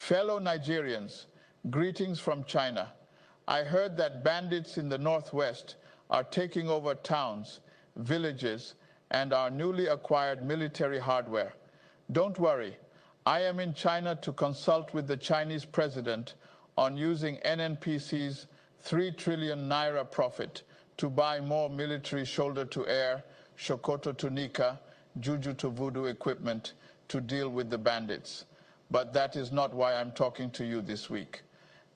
Fellow Nigerians, greetings from China. I heard that bandits in the northwest are taking over towns, villages, and our newly acquired military hardware. Don't worry, I am in China to consult with the Chinese president on using NNPC's 3 trillion naira profit to buy more military shoulder-to-air, Sokoto to Nika, Juju to Voodoo equipment to deal with the bandits. But that is not why I'm talking to you this week.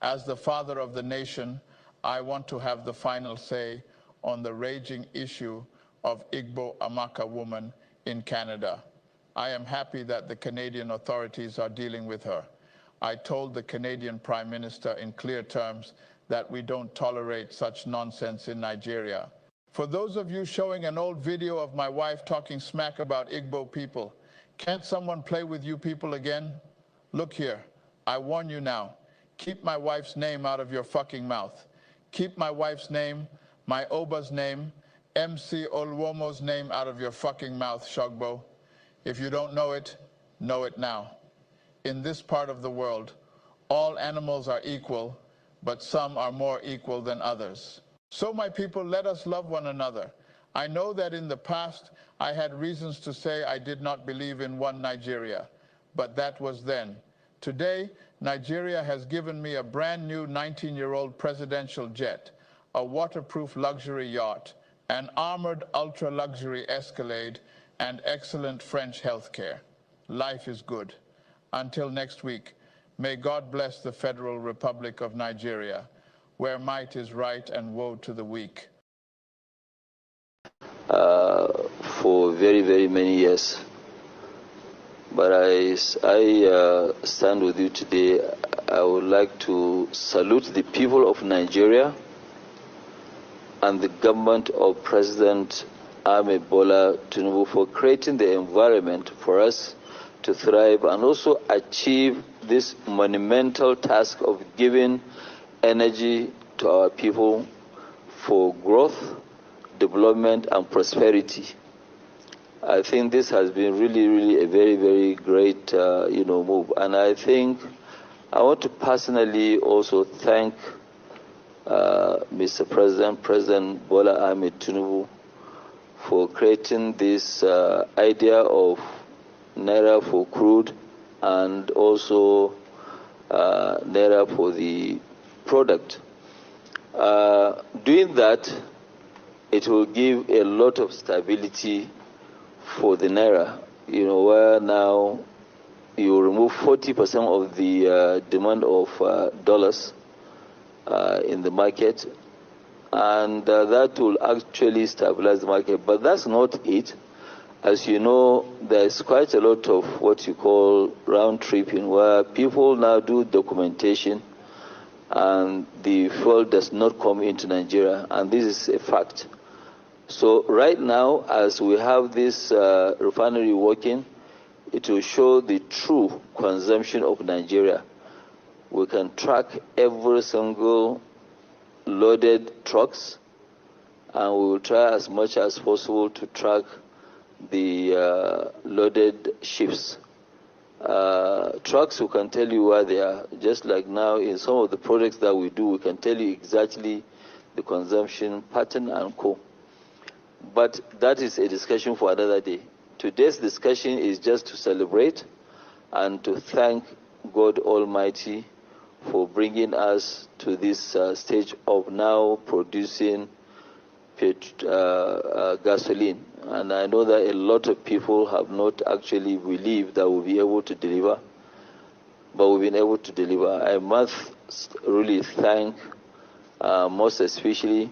As the father of the nation, I want to have the final say on the raging issue of Igbo Amaka woman in Canada. I am happy that the Canadian authorities are dealing with her. I told the Canadian Prime Minister in clear terms that we don't tolerate such nonsense in Nigeria. For those of you showing an old video of my wife talking smack about Igbo people, can't someone play with you people again? Look here, I warn you now, keep my wife's name out of your fucking mouth. Keep my wife's name, my Oba's name, MC Olwomo's name out of your fucking mouth, Shogbo. If you don't know it now. In this part of the world, all animals are equal, but some are more equal than others. So my people, let us love one another. I know that in the past, I had reasons to say I did not believe in one Nigeria, but that was then. Today, Nigeria has given me a brand new 19-year-old presidential jet, a waterproof luxury yacht, an armored ultra-luxury Escalade, and excellent French healthcare. Life is good. Until next week, may God bless the Federal Republic of Nigeria, where might is right and woe to the weak. For very, very many years. But I stand with you today. I would like to salute the people of Nigeria and the government of President Ahmed Bola Tinubu for creating the environment for us to thrive and also achieve this monumental task of giving energy to our people for growth, development, and prosperity. I think this has been really a very, very great, move. And I think I want to personally also thank Mr. President Bola Ahmed Tinubu for creating this idea of Naira for crude and also Naira for the product. Doing that, it will give a lot of stability for the Naira, where now you remove 40% of the demand of dollars in the market, and that will actually stabilize the market. But that's not it. As you know, there's quite a lot of what you call round tripping, where people now do documentation and the fuel does not come into Nigeria, and this is a fact. So right now, as we have this refinery working, it will show the true consumption of Nigeria. We can track every single loaded trucks, and we will try as much as possible to track the loaded ships. Trucks, we can tell you where they are. Just like now in some of the projects that we do, we can tell you exactly the consumption pattern and co. But that is a discussion for another day. Today's discussion is just to celebrate and to thank God Almighty for bringing us to this stage of now producing gasoline. And I know that a lot of people have not actually believed that we'll be able to deliver, but we've been able to deliver. I must really thank most especially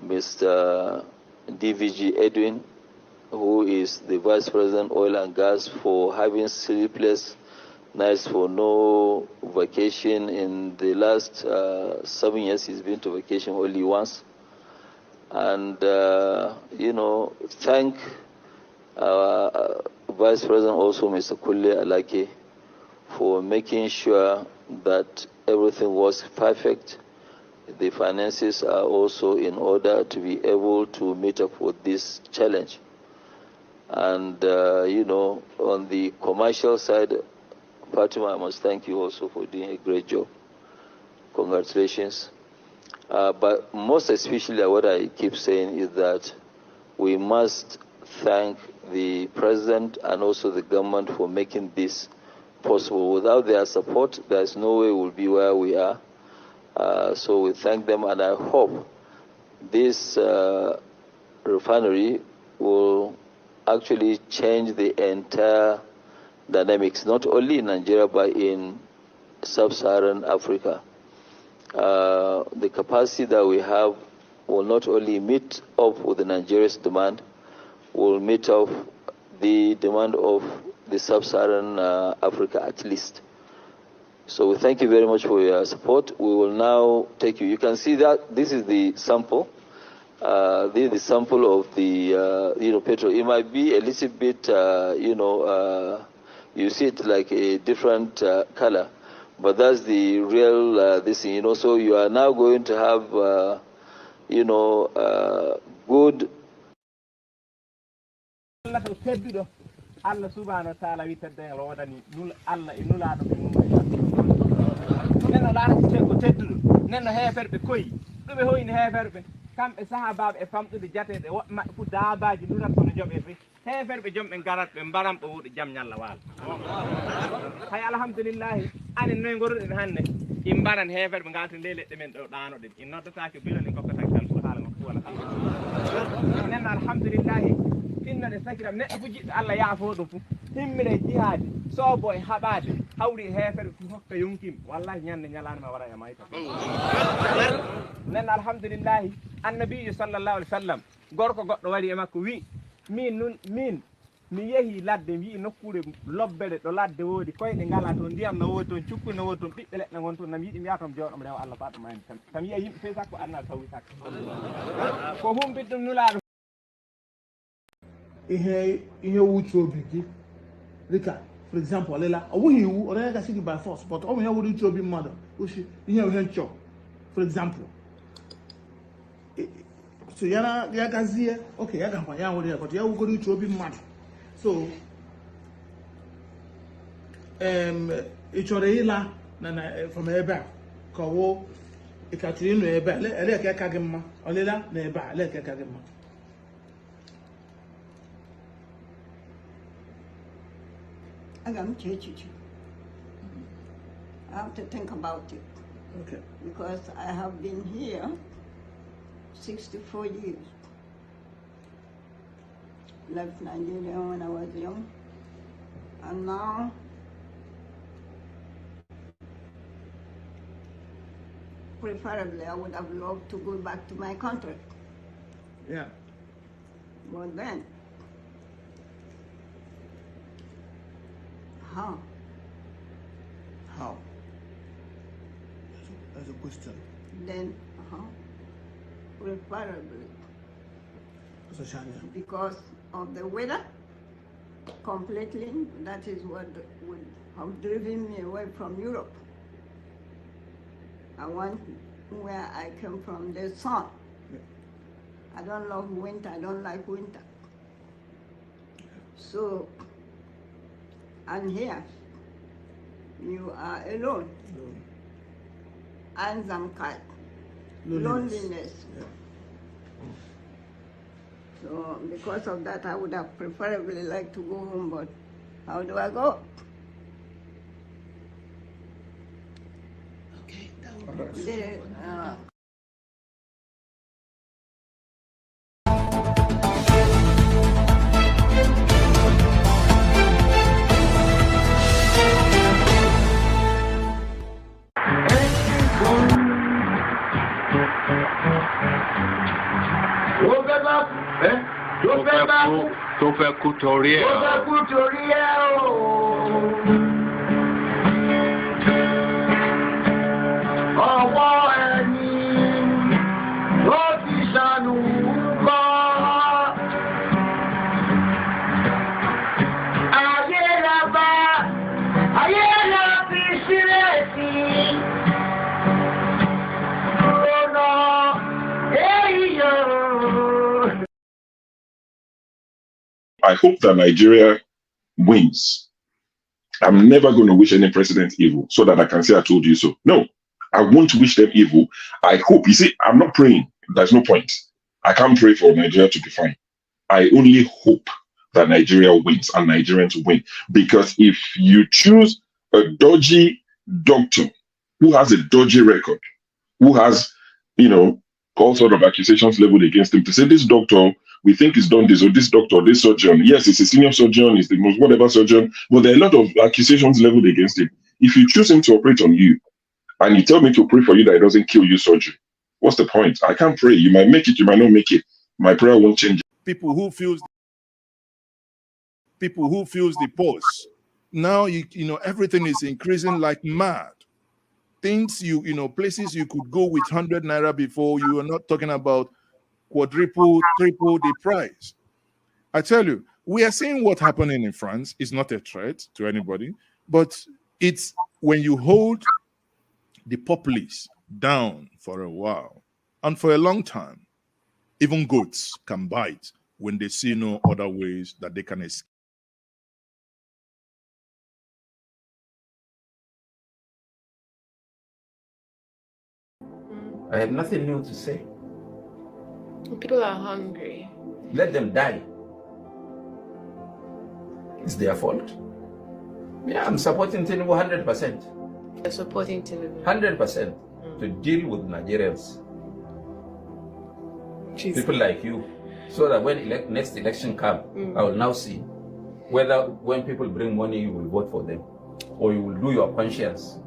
Mr. DVG Edwin, who is the Vice President Oil and Gas, for having sleepless nights for no vacation. In the last 7 years, he's been to vacation only once. And, thank Vice President also, Mr. Kulle Alake, for making sure that everything was perfect. The finances are also in order to be able to meet up with this challenge. And, on the commercial side, Fatima, I must thank you also for doing a great job. Congratulations. But most especially what I keep saying is that we must thank the president and also the government for making this possible. Without their support, there's no way we'll be where we are. So we thank them, and I hope this refinery will actually change the entire dynamics, not only in Nigeria, but in sub-Saharan Africa. The capacity that we have will not only meet up with the Nigeria's demand, will meet up the demand of the sub-Saharan Africa at least. So we thank you very much for your support. We will now take you. You can see that this is the sample. This is the sample of the petrol. It might be a little bit, you see it like a different color, but that's the real this thing. So you are now going to have, good. Allah subhanahu wa ta'ala witade rodani nul Allah e nulaado be mum neno laati ko teddudo neno heferbe koyi dube hoyni heferbe kambe sahababe e famdude jatede wobbe fu daabaji durat kono jobe fe heferbe jombe garat be baram bo wude jam nyalla wal hay alhamdulillah ani noy goruden hande imbaran heferbe galto leledde men do daanoden in noddataake biloni kokko takkal ko haala ko wala neno alhamdulillah inna de sakiram ne fuji Allah yaafo do fu himmire jihad sobo e habade hawri hefere fu hokka yonkim wallahi nyande nyalana ma wara e mayta nen alhamdulillah annabi sallallahu alaihi wasallam gorko goddo wari e makko wi min mi yehi ladde wi nokkure lobbede do ladde wodi koyde ngala to ndiyam no wodi ton cukku no wodi ton bibbe ledde gon ton nam yidi mi yatom jodom rewa Allah baɗo ma en tam yi yimbe fe sakko annal tawi sakko ko humbidum nulaado ihe wuchu obi gị dịka for example ọlịla ọ bụghị iwu ọ naghị gasị gị by force but ọ bụ ihe wuru uche obi mmadụ oshi ihe nchọ for example so ya gazie okay ya gakwa ya nwere ya but ya wugoro uche obi mmadụ so ị chọrọ ịla from ebe a ka ọwụ ị ka chọrọ ịnọ ebe a ele ka aka gị mma ọlịla na ebe a ele ka aka gị mma. I have to think about it. Okay. Because I have been here 64 years. Left Nigeria when I was young. And now preferably I would have loved to go back to my country. Yeah. But then How? That's a question. Then, preferably. Because of the weather, completely, that is what would have driven me away from Europe. I want where I came from, the sun. Yeah. I don't love winter, I don't like winter. So, and here, you are alone. Einsamkeit, loneliness. Yeah. So because of that, I would have preferably liked to go home, but how do I go? Okay, that would be tó fẹ́ kú torí ẹ̀. Ọwọ́ ẹni ló ti ṣàánú kọ́. Ayé la bá, ayé la fi sílẹ̀ sí. Lọ́nà èyí yóò. I hope that Nigeria wins. I'm never going to wish any president evil so that I can say I told you so. No, I won't wish them evil. I hope. You see, I'm not praying. There's no point. I can't pray for Nigeria to be fine. I only hope that Nigeria wins and Nigerians win. Because if you choose a dodgy doctor who has a dodgy record, who has, all sort of accusations leveled against him, to say this doctor, we think he's done this, or this doctor, this surgeon, yes, he's a senior surgeon, he's the most whatever surgeon, but there are a lot of accusations leveled against him. If you choose him to operate on you, and you tell me to pray for you that it doesn't kill you surgery, what's the point? I can't pray. You might make it, you might not make it. My prayer won't change. People who feels the pulse. Now everything is increasing like mad. Things places you could go with 100 naira before, you are not talking about quadruple, triple the price. I tell you, we are seeing what happening in France. It's not a threat to anybody, but it's when you hold the populace down for a while and for a long time, even goats can bite when they see no other ways that they can escape. I have nothing new to say. People are hungry. Let them die. It's their fault. Yeah, I'm supporting Tinubu 100%. You're supporting Tinubu? 100% to deal with Nigerians. Jeez. People like you. So that when next election comes, I will now see whether when people bring money, you will vote for them or you will do your conscience.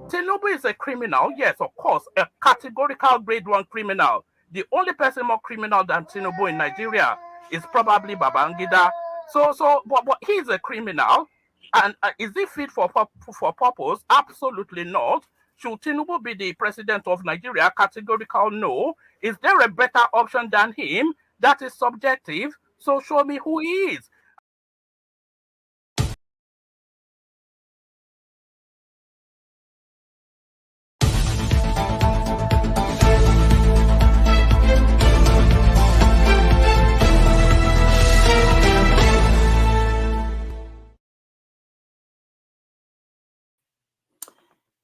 Tinubu is a criminal, yes, of course, a categorical grade 1 criminal. The only person more criminal than Tinubu in Nigeria is probably Babangida. But he's a criminal, and is he fit for purpose? Absolutely not. Should Tinubu be the president of Nigeria? Categorical no. Is there a better option than him? That is subjective. So show me who he is.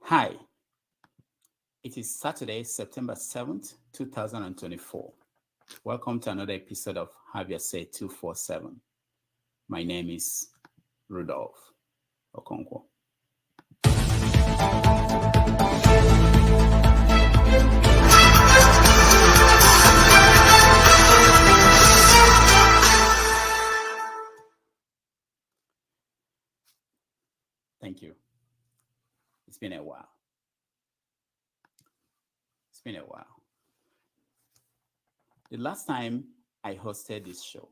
Hi, it is Saturday, September 7th, 2024. Welcome to another episode of Have Your Say 247. My name is Rudolph Okonkwo. Thank you. It's been a while. The last time I hosted this show,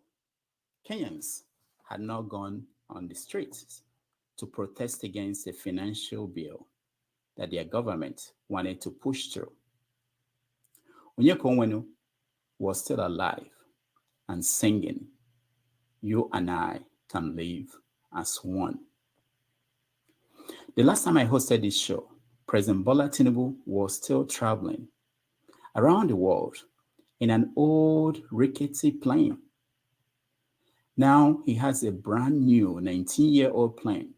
Kenyans had not gone on the streets to protest against a financial bill that their government wanted to push through. Onyekonwenu was still alive and singing, "You and I can live as one." The last time I hosted this show, President Bola Tinubu was still traveling around the world in an old rickety plane. Now he has a brand new 19-year-old plane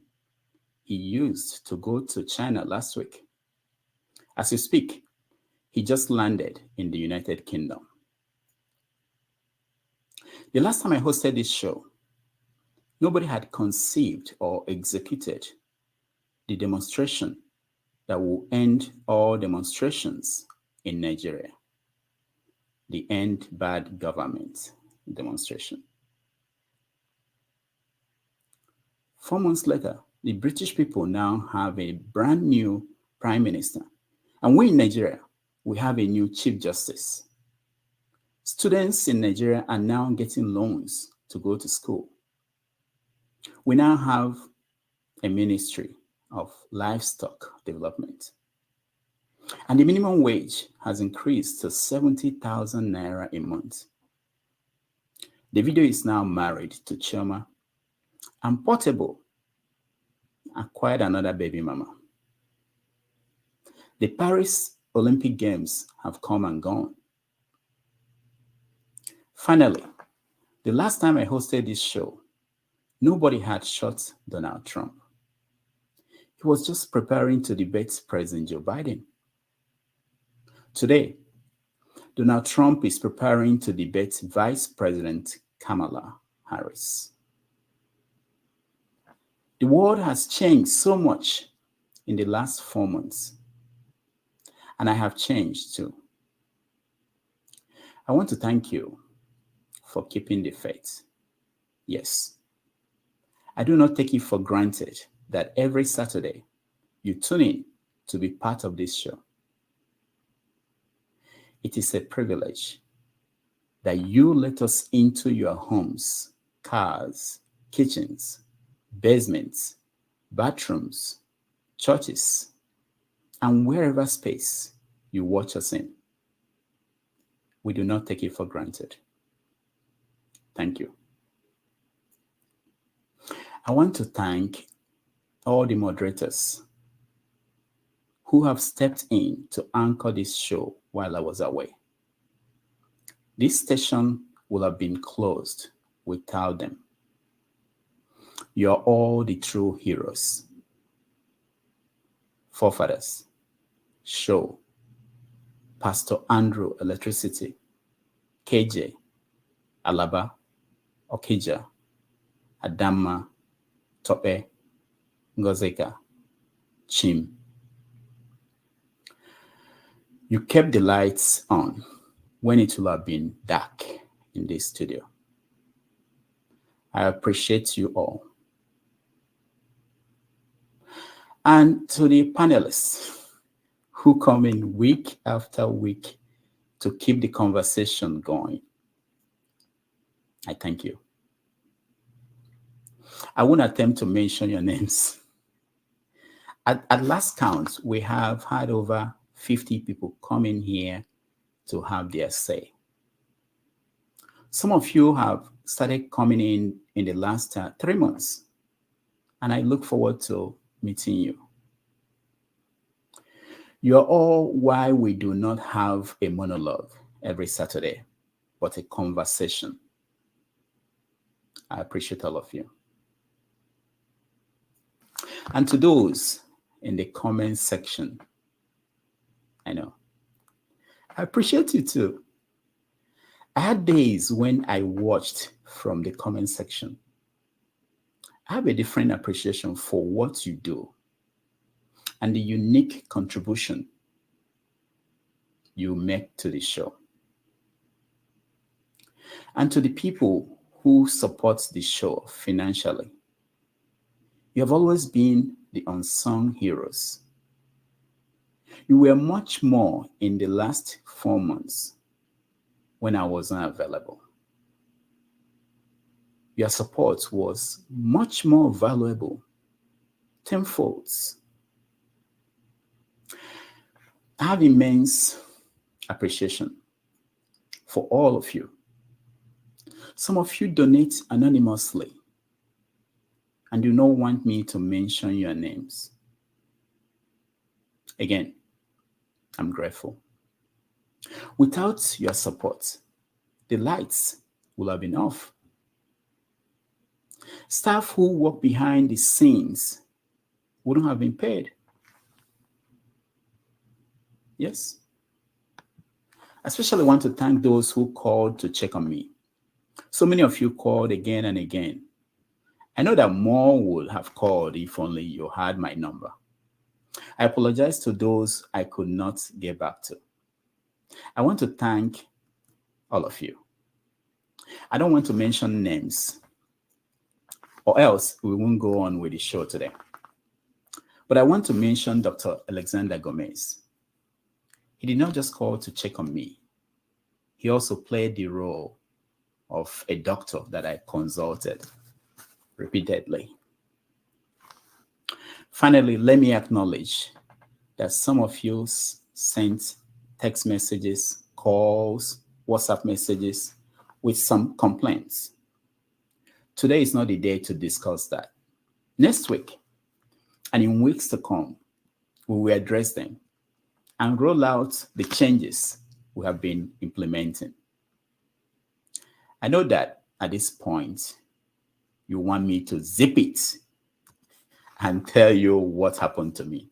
he used to go to China last week. As we speak, he just landed in the United Kingdom. The last time I hosted this show, nobody had conceived or executed the demonstration that will end all demonstrations in Nigeria. The End Bad Government demonstration. 4 months later, the British people now have a brand new prime minister. And we in Nigeria, we have a new chief justice. Students in Nigeria are now getting loans to go to school. We now have a ministry of livestock development. And the minimum wage has increased to 70,000 naira a month. Davido is now married to Chioma, and Portable acquired another baby mama. The Paris Olympic Games have come and gone. Finally, the last time I hosted this show, nobody had shot Donald Trump. He was just preparing to debate President Joe Biden. Today, Donald Trump is preparing to debate Vice President Kamala Harris. The world has changed so much in the last 4 months, and I have changed too. I want to thank you for keeping the faith. Yes, I do not take it for granted that every Saturday you tune in to be part of this show. It is a privilege that you let us into your homes, cars, kitchens, basements, bathrooms, churches, and wherever space you watch us in. We do not take it for granted. Thank you. I want to thank all the moderators who have stepped in to anchor this show while I was away. This station would have been closed without them. You're all the true heroes. Forefathers, Show, Pastor Andrew Electricity, KJ, Alaba, Okija, Adama, Tope, Ngozeka, Chim. You kept the lights on when it will have been dark in this studio. I appreciate you all. And to the panelists who come in week after week to keep the conversation going, I thank you. I won't attempt to mention your names. At last count, we have had over 50 people come in here to have their say. Some of you have started coming in the last 3 months, and I look forward to meeting you. You're all why we do not have a monologue every Saturday, but a conversation. I appreciate all of you. And to those in the comment section, I know, I appreciate you too. I had days when I watched from the comment section. I have a different appreciation for what you do and the unique contribution you make to the show. And to the people who support the show financially, you have always been the unsung heroes. You were much more in the last 4 months when I wasn't available. Your support was much more valuable, tenfold. I have immense appreciation for all of you. Some of you donate anonymously and do not want me to mention your names. Again, I'm grateful. Without your support, the lights will have been off. Staff who work behind the scenes wouldn't have been paid. Yes. I especially want to thank those who called to check on me. So many of you called again and again. I know that more would have called if only you had my number. I apologize to those I could not get back to. I want to thank all of you. I don't want to mention names, or else we won't go on with the show today. But I want to mention Dr. Alexander Gomez. He did not just call to check on me. He also played the role of a doctor that I consulted repeatedly. Finally, let me acknowledge that some of you sent text messages, calls, WhatsApp messages with some complaints. Today is not the day to discuss that. Next week, and in weeks to come, we will address them and roll out the changes we have been implementing. I know that at this point, you want me to zip it and tell you what happened to me.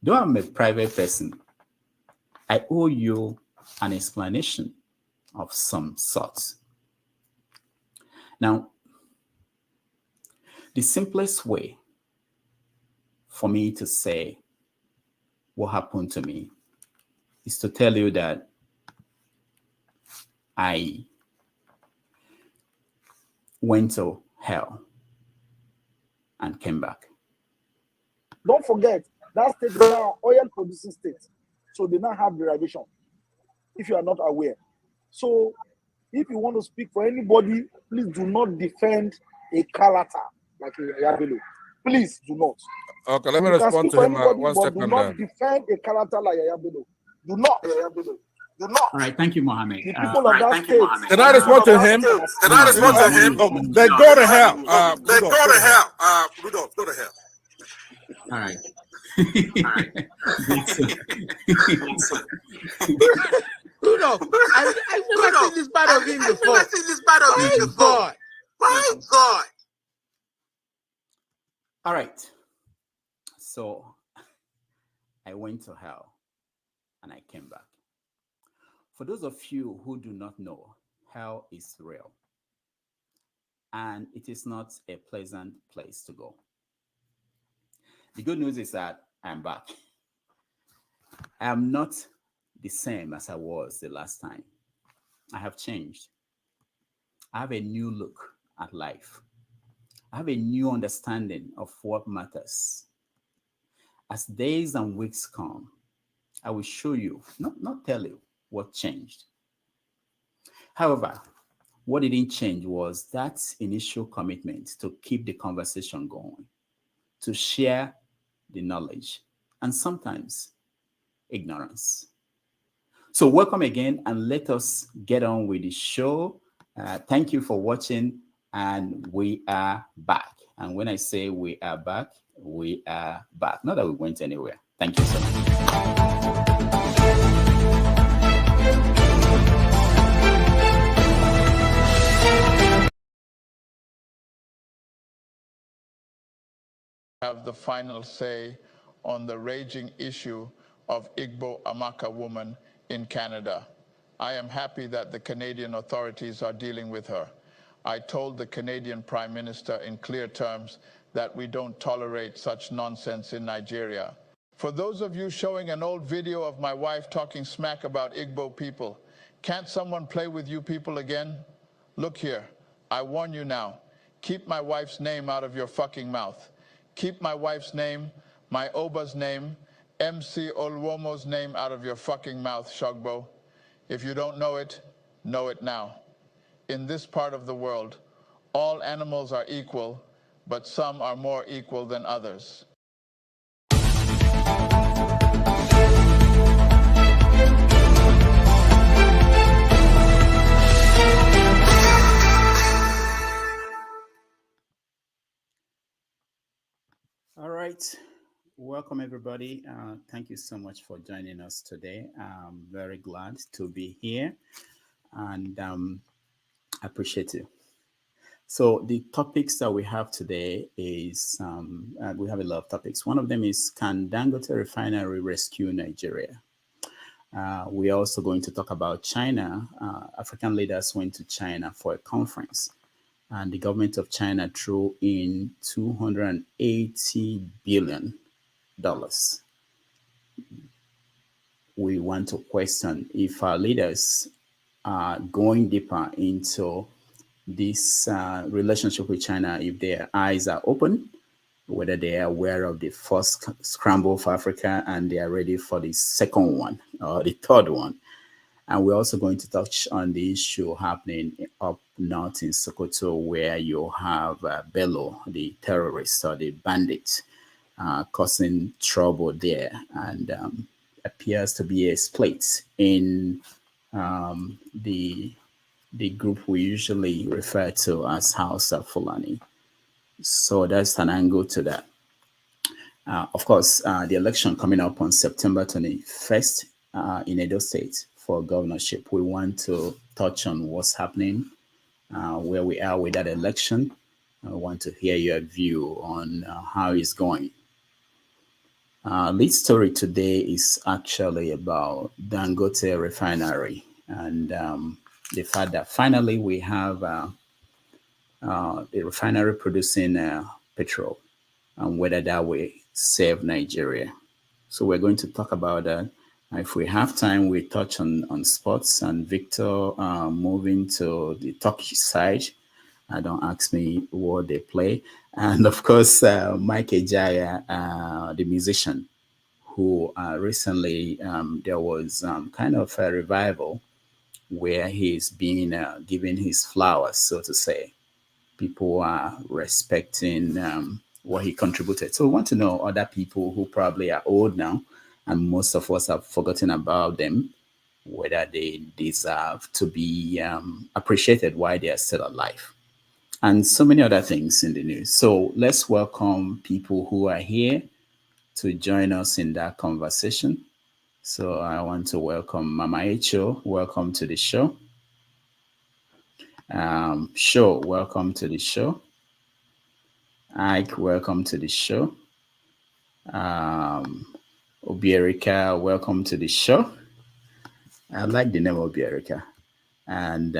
Though I'm a private person, I owe you an explanation of some sort. Now, the simplest way for me to say what happened to me is to tell you that I went to hell and came back. Don't forget, that state is now oil producing state. So they now have derivation, if you are not aware. So if you want to speak for anybody, please do not defend a Kalata like Yabelo. Please do not. Okay, let me respond to him. One second. Do not defend a Kalata like Yabelo. Do not. Do not. All right, thank you, Mohammed. The people of that state. Can I respond to him? Can I respond to him? Oh, they go to hell. They go to hell. Rudolph, go to hell. All right. Rudolph, I've never seen this part of him before. My God. All right. So I went to hell and I came back. For those of you who do not know, hell is real. And it is not a pleasant place to go. The good news is that I'm back. I am not the same as I was the last time. I have changed. I have a new look at life. I have a new understanding of what matters. As days and weeks come, I will show you, not tell you what changed. However, what didn't change was that initial commitment to keep the conversation going, to share the knowledge, and sometimes ignorance. So welcome again, and let us get on with the show. Thank you for watching, and we are back. And when I say we are back, we are back. Not that we went anywhere. Thank you so much. Have the final say on the raging issue of Igbo Amaka woman in Canada. I am happy that the Canadian authorities are dealing with her. I told the Canadian Prime Minister in clear terms that we don't tolerate such nonsense in Nigeria. For those of you showing an old video of my wife talking smack about Igbo people, can't someone play with you people again? Look here, I warn you now, keep my wife's name out of your fucking mouth. Keep my wife's name, my Oba's name, MC Olwomo's name out of your fucking mouth, Shogbo. If you don't know it now. In this part of the world, all animals are equal, but some are more equal than others. All right. Welcome, everybody. Thank you so much for joining us today. I'm very glad to be here, and I appreciate you. So the topics that we have today is, we have a lot of topics. One of them is, can Dangote Refinery rescue Nigeria? We're also going to talk about China. African leaders went to China for a conference, and the government of China threw in $280 billion. We want to question if our leaders are going deeper into this relationship with China, if their eyes are open, whether they are aware of the first scramble for Africa and they are ready for the second one or the third one. And we're also going to touch on the issue happening up north in Sokoto, where you have Bello, the terrorist or the bandit, causing trouble there, and appears to be a split in the group we usually refer to as Hausa Fulani. So that's an angle to that. Of course, the election coming up on September 21st in Edo State for governorship. We want to touch on what's happening where we are with that election. I want to hear your view on how it's going. Lead story today is actually about Dangote Refinery and the fact that finally we have the refinery producing petrol and whether that will save Nigeria. So we're going to talk about that. If we have time, we touch on sports and Victor moving to the Turkish side. Don't ask me what they play. And of course, Mike Ejeagha, the musician, who recently there was kind of a revival where he's been given his flowers, so to say. People are respecting what he contributed. So we want to know other people who probably are old now, and most of us have forgotten about them, whether they deserve to be appreciated while they are still alive, and so many other things in the news. So let's welcome people who are here to join us in that conversation. So I want to welcome Mama Echo. Welcome to the show. Show, welcome to the show. Ike, welcome to the show. Obierica, welcome to the show. I like the name Obierica. And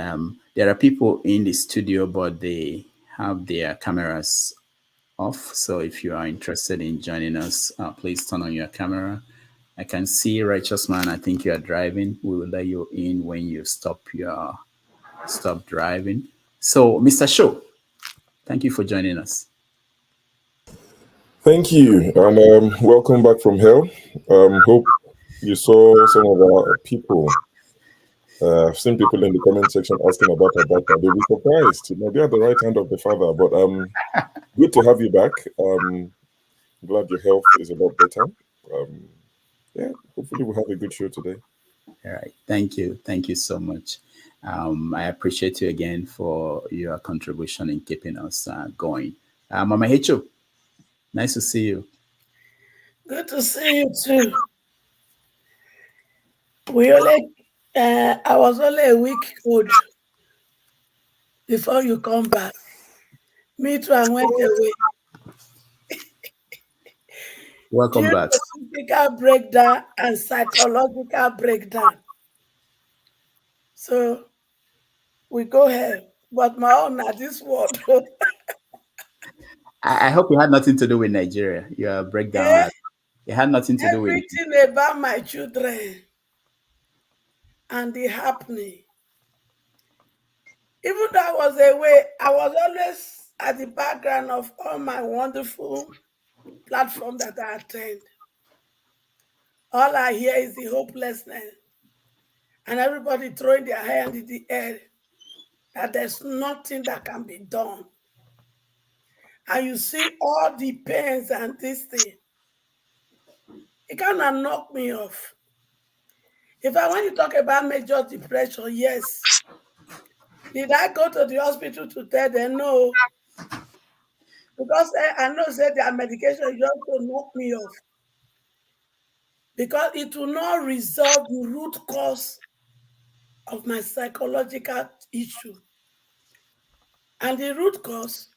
there are people in the studio, but they have their cameras off. So if you are interested in joining us, please turn on your camera. I can see Righteous Man. I think you are driving. We will let you in when you stop driving. So, Mr. Show, thank you for joining us. Thank you, and welcome back from hell. Hope you saw some of our people. I've seen people in the comment section asking about her back. They'll be surprised. Maybe at the right hand of the Father, but good to have you back. Glad your health is a lot better. Yeah, hopefully we'll have a good show today. All right. Thank you. Thank you so much. I appreciate you again for your contribution in keeping us going. Mama Hecho, nice to see you. Good to see you too. I was only a week old before you come back. Me too, I went away. Welcome back. Physical breakdown and psychological breakdown. So we go ahead. But my own at this word. I hope it had nothing to do with Nigeria. Your breakdown. It had nothing to do with everything about my children and the happening. Even though I was away, I was always at the background of all my wonderful platforms that I attend. All I hear is the hopelessness and everybody throwing their hand in the air that there's nothing that can be done. And you see all the pains and this thing. It kind of knocked me off. If I want to talk about major depression, yes. Did I go to the hospital to tell them no? Because I know that their medication just to knock me off. Because it will not resolve the root cause of my psychological issue. And the root cause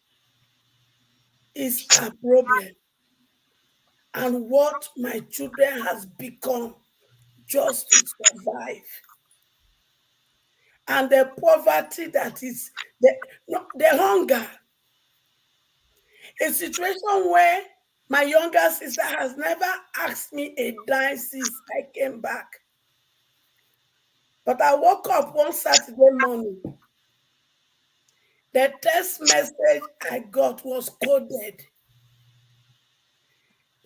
is a problem. And what my children has become just to survive. And the poverty that is, the hunger. A situation where my younger sister has never asked me a dime since I came back. But I woke up one Saturday morning. The text message I got was coded.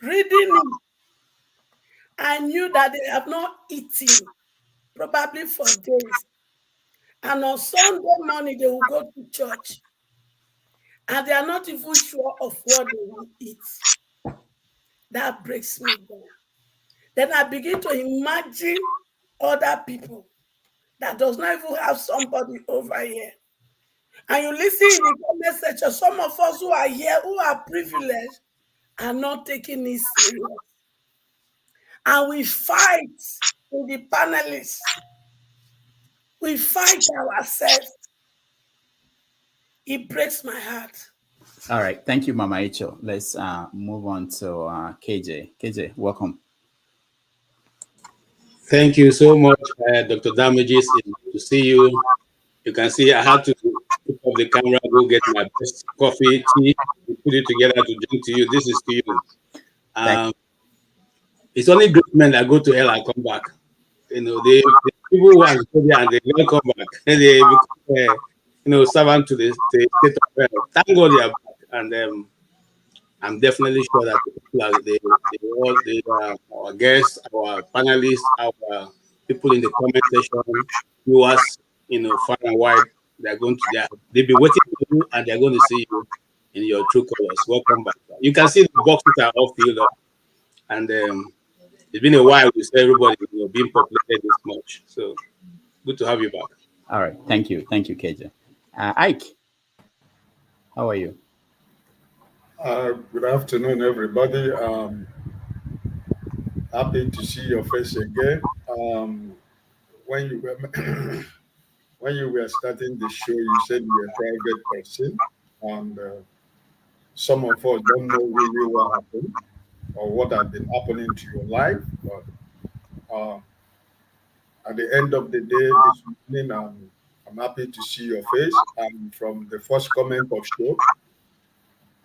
Reading it, I knew that they have not eaten, probably for days. And on Sunday morning, they will go to church. And they are not even sure of what they will eat. That breaks me down. Then I begin to imagine other people that does not even have somebody over here. And you listen in the comment section, some of us who are here, who are privileged, are not taking it serious. And we fight with the panelists. We fight ourselves. It breaks my heart. All right. Thank you, Mama Icho. Let's move on to KJ. KJ, welcome. Thank you so much, Dr. Damages. It's good to see you. You can see I had to pick up the camera, go get my best coffee, tea, and put it together to drink to you. This is to you. It's only great men that go to hell and come back. You know, the people who are there and they don't come back. And they become, servant to the state of hell. Thank God they are back. And I'm definitely sure that the people are our guests, our panelists, our people in the comment section, viewers, far and wide, they'll be waiting for you and they're going to see you in your true colors. Welcome back. You can see the boxes are all filled up. And it's been a while with everybody being populated this much. So good to have you back. All right. Thank you. Thank you, KJ. Ike, how are you? Good afternoon, everybody. Happy to see your face again. When you were when you were starting the show, you said you were a private person, and some of us don't know really what happened or what had been happening to your life. But at the end of the day, this evening, I'm happy to see your face. And from the first comment of show,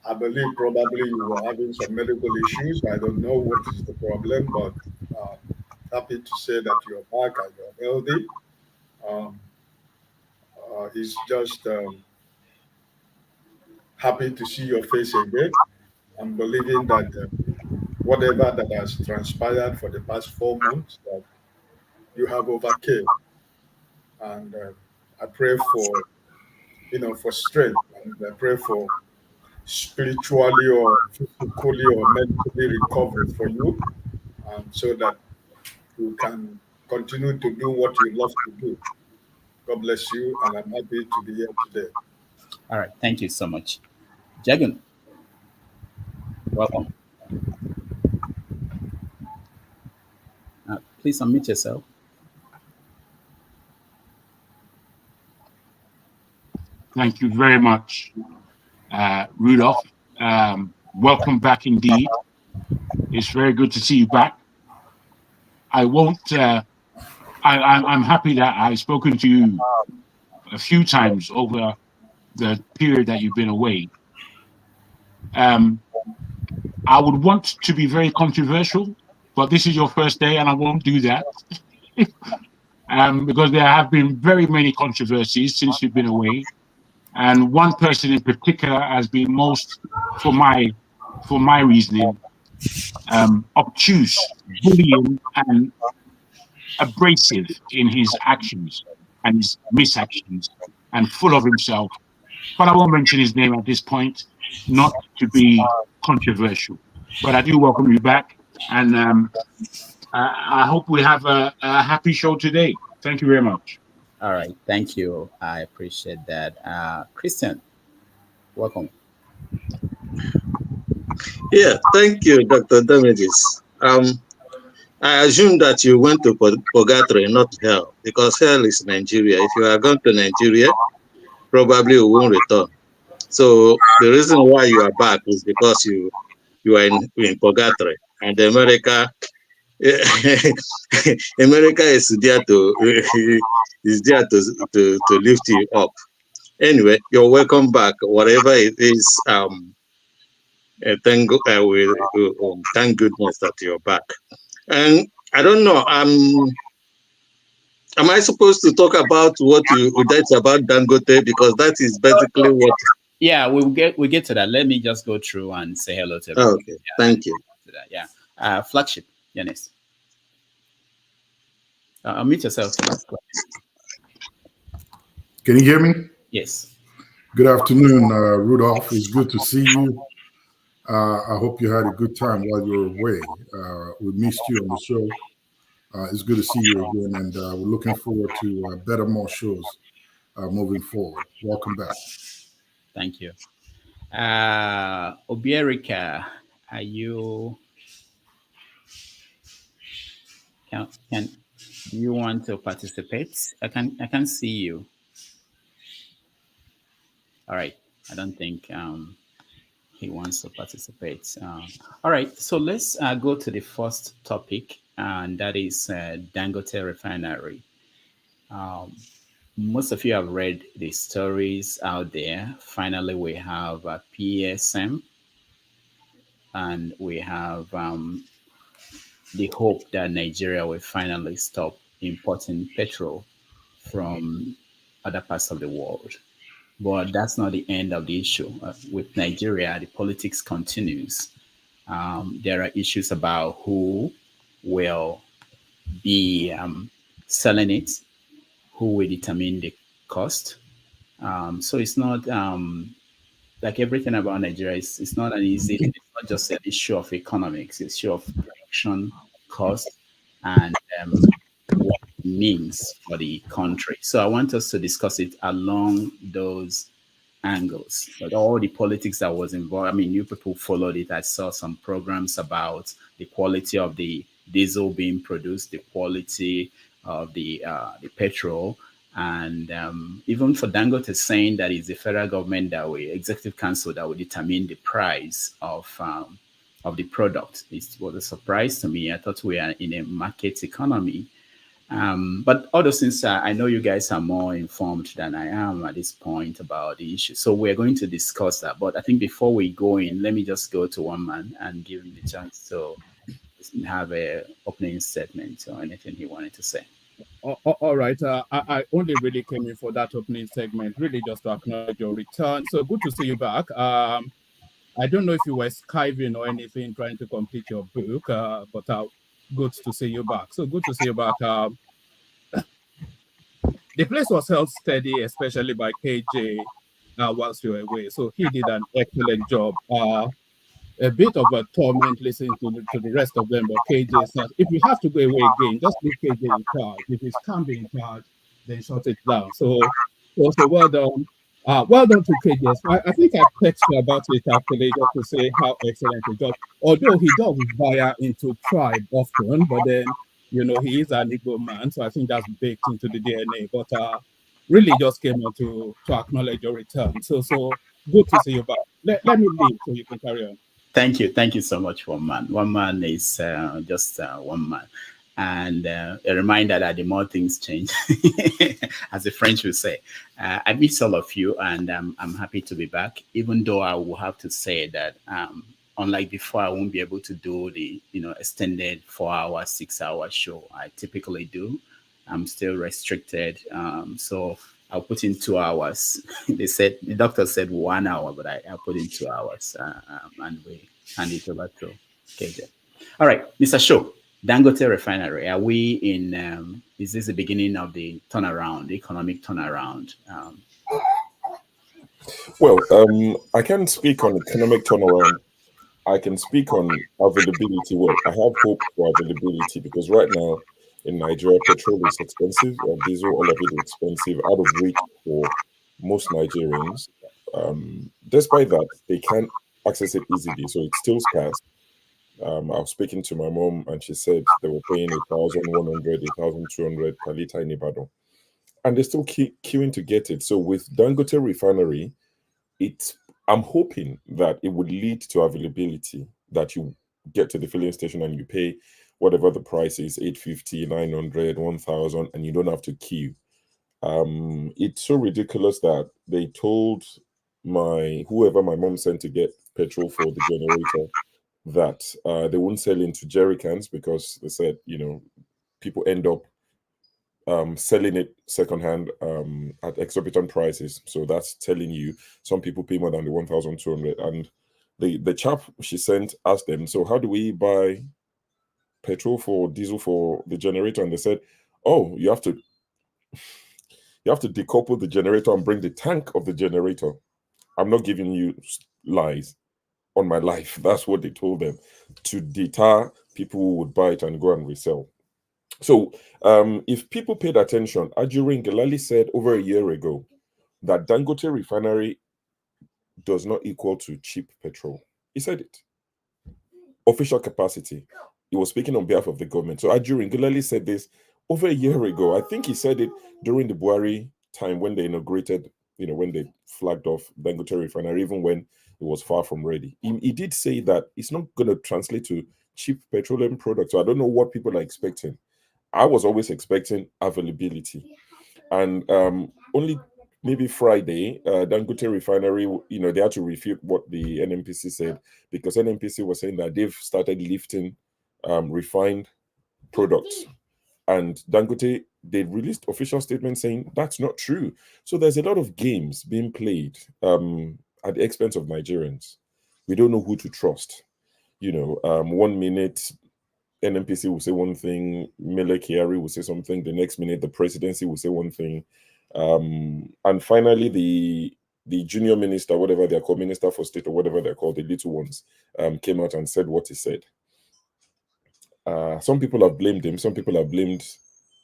I believe probably you were having some medical issues. I don't know what is the problem, but happy to say that you're back and you're healthy. It's just happy to see your face again. I'm believing that whatever that has transpired for the past 4 months, that you have overcame. And I pray for, for strength, and I pray for spiritually or physically or mentally recovery for you, so that you can continue to do what you love to do. God bless you, and I'm happy to be here today. All right. Thank you so much. Jagan, welcome. Please unmute yourself. Thank you very much, Rudolph. Welcome back indeed. It's very good to see you back. I won't. I'm happy that I've spoken to you a few times over the period that you've been away. I would want to be very controversial, but this is your first day, and I won't do that. Because there have been very many controversies since you've been away, and one person in particular has been most, for my reasoning, obtuse, bullying, and abrasive in his actions and his misactions, and full of himself. But I won't mention his name at this point, not to be controversial. But I do welcome you back, and I hope we have a happy show today. Thank you very much. All right. Thank you. I appreciate that. Christian, welcome. Yeah, thank you, Dr. Damages. I assume that you went to purgatory, not hell, because hell is Nigeria. If you are going to Nigeria, probably you won't return. So the reason why you are back is because you are in purgatory, and America America is there to lift you up. Anyway, you're welcome back. Whatever it is, thank goodness that you're back. And I don't know, am I supposed to talk about that's about Dangote, because that is basically what? Yeah, we get to that. Let me just go through and say hello to everyone. Okay, thank you. Yeah, flagship, Yanis. Unmute yourself. Can you hear me? Yes. Good afternoon, Rudolph. It's good to see you. I hope you had a good time while you were away. We missed you on the show. It's good to see you again, and we're looking forward to more shows moving forward. Welcome back. Thank you. Obierica, are you? Can do you want to participate? I can see you. All right. I don't think he wants to participate. All right. So let's go to the first topic, and that is Dangote Refinery. Most of you have read the stories out there. Finally, we have PSM, and we have the hope that Nigeria will finally stop importing petrol from other parts of the world. But that's not the end of the issue. With Nigeria, the politics continues. There are issues about who will be selling it, who will determine the cost. So it's not like everything about Nigeria. It's not an easy. It's not just an issue of economics. It's an issue of production cost and what it means for the country. So I want us to discuss it along those angles. But all the politics that was involved, I mean, you people followed it. I saw some programs about the quality of the diesel being produced, the quality of the petrol, and even for Dangote saying that it's the federal government that will, executive council that will determine the price of the product. It was a surprise to me. I thought we are in a market economy. But all those things, I know you guys are more informed than I am at this point about the issue. So we're going to discuss that. But I think before we go in, let me just go to one man and give him the chance to have a opening statement or anything he wanted to say. All right. I only really came in for that opening segment, really just to acknowledge your return. So good to see you back. I don't know if you were skiving or anything trying to complete your book, but good to see you back. So good to see you back. The place was held steady, especially by KJ whilst you were away. So he did an excellent job. A bit of a torment listening to the rest of them, but KJ said, if you have to go away again, just leave KJ in charge. If he can't be in charge, then shut it down. So well done. Well done to KJ. I think I texted you about it actually just to say how excellent he does. Although he does via into tribe often, but then, you know, he is an Igbo man, so I think that's baked into the DNA. But really just came on to acknowledge your return. So good to see you back. Let me leave so you can carry on. Thank you so much, one man. One man is just one man. And a reminder that the more things change, as the French will say. I miss all of you, and I'm happy to be back, even though I will have to say that unlike before, I won't be able to do the extended 4-hour, 6-hour show I typically do. I'm still restricted. So I'll put in 2 hours. The doctor said 1 hour, but I'll put in 2 hours, and we hand it over to KJ. All right, Mr. Show, Dangote Refinery. Are we in? Is this the beginning of the turnaround, the economic turnaround? Well, I can't speak on economic turnaround. I can speak on availability. Well, I have hope for availability because right now in Nigeria, petrol is expensive, diesel, all of it is expensive, out of reach for most Nigerians. Despite that, they can't access it easily, so it's still scarce. I was speaking to my mom, and she said they were paying 1,100, 1,200 per litre in Ibadan, and they still keep queuing to get it. So with Dangote Refinery, I'm hoping that it would lead to availability, that you get to the filling station and you pay whatever the price is, 850, 900, 1,000, and you don't have to queue. It's so ridiculous that they told whoever my mom sent to get petrol for the generator that they wouldn't sell into jerry cans because they said, people end up selling it secondhand at exorbitant prices. So that's telling you some people pay more than the 1,200. And the chap she sent asked them, so how do we buy petrol for diesel for the generator? And they said, oh, you have to decouple the generator and bring the tank of the generator. I'm not giving you lies on my life. That's what they told them, to deter people who would buy it and go and resell. So if people paid attention, Ajurin Gelali said over a year ago that Dangote Refinery does not equal to cheap petrol. He said it. Official capacity. He was speaking on behalf of the government. So Ajurin Gelali said this over a year ago. I think he said it during the Buhari time when they inaugurated when they flagged off Dangote Refinery, even when it was far from ready. He did say that it's not going to translate to cheap petroleum products. So I don't know what people are expecting. I was always expecting availability. And only maybe Friday, Dangote Refinery, they had to refute what the NNPC said, because NNPC was saying that they've started lifting refined products. And Dangote, they released official statements saying that's not true. So there's a lot of games being played at the expense of Nigerians. We don't know who to trust. 1 minute NNPC will say one thing, Mele Kyari will say something, the next minute the presidency will say one thing. And finally, the junior minister, whatever they're called, Minister for State or whatever they're called, the little ones, came out and said what he said. Some people have blamed him. Some people have blamed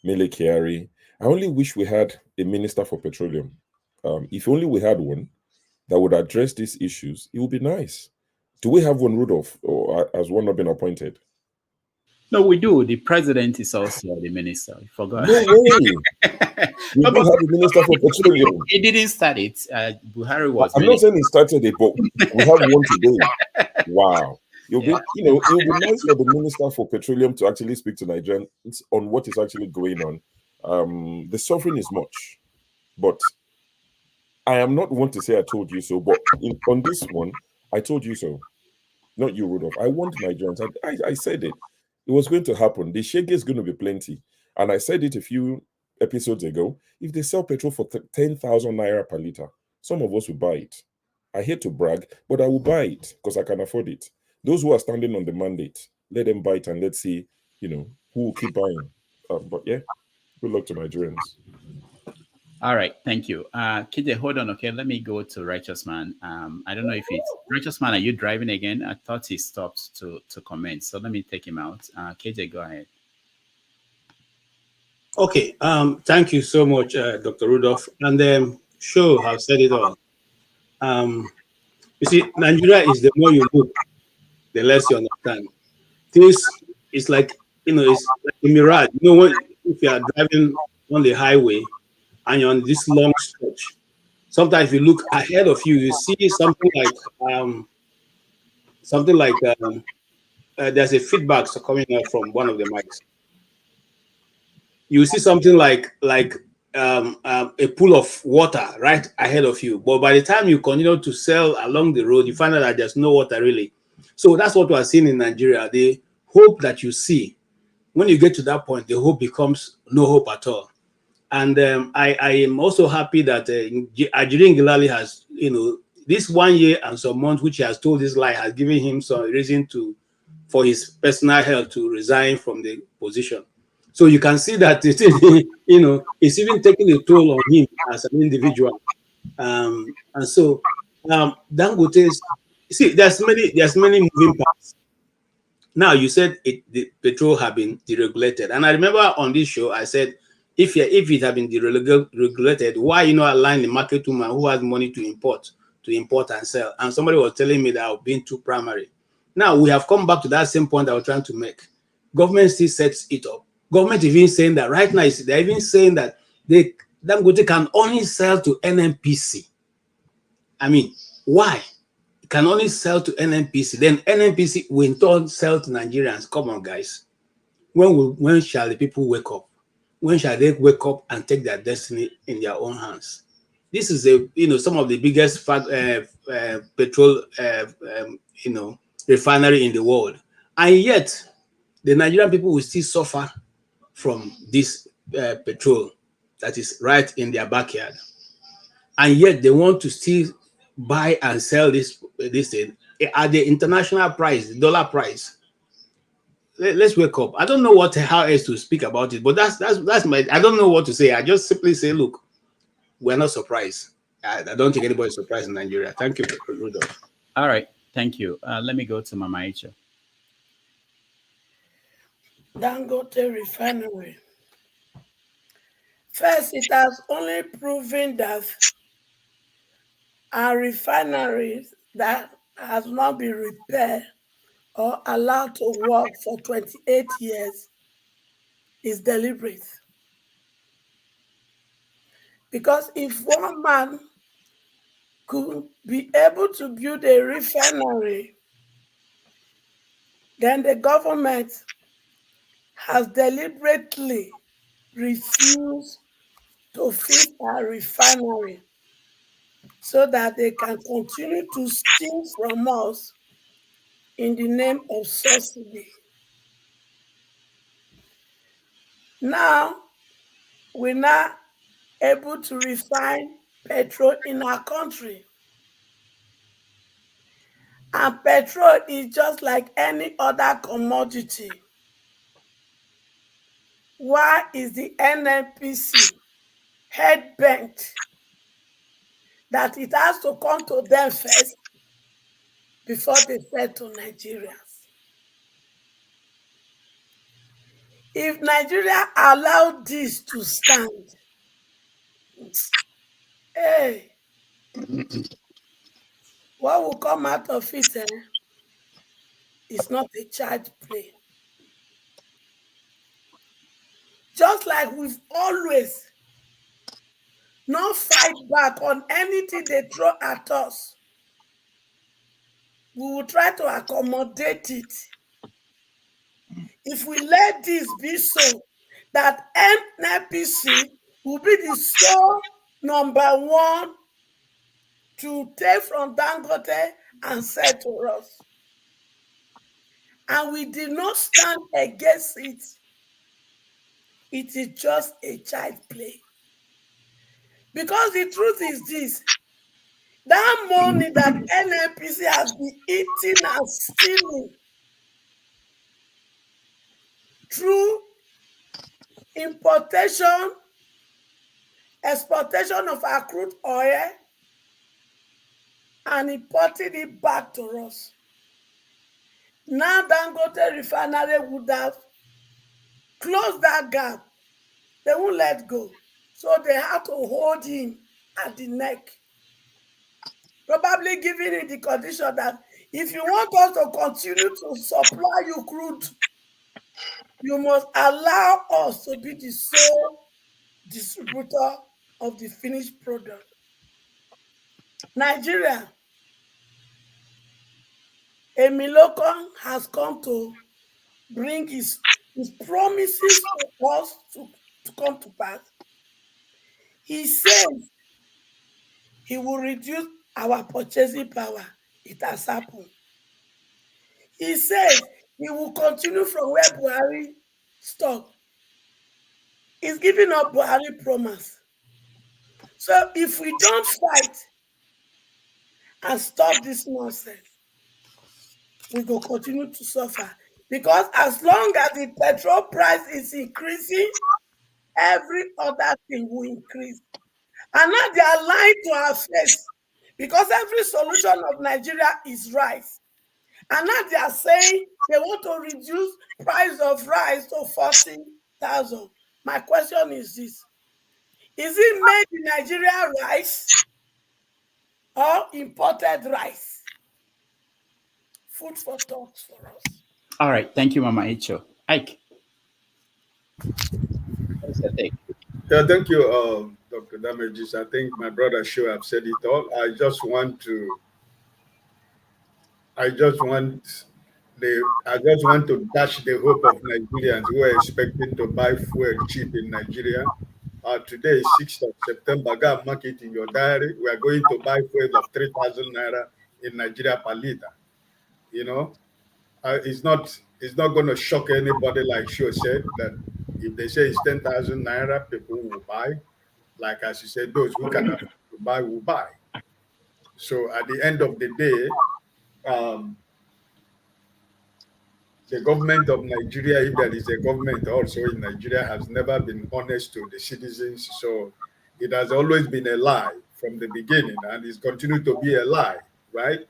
Mele Kyari. I only wish we had a minister for petroleum. If only we had one that would address these issues, it would be nice. Do we have one, Rudolph, or has one not been appointed? No, we do. The president is also the minister. I forgot. No way. We do have a minister for petroleum. He didn't start it. Buhari was. I'm not saying he started it, but we have one today. Wow. It would be nice for the minister for petroleum to actually speak to Nigerians on what is actually going on. The suffering is much, but I am not one to say I told you so. But on this one, I told you so. Not you, Rudolph. I want Nigerians. I said it. It was going to happen. The shege is going to be plenty. And I said it a few episodes ago. If they sell petrol for 10,000 naira per liter, some of us will buy it. I hate to brag, but I will buy it because I can afford it. Those who are standing on the mandate, let them buy it and let's see, who will keep buying. But yeah, good luck to Nigerians. All right, thank you. KJ, hold on, okay? Let me go to Righteous Man. I don't know if it's Righteous Man. Are you driving again? I thought he stopped to comment, so let me take him out. KJ, go ahead. Okay. Thank you so much, Dr. Rudolph. And sure, I've said it all. You see, Nigeria is the more you look, the less you understand. This is like it's like a mirage. If you are driving on the highway and you're on this long stretch, sometimes if you look ahead of you, you see something like there's a feedback coming out from one of the mics. You see something like a pool of water right ahead of you, but by the time you continue to sail along the road, you find out that there's no water really. So that's what we are seeing in Nigeria. The hope that you see, when you get to that point, the hope becomes no hope at all. And I am also happy that Ajirin Gilali has, this 1 year and some months, which he has told this lie, has given him some reason for his personal health to resign from the position. So you can see that it's even taking a toll on him as an individual. And so Dangote, see, there's many moving parts. Now you said the petrol have been deregulated, and I remember on this show I said, if it had been deregulated, why align the market woman who has money to import and sell? And somebody was telling me that I've been too primary. Now we have come back to that same point I was trying to make. Government still sets it up. Government even saying that right now, they're even saying that Dangote can only sell to NNPC. I mean, why? It can only sell to NNPC. Then NNPC will in turn sell to Nigerians. Come on, guys. When shall the people wake up? When shall they wake up and take their destiny in their own hands? This is some of the biggest petrol refinery in the world, and yet the Nigerian people will still suffer from this petrol that is right in their backyard, and yet they want to still buy and sell this thing at the international price, the dollar price. Let's wake up. I don't know how else to speak about it, but that's my. I don't know what to say. I just simply say, look, we're not surprised. I don't think anybody's surprised in Nigeria. Thank you, Rudolph. All right, thank you. Let me go to Mama Ejeagha. Dangote Refinery. First, it has only proven that our refineries that has not been repaired or allowed to work for 28 years is deliberate. Because if one man could be able to build a refinery, then the government has deliberately refused to fix our refinery so that they can continue to steal from us in the name of subsidy. Now, we're not able to refine petrol in our country. And petrol is just like any other commodity. Why is the NNPC head bent that it has to come to them first before they sell to Nigerians? If Nigeria allowed this to stand, hey, what will come out of it is not a child's play. Just like we've always not fight back on anything they throw at us, we will try to accommodate it. If we let this be so, that NNPC will be the sole number one to take from Dangote and sell to us. And we did not stand against it. It is just a child play. Because the truth is this, that money that NNPC has been eating and stealing through importation, exportation of our crude oil, and importing it back to us. Now Dangote Refinery would have closed that gap. They won't let go. So they have to hold him at the neck. Probably giving him the condition that if you want us to continue to supply you crude, you must allow us to be the sole distributor of the finished product. Nigeria, Emilokon has come to bring his promises to us to come to pass. He says he will reduce our purchasing power. It has happened. He says he will continue from where Buhari stopped. He's giving up Buhari promise. So if we don't fight and stop this nonsense, we will continue to suffer. Because as long as the petrol price is increasing, every other thing will increase. And now they are lying to our face because every solution of Nigeria is rice. And now they are saying they want to reduce price of rice to 40,000. My question is this. Is it made in Nigeria rice or imported rice? Food for thought for us. All right. Thank you, Mama Echo. Ike. Yeah, thank you, Dr. Damages. I think my brother should have said it all. I just want to dash the hope of Nigerians who are expecting to buy fuel cheap in Nigeria. Today is 6th of September. Go and mark it in your diary. We are going to buy fuel of 3,000 naira in Nigeria per liter. You know, it's not going to shock anybody, like Sho said, that if they say it's 10,000 naira, people will buy. Like as you said, those who can afford to buy will buy. So at the end of the day, the government of Nigeria, if there is a government also in Nigeria, has never been honest to the citizens. So it has always been a lie from the beginning, and it's continued to be a lie, right?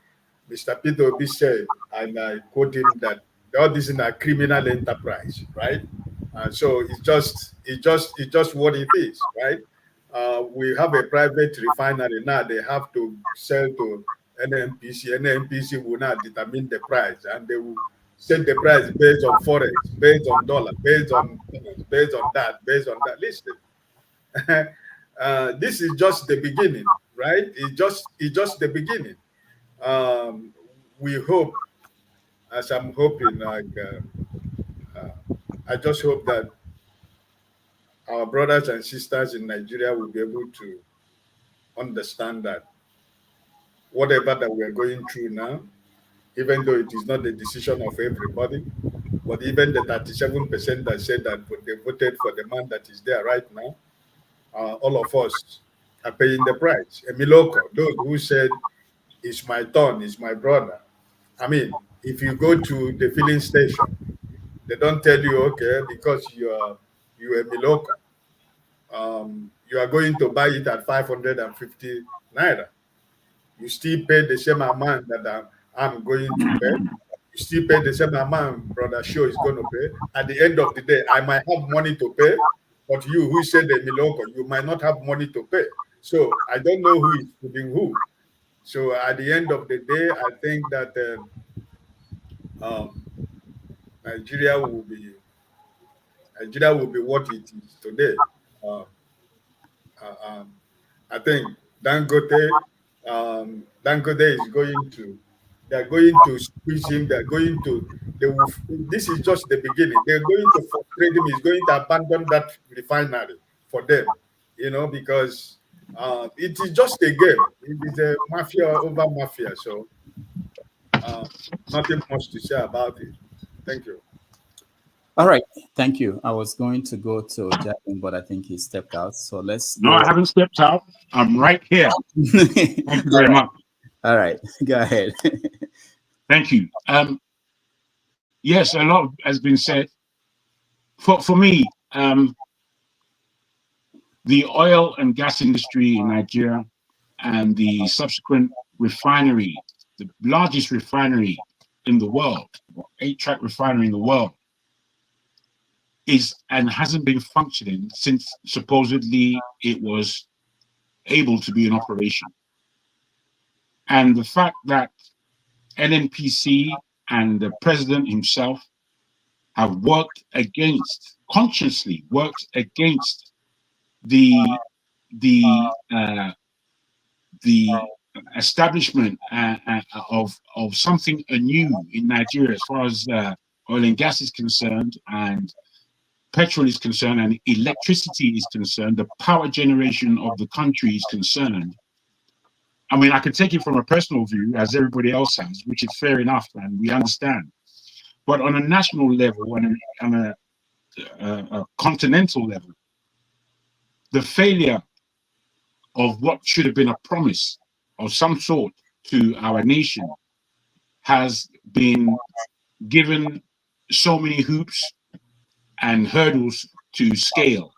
Mr. Peter Obi said, and I quote him, that all this is a criminal enterprise, right? And so it's just what it is, right? We have a private refinery now. They have to sell to NNPC. NNPC will not determine the price, and they will set the price based on forex, based on dollar, based on that. Listen, this is just the beginning. right? It's just the beginning. We hope, as I'm hoping, I just hope that our brothers and sisters in Nigeria will be able to understand that whatever that we're going through now, even though it is not the decision of everybody, but even the 37% that said that they voted for the man that is there right now, all of us are paying the price. Emiloko, those who said, it's my turn, it's my brother. I mean, if you go to the filling station, they don't tell you, okay, because you're Emiloko, you are going to buy it at 550 naira. You still pay the same amount that I'm going to pay. You still pay the same amount Brother Show is going to pay. At the end of the day, I might have money to pay, but you who said the Miloko, you might not have money to pay. So I don't know who is putting who. So at the end of the day, I think that Nigeria will be what it is today. I think Dangote is going to. They're going to squeeze him. This is just the beginning. They're going to frustrate him. He's going to abandon that refinery for them, because it is just a game. It is a mafia over mafia. So nothing much to say about it. Thank you. All right, thank you. I was going to go to Jackson, but I think he stepped out. So let's. No, I haven't stepped out. I'm right here. Thank you very much. All right, go ahead. Thank you. Yes, a lot has been said. For me, the oil and gas industry in Nigeria and the subsequent refinery, the largest refinery in the world, 8-track refinery in the world, is and hasn't been functioning since supposedly it was able to be in operation. And the fact that NNPC and the president himself have consciously worked against the establishment of something anew in Nigeria as far as oil and gas is concerned, and petrol is concerned, and electricity is concerned, the power generation of the country is concerned. I mean, I can take it from a personal view, as everybody else has, which is fair enough, and we understand. But on a national level and on a continental level, the failure of what should have been a promise of some sort to our nation has been given so many hoops and hurdles to scale.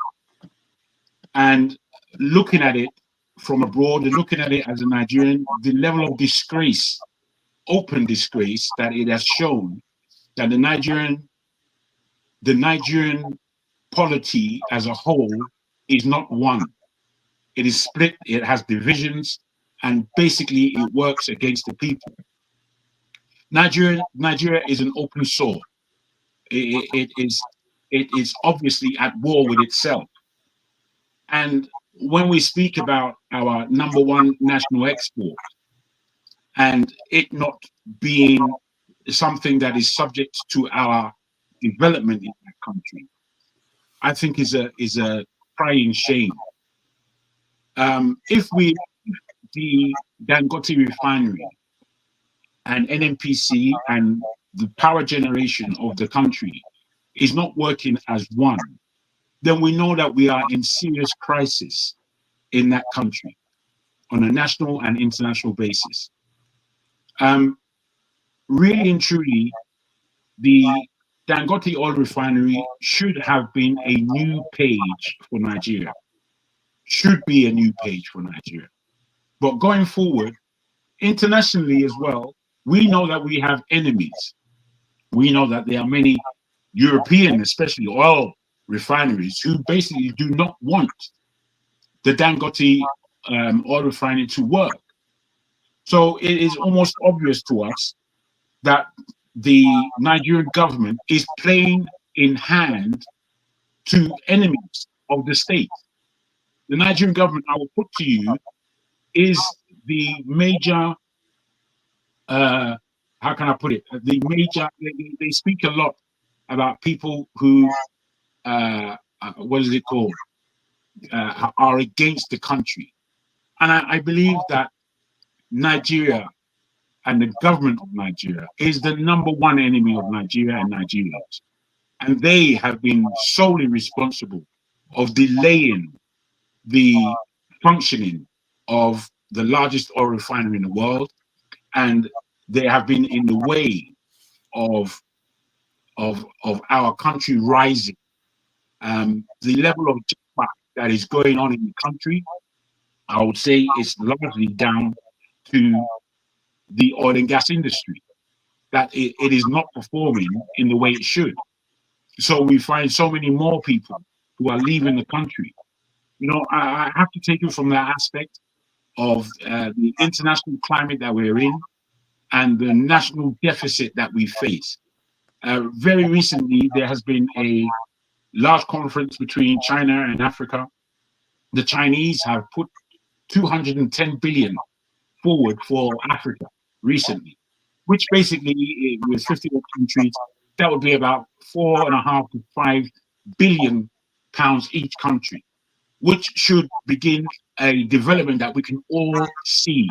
And looking at it from abroad and looking at it as a Nigerian, the level of disgrace, open disgrace, that it has shown that the Nigerian polity as a whole is not one. It is split, it has divisions, and basically it works against the people. Nigeria is an open sore. It is obviously at war with itself. And when we speak about our #1 national export and it not being something that is subject to our development in that country, I think is a crying shame. If the Dangote Refinery and NNPC and the power generation of the country is not working as one, then we know that we are in serious crisis in that country on a national and international basis. Really and truly, the Dangote Oil Refinery should have been a new page for Nigeria. Should be a new page for Nigeria. But going forward, internationally as well, we know that we have enemies. We know that there are many European, especially oil refineries, who basically do not want the Dangote oil refinery to work. So it is almost obvious to us that the Nigerian government is playing in hand to enemies of the state. The Nigerian government, I will put to you, is the major, how can I put it? The major, they speak a lot about people who, what is it called, are against the country. And I believe that Nigeria and the government of Nigeria is the #1 enemy of Nigeria and Nigerians. And they have been solely responsible of delaying the functioning of the largest oil refinery in the world. And they have been in the way of our country rising. The level of jackpot that is going on in the country, I would say, is largely down to the oil and gas industry, that it is not performing in the way it should. So we find so many more people who are leaving the country. You know, I have to take it from that aspect of the international climate that we're in and the national deficit that we face. Very recently, there has been a large conference between China and Africa. The Chinese have put 210 billion forward for Africa recently, which basically, with 58 countries, that would be about 4.5 to 5 billion pounds each country, which should begin a development that we can all see.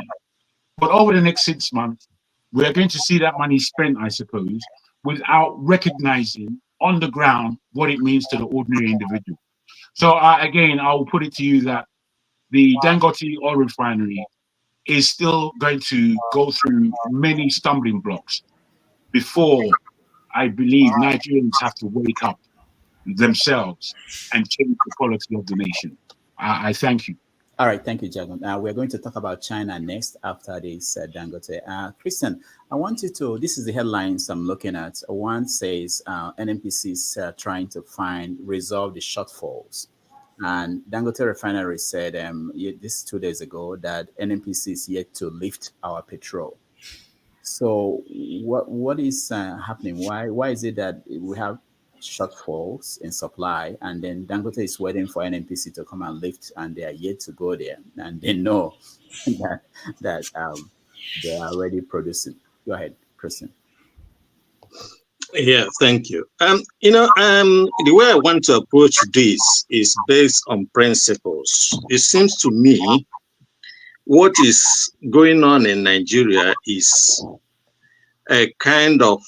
But over the next 6 months, we're going to see that money spent, I suppose, without recognizing on the ground what it means to the ordinary individual. So again, I will put it to you that the Dangote oil refinery is still going to go through many stumbling blocks before I believe Nigerians have to wake up themselves and change the quality of the nation. I thank you. All right, thank you, Jagan. We're going to talk about China next after this Dangote. Christian, I want you to, this is the headlines I'm looking at. One says NNPC is trying to resolve the shortfalls. And Dangote Refinery said this 2 days ago that NNPC is yet to lift our petrol. So what is happening? Why is it that we have shortfalls in supply, and then Dangote is waiting for NNPC to come and lift, and they are yet to go there, and they know that they are already producing? Go ahead, Christian. Yeah, thank you. The way I want to approach this is based on principles. It seems to me what is going on in Nigeria is a kind of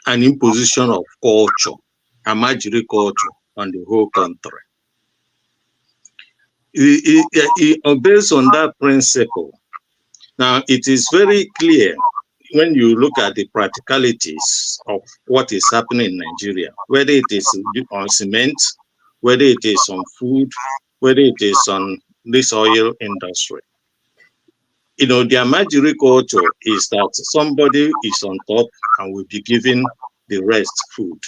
an imposition of culture, a Amajiri culture on the whole country. Based on that principle, now it is very clear when you look at the practicalities of what is happening in Nigeria, whether it is on cement, whether it is on food, whether it is on this oil industry. You know, the Amajiri culture is that somebody is on top and will be giving the rest food.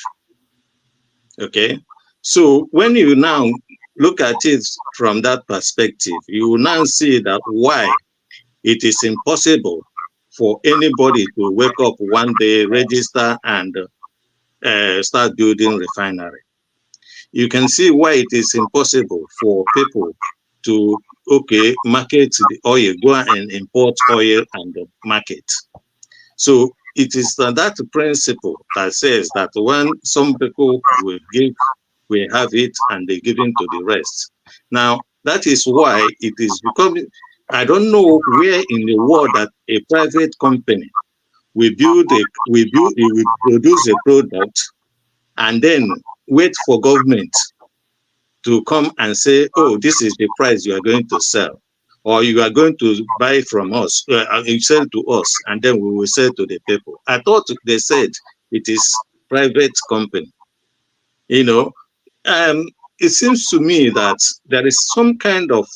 Okay? So when you now look at it from that perspective, you will now see that why it is impossible for anybody to wake up one day, register, and start building refinery. You can see why it is impossible for people to, market the oil, go and import oil and market. So it is that principle that says that when some people will give, we have it, and they give in to the rest. Now, that is why it is becoming, I don't know where in the world that a private company will produce a product and then wait for government to come and say, oh, this is the price you are going to sell, or you are going to buy from us, you sell to us, and then we will sell to the people. I thought they said it is private company. You know, it seems to me that there is some kind of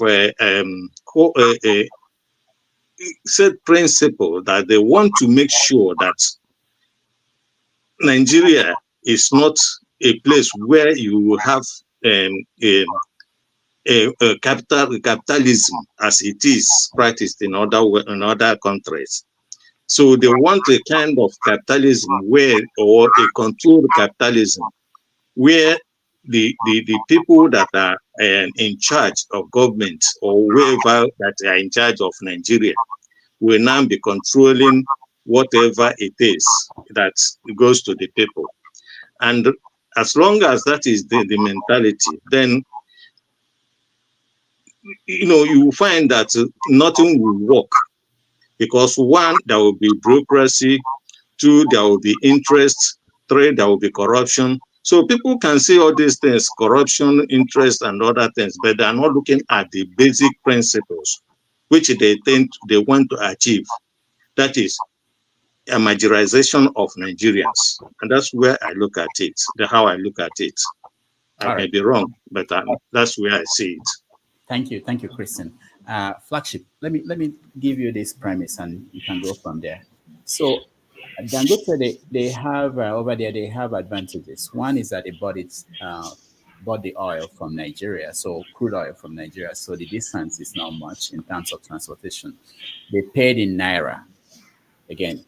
set principle that they want to make sure that Nigeria is not a place where you will have capitalism as it is practiced in other countries. So they want a kind of capitalism where, or a controlled capitalism, where the people that are in charge of government or whoever that are in charge of Nigeria will now be controlling whatever it is that goes to the people. And as long as that is the mentality, then you will find that nothing will work. Because one, there will be bureaucracy, two, there will be interest, three, there will be corruption. So people can see all these things, corruption, interest, and other things, but they are not looking at the basic principles which they want to achieve. That is a marginalization of Nigerians. And that's where I look at it, how I look at it. I may be wrong, but that's where I see it. Thank you, Christian. Flagship, let me give you this premise and you can go from there. So Dangote, they have over there, they have advantages. One is that they bought the oil from Nigeria, so crude oil from Nigeria. So the distance is not much in terms of transportation. They paid in Naira again.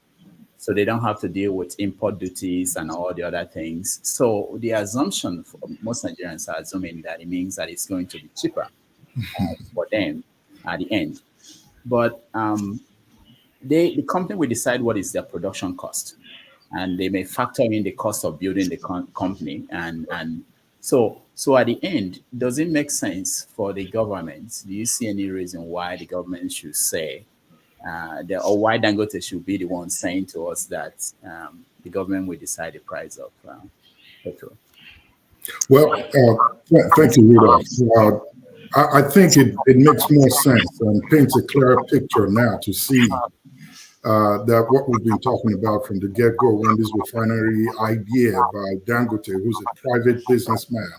So they don't have to deal with import duties and all the other things. So the assumption for most Nigerians are assuming that it means that it's going to be cheaper for them at the end. But the company will decide what is their production cost, and they may factor in the cost of building the company. And so at the end, does it make sense for the government? Do you see any reason why the government should say, or why Dangote should be the one saying to us that the government will decide the price of petrol? Well, thank you, Rudolph. I think it makes more sense and paints a clearer picture now to see that what we've been talking about from the get-go, when this refinery idea by Dangote, who's a private businessman,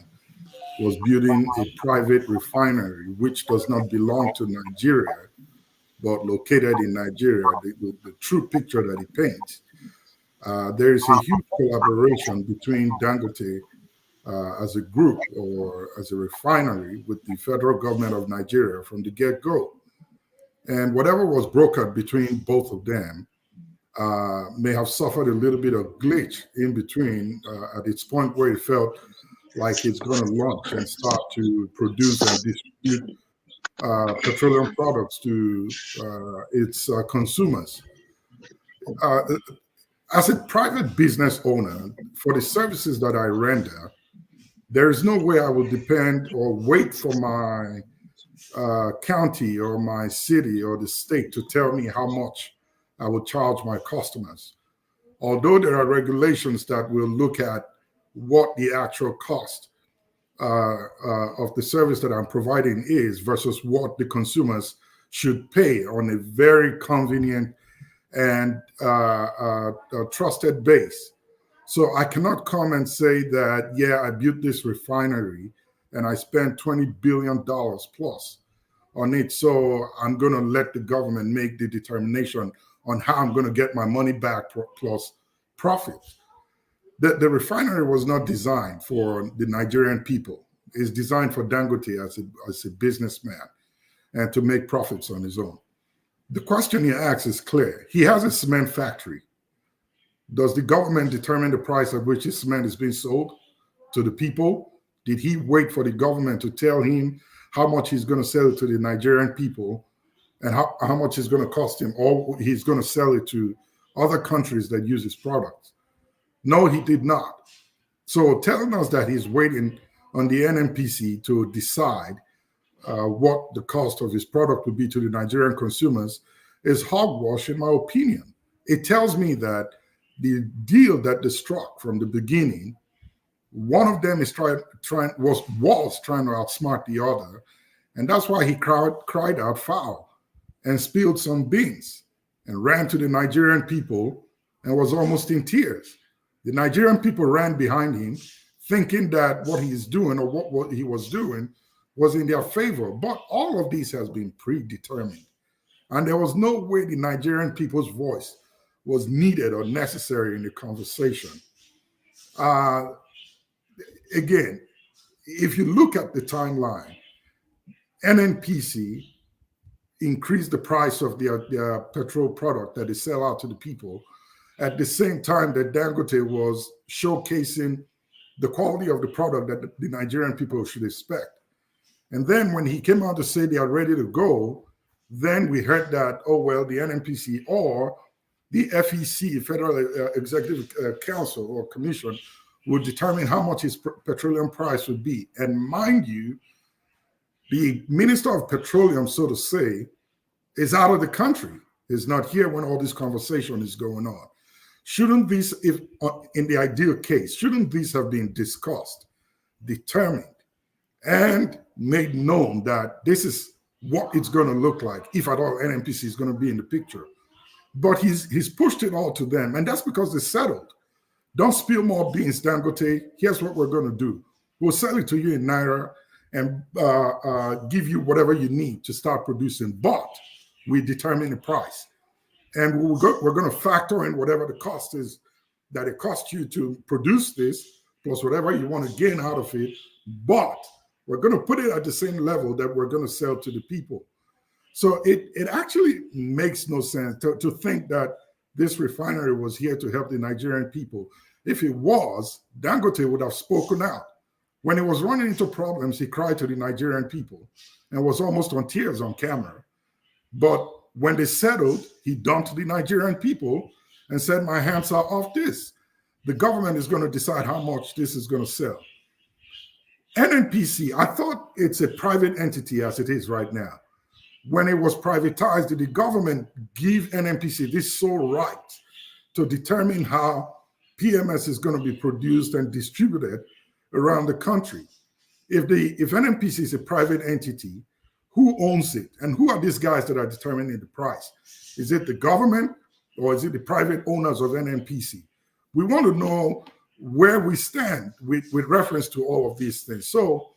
was building a private refinery which does not belong to Nigeria, but located in Nigeria, the true picture that he paints, there is a huge collaboration between Dangote as a group or as a refinery with the federal government of Nigeria from the get-go. And whatever was brokered between both of them may have suffered a little bit of glitch in between at its point where it felt like it's going to launch and start to produce and distribute petroleum products to its consumers. As a private business owner, for the services that I render, there is no way I will depend or wait for my county or my city or the state to tell me how much I will charge my customers. Although there are regulations that will look at what the actual cost of the service that I'm providing is versus what the consumers should pay on a very convenient and trusted base. So I cannot come and say that, yeah, I built this refinery and I spent $20 billion plus on it. So I'm going to let the government make the determination on how I'm going to get my money back plus profit. The refinery was not designed for the Nigerian people. It's designed for Dangote as a businessman and to make profits on his own. The question he asks is clear. He has a cement factory. Does the government determine the price at which his cement is being sold to the people? Did he wait for the government to tell him how much he's going to sell it to the Nigerian people and how much it's going to cost him, or he's going to sell it to other countries that use his products? No, he did not. So telling us that he's waiting on the NNPC to decide what the cost of his product would be to the Nigerian consumers is hogwash, in my opinion. It tells me that the deal that they struck from the beginning, one of them is trying to outsmart the other, and that's why he cried out foul and spilled some beans and ran to the Nigerian people and was almost in tears. The Nigerian people ran behind him, thinking that what he's doing or what he was doing was in their favor. But all of this has been predetermined. And there was no way the Nigerian people's voice was needed or necessary in the conversation. Again, if you look at the timeline, NNPC increased the price of their petrol product that they sell out to the people at the same time that Dangote was showcasing the quality of the product that the Nigerian people should expect. And then when he came out to say they are ready to go, then we heard that, oh, well, the NNPC or the FEC, Federal Executive Council or Commission, would determine how much his petroleum price would be. And mind you, the Minister of Petroleum, so to say, is out of the country, is not here when all this conversation is going on. Shouldn't these, if in the ideal case, shouldn't these have been discussed, determined, and made known that this is what it's going to look like, if at all NNPC is going to be in the picture? But he's pushed it all to them, and that's because they settled. Don't spill more beans, Dangote. Here's what we're going to do. We'll sell it to you in Naira and give you whatever you need to start producing, but we determine the price. And we're going to factor in whatever the cost is that it costs you to produce this, plus whatever you want to gain out of it. But we're going to put it at the same level that we're going to sell to the people. So it actually makes no sense to think that this refinery was here to help the Nigerian people. If it was, Dangote would have spoken out. When he was running into problems, he cried to the Nigerian people and was almost on tears on camera. But when they settled, he dumped the Nigerian people and said, my hands are off this. The government is going to decide how much this is going to sell. NNPC, I thought it's a private entity as it is right now. When it was privatized, did the government give NNPC this sole right to determine how PMS is going to be produced and distributed around the country? If NNPC is a private entity, who owns it? And who are these guys that are determining the price? Is it the government or is it the private owners of NNPC? We want to know where we stand with reference to all of these things. So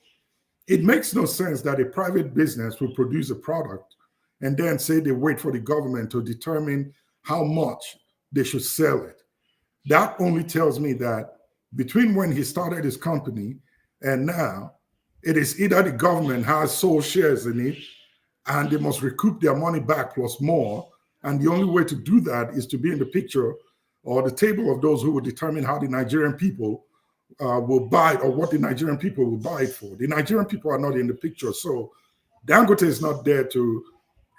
it makes no sense that a private business will produce a product and then say they wait for the government to determine how much they should sell it. That only tells me that between when he started his company and now, it is either the government has sold shares in it and they must recoup their money back plus more. And the only way to do that is to be in the picture or the table of those who will determine how the Nigerian people will buy it or what the Nigerian people will buy it for. The Nigerian people are not in the picture. So Dangote is not there to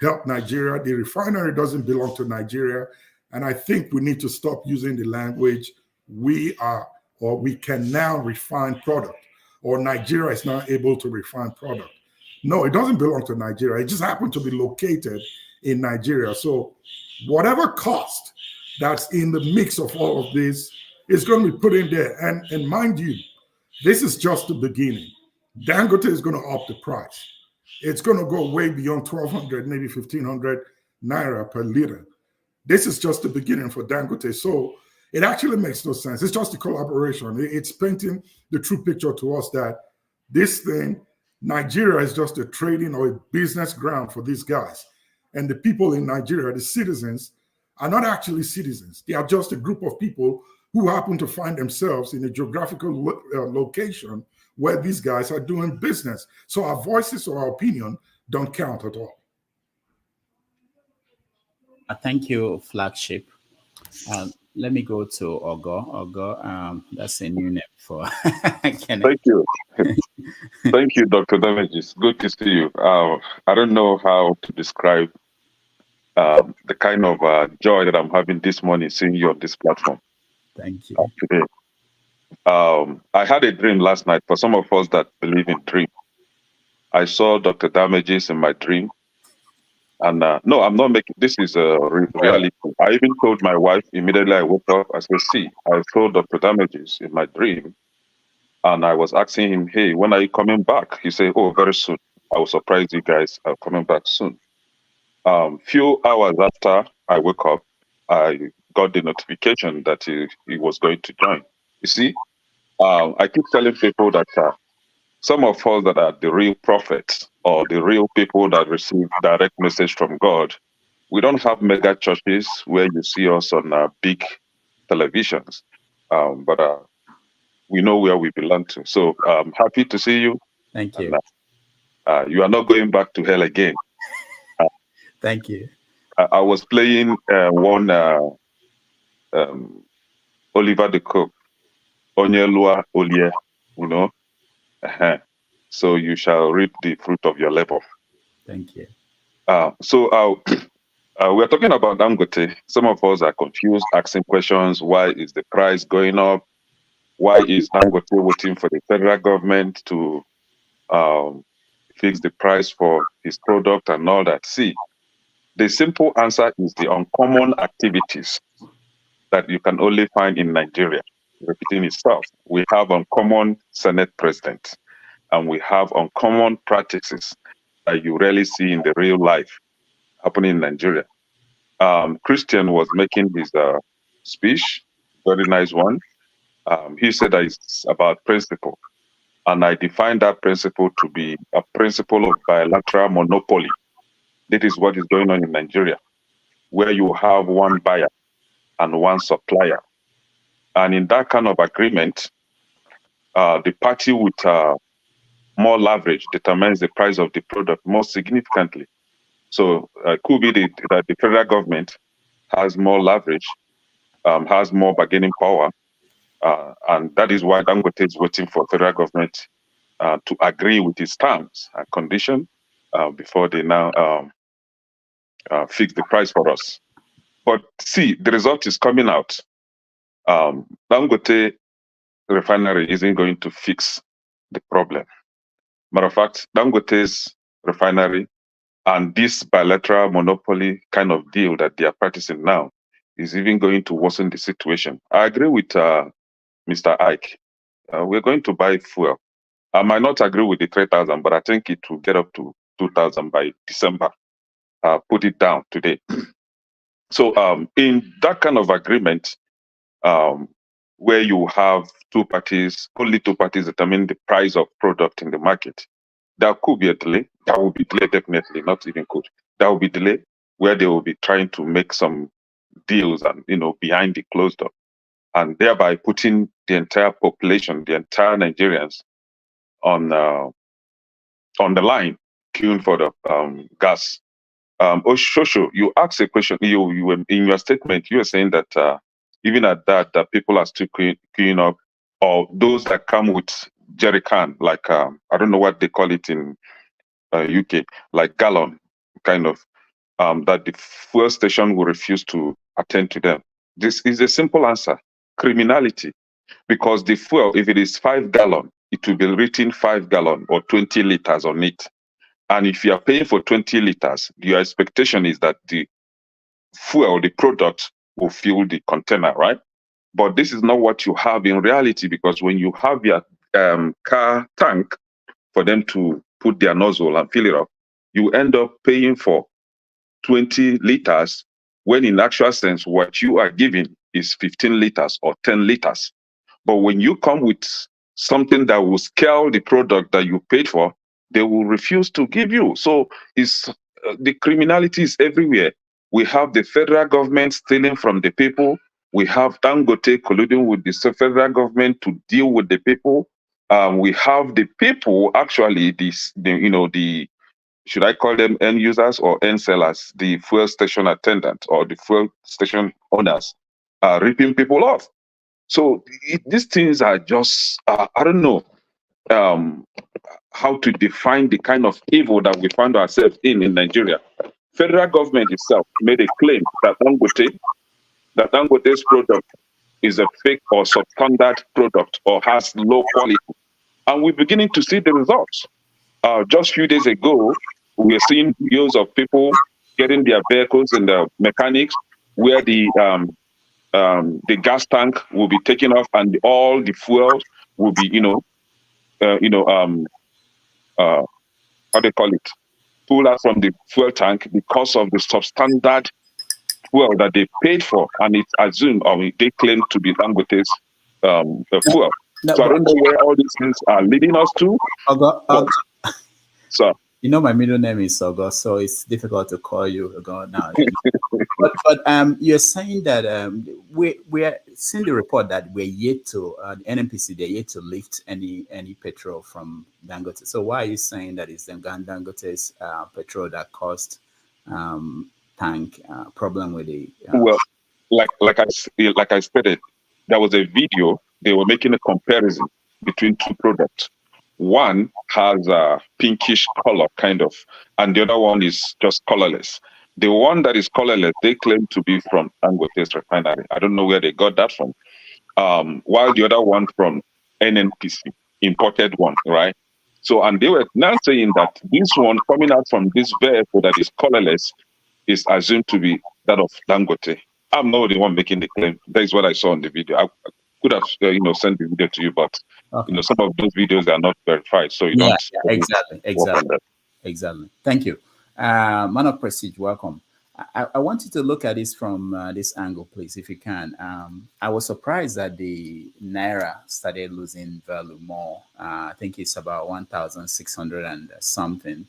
help Nigeria. The refinery doesn't belong to Nigeria. And I think we need to stop using the language we are or we can now refine product or Nigeria is not able to refine product. No, it doesn't belong to Nigeria. It just happened to be located in Nigeria. So whatever cost that's in the mix of all of this is going to be put in there. And mind you, this is just the beginning. Dangote is going to up the price. It's going to go way beyond 1,200, maybe 1,500 Naira per liter. This is just the beginning for Dangote. So it actually makes no sense. It's just a collaboration. It's painting the true picture to us that this thing, Nigeria is just a trading or a business ground for these guys. And the people in Nigeria, the citizens, are not actually citizens. They are just a group of people who happen to find themselves in a geographical location where these guys are doing business. So our voices or our opinion don't count at all. Thank you, Flagship. Let me go to Ogo. Ogo, that's a new name for Kenneth. Thank you. Thank you, Dr. Damages. Good to see you. I don't know how to describe the kind of joy that I'm having this morning seeing you on this platform. Thank you. Today. I had a dream last night. For some of us that believe in dream, I saw Dr. Damages in my dream. And no, I'm not making, this is a reality. I even told my wife immediately I woke up, I said, see, I saw Dr. Damages in my dream. And I was asking him, hey, when are you coming back? He said, oh, very soon. I will surprise you guys. I'm coming back soon. Few hours after I woke up, I got the notification that he was going to join. You see, I keep telling people that some of us that are the real prophets or the real people that receive direct message from God, we don't have mega churches where you see us on big televisions, but we know where we belong to. So I'm happy to see you. Thank you. And, you are not going back to hell again. Thank you. I was playing one Oliver the Cook. Onyelua Olie, you know. So you shall reap the fruit of your labor. Thank you. We're talking about Dangote. Some of us are confused, asking questions. Why is the price going up? Why is Dangote waiting for the federal government to fix the price for his product and all that? See, the simple answer is the uncommon activities that you can only find in Nigeria. Repeating itself, we have uncommon Senate president, and we have uncommon practices that you rarely see in the real life happening in Nigeria. Christian was making his speech, very nice one. He said that it's about principle, and I define that principle to be a principle of bilateral monopoly. That is what is going on in Nigeria, where you have one buyer and one supplier. And in that kind of agreement, the party with more leverage determines the price of the product more significantly. So it could be that the federal government has more leverage, has more bargaining power, and that is why Dangote is waiting for federal government to agree with its terms and condition before they now fix the price for us. But see, the result is coming out. Dangote Refinery isn't going to fix the problem. Matter of fact, Dangote's refinery and this bilateral monopoly kind of deal that they are practicing now is even going to worsen the situation. I agree with Mr. Ike. We're going to buy fuel. I might not agree with the 3,000, but I think it will get up to 2,000 by December. Put it down today. So in that kind of agreement, where you have two parties, only two parties determine the price of product in the market, there could be a delay. There will be delay, definitely, not even could. There will be delay where they will be trying to make some deals and behind the closed door, and thereby putting the entire population, the entire Nigerians, on the line, queuing for the gas. Oshosho, you asked a question. You were in your statement. You were saying that even at that, people are still queuing up, or those that come with jerry can, like I don't know what they call it in UK, like gallon, kind of, that the fuel station will refuse to attend to them. This is a simple answer: criminality. Because the fuel, if it is 5 gallon, it will be written 5 gallon or 20 liters on it. And if you are paying for 20 liters, your expectation is that the fuel, the product, will fill the container, right? But this is not what you have in reality, because when you have your car tank for them to put their nozzle and fill it up, you end up paying for 20 liters, when in actual sense, what you are giving is 15 liters or 10 liters. But when you come with something that will scale the product that you paid for, they will refuse to give you. So the criminality is everywhere. We have the federal government stealing from the people. We have Dangote colluding with the federal government to deal with the people. We have the people, actually, should I call them end users or end sellers, the fuel station attendants or the fuel station owners, ripping people off. So these things are just, I don't know how to define the kind of evil that we find ourselves in Nigeria. Federal government itself made a claim that Dangote's product is a fake or substandard product or has low quality. And we're beginning to see the results. Just a few days ago, we were seeing videos of people getting their vehicles in the mechanics where the gas tank will be taken off and all the fuel will be, how they call it, pulled out from the fuel tank because of the substandard fuel that they paid for, and it's assumed, or they claim to be Dangote's fuel. No, so I don't know where all these things are leading us to. So my middle name is Ogo, so it's difficult to call you Ogo now. but you're saying that we are seeing the report that we're yet to the NNPC, they're yet to lift any petrol from Dangote. So why are you saying that it's Dangote's petrol that caused tank problem with the? Well, like I stated, there was a video they were making a comparison between two products. One has a pinkish color, kind of, and the other one is just colorless. The one that is colorless, they claim to be from Dangote Refinery. I don't know where they got that from. While the other one from NNPC, imported one, right? So, and they were now saying that this one coming out from this vehicle that is colorless is assumed to be that of Dangote. I'm not the one making the claim. That is what I saw in the video. I could have, sent the video to you, but some of those videos are not verified, so you don't. Exactly. Thank you, Man of Prestige. Welcome. I want you to look at this from this angle, please, if you can. I was surprised that the Naira started losing value more. I think it's about 1,600 and something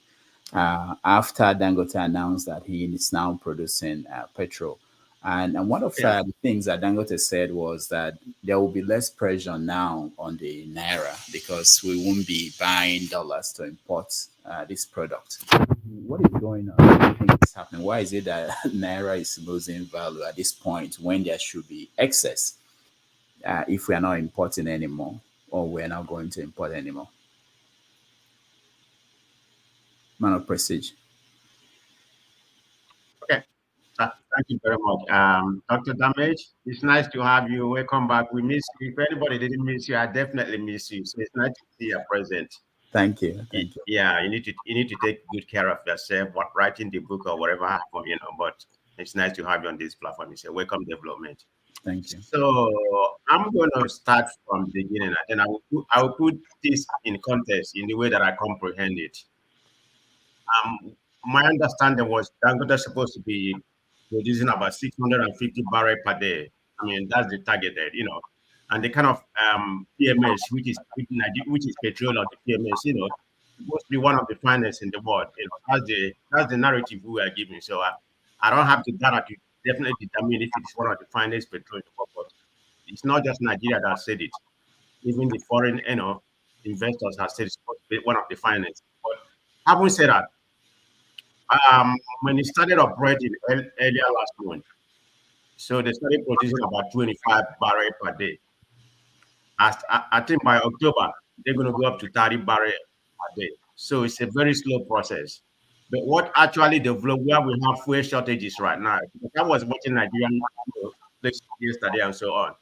after Dangote announced that he is now producing petrol. And one of the things that Dangote said was that there will be less pressure now on the Naira because we won't be buying dollars to import this product. What is going on? What do you think is happening? Why is it that Naira is losing value at this point when there should be excess if we are not importing anymore or we're not going to import anymore? Man of Prestige. Okay. Thank you very much. Dr. Damage, it's nice to have you. Welcome back. We miss you. If anybody didn't miss you, I definitely miss you. So it's nice to see you present. Thank you. Thank you. Yeah, you need to take good care of yourself, writing the book or whatever happens, but it's nice to have you on this platform. It's a welcome development. Thank you. So I'm going to start from the beginning, and I will put this in context in the way that I comprehend it. My understanding was Dangote is supposed to be producing about 650 barrels per day. I mean, that's the targeted, and the kind of PMS, which is petrol or the PMS, supposed to be one of the finest in the world. That's the narrative we are giving. So I don't have the data to definitely determine if it's one of the finest petrol in the world. But it's not just Nigeria that said it. Even the foreign, investors have said it's supposed to be one of the finest. But having said that, when it started operating earlier last month, so they started producing about 25 barrels per day. I think by October, they're going to go up to 30 barrels per day. So it's a very slow process. But what actually developed where we have fuel shortages right now, because I was watching Nigerian yesterday and so on.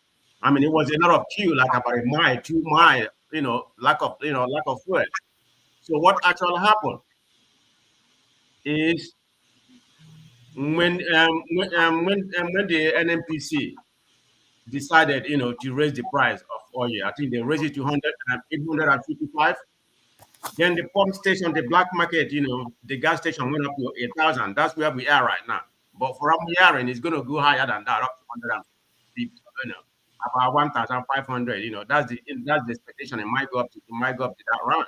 I mean, it was a lot of queue, like about a mile, 2 miles, lack of fuel. So what actually happened is when the NNPC decided, to raise the price of oil, I think they raised it to 855. Then the pump station, the black market, the gas station went up to 8,000. That's where we are right now. But for our hearing, it's going to go higher than that, up to 150, about 1,500. That's the expectation. It might go up to that round.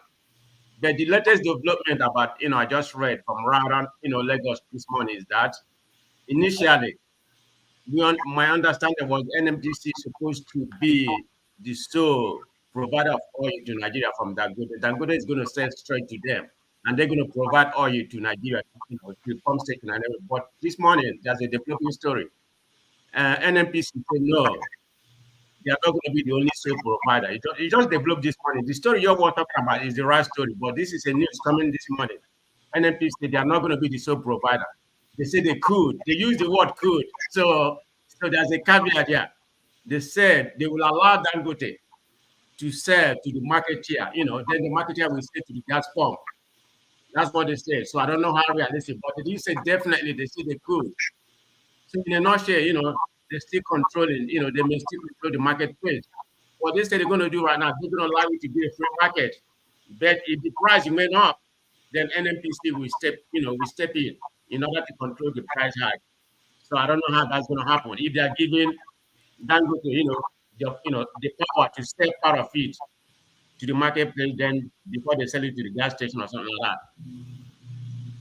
But the latest development about, I just read from around, Lagos this morning is that initially, my understanding was NMDC is supposed to be the sole provider of oil to Nigeria from Dangote. Dangote is going to sell straight to them, and they're going to provide oil to Nigeria, to the pump station and everything. But this morning, there's a developing story. NMPC said no, they are not going to be the only sole provider. It just developed this morning. The story you're talking about is the right story, but this is a news coming this morning. NMPC said they are not going to be the sole provider. They say they could. They use the word could. So there's a caveat here. They said they will allow Dangote to sell to the marketeer, then the marketeer will sell to the gas pump. That's what they said. So I don't know how realistic, but they say definitely they say they could. So in a nutshell, they're still controlling, they may still control the marketplace. What they say they're going to do right now, they're going to allow it to be a free market. But if the price went up, then NNPC will step in order to control the price hike. So I don't know how that's going to happen. If they're giving Dangote, the power to sell part of it to the marketplace, then before they sell it to the gas station or something like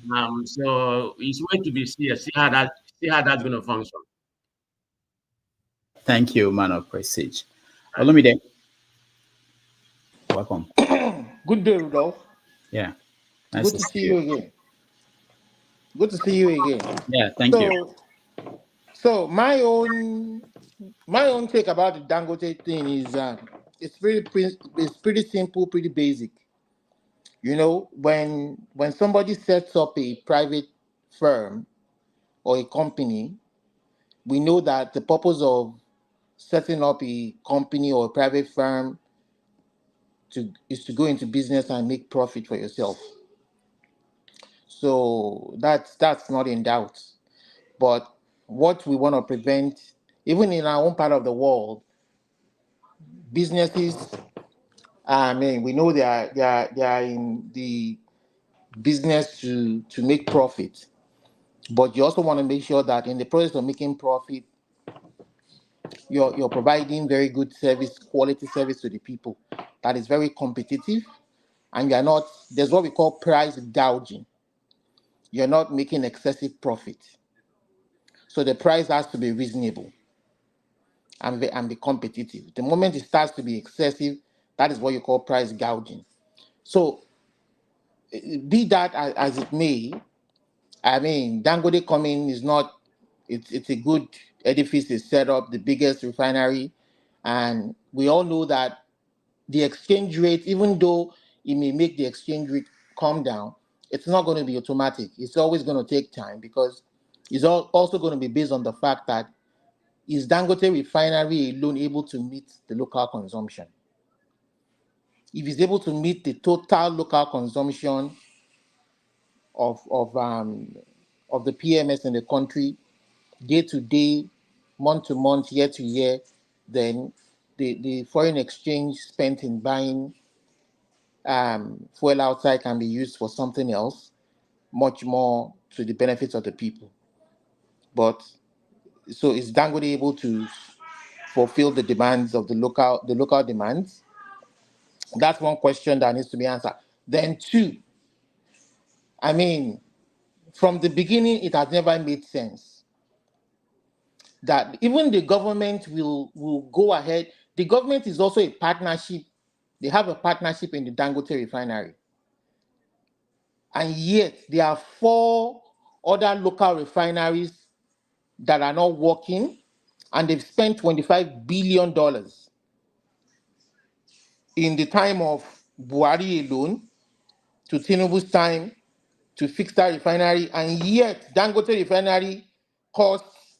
that. So it's going to be see how that's going to function. Thank you, Man of Prestige. Olumide, welcome. Good day, Rudolph. Yeah. Nice Good to see you again. Good to see you again. Yeah, thank you. So my own take about the Dangote thing is it's pretty simple, pretty basic. You know, when somebody sets up a private firm or a company, we know that the purpose of setting up a company or a private firm is to go into business and make profit for yourself. So that's not in doubt. But what we want to prevent, even in our own part of the world, businesses, I mean, we know they are in the business to make profit, but you also want to make sure that in the process of making profit, you're providing very good service, quality service to the people that is very competitive, and you're not, there's what we call price gouging. You're not making excessive profit. So the price has to be reasonable and be competitive. The moment it starts to be excessive, that is what you call price gouging. So be that as it may, I mean, Dangote coming is not, it's a good edifice, is set up, the biggest refinery, and we all know that the exchange rate, even though it may make the exchange rate come down, it's not going to be automatic. It's always going to take time, because it's also going to be based on the fact that is Dangote Refinery alone able to meet the local consumption? If it's able to meet the total local consumption of the PMS in the country, day to day, month to month, year to year, then the foreign exchange spent in buying fuel outside can be used for something else, much more to the benefits of the people. But so is Dangote able to fulfill the demands of the local demands? That's one question that needs to be answered. Then two, I mean, from the beginning, it has never made sense that even the government will go ahead. The government is also a partnership. They have a partnership in the Dangote Refinery. And yet there are 4 other local refineries that are not working, and they've spent $25 billion in the time of Buhari alone, to Tinubu's time, to fix that refinery, and yet Dangote Refinery costs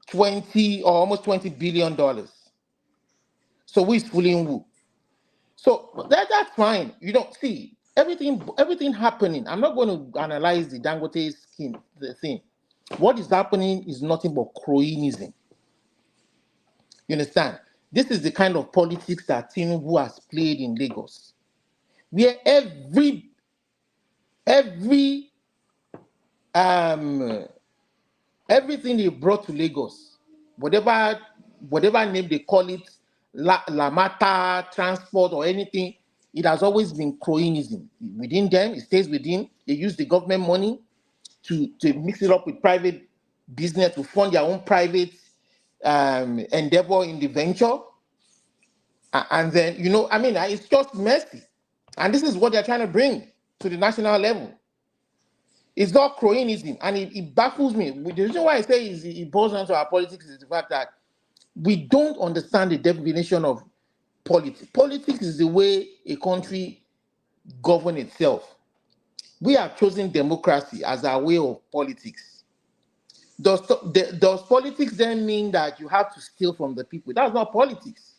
20 or almost $20 billion. So who is fooling who? So that's fine. You don't see everything happening. I'm not going to analyze the Dangote scheme, the thing. What is happening is nothing but cronyism. You understand? This is the kind of politics that Tinubu has played in Lagos, where everything they brought to Lagos, whatever name they call it, Lamata, transport, or anything, it has always been cronyism. Within them, it stays within. They use the government money to mix it up with private business to fund their own private endeavor in the venture. And then, I mean, it's just messy. And this is what they're trying to bring to the national level. It's not cronyism, and it baffles me. The reason why I say it boils down to our politics is the fact that we don't understand the definition of politics. Politics is the way a country governs itself. We have chosen democracy as our way of politics. Does politics then mean that you have to steal from the people? That's not politics.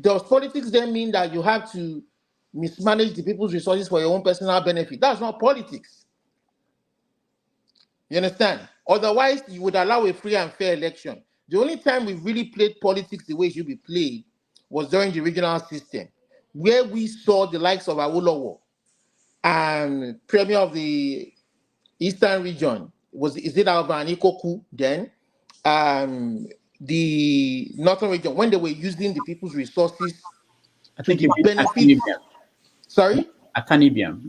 Does politics then mean that you have to mismanage the people's resources for your own personal benefit? That's not politics. You understand? Otherwise, you would allow a free and fair election. The only time we really played politics the way it should be played was during the regional system, where we saw the likes of Awolowo and Premier of the Eastern region, is it Alvan Ikoku then? The Northern region, when they were using the people's resources to the benefit. Sorry? Akanibiam.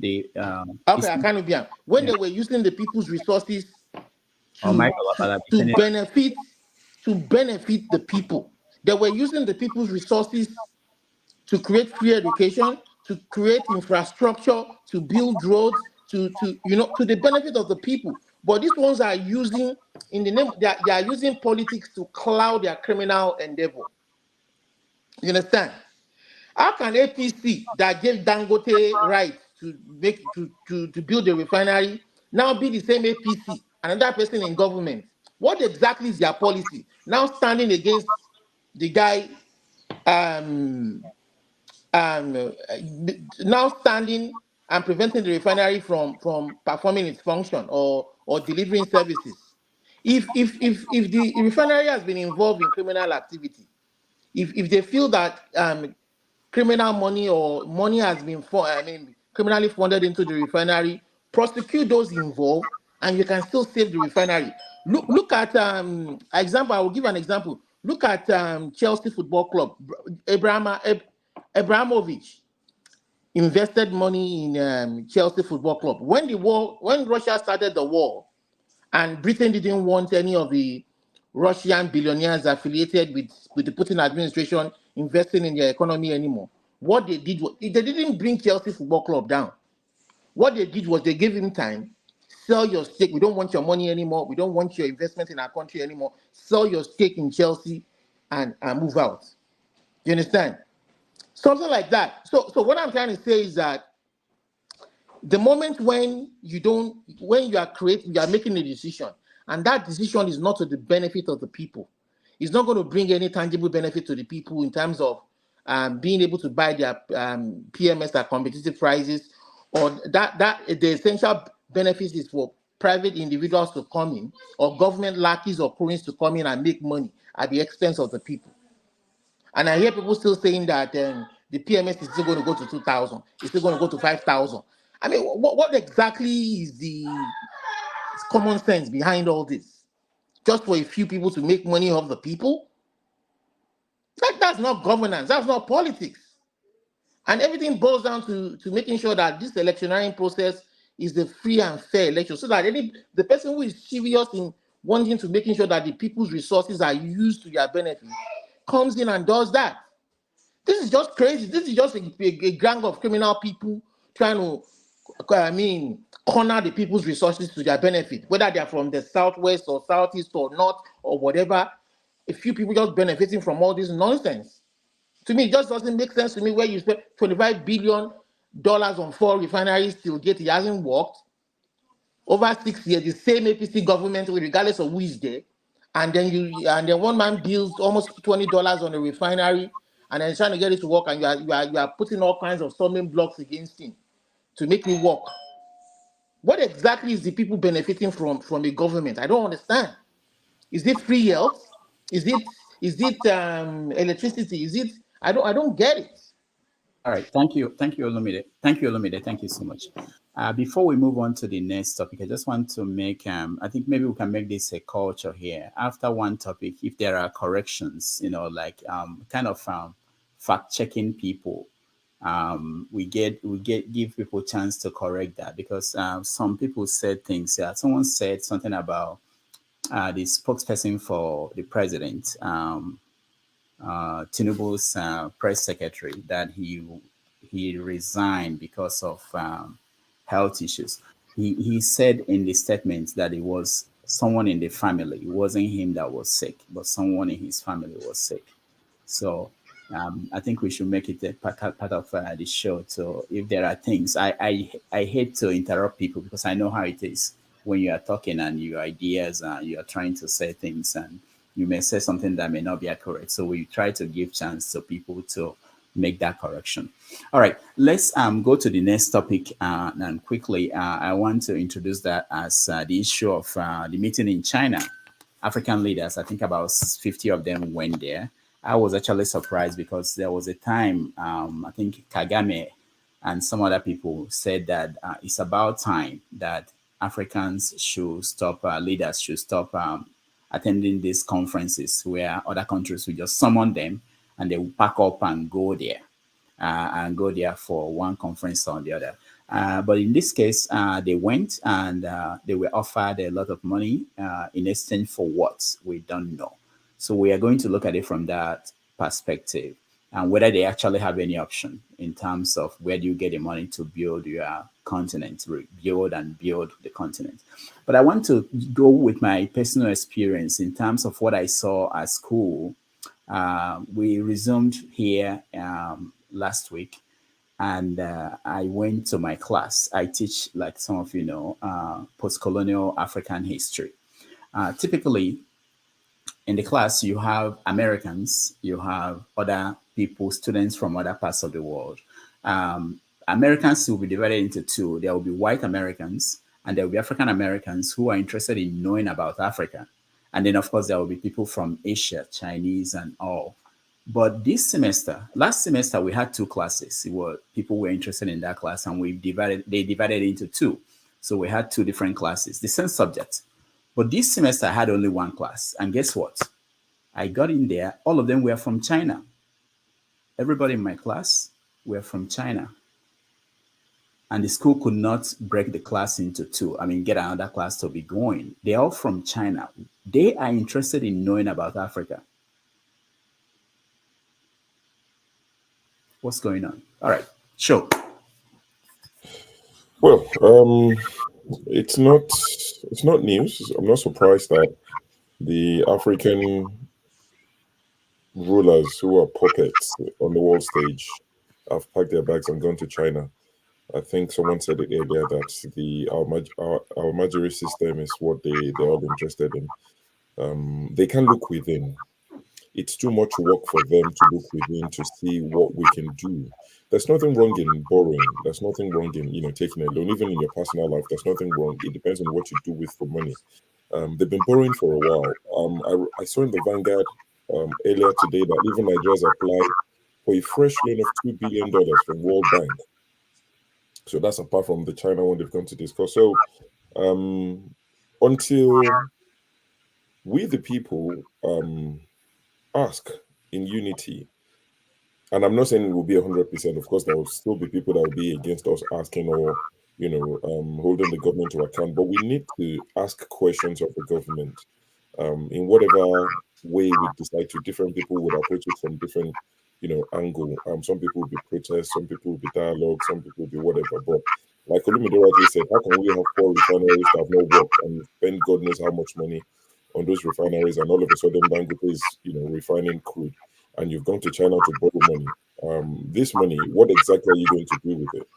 Akanibiam. When they were using the people's resources to benefit the people. They were using the people's resources to create free education, to create infrastructure, to build roads, to the benefit of the people. But these ones are using, in the name, they are using politics to cloud their criminal endeavor. You understand? How can APC that gave Dangote right to build a refinery now be the same APC, another person in government? What exactly is their policy? Now standing against the guy, now standing and preventing the refinery from performing its function or delivering services. If the refinery has been involved in criminal activity, if they feel that criminal money or money has been criminally funded into the refinery, prosecute those involved, and you can still save the refinery. Look at example. I will give an example. Look at Chelsea Football Club. Abramovich invested money in Chelsea Football Club. When Russia started the war, and Britain didn't want any of the Russian billionaires affiliated with the Putin administration investing in their economy anymore, what they did was they didn't bring Chelsea Football Club down. What they did was they gave him time. Sell your stake. We don't want your money anymore. We don't want your investment in our country anymore. Sell your stake in Chelsea and move out. You understand? Something like that. So what I'm trying to say is that the moment when you are making a decision, and that decision is not to the benefit of the people, it's not going to bring any tangible benefit to the people in terms of being able to buy their PMS at competitive prices, or that the essential benefit is for private individuals to come in, or government lackeys or cronies to come in and make money at the expense of the people. And I hear people still saying that the PMS is still going to go to 2,000, it's still going to go to 5,000. I mean, what exactly is the common sense behind all this? Just for a few people to make money off the people? That's not governance, that's not politics. And everything boils down to making sure that this electioneering process is the free and fair election, so that the person who is serious in wanting to making sure that the people's resources are used to their benefit comes in and does that. This is just crazy. This is just a gang of criminal people trying to, corner the people's resources to their benefit, whether they are from the southwest or southeast or north or whatever. A few people just benefiting from all this nonsense. To me, it just doesn't make sense to me where you spend $25 billion on 4 refineries till date. It hasn't worked. Over 6 years, the same APC government, regardless of who is there, and then one man builds almost $20 on a refinery, and then trying to get it to work, and you are putting all kinds of stumbling blocks against him to make it work. What exactly is the people benefiting from the government? I don't understand. Is it free health? Is it electricity? Is it? I don't get it. All right, thank you, Olumide. Thank you so much. Before we move on to the next topic, I just want to make, I think maybe we can make this a culture here. After one topic, if there are corrections, fact-checking people, we give people a chance to correct that, because some people said things. Someone said something about the spokesperson for the president, Tinubu's press secretary, that he resigned because of health issues. He said in the statement that it was someone in the family. It wasn't him that was sick, but someone in his family was sick. So I think we should make it a part of the show. So if there are things, I hate to interrupt people, because I know how it is when you are talking and your ideas, you are trying to say things, and you may say something that may not be accurate. So we try to give chance to people to make that correction. All right, let's go to the next topic. And quickly, I want to introduce that as the issue of the meeting in China. African leaders, I think about 50 of them went there. I was actually surprised, because there was a time, I think Kagame and some other people said that it's about time that Africans should stop, leaders should stop attending these conferences where other countries will just summon them and they will pack up and go there for one conference or the other. But in this case, they went and they were offered a lot of money in exchange for what? We don't know. So we are going to look at it from that perspective, and whether they actually have any option in terms of where do you get the money to build your continent, build the continent. But I want to go with my personal experience in terms of what I saw at school We resumed here last week, and I went to my class. I teach, like some of you know, post-colonial African history. Typically, in the class, you have Americans, you have other people, students from other parts of the world. Americans will be divided into two. There will be white Americans, and there will be African Americans who are interested in knowing about Africa. And then, of course, there will be people from Asia, Chinese, and all. But this semester, last semester, we had two classes. People were interested in that class, and they divided into two. So we had two different classes, the same subject. But this semester, I had only one class. And guess what? I got in there, all of them were from China. Everybody in my class were from China. And the school could not break the class into two. I mean, get another class to be going. They're all from China. They are interested in knowing about Africa. What's going on? All right, sure. Well, it's not news. I'm not surprised that the African rulers who are puppets on the world stage have packed their bags and gone to China. I think someone said it earlier that our Almajiri system is what they're all interested in. They can look within. It's too much work for them to look within to see what we can do. There's nothing wrong in borrowing. There's nothing wrong in taking a loan. Even in your personal life, there's nothing wrong. It depends on what you do with the money. They've been borrowing for a while. I saw in the Vanguard earlier today that even Nigeria has applied for a fresh loan of $2 billion from World Bank. So that's apart from the China one they've come to discuss. So until we, the people, ask in unity, and I'm not saying it will be 100%. Of course, there will still be people that will be against us asking or, holding the government to account. But we need to ask questions of the government in whatever way we decide to. Different people would approach it from different, angle. Some people will be protest, some people will be dialogue, some people will be whatever. But like Olumide rightly said, how can we have 4 refineries that have no work and spend God knows how much money on those refineries, and all of a sudden Dangote is, refining crude, and you've gone to China to borrow money. This money, what exactly are you going to do with it?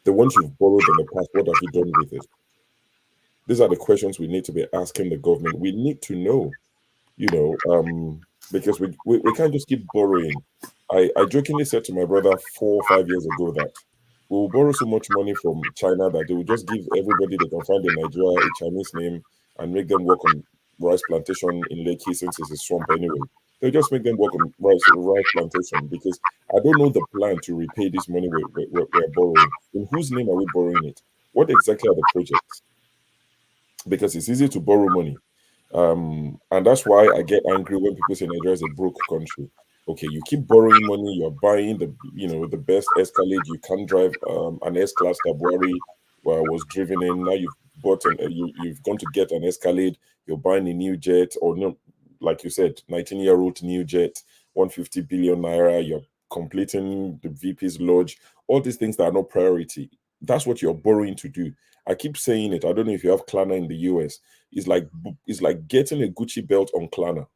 The ones you've borrowed in the past, what have you done with it? These are the questions we need to be asking the government. We need to know, because we can't just keep borrowing. I jokingly said to my brother 4 or 5 years ago that we will borrow so much money from China that they will just give everybody they can find in Nigeria a Chinese name and make them work on rice plantation in Lekki, since it's a swamp anyway. They'll just make them work on rice plantation, because I don't know the plan to repay this money we're borrowing. In whose name are we borrowing it? What exactly are the projects? Because it's easy to borrow money. And that's why I get angry when people say Nigeria is a broke country. Okay, you keep borrowing money, you're buying the best Escalade. You can't drive an S-Class that Buhari was driven in. Now you've bought you've gone to get an Escalade, you're buying a new jet, or no, like you said, 19-year-old new jet, 150 billion naira, you're completing the VP's lodge, all these things that are not priority. That's what you're borrowing to do. I keep saying it. I don't know if you have Klarna in the US. It's like getting a Gucci belt on Klarna.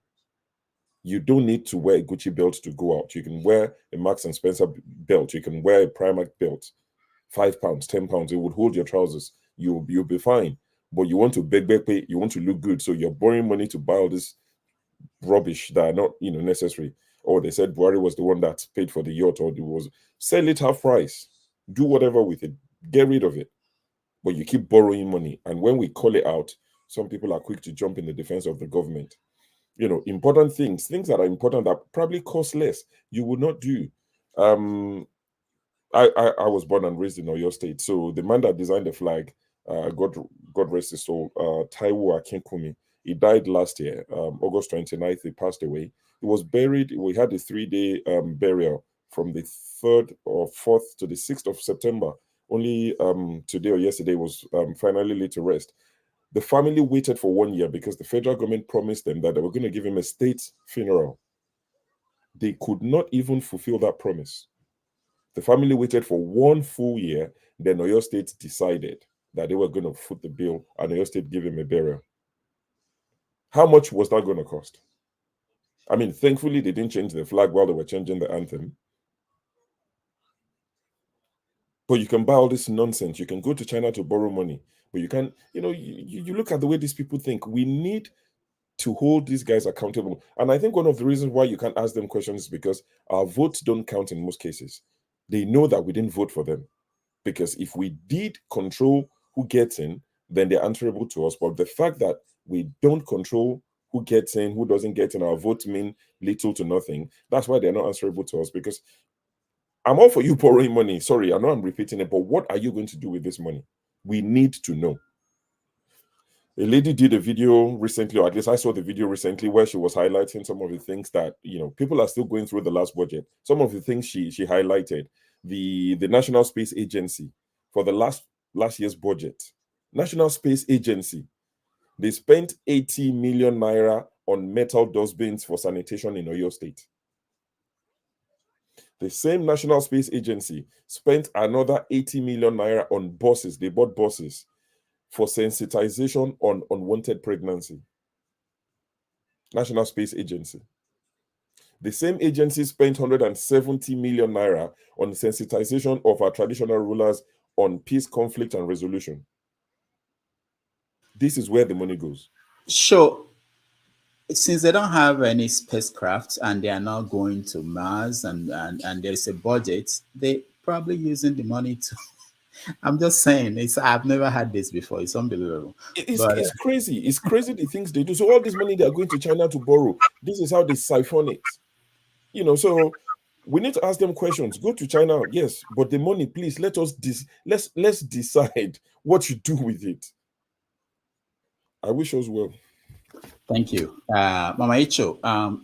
You don't need to wear a Gucci belt to go out. You can wear a Marks and Spencer belt. You can wear a Primark belt. £5, £10. It would hold your trousers. You'll be fine. But you want to beg, you want to look good. So you're borrowing money to buy all this rubbish that are not, necessary. Or they said Buhari was the one that paid for the yacht, or sell it half price. Do whatever with it. Get rid of it. But you keep borrowing money. And when we call it out, some people are quick to jump in the defense of the government. Important things that are important that probably cost less, you would not do. I was born and raised in Oyo State. So the man that designed the flag, God rest his soul, Taiwo Akinkumi, he died last year, August 29th, he passed away. He was buried. We had a 3-day burial from the 3rd or 4th to the 6th of September. Only today or yesterday was finally laid to rest. The family waited for 1 year because the federal government promised them that they were going to give him a state funeral. They could not even fulfill that promise. The family waited for 1 full year. Then Oyo State decided that they were going to foot the bill, and Oyo State gave him a burial. How much was that going to cost? I mean, thankfully, they didn't change the flag while they were changing the anthem. But you can buy all this nonsense. You can go to China to borrow money. But you can't, you look at the way these people think. We need to hold these guys accountable. And I think one of the reasons why you can't ask them questions is because our votes don't count in most cases. They know that we didn't vote for them. Because if we did control who gets in, then they're answerable to us. But the fact that we don't control who gets in, who doesn't get in, our votes mean little to nothing. That's why they're not answerable to us. Because I'm all for you borrowing money. Sorry, I know I'm repeating it, but what are you going to do with this money? We need to know. A lady did a video recently, or at least I saw the video recently, where she was highlighting some of the things that, people are still going through the last budget. Some of the things she highlighted. The National Space Agency for the last year's budget. National Space Agency. They spent 80 million naira on metal dustbins for sanitation in Edo State. The same National Space Agency spent another 80 million naira on buses. They bought buses for sensitization on unwanted pregnancy. National Space Agency. The same agency spent 170 million naira on sensitization of our traditional rulers on peace, conflict, and resolution. This is where the money goes. Sure. Since they don't have any spacecraft and they are not going to Mars and there's a budget, they probably using the money to. I'm just saying, I've never had this before. It's unbelievable. It's crazy. It's crazy the things they do. So all this money they are going to China to borrow. This is how they siphon it. So we need to ask them questions. Go to China, yes, but the money, please let us let's decide what you do with it. I wish us well. Thank you. Mama Icho,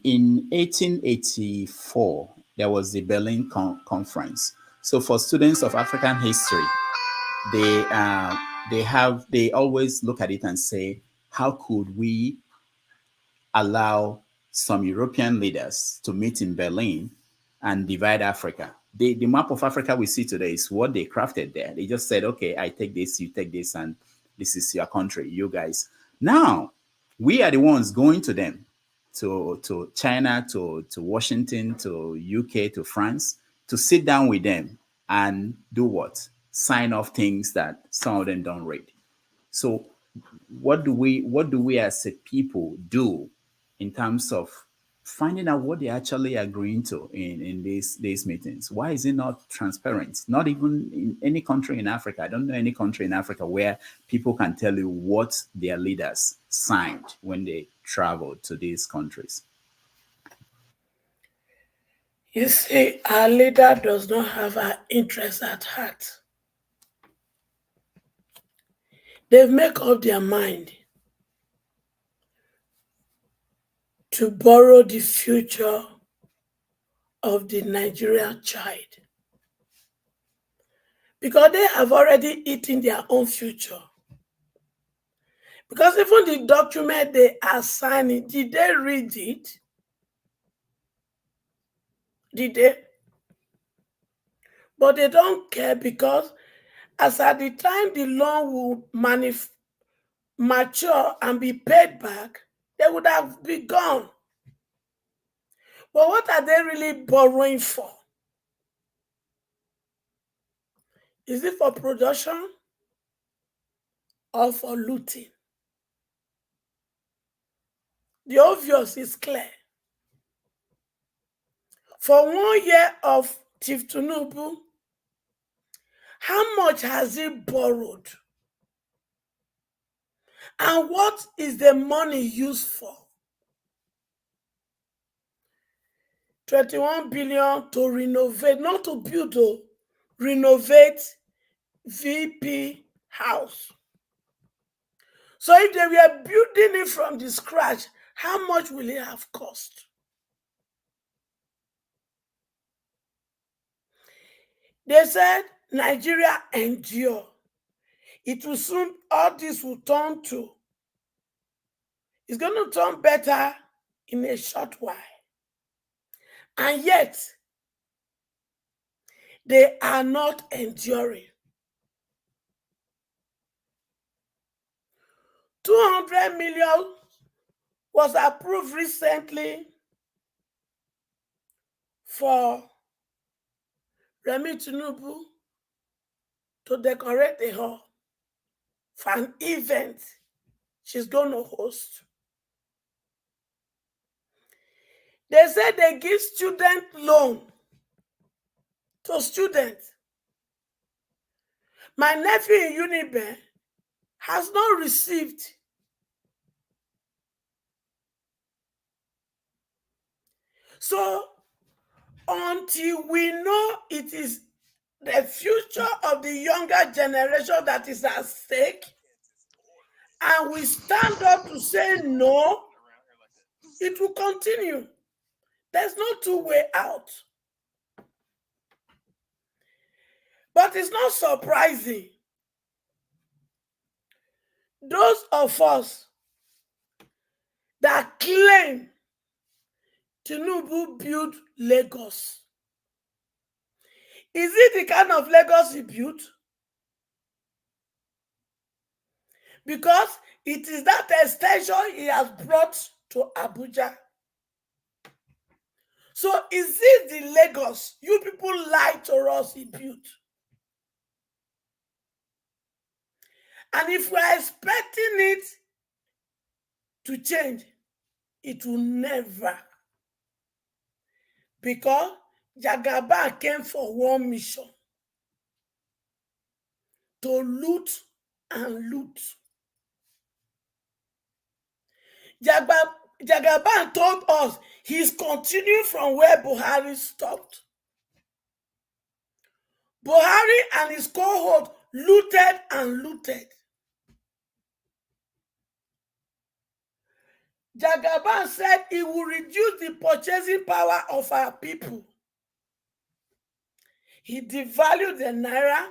in 1884, there was the Berlin Conference. So for students of African history, they always look at it and say, how could we allow some European leaders to meet in Berlin and divide Africa? The map of Africa we see today is what they crafted there. They just said, okay, I take this, you take this, and this is your country, you guys. Now, we are the ones going to them, to China, to Washington, to UK, to France, to sit down with them and do what? Sign off things that some of them don't read. So what do we as a people do in terms of finding out what they're actually agreeing to in these meetings? Why is it not transparent? Not even in any country in Africa. I don't know any country in Africa where people can tell you what their leaders signed when they traveled to these countries. You see, our leader does not have our interests at heart. They've made up their mind to borrow the future of the Nigerian child, because they have already eaten their own future. Because even the document they are signing, did they read it? Did they? But they don't care, because as at the time the loan will mature and be paid back, they would have been gone. But what are they really borrowing for? Is it for production or for looting? The obvious is clear. For 1 year of Chief Tinubu, how much has he borrowed? And what is the money used for? 21 billion to renovate, not to build, to renovate VP house. So if they were building it from the scratch, how much will it have cost? They said Nigeria endure. It will soon, all this will turn to, it's going to turn better in a short while. And yet, they are not enduring. 200 million was approved recently for Remi Tinubu to decorate a hall for an event she's going to host. They said they give student loan to students. My nephew in Unibe has not received. So until we know it is the future of the younger generation that is at stake, and we stand up to say no, it will continue. There's no two-way out. But it's not surprising. Those of us that claim Tinubu built Lagos, is it the kind of Lagos he built? Because it is that extension he has brought to Abuja. So is it the Lagos you people lied to us he built? And if we are expecting it to change, it will never. Because Jagaba came for one mission: to loot and loot. Jagaban told us he's continuing from where Buhari stopped. Buhari and his cohort looted and looted. Jagaban said he will reduce the purchasing power of our people. He devalued the naira.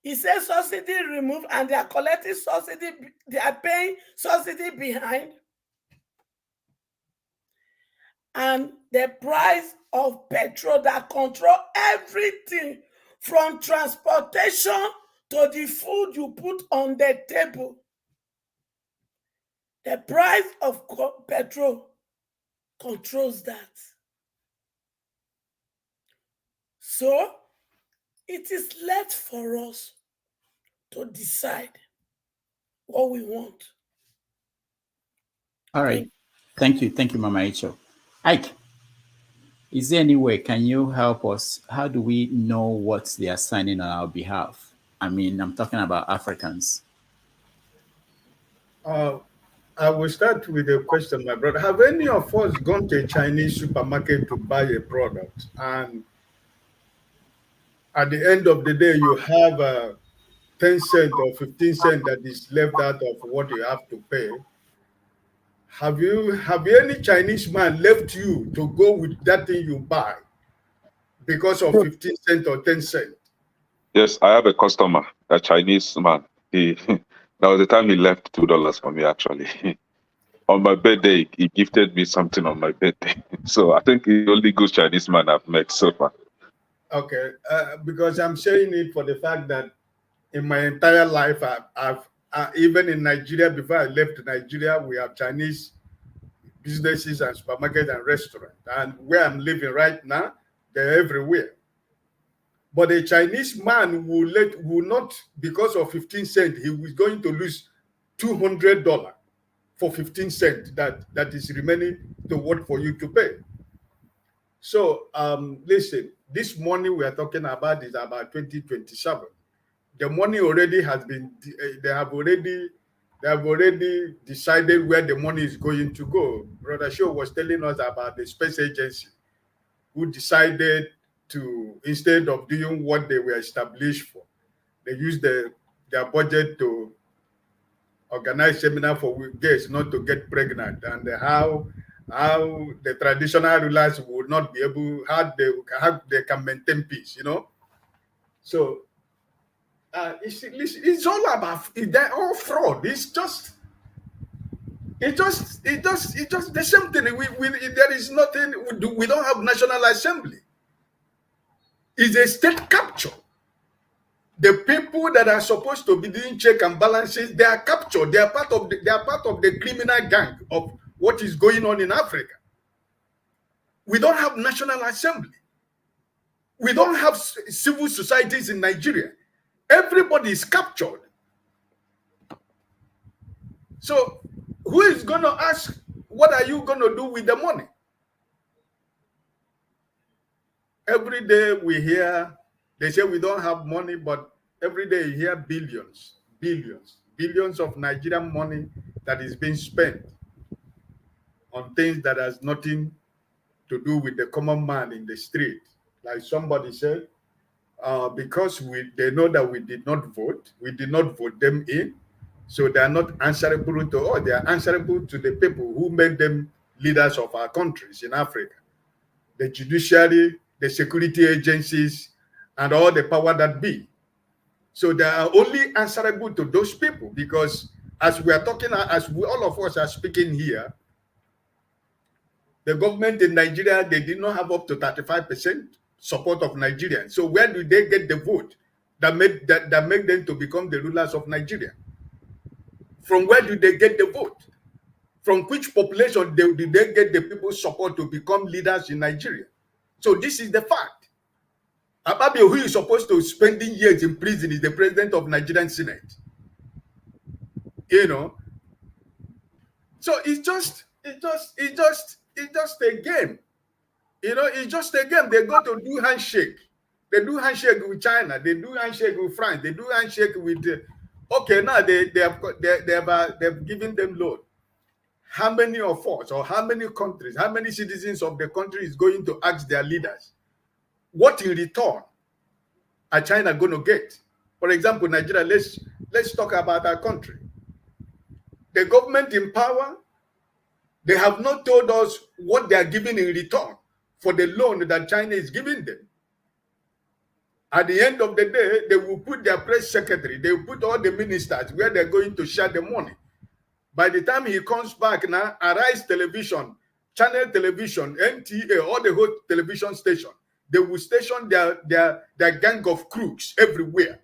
He said subsidy removed and they are collecting subsidy, they are paying subsidy behind. And the price of petrol that control everything from transportation to the food you put on the table. The price of petrol controls that. So it is left for us to decide what we want. All right. Thank you. Thank you, Mama Icho. Ike, is there any way, can you help us? How do we know what they are signing on our behalf? I mean, I'm talking about Africans. I will start with a question, my brother. Have any of us gone to a Chinese supermarket to buy a product, and at the end of the day, you have 10 cents or 15 cents that is left out of what you have to pay? Have any Chinese man left you to go with that thing you buy because of 15 cents or 10 cents? Yes, I have a customer, a Chinese man. That was the time he left $2 for me, actually. On my birthday, he gifted me something on my birthday. So I think he's the only good Chinese man I've met so far. Okay, because I'm saying it for the fact that in my entire life, I've even in Nigeria, before I left Nigeria, we have Chinese businesses and supermarkets and restaurants. And where I'm living right now, they're everywhere. But a Chinese man will not, because of 15 cents, he was going to lose $200 for 15 cents that is remaining to work for you to pay. So listen, this money we are talking about is about 2027. The money already has been, they have already decided where the money is going to go. Brother Shaw was telling us about the space agency who decided to, instead of doing what they were established for, they used their budget to organize seminar for girls not to get pregnant, and how the traditional rulers would not be able, how they can maintain peace, you know. So it's all about, they're all fraud. It's just the same thing. There is nothing. We don't have National Assembly. It's a state capture. The people that are supposed to be doing check and balances, they are captured. They are part of the criminal gang of what is going on in Africa. We don't have National Assembly. We don't have civil societies in Nigeria. Everybody is captured. So who is going to ask, what are you going to do with the money? Every day we hear, they say we don't have money, but every day you hear billions of Nigerian money that is being spent on things that has nothing to do with the common man in the street. Like somebody said, because they know that we did not vote them in, so they are not answerable to all. They are answerable to the people who made them leaders of our countries in Africa. The judiciary, the security agencies, and all the power that be. So they are only answerable to those people, because as we are talking, all of us are speaking here, the government in Nigeria, they did not have up to 35% support of Nigerians. So where do they get the vote that make them to become the rulers of Nigeria? From where do they get the vote? From which population do they get the people's support to become leaders in Nigeria? So this is the fact. Ababio, who is supposed to spending years in prison, is the president of Nigerian Senate. You know. So it's just a game. You know, it's just a game. They go to do handshake. They do handshake with China. They do handshake with France. They do handshake with. Okay, now they've given them load. How many of us, or how many countries, how many citizens of the country is going to ask their leaders, what in return are China going to get? For example, Nigeria. Let's talk about our country. The government in power, they have not told us what they are giving in return for the loan that China is giving them. At the end of the day, they will put their press secretary, they will put all the ministers where they're going to share the money. By the time he comes back now, Arise Television, Channel Television, NTA, all the whole television station, they will station their gang of crooks everywhere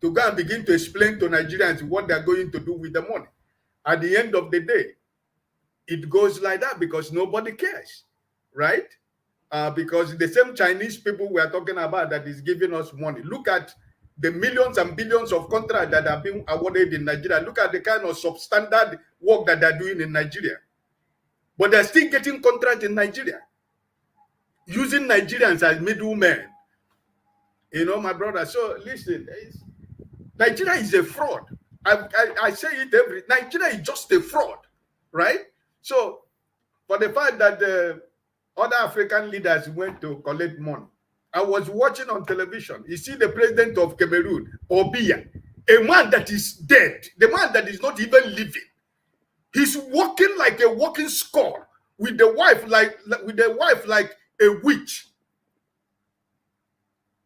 to go and begin to explain to Nigerians what they're going to do with the money. At the end of the day, it goes like that because nobody cares, right? Because the same Chinese people we are talking about that is giving us money. Look at the millions and billions of contracts that are being awarded in Nigeria. Look at the kind of substandard work that they're doing in Nigeria. But they're still getting contracts in Nigeria, using Nigerians as middlemen. You know, my brother. So listen, Nigeria is a fraud. I say it Nigeria is just a fraud, right? So for the fact that other African leaders went to collect money, I was watching on television. You see the president of Cameroon, Obiya, a man that is dead, the man that is not even living. He's walking like a walking skull with the wife like a witch.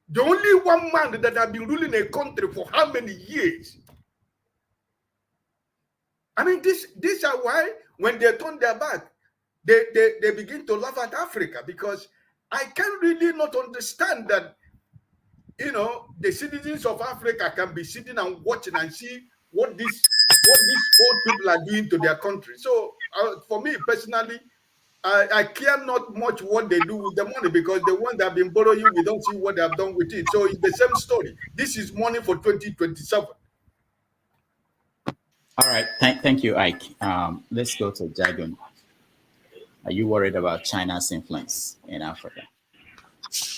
The only one man that has been ruling a country for how many years? I mean, these are why when they turn their back, they begin to laugh at Africa, because I can really not understand that, you know, the citizens of Africa can be sitting and watching and see what these old people are doing to their country. So for me personally, I care not much what they do with the money, because the ones that have been borrowing, we don't see what they have done with it. So it's the same story. This is money for 2027. All right, thank you, Ike. Let's go to Jagun. Are you worried about China's influence in Africa?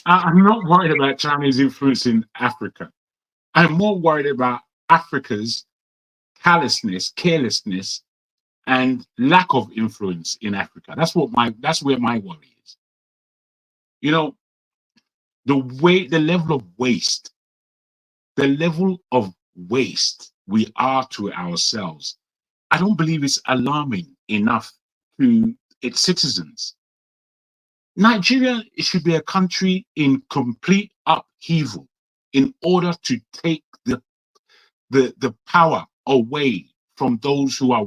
I'm not worried about China's influence in Africa. I'm more worried about Africa's callousness, carelessness, and lack of influence in Africa. That's where my worry is. You know, the level of waste we are to ourselves, I don't believe it's alarming enough to its citizens. Nigeria, it should be a country in complete upheaval in order to take the power away from those who are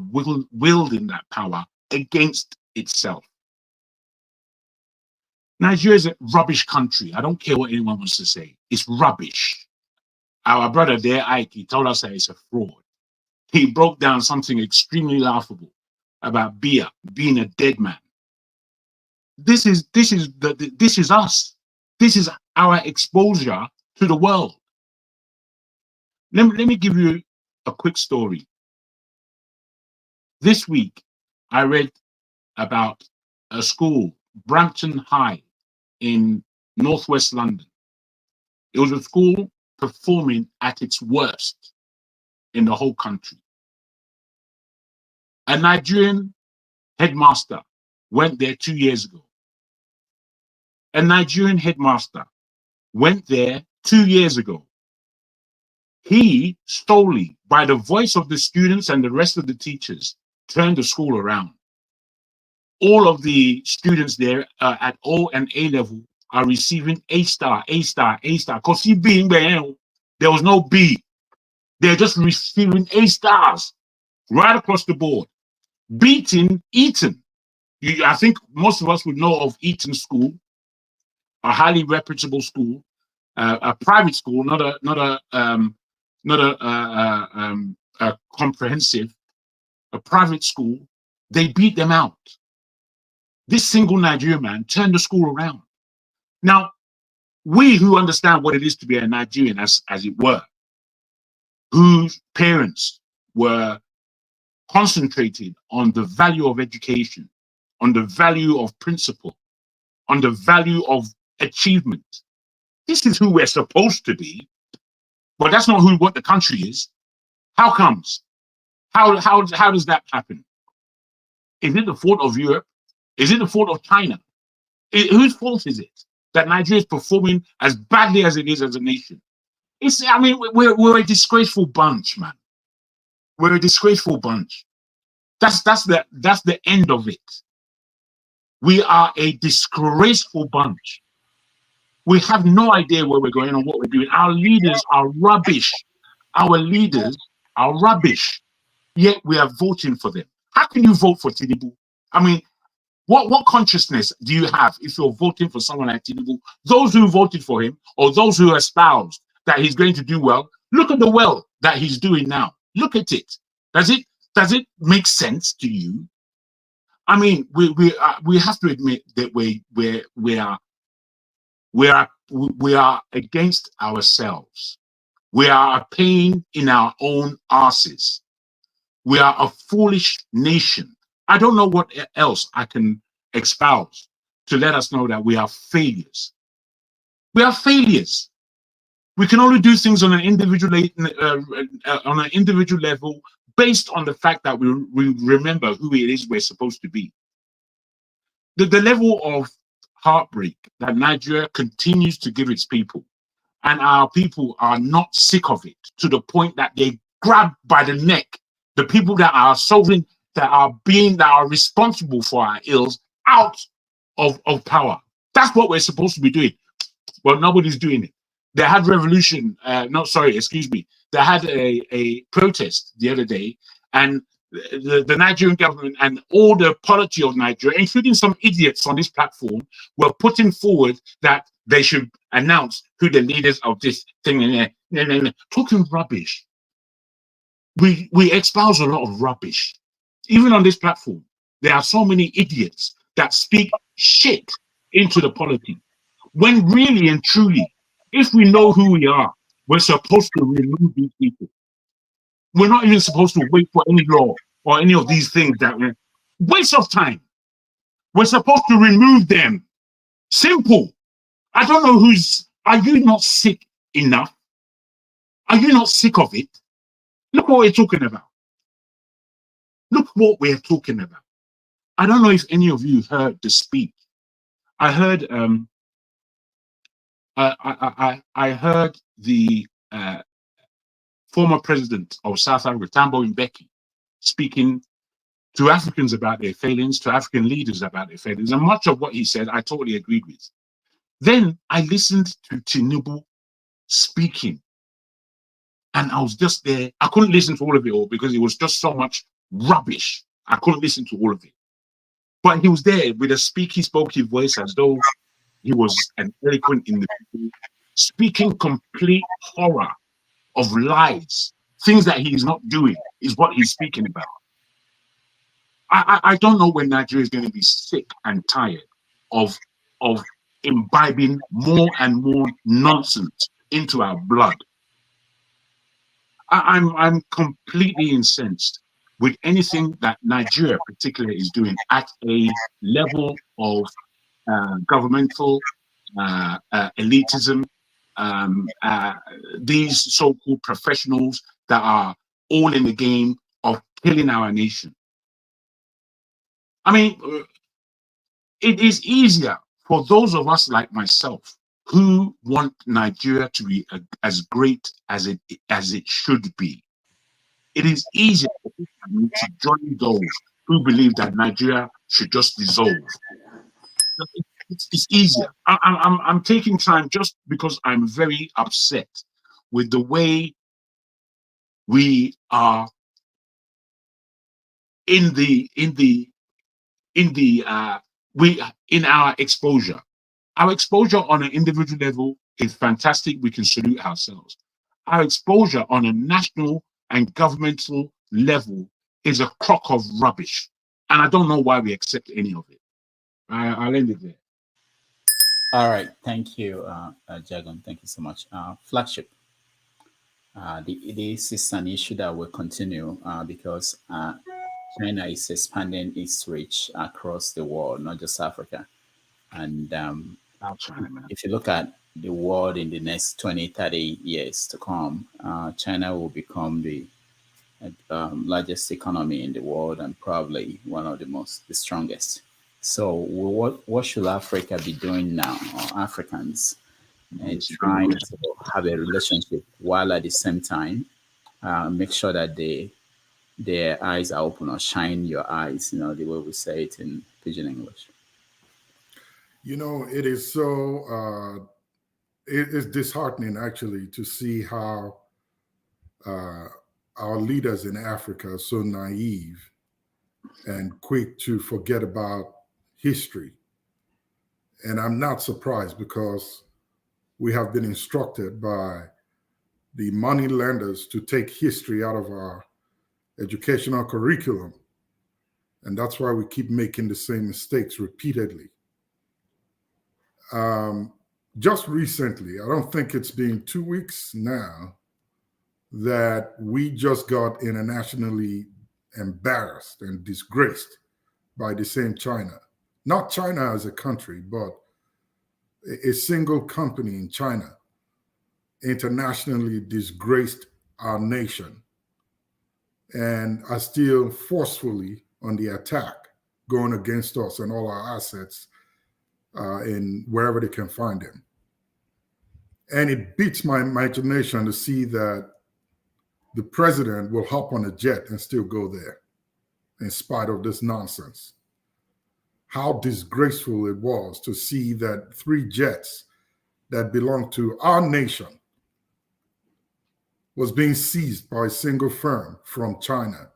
wielding that power against itself. Nigeria is a rubbish country. I don't care what anyone wants to say. It's rubbish. Our brother there, Ike, he told us that it's a fraud. He broke down something extremely laughable about being a dead man. This is us. This is our exposure to the world. Let me give you a quick story. This week, I read about a school, Brampton High, in northwest London. It was a school performing at its worst in the whole country. A Nigerian headmaster went there 2 years ago. A Nigerian headmaster went there 2 years ago. He solely, by the voice of the students and the rest of the teachers, turned the school around. All of the students there at O and A level are receiving A star, A star, A star. Because there was no B. They're just receiving A stars right across the board. Beating Eton. I think most of us would know of Eton School, a highly reputable school, a private school, not a comprehensive, a private school. They beat them out. This single Nigerian man turned the school around. Now, we who understand what it is to be a Nigerian, as it were, whose parents were concentrated on the value of education, on the value of principle, on the value of achievement. This is who we're supposed to be, but that's not what the country is. How comes? How does that happen? Is it the fault of Europe? Is it the fault of China? Whose fault is it that Nigeria is performing as badly as it is as a nation? We're a disgraceful bunch, man. We're a disgraceful bunch. That's the end of it. We are a disgraceful bunch. We have no idea where we're going and what we're doing. Our leaders are rubbish. Our leaders are rubbish. Yet we are voting for them. How can you vote for Tinubu? What consciousness do you have if you're voting for someone like Tinubu? Those who voted for him, or those who espoused that he's going to do well, look at the well that he's doing now. Look at it. Does it make sense to you? We have to admit that we are against ourselves. We are a pain in our own asses. We are a foolish nation. I don't know what else I can espouse to let us know that we are failures. We are failures. We can only do things on an individual level based on the fact that we remember who it is we're supposed to be. The level of heartbreak that Nigeria continues to give its people, and our people are not sick of it to the point that they grab by the neck the people that are that are responsible for our ills out of power. That's what we're supposed to be doing. Well, nobody's doing it. They had They had a protest the other day, and the Nigerian government and all the polity of Nigeria, including some idiots on this platform, were putting forward that they should announce who the leaders of this thing are. Talking rubbish. We espouse a lot of rubbish. Even on this platform, there are so many idiots that speak shit into the polity. When really and truly, if we know who we are, we're supposed to remove these people. We're not even supposed to wait for any law or any of these things that we're waste of time. We're supposed to remove them. Simple. I don't know are you not sick enough? Are you not sick of it? Look what we're talking about. Look what we're talking about. I don't know if any of you heard the speech. I heard I heard the former president of South Africa, Thabo Mbeki, speaking to Africans about their failings, to African leaders about their failings, and much of what he said I totally agreed with. Then I listened to Tinubu speaking, and I was just there. I couldn't listen to all of it all because it was just so much rubbish. I couldn't listen to all of it. But he was there with a speaky voice as though he was an eloquent individual, speaking complete horror of lies. Things that he is not doing is what he's speaking about. I don't know when Nigeria is going to be sick and tired of imbibing more and more nonsense into our blood. I'm completely incensed with anything that Nigeria particularly is doing at a level of governmental elitism, these so-called professionals that are all in the game of killing our nation. I mean, it is easier for those of us like myself who want Nigeria to be as great as it should be. It is easier for people to join those who believe that Nigeria should just dissolve. It's easier. I'm taking time just because I'm very upset with the way we are in our exposure. Our exposure on an individual level is fantastic. We can salute ourselves. Our exposure on a national and governmental level is a crock of rubbish. And I don't know why we accept any of it. I'll end it there. All right. Thank you, Jagan. Thank you so much. Flagship. This is an issue that will continue because China is expanding its reach across the world, not just Africa. And if you look at the world in the next 20, 30 years to come, China will become the largest economy in the world and probably one of the strongest. So what should Africa be doing now, or Africans, and trying to have a relationship while at the same time make sure that their eyes are open, or shine your eyes, the way we say it in Pidgin English? It is so, it is disheartening actually to see how our leaders in Africa are so naive and quick to forget about history. And I'm not surprised because we have been instructed by the money lenders to take history out of our educational curriculum. And that's why we keep making the same mistakes repeatedly. Just recently, I don't think it's been 2 weeks now, that we just got internationally embarrassed and disgraced by the same China. Not China as a country, but a single company in China internationally disgraced our nation and are still forcefully on the attack, going against us and all our assets in wherever they can find them. And it beats my imagination to see that the president will hop on a jet and still go there in spite of this nonsense. How disgraceful it was to see that 3 jets that belong to our nation was being seized by a single firm from China.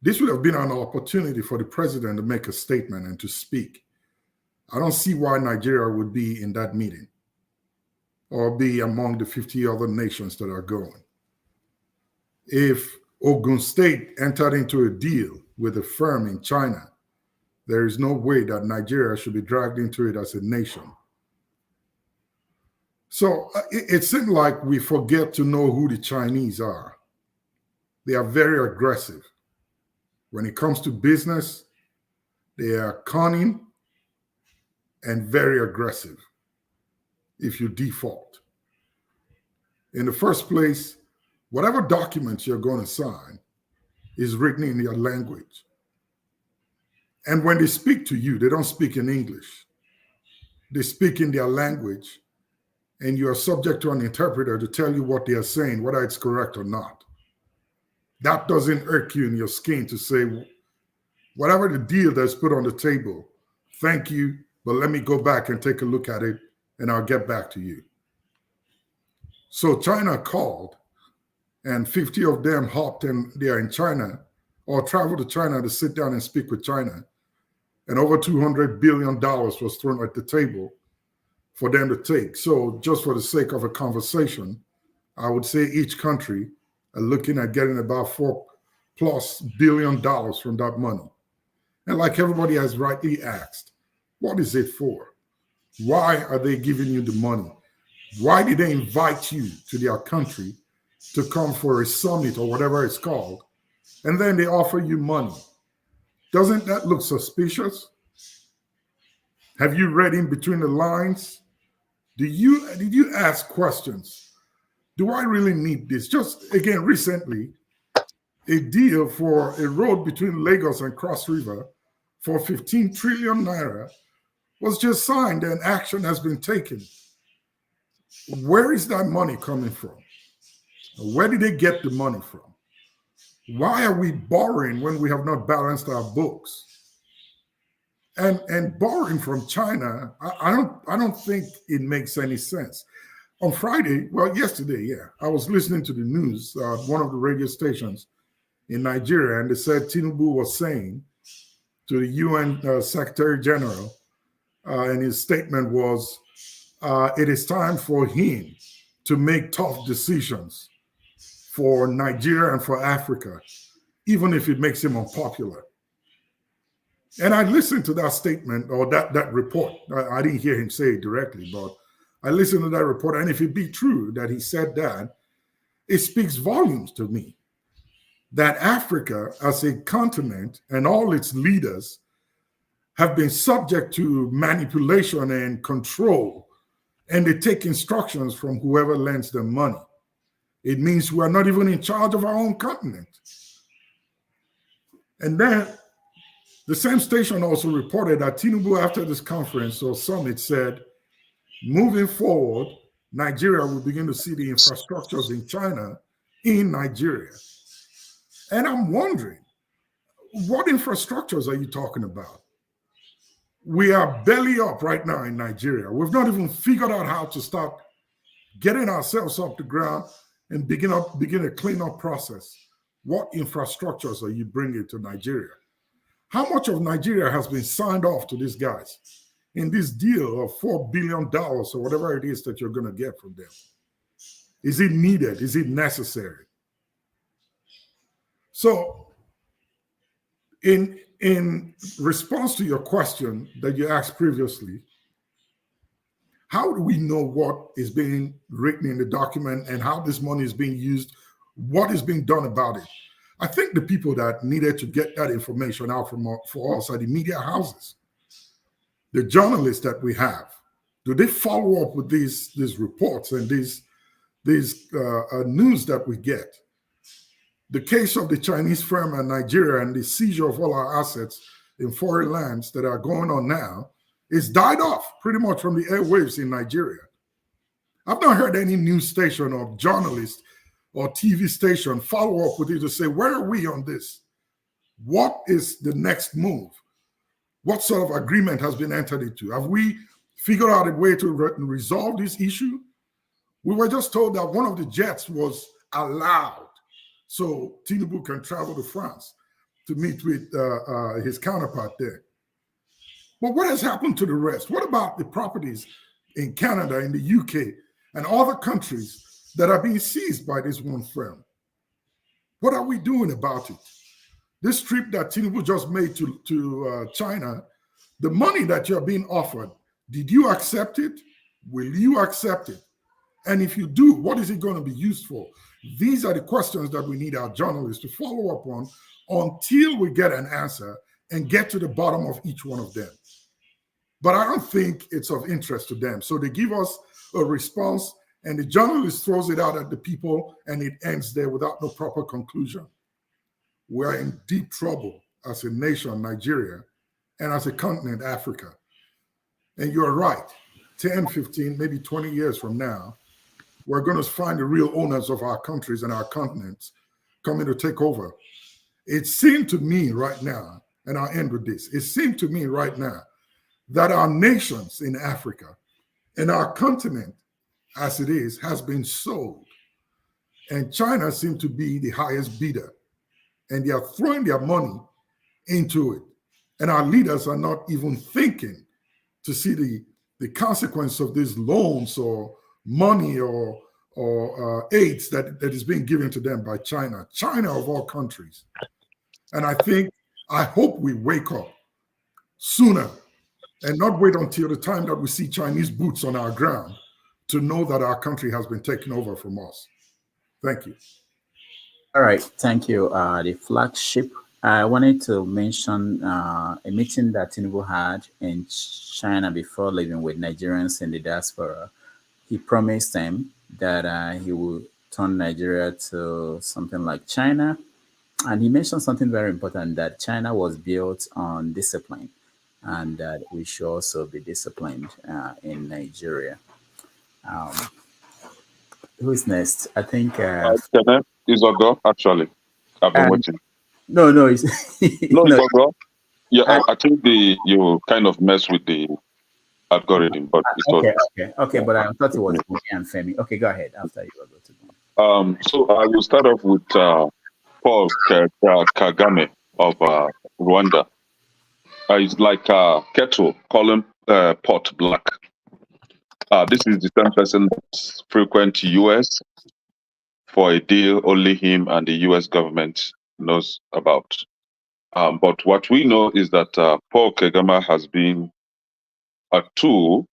This would have been an opportunity for the president to make a statement and to speak. I don't see why Nigeria would be in that meeting or be among the 50 other nations that are going. If Ogun State entered into a deal with a firm in China, there is no way that Nigeria should be dragged into it as a nation. So it seems like we forget to know who the Chinese are. They are very aggressive. When it comes to business, they are cunning and very aggressive if you default. In the first place, whatever documents you're going to sign is written in your language. And when they speak to you, they don't speak in English. They speak in their language, and you are subject to an interpreter to tell you what they are saying, whether it's correct or not. That doesn't irk you in your skin to say, whatever the deal that's put on the table, thank you, but let me go back and take a look at it, and I'll get back to you. So China called, and 50 of them hopped in there in China, or traveled to China to sit down and speak with China. And over $200 billion was thrown at the table for them to take. So just for the sake of a conversation, I would say each country are looking at getting about $4+ billion from that money. And like everybody has rightly asked, What is it for? Why are they giving you the money? Why did they invite you to their country to come for a summit or whatever it's called, and then they offer you money? Doesn't that look suspicious? Have you read in between the lines? Did you ask questions? Do I really need this? Just again, recently, a deal for a road between Lagos and Cross River for 15 trillion naira was just signed and action has been taken. Where is that money coming from? Where did they get the money from? Why are we borrowing when we have not balanced our books? And borrowing from China, I don't think it makes any sense. On Friday, well, yesterday, I was listening to the news, one of the radio stations in Nigeria, and they said Tinubu was saying to the UN Secretary General, and his statement was, it is time for him to make tough decisions for Nigeria and for Africa, even if it makes him unpopular. And I listened to that statement or that report. I didn't hear him say it directly, but I listened to that report. And if it be true that he said that, it speaks volumes to me that Africa as a continent and all its leaders have been subject to manipulation and control, and they take instructions from whoever lends them money. It means we are not even in charge of our own continent. And then the same station also reported that Tinubu, after this conference or summit, said, moving forward, Nigeria will begin to see the infrastructures in China in Nigeria. And I'm wondering, what infrastructures are you talking about? We are belly up right now in Nigeria. We've not even figured out how to start getting ourselves off the ground and begin a cleanup process. What infrastructures are you bringing to Nigeria? How much of Nigeria has been signed off to these guys in this deal of $4 billion or whatever it is that you're going to get from them? Is it needed? Is it necessary? So in response to your question that you asked previously, how do we know what is being written in the document and how this money is being used? What is being done about it? I think the people that needed to get that information out for us are the media houses, the journalists that we have. Do they follow up with these reports and these news that we get? The case of the Chinese firm in Nigeria and the seizure of all our assets in foreign lands that are going on now is died off pretty much from the airwaves in Nigeria. I've not heard any news station or journalist or TV station follow up with you to say, where are we on this? What is the next move? What sort of agreement has been entered into? Have we figured out a way to resolve this issue? We were just told that one of the jets was allowed so Tinubu can travel to France to meet with his counterpart there. But what has happened to the rest? What about the properties in Canada, in the UK, and other countries that are being seized by this one firm? What are we doing about it? This trip that Tinubu just made to China, the money that you're being offered, did you accept it? Will you accept it? And if you do, what is it going to be used for? These are the questions that we need our journalists to follow up on until we get an answer and get to the bottom of each one of them. But I don't think it's of interest to them. So they give us a response and the journalist throws it out at the people and it ends there without no proper conclusion. We are in deep trouble as a nation, Nigeria, and as a continent, Africa. And you're right, 10, 15, maybe 20 years from now, we're going to find the real owners of our countries and our continents coming to take over. It seemed to me right now, and I'll end with this, it seemed to me right now that our nations in Africa and our continent as it is has been sold. And China seemed to be the highest bidder. And they are throwing their money into it. And our leaders are not even thinking to see the consequence of these loans or money or aids that is being given to them by China. China of all countries. And I hope we wake up sooner and not wait until the time that we see Chinese boots on our ground to know that our country has been taken over from us. Thank you. All right, thank you. The flagship. I wanted to mention a meeting that Tinubu had in China before leaving with Nigerians in the diaspora. He promised them that he will turn Nigeria to something like China. And he mentioned something very important, that China was built on discipline and that we should also be disciplined in Nigeria. Who's next? I think... Is Ogo, actually. I've been waiting. No, it's... no, Ogo. Yeah, I think you kind of mess with the algorithm, but it's okay, but I thought it was me and Femi. Okay, go ahead after you go to them. So I will start off with Paul Kagame of Rwanda. It's like kettle, call him pot black. This is the same person that's frequent to US for a deal only him and the US government knows about. But what we know is that Paul Kagame has been a tool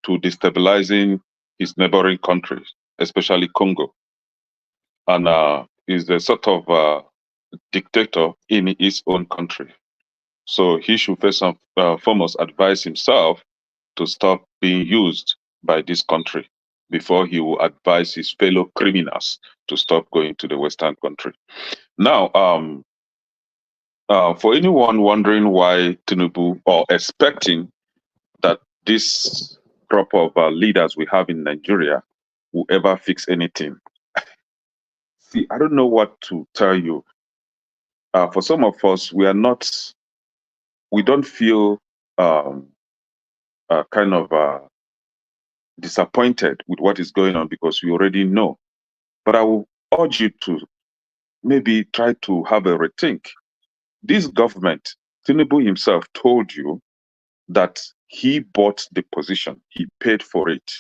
to destabilizing his neighboring countries, especially Congo. And is a sort of dictator in his own country. So he should first and foremost advise himself to stop being used by this country before he will advise his fellow criminals to stop going to the Western country. Now, for anyone wondering why Tinubu, or expecting that this crop of leaders we have in Nigeria will ever fix anything, see, I don't know what to tell you. For some of us, we don't feel kind of disappointed with what is going on because we already know. But I will urge you to maybe try to have a rethink. This government, Tinubu himself told you that he bought the position, he paid for it.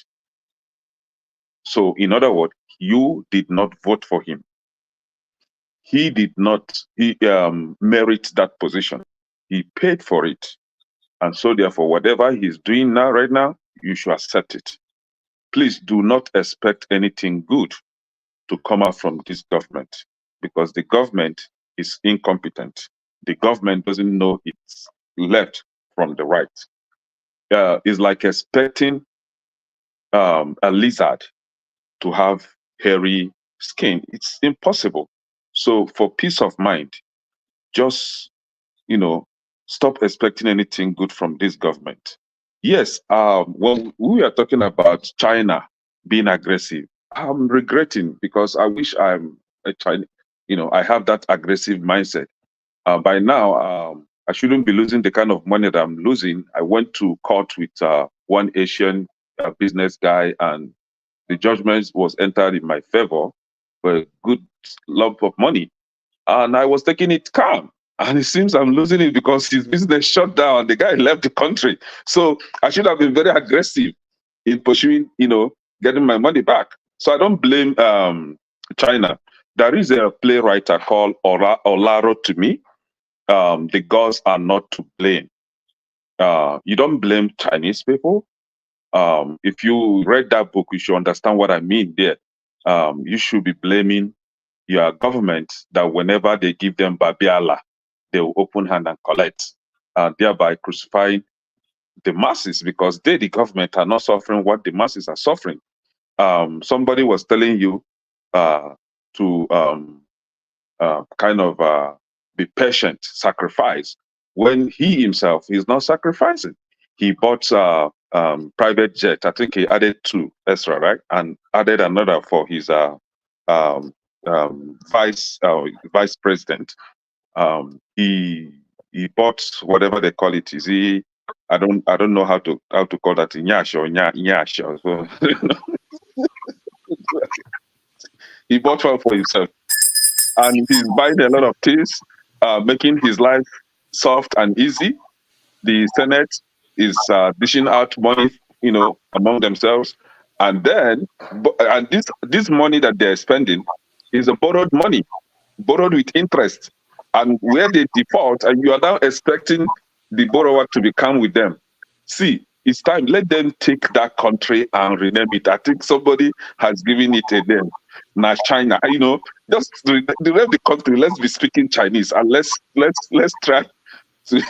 So in other words, you did not vote for him. He did not merit that position. He paid for it. And so therefore, whatever he's doing now, right now, you should accept it. Please do not expect anything good to come out from this government because the government is incompetent. The government doesn't know its left from the right. It's like expecting a lizard to have hairy skin. It's impossible. So for peace of mind, just, stop expecting anything good from this government. Yes, when we are talking about China being aggressive, I'm regretting because I wish I'm a Chinese, I have that aggressive mindset. By now, I shouldn't be losing the kind of money that I'm losing. I went to court with one Asian business guy, and the judgment was entered in my favor for a good lump of money. And I was taking it calm. And it seems I'm losing it because his business shut down. The guy left the country. So I should have been very aggressive in pursuing, getting my money back. So I don't blame China. There is a playwright called Olaro to me. The gods are not to blame. You don't blame Chinese people. If you read that book, you should understand what I mean there. You should be blaming your government that whenever they give them Babiala, they will open hand and collect, thereby crucifying the masses because they, the government, are not suffering what the masses are suffering. Somebody was telling you to kind of be patient, sacrifice, when he himself is not sacrificing. He bought private jet. I think he added 2 extra, right? And added another for his vice president. He bought whatever they call it. Is he? I don't know how to call that in Nyash or Nyash. So, he bought one for himself, and he's buying a lot of things, making his life soft and easy. The Senate is dishing out money, among themselves, and then this money that they're spending is a borrowed money, borrowed with interest. And where they default, and you are now expecting the borrower to become with them. See, it's time. Let them take that country and rename it. I think somebody has given it a name. Now China, just the rest of the country. Let's be speaking Chinese, and let's try to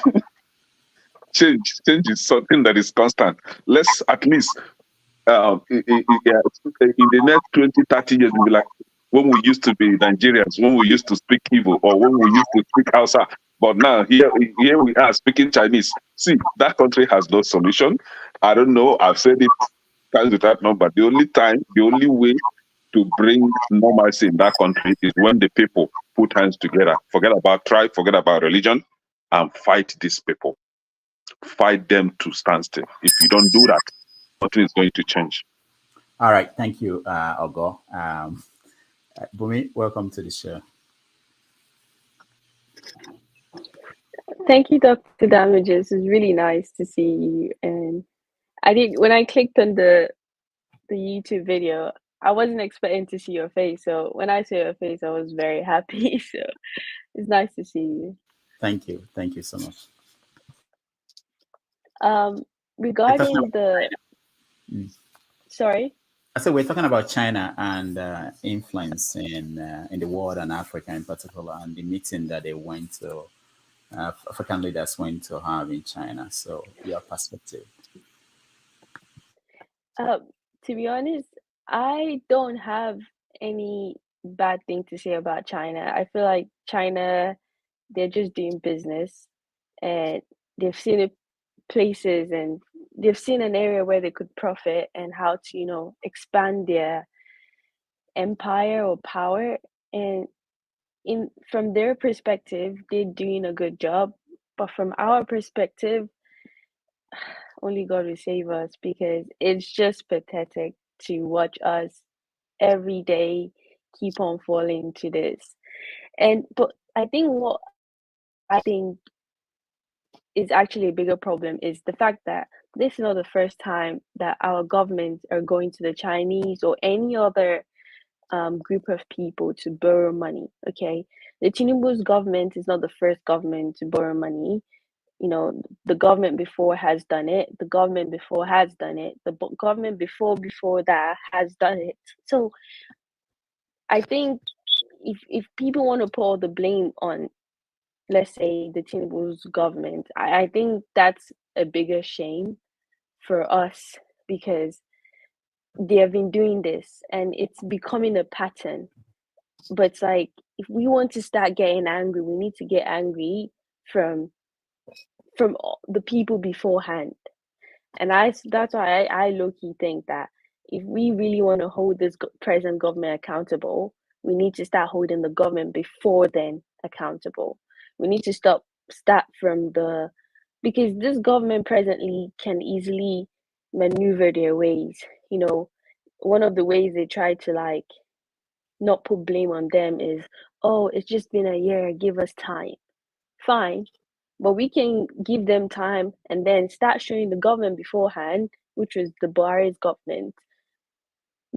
change. Change is something that is constant. Let's at least in the next 20, 30 years, we'll be like when we used to be Nigerians, when we used to speak Igbo, or when we used to speak Hausa. But now here we are speaking Chinese. See, that country has no solution. I don't know. I've said it times without number. The only way to bring normalcy in that country is when the people put hands together. Forget about tribe, forget about religion, and fight these people. Fight them to stand still. If you don't do that, nothing is going to change. All right, thank you, Ogo. Bumi, welcome to the show. Thank you, Dr. Damages. It's really nice to see you. And when I clicked on the YouTube video, I wasn't expecting to see your face. So when I saw your face, I was very happy. So it's nice to see you. Thank you. Thank you so much. Regarding sorry? I said we're talking about China and influence in the world and Africa in particular, and the meeting that they went to, African leaders went to have in China. So your perspective. To be honest, I don't have any bad thing to say about China. I feel like China, they're just doing business, and they've seen it places, and they've seen an area where they could profit and how to, expand their empire or power. And from their perspective, they're doing a good job. But from our perspective, only God will save us, because it's just pathetic to watch us every day keep on falling into this. But I think what is actually a bigger problem is the fact that this is not the first time that our governments are going to the Chinese or any other group of people to borrow money. Okay, the Tinubu's government is not the first government to borrow money. The government before has done it. The government before has done it. The government before that has done it. So I think if people want to put all the blame on, let's say, the Tinubu's government, I think that's a bigger shame for us, because they have been doing this and it's becoming a pattern. But it's like, if we want to start getting angry, we need to get angry from the people beforehand. And that's why I low-key think that if we really want to hold this present government accountable, we need to start holding the government before then accountable. We need to start from because this government presently can easily maneuver their ways. One of the ways they try to not put blame on them is, oh, it's just been a year, give us time. Fine. But we can give them time and then start showing the government beforehand, which was the Buhari's government,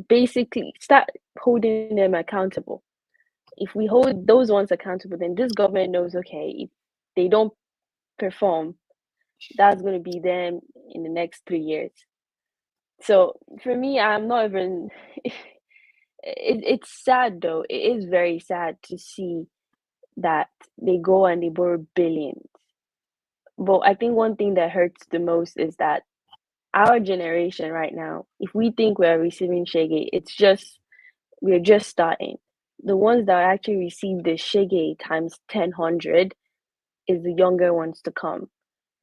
basically start holding them accountable. If we hold those ones accountable, then this government knows, okay, if they don't perform, that's going to be them in the next 3 years. So for me, I'm not even... It's sad, though. It is very sad to see that they go and they borrow billions. But I think one thing that hurts the most is that our generation right now, if we think we're receiving shege, we're just starting. The ones that actually receive the shege times 1,000 is the younger ones to come.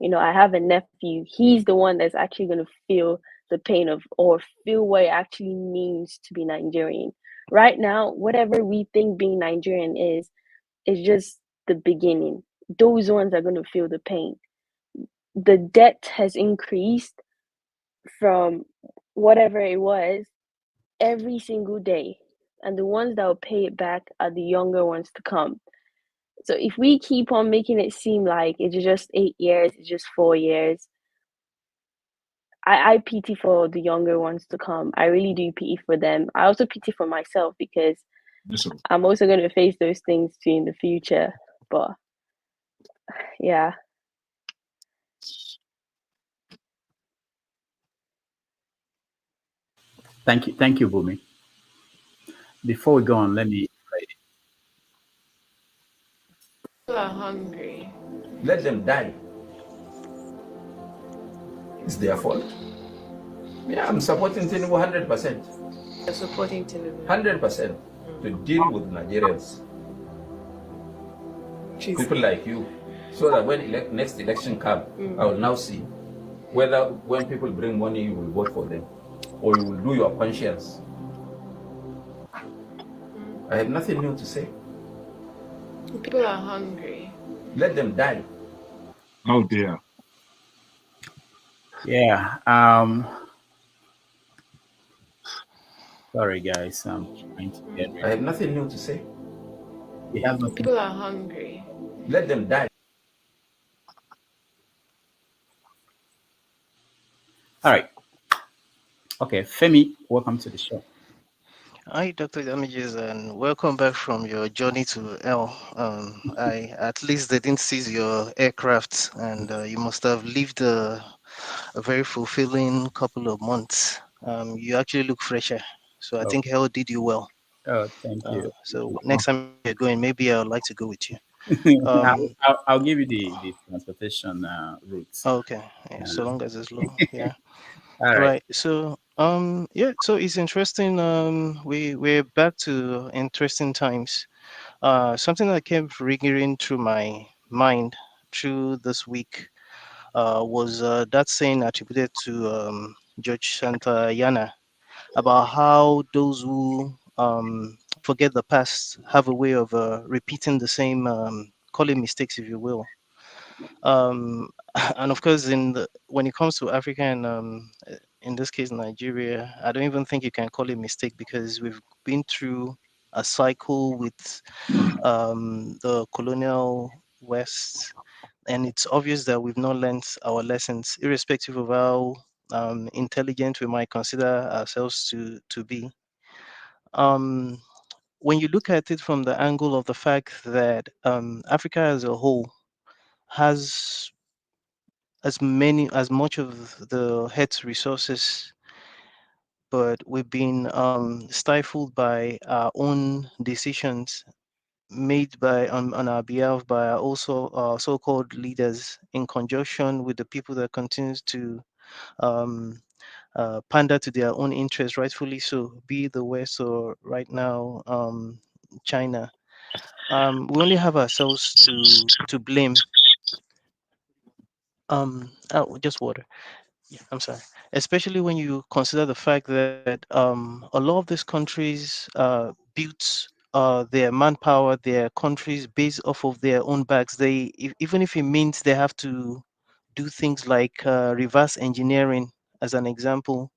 I have a nephew. He's the one that's actually going to feel the pain of, or feel what it actually means to be Nigerian. Right now, whatever we think being Nigerian is just the beginning. Those ones are going to feel the pain. The debt has increased from whatever it was every single day. And the ones that will pay it back are the younger ones to come. So if we keep on making it seem like it's just 8 years, it's just 4 years, I pity for the younger ones to come. I really do pity for them. I also pity for myself, because I'm also going to face those things too in the future. But yeah. Thank you, Bumi. Before we go on, let me. People are hungry. Let them die. It's their fault. Yeah, I'm supporting Tinubu 100%. You're supporting Tinubu. 100% to deal with Nigerians. People like you. So that when next election comes, I will now see whether when people bring money, you will vote for them or you will do your conscience. I have nothing new to say. People are hungry. Let them die. Oh dear. Yeah. Sorry, guys. I'm trying to get ready. I have nothing new to say. We have nothing. People are hungry. Let them die. All right. Okay, Femi, welcome to the show. Hi, Dr. Damages, and welcome back from your journey to L. I at least didn't seize your aircraft, and you must have lived a very fulfilling couple of months. You actually look fresher, so I think Hell did you well. Oh, thank you. So next time you're going, maybe I'd like to go with you. I'll give you the transportation routes. Okay, yeah, so long as it's low, yeah. All right. So yeah, so it's interesting. We're back to interesting times. Something that kept ringing through my mind through this week was that saying attributed to George Santayana about how those who forget the past have a way of repeating the same, calling mistakes, if you will. And of course, when it comes to Africa and in this case Nigeria, I don't even think you can call it mistake because we've been through a cycle with the colonial West, and it's obvious that we've not learned our lessons, irrespective of how intelligent we might consider ourselves to be. When you look at it from the angle of the fact that Africa as a whole has as much of the Earth's resources, but we've been stifled by our own decisions made by on our behalf by also so-called leaders in conjunction with the people that continues to pander to their own interests, rightfully so, be it the West or right now China. We only have ourselves to blame. Just water. Yeah, I'm sorry. Especially when you consider the fact that a lot of these countries built their manpower, their countries based off of their own backs. Even if it means they have to do things like reverse engineering, as an example.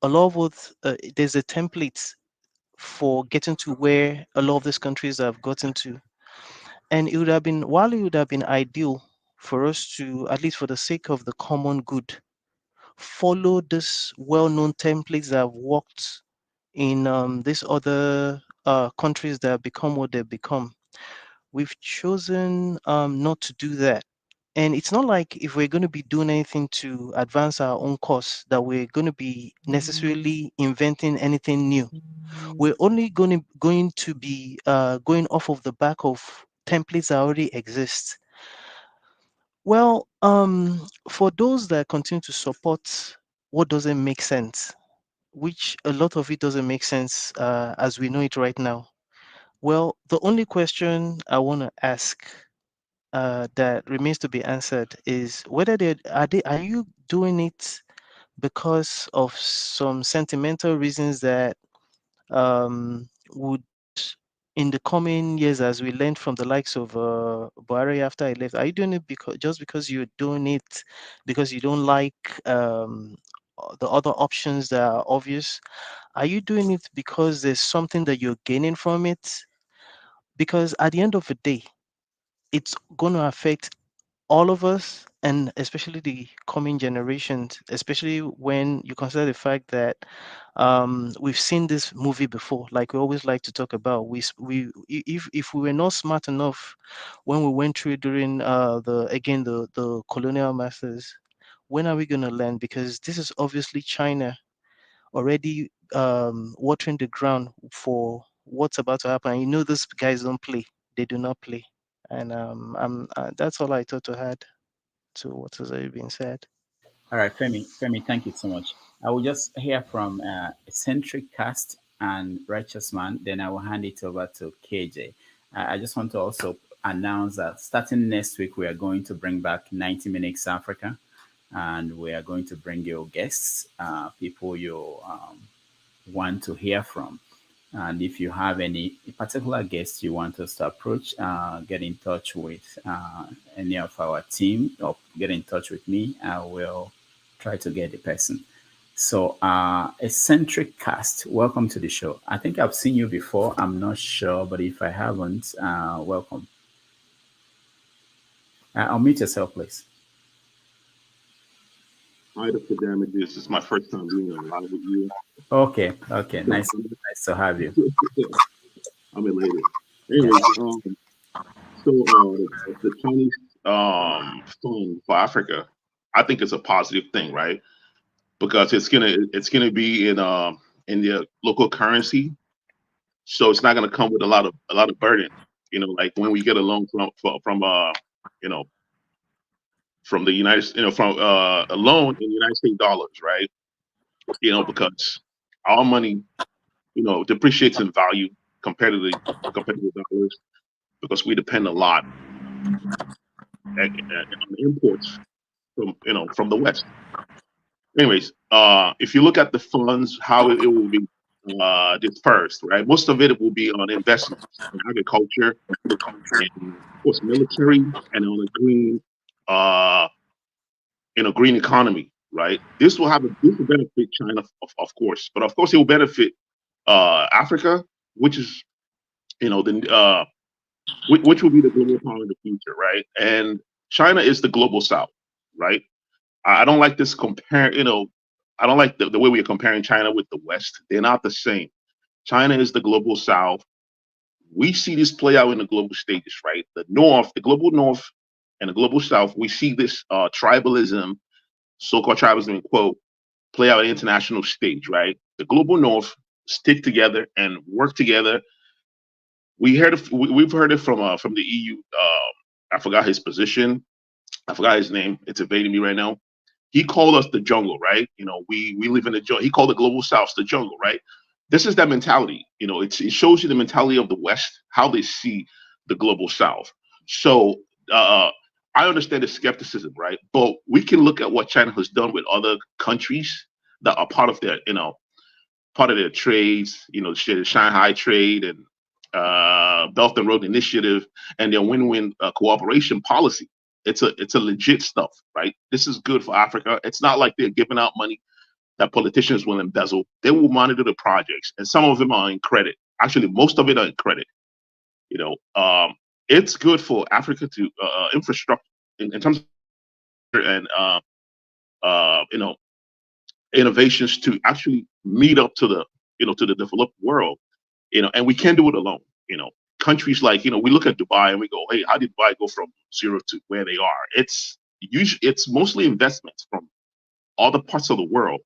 A lot of what there's a template for getting to where a lot of these countries have gotten to, and it would have been while it would have been ideal for us to, at least for the sake of the common good, follow this well-known templates that have worked in these other countries that have become what they've become. We've chosen not to do that. And it's not like if we're going to be doing anything to advance our own cause that we're going to be necessarily inventing anything new. We're only going to be going off of the back of templates that already exist. Well, for those that continue to support what doesn't make sense, which a lot of it doesn't make sense as we know it right now. Well, the only question I want to ask that remains to be answered is whether are you doing it because of some sentimental reasons that would in the coming years, as we learned from the likes of Buhari after he left, are you doing it because you're doing it because you don't like the other options that are obvious? Are you doing it because there's something that you're gaining from it? Because at the end of the day, it's going to affect all of us, and especially the coming generations, especially when you consider the fact that we've seen this movie before, like we always like to talk about. If we were not smart enough when we went through during the colonial masters, when are we going to learn? Because this is obviously China already watering the ground for what's about to happen. You know, these guys don't play; they do not play. And that's all I thought to add to what has already been said. All right, Femi, thank you so much. I will just hear from Eccentric Cast and Righteous Man, then I will hand it over to KJ. I just want to also announce that starting next week, we are going to bring back 90 Minutes Africa, and we are going to bring your guests, people you want to hear from. And if you have any particular guests you want us to approach, get in touch with any of our team or get in touch with me. I will try to get the person. So, Eccentric Cast, welcome to the show. I think I've seen you before. I'm not sure, but if I haven't, welcome. Unmute yourself, please. Hi, Dr. Damages. This is my first time being on live with you. Okay. Nice to have you. I'm elated. Anyways, so the Chinese fund for Africa, I think it's a positive thing, right? Because it's gonna be in the local currency, so it's not gonna come with a lot of burden. You know, like when we get a loan from the United, from a loan in United States dollars, right? You know, because our money, depreciates in value compared to dollars, because we depend a lot on imports from the West. Anyways, if you look at the funds, how it will be dispersed, right? Most of it will be on investments in agriculture, and of course military, and on a green green economy, right? This will benefit China, of course, but of course it will benefit Africa, which is which will be the global power in the future, right? And China is the global South, right? I don't like this I don't like the way we are comparing China with the West. They're not the same. China is the global South. We see this play out in the global stages, right? The global North and the global South, we see this tribalism, so-called tribalism, quote, play out in international stage, right? The global North stick together and work together. We've heard it from the EU. I forgot his position. I forgot his name. It's evading me right now. He called us the jungle, right? We live in the jungle. He called the global South the jungle, right? This is that mentality. It shows you the mentality of the West, how they see the global South. So I understand the skepticism, right? But we can look at what China has done with other countries that are part of their trades, the Shanghai trade and Belt and Road Initiative and their win-win cooperation policy. It's a legit stuff, right? This is good for Africa. It's not like they're giving out money that politicians will embezzle. They will monitor the projects, and some of them are in credit. Actually, most of it are in credit. It's good for Africa to infrastructure in terms of and innovations to actually meet up to the to the developed world. And we can't do it alone. Countries like we look at Dubai and we go, hey, how did Dubai go from zero to where they are? It's mostly investments from other parts of the world.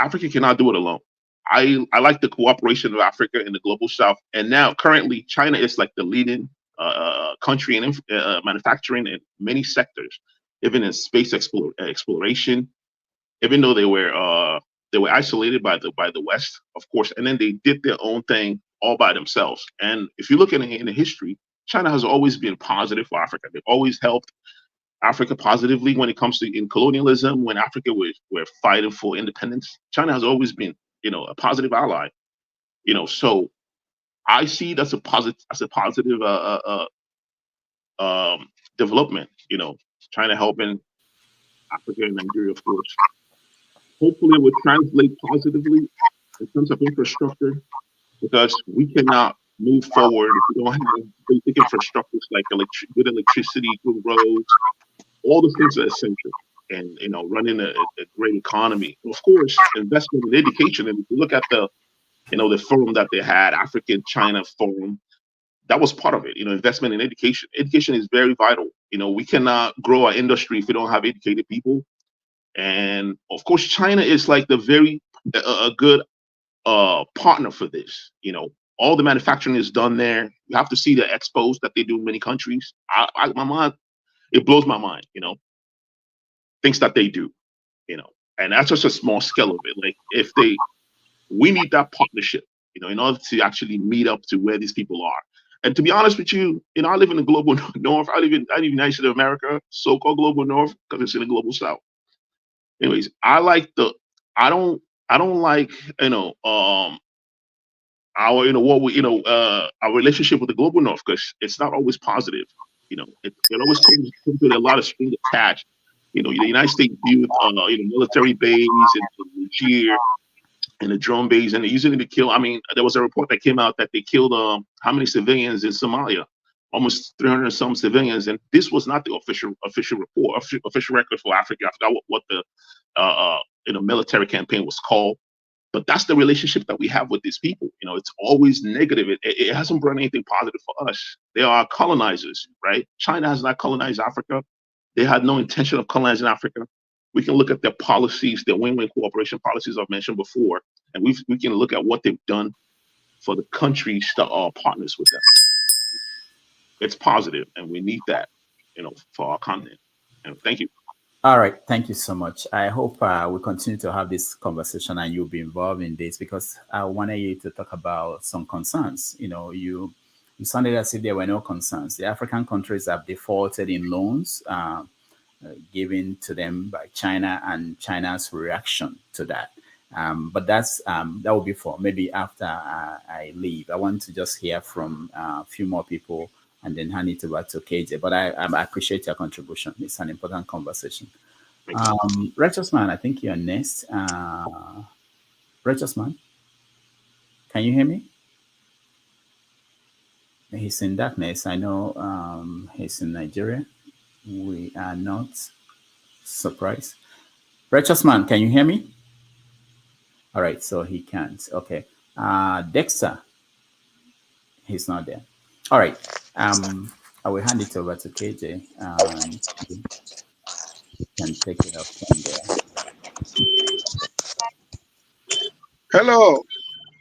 Africa cannot do it alone. I like the cooperation of Africa in the global South, and now currently China is like the leading country in manufacturing in many sectors, even in space exploration. Even though they were isolated by the West, of course, and then they did their own thing all by themselves. And if you look in the history, China has always been positive for Africa. They've always helped Africa positively when it comes to in colonialism. When Africa were fighting for independence, China has always been a positive ally. So I see that's a positive development. China helping Africa and Nigeria, of course. Hopefully it will translate positively in terms of infrastructure, because we cannot move forward if we don't have basic infrastructures like good electricity, good roads. All the things are essential, and running a great economy. Of course, investment in education. And if you look at the forum that they had, African China Forum, that was part of it. Investment in education. Education is very vital. We cannot grow our industry if we don't have educated people. And of course, China is like the very a good partner for this. You know, all the manufacturing is done there. You have to see the expos that they do in many countries. My mind, it blows my mind. You know, things that they do. You know, and that's just a small scale of it. Like we need that partnership. You know, in order to actually meet up to where these people are. And to be honest with you, you know, I live in the global north. I live in the United States of America, so-called global north, because it's in the global south. Anyways, I don't like, you know, our our relationship with the global north, because it's not always positive. You know, it always comes with a lot of strings attached. You know, the United States viewed military base in Niger and the drone base, and they're using it to kill. I mean, there was a report that came out that they killed how many civilians in Somalia? Almost 300 and some civilians, and this was not the official report, official record for Africa. I forgot what the military campaign was called, but that's the relationship that we have with these people. You know, it's always negative. It hasn't brought anything positive for us. They are colonizers, right? China has not colonized Africa. They had no intention of colonizing Africa. We can look at their policies, their win-win cooperation policies I've mentioned before, and we can look at what they've done for the countries that are partners with them. It's positive, and we need that, you know, for our continent. And thank you. All right, thank you so much. I hope we continue to have this conversation and you'll be involved in this, because I wanted you to talk about some concerns. You know, you sounded as if there were no concerns. The African countries have defaulted in loans given to them by China, and China's reaction to that. But that will be for maybe after I leave. I want to just hear from a few more people and then hand it over to KJ. But I appreciate your contribution. It's an important conversation. Righteous Man, I think you're next. Righteous Man, can you hear me? He's in darkness. I know he's in Nigeria. We are not surprised. Righteous Man, can you hear me? All right, so he can't. Okay. Dexter, he's not there. All right. I will hand it over to KJ. You can take it up from there. Hello,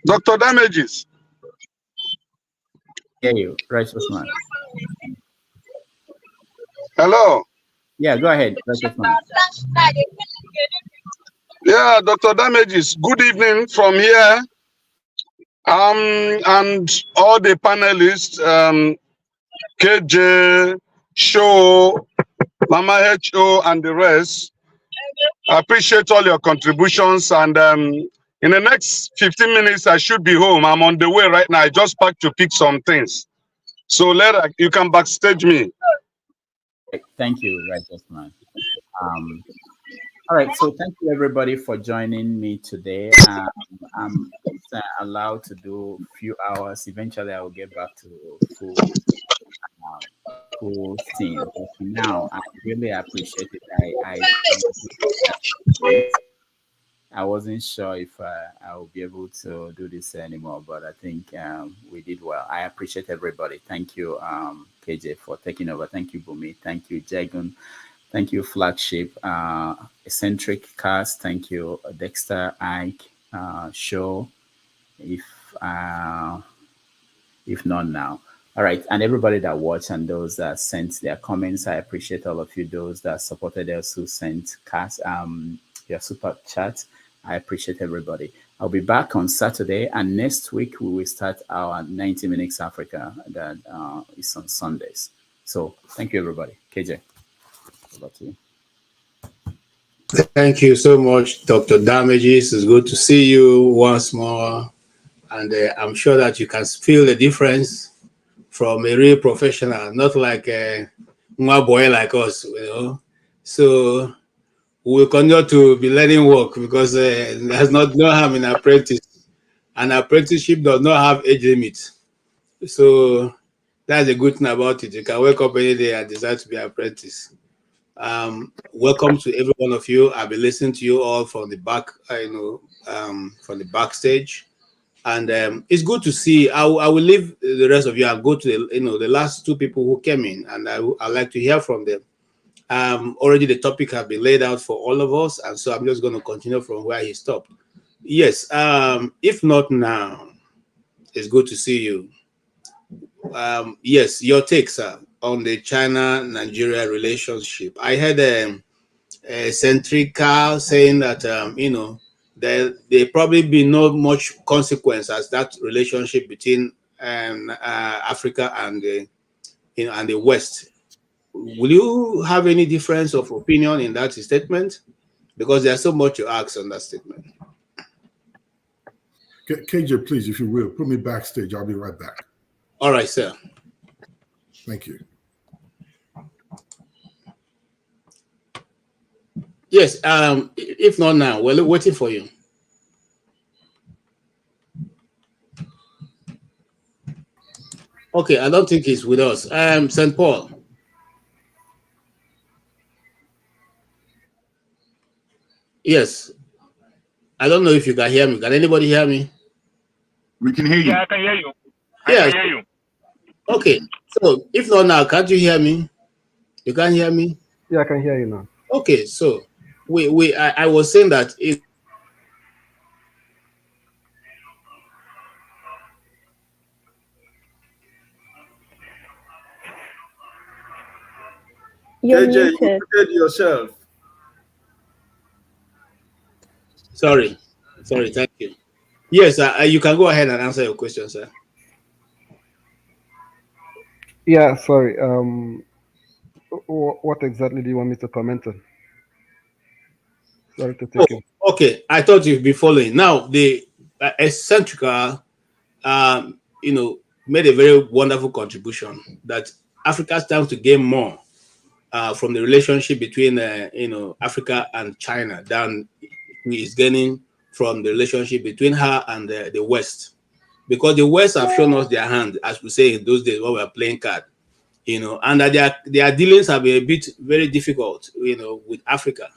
Dr. Damages. Hear you, Righteous Man. Hello. Yeah, go ahead, Righteous Man. Yeah, Dr. Damages, good evening from here. And all the panelists, KJ, Show, Mama HO, and the rest. I appreciate all your contributions. And in the next 15 minutes, I should be home. I'm on the way right now. I just packed to pick some things. So later, you can backstage me. Thank you, Righteous Man. All right, so thank you everybody for joining me today. I'm allowed to do a few hours. Eventually, I will get back to full steam. But for now, I really appreciate it. I wasn't sure if I will be able to do this anymore, but I think we did well. I appreciate everybody. Thank you, KJ, for taking over. Thank you, Bumi. Thank you, Jagun. Thank you, Flagship, Eccentric Cast. Thank you, Dexter, Ike, Show, if not now. All right, and everybody that watched and those that sent their comments, I appreciate all of you. Those that supported us, who sent your super chat, I appreciate everybody. I'll be back on Saturday, and next week we will start our 90 Minutes Africa that is on Sundays. So thank you, everybody. KJ. Over to you. Thank you so much, Dr. Damages. It's good to see you once more. And I'm sure that you can feel the difference from a real professional, not like a boy like us, you know. So we'll continue to be learning work, because there's no harm in apprentice. An apprenticeship does not have age limit. So that's a good thing about it. You can wake up any day and decide to be an apprentice. Welcome to every one of you. I'll be listening to you all from the back, from the backstage, and it's good to see. I will leave the rest of you. I'll go to the last two people who came in, and I'd like to hear from them. Already the topic has been laid out for all of us, and so I'm just going to continue from where he stopped. Yes. If not now, it's good to see you. Yes, your takes on the China-Nigeria relationship. I had a Centrica saying that there probably be not much consequence as that relationship between Africa and and the West. Will you have any difference of opinion in that statement? Because there's so much to ask on that statement. KJ, please, if you will, put me backstage. I'll be right back. All right, sir. Thank you. Yes. If not now, we're waiting for you. Okay, I don't think he's with us. St. Paul. Yes. I don't know if you can hear me. Can anybody hear me? We can hear you. Yeah, I can hear you. I Yes. can hear you. Okay. So if not now, can't you hear me? You can't hear me? Yeah, I can hear you now. Okay, so I was saying that You're KJ, you muted. muted yourself. Sorry, thank you. Yes, you can go ahead and answer your question, sir. Yeah, sorry. What exactly do you want me to comment on? Sorry to take you. Okay, I thought you'd be following. Now, the Centrica, made a very wonderful contribution that Africa stands to gain more from the relationship between, Africa and China than he is gaining from the relationship between her and the West. Because the West have shown us their hand, as we say in those days when we were playing card, and that their dealings have been a bit very difficult, with Africa.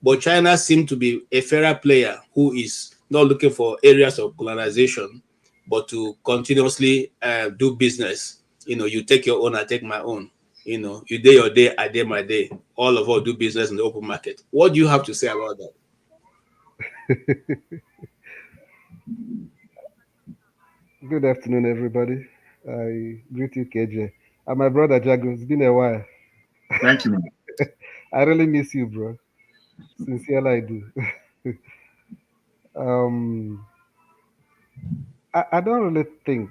But China seems to be a fairer player who is not looking for areas of colonization, but to continuously do business. You take your own, I take my own. You day your day, I day my day. All of us do business in the open market. What do you have to say about that? Good afternoon, everybody. I greet you, KJ. And my brother Jago, it's been a while. Thank you. I really miss you, bro. Sincerely, I do. I don't really think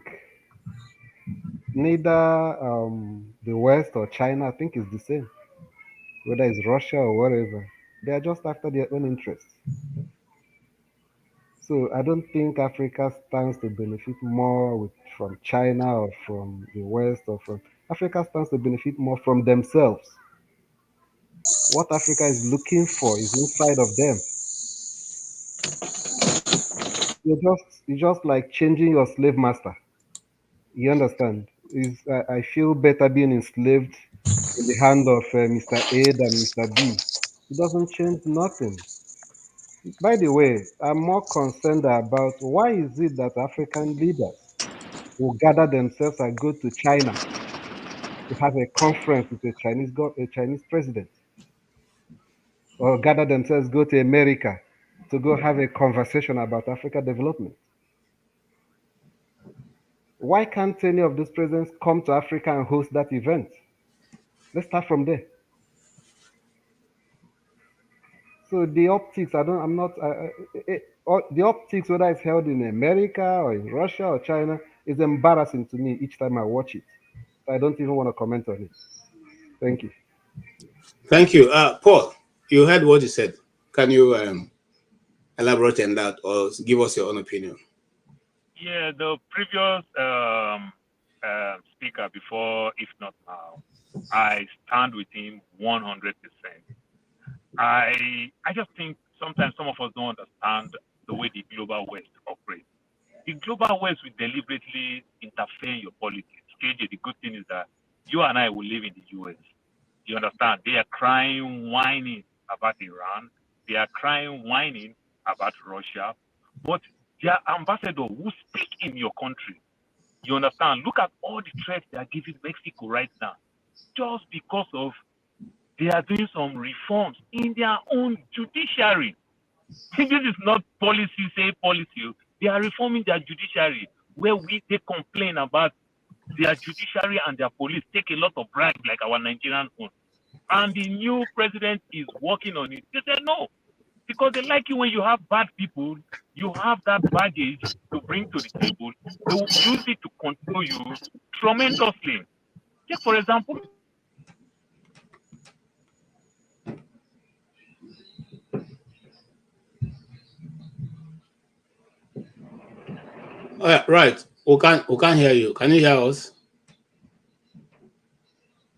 neither the West or China, I think it's the same. Whether it's Russia or whatever, they are just after their own interests. So I don't think Africa stands to benefit more from China or from the West or from Africa stands to benefit more from themselves. What Africa is looking for is inside of them. You're just like changing your slave master. You understand? I feel better being enslaved in the hand of Mr. A than Mr. B. It doesn't change nothing. By the way, I'm more concerned about why is it that African leaders will gather themselves and go to China to have a conference with a Chinese president, or gather themselves go to America to go have a conversation about Africa development. Why can't any of those presidents come to Africa and host that event? Let's start from there. So the optics, I'm not, the optics, whether it's held in America or in Russia or China, is embarrassing to me each time I watch it. I don't even want to comment on it. Thank you. Thank you. Paul, you heard what he said. Can you elaborate on that or give us your own opinion? Yeah, the previous speaker before, if not now, I stand with him 100%. I just think sometimes some of us don't understand the way the global West operates. The global West will deliberately interfere in your politics. KJ, the good thing is that you and I will live in the US. You understand? They are crying, whining about Iran. They are crying, whining about Russia. But their ambassador will speak in your country. You understand? Look at all the threats they are giving Mexico right now, just because of they are doing some reforms in their own judiciary. This is not policy, say policy. They are reforming their judiciary, where they complain about their judiciary and their police take a lot of bribes like our Nigerian own. And the new president is working on it. They said no, because they like you when you have bad people, you have that baggage to bring to the table. They will use it to control you tremendously. Take, for example, Right. We can't hear you. Can you hear us?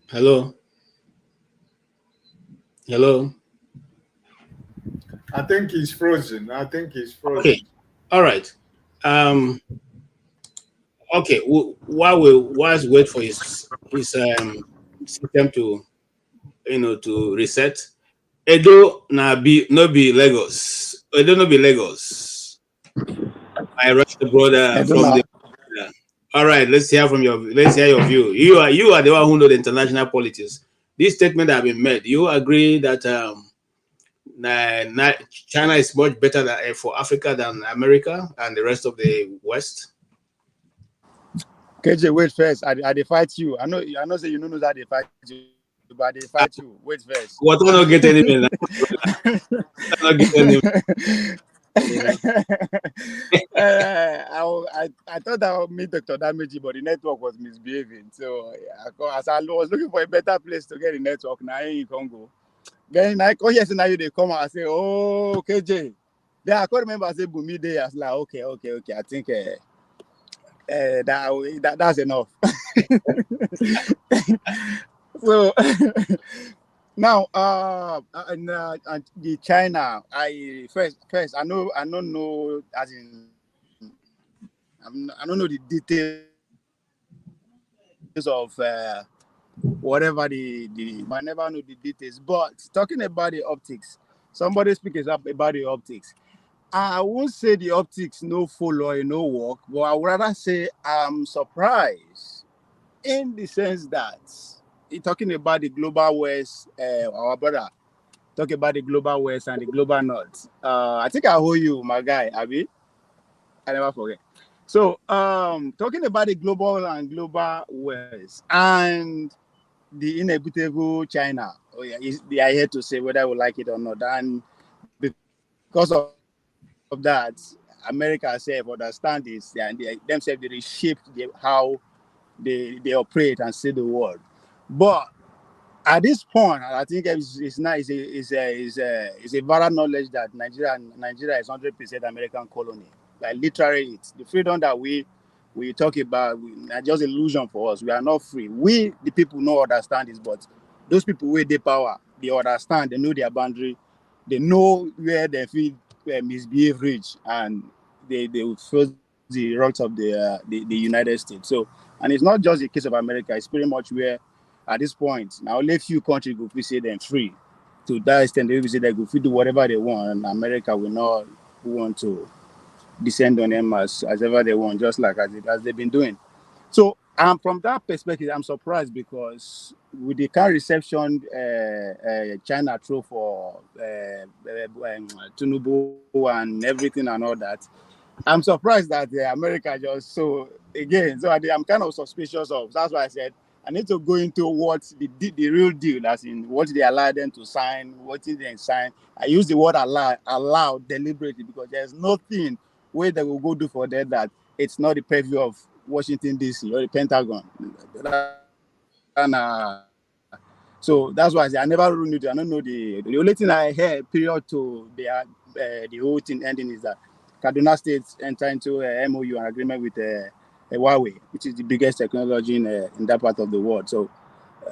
Hello? Hello? I think he's frozen. I think he's frozen. Okay. All right. Okay. While we wait for his system to to reset. Edo no be Lagos. Edo no be Lagos. I rushed the brother from the. All right. Let's hear your view. You are the one who know the international politics. This statement that have been made. You agree that China is much better for Africa than America and the rest of the West? KJ, wait first. I dey fight you. I know say you know that they fight you, but they fight you. Wait first. What will not get anywhere? Not get anywhere. I thought I would meet Dr. Dameji, but the network was misbehaving. So as I was looking for a better place to get the network, now you can go. Then I come here, so now they come and I say, "Oh, KJ." Then I can't remember. I say, "Bumi Day." I was like, "Okay." I think that's enough. So now, the China. I don't know as in. I don't know the details of whatever I never know the details. But talking about the optics, somebody speaks up about the optics. I won't say the optics no follow or no work, but I would rather say I'm surprised in the sense that talking about the global west, our brother talk about the global west and the global north. I think I owe you, my guy, Abi. I never forget. So talking about the global and global west and the inevitable China. Oh yeah, they are here to say whether we like it or not. And because of that, America self understand this and themselves they reshape how they operate and see the world. But at this point, I think it's nice. It's a viral knowledge that Nigeria is 100% American colony. Like literally, it's the freedom that we talk about. Just illusion for us. We are not free. We the people know understand this, but those people with the power, they understand. They know their boundary. They know where they feel misbehave, reach, and they will face the wrath of the United States. So, and it's not just the case of America. It's pretty much where. At this point, now only few countries will say them free. To that extent, they will say they will do whatever they want, and America will not want to descend on them as ever they want, just like as they've been doing. So, from that perspective, I'm surprised because with the kind reception China threw for Tinubu and everything and all that, I'm surprised that America just so I'm kind of suspicious of. That's why I said I need to go into what the real deal, as in what they allow them to sign, what did they sign. I use the word allow deliberately because there's nothing where they will go do for them that it's not the purview of Washington D.C. or the Pentagon. And so that's why I say I never really knew. I don't know the only thing I heard period to the whole thing ending is that Kaduna State entered into a MOU, an agreement with Huawei, which is the biggest technology in that part of the world. So,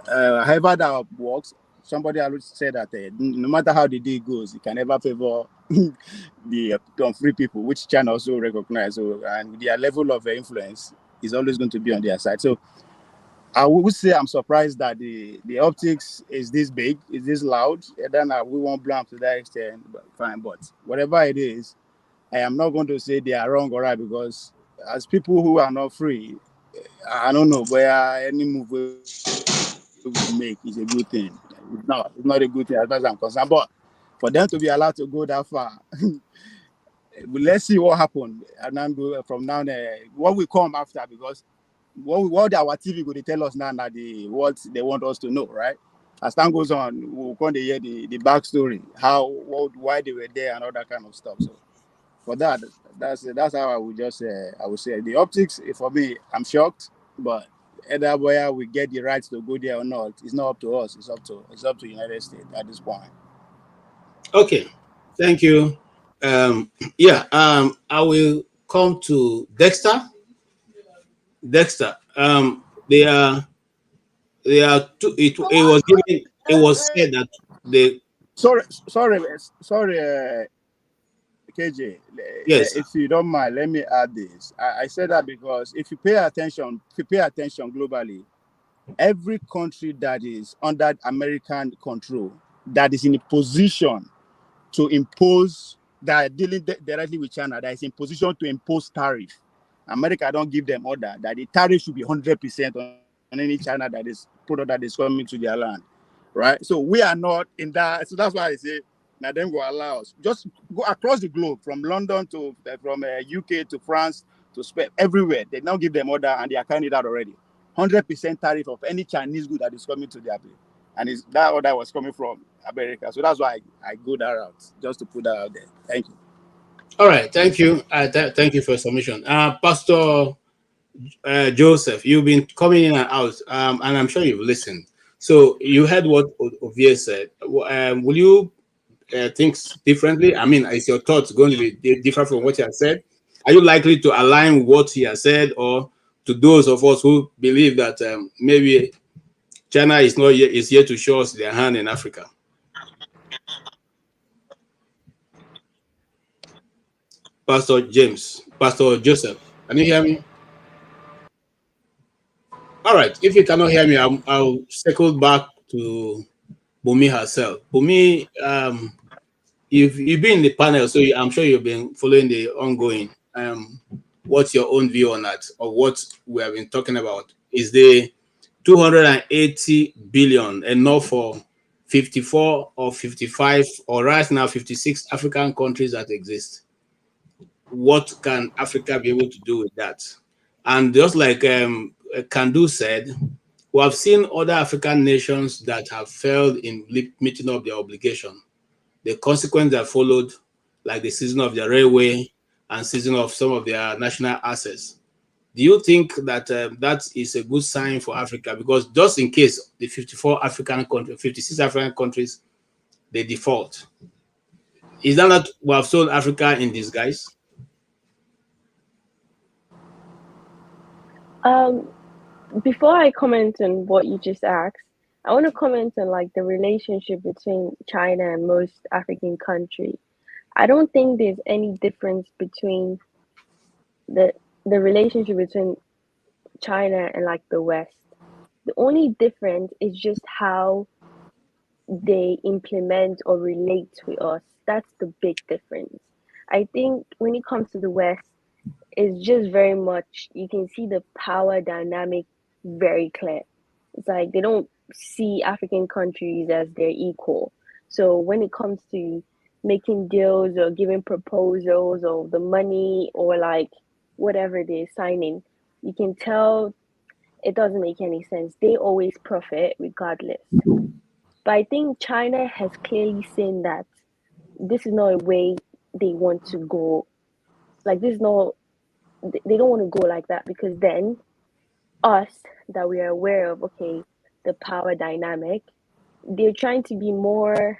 however that works, somebody always said that no matter how the deal goes, it can never favor the free people, which China also recognizes. So, and their level of influence is always going to be on their side. So, I would say I'm surprised that the optics is this big, is this loud. And then we won't blame to that extent, but fine. But whatever it is, I am not going to say they are wrong or right because as people who are not free, I don't know where any move we make is a good thing. It's not a good thing as far as I'm concerned. But For them to be allowed to go that far, let's see what happened. And then go from now, what will come after, because what our TV going to tell us now that what they want us to know, right? As time goes on, we'll come to hear the backstory, why they were there and all that kind of stuff. So for that's how I would just I would say the optics. For me, I'm shocked, but either way we get the rights to go there or not, it's not up to us. It's up to United States at this point. Okay, thank you. Yeah, I will come to Dexter. Dexter, they are two, it was said that they sorry, KJ, yes, if you don't mind, let me add this. I said that because if you pay attention globally, every country that is under American control, that is in a position to impose, that dealing directly with China, that is in position to impose tariff. America don't give them order that the tariff should be 100% on any China that is product that is coming to their land, right? So we are not in that. So that's why I say now them go allow us just go across the globe from London to from UK to France to Spain, everywhere. They now give them order and they are carrying it out already. 100% tariff of any Chinese good that is coming to their place, and that order was coming from America. So that's why I go that route, just to put that out there. Thank you. all right, thank you. Thank you for your submission. Pastor Joseph, you've been coming in and out, and I'm sure you've listened. So you heard what Ovie said. Will you think differently? I mean, is your thoughts going to be different from what he has said? Are you likely to align with what he has said, or to those of us who believe that maybe China is here to show us their hand in Africa? Pastor Joseph, can you hear me? All right. If you cannot hear me, I'll circle back to Bumi herself. Bumi, you've been in the panel, so I'm sure you've been following the ongoing. What's your own view on that, or what we have been talking about? Is the 280 billion enough for 54 or 55 or right now 56 African countries that exist? What can Africa be able to do with that? And just like Kandu said, we have seen other African nations that have failed in meeting up their obligation. The consequence that followed, like the season of their railway and season of some of their national assets. Do you think that that is a good sign for Africa? Because just in case the 56 African countries, they default, is that not we have sold Africa in disguise? Before I comment on what you just asked, I want to comment on like the relationship between China and most African countries. I don't think there's any difference between the relationship between China and like the West. The only difference is just how they implement or relate with us. That's the big difference. I think when it comes to the West, it's just very much, you can see the power dynamic very clear. It's like they don't see African countries as their equal. So when it comes to making deals or giving proposals or the money or like whatever they're signing, you can tell it doesn't make any sense. They always profit regardless. But I think China has clearly seen that this is not a way they want to go. Like this is not, they don't want to go like that, because then us that we are aware of, okay, the power dynamic, they're trying to be more,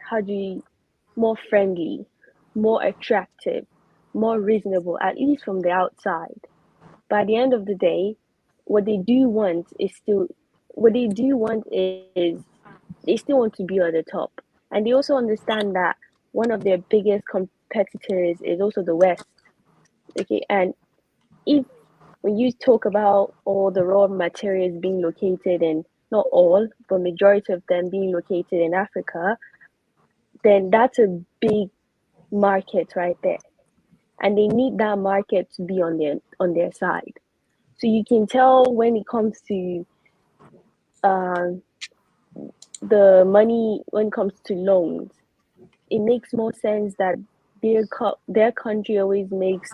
more friendly, more attractive, more reasonable, at least from the outside. But at the end of the day, what they do want is they still want to be at the top. And they also understand that one of their biggest competitors is also the West. Okay, and if when you talk about all the raw materials being located in, not all, but majority of them being located in Africa, then that's a big market right there. And they need that market to be on their side. So you can tell when it comes to the money, when it comes to loans, it makes more sense that their country always makes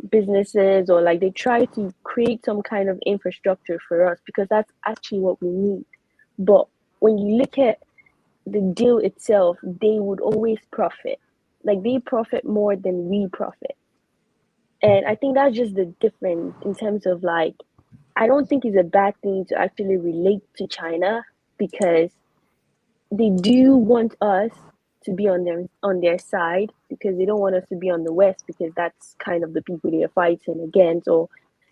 businesses, or like they try to create some kind of infrastructure for us, because that's actually what we need. But when you look at the deal itself, they would always profit. Like they profit more than we profit. And I think that's just the difference in terms of like, I don't think it's a bad thing to actually relate to China, because they do want us to be on their side, because they don't want us to be on the West, because that's kind of the people they are fighting against, or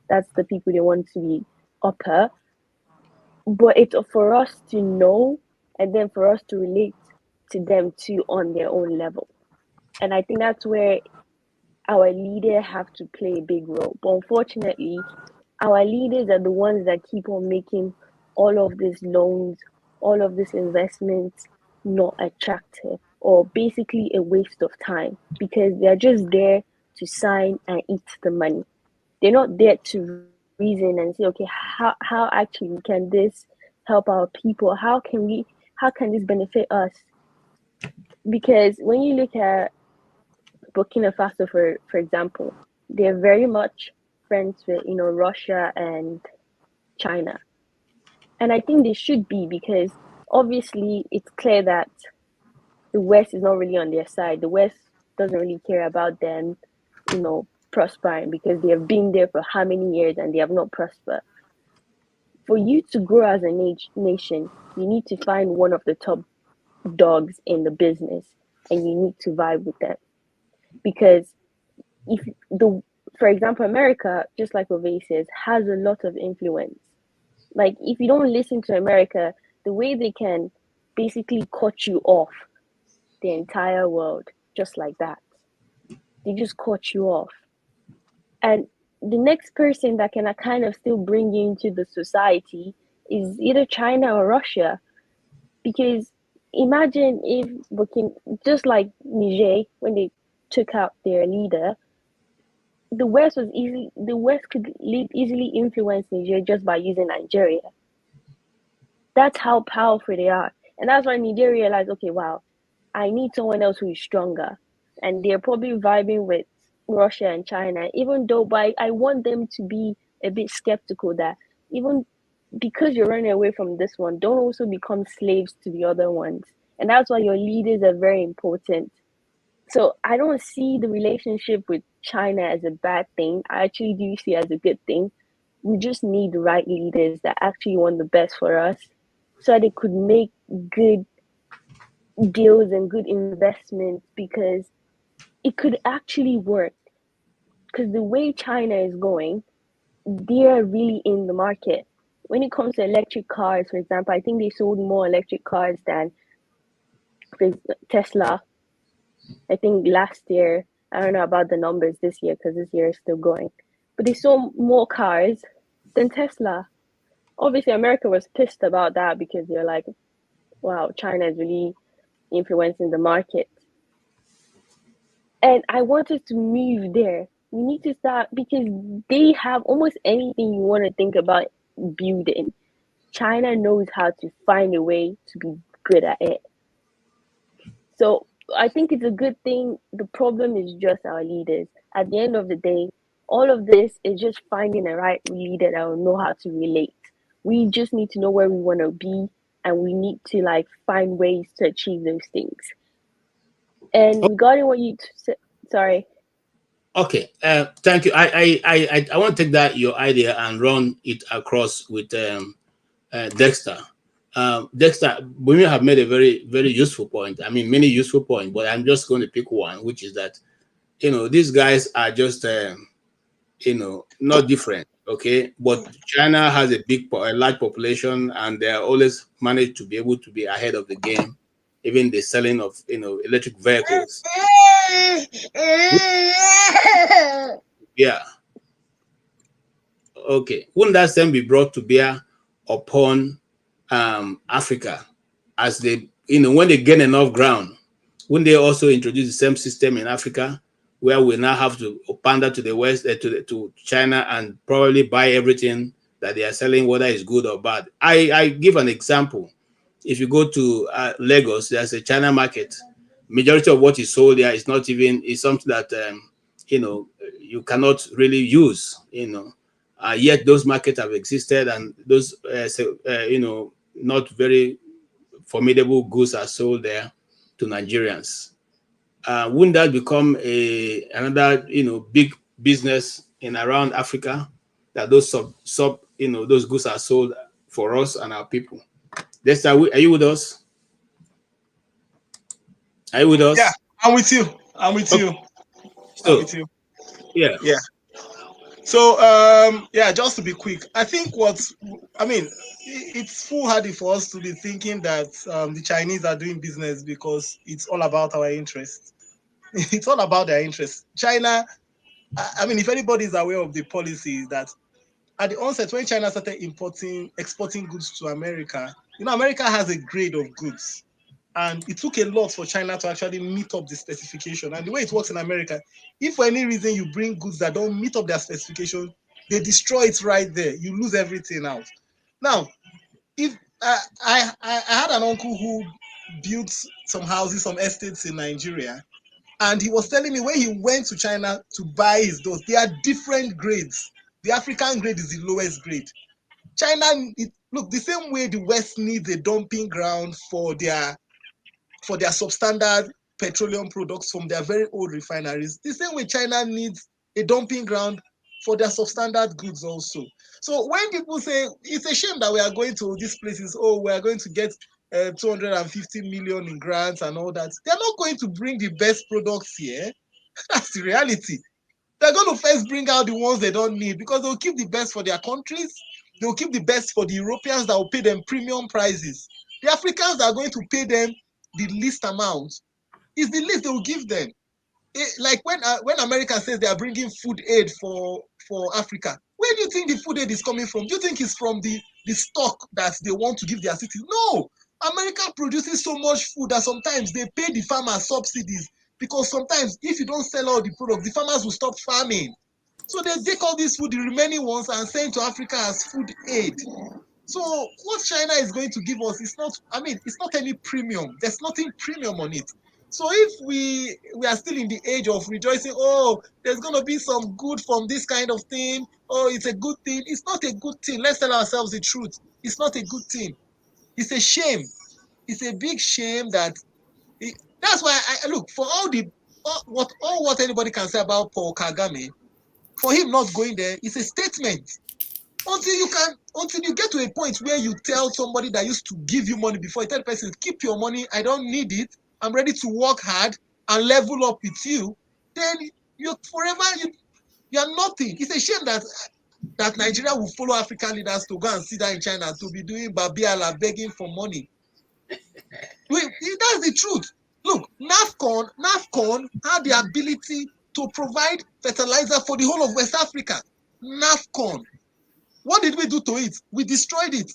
that's the people they want to be upper. But it's for us to know, and then for us to relate to them too on their own level. And I think that's where our leaders have to play a big role. But unfortunately, our leaders are the ones that keep on making all of these loans, all of these investments not attractive, or basically a waste of time, because they're just there to sign and eat the money. They're not there to reason and say, okay, how actually can this help our people? How can this benefit us? Because when you look at Burkina Faso, for example, they're very much friends with Russia and China. And I think they should be, because obviously it's clear that the West is not really on their side. The West doesn't really care about them, prospering, because they have been there for how many years and they have not prospered. For you to grow as a nation, you need to find one of the top dogs in the business, and you need to vibe with them. Because for example, America, just like Ove says, has a lot of influence. Like, if you don't listen to America, the way they can basically cut you off the entire world, just like that. They just cut you off. And the next person that can kind of still bring you into the society is either China or Russia. Because imagine if just like Niger, when they took out their leader, the West could easily influence Niger just by using Nigeria. That's how powerful they are. And that's why Nigeria realized, okay, wow, I need someone else who is stronger. And they're probably vibing with Russia and China, even though I want them to be a bit skeptical that even because you're running away from this one, don't also become slaves to the other ones. And that's why your leaders are very important. So I don't see the relationship with China as a bad thing. I actually do see it as a good thing. We just need the right leaders that actually want the best for us, so that they could make good deals and good investments, because it could actually work. Because the way China is going, they're really in the market. When it comes to electric cars, for example, I think they sold more electric cars than Tesla. I think last year, I don't know about the numbers this year, because this year is still going, but they sold more cars than Tesla. Obviously, America was pissed about that, because they're like, wow, China is really influencing the market. And I wanted to move there. We need to start, because they have almost anything you want to think about building. China knows how to find a way to be good at it. So I think it's a good thing. The problem is just our leaders. At the end of the day, all of this is just finding the right leader that will know how to relate. We just need to know where we want to be, and we need to find ways to achieve those things. And regarding what you said, sorry. Okay, thank you. I want to take that your idea and run it across with Dexter. Dexter, we have made a very, very useful point. I mean, many useful points, but I'm just going to pick one, which is that, these guys are just, not different, okay? But China has a large population, and they are always managed to be able to be ahead of the game, even the selling of, electric vehicles. Yeah. Okay. Wouldn't that same be brought to bear upon Africa, as they, when they gain enough ground? Wouldn't they also introduce the same system in Africa, where we now have to pander to the West, to China, and probably buy everything that they are selling, whether it's good or bad? I give an example. If you go to Lagos, there's a China market majority of what is sold there is not even, is something that you cannot really use, yet those markets have existed, and those not very formidable goods are sold there to Nigerians. Wouldn't that become another big business in around Africa, that those those goods are sold for us and our people? Dexter, are you with us? Are you with us? Yeah, I'm with you. I'm with you. So, I'm with you. yeah. Yeah. So, yeah, just to be quick, I think it's foolhardy for us to be thinking that the Chinese are doing business because it's all about our interests. It's all about their interests. China, if anybody is aware of the policy, that at the onset, when China started exporting goods to America, America has a grade of goods. And it took a lot for China to actually meet up the specification. And the way it works in America, if for any reason you bring goods that don't meet up their specification, they destroy it right there. You lose everything out. Now, if I had an uncle who built some houses, some estates in Nigeria, and he was telling me when he went to China to buy his doors, they are different grades. The African grade is the lowest grade. China, look, the same way the West needs a dumping ground for their substandard petroleum products from their very old refineries, the same way China needs a dumping ground for their substandard goods also. So when people say it's a shame that we are going to these places, we are going to get 250 million in grants and all that, they're not going to bring the best products here. That's the reality. They're going to first bring out the ones they don't need, because they'll keep the best for their countries. They'll keep the best for the Europeans that will pay them premium prices. The Africans are going to pay them the least amount. Is the least they will give them. Like when America says they are bringing food aid for Africa, where do you think the food aid is coming from? Do you think it's from the stock that they want to give their cities? No. America produces so much food that sometimes they pay the farmers subsidies, because sometimes if you don't sell all the products, the farmers will stop farming. So they take all this food, the remaining ones, and send to Africa as food aid. So what China is going to give us is not, it's not any premium. There's nothing premium on it. So if we are still in the age of rejoicing, there's going to be some good from this kind of thing, it's a good thing. It's not a good thing. Let's tell ourselves the truth. It's not a good thing. It's a shame. It's a big shame that's why I look for what anybody can say about Paul Kagame. For him not going there, it's a statement. Until you get to a point where you tell somebody that used to give you money before, you tell the person, keep your money, I don't need it, I'm ready to work hard and level up with you, then you're nothing. It's a shame that Nigeria will follow African leaders to go and sit down in China to be doing babiala, begging for money. That's the truth. Look, NAFCON had the ability to provide fertilizer for the whole of West Africa. NAFCON. What did we do to it? We destroyed it.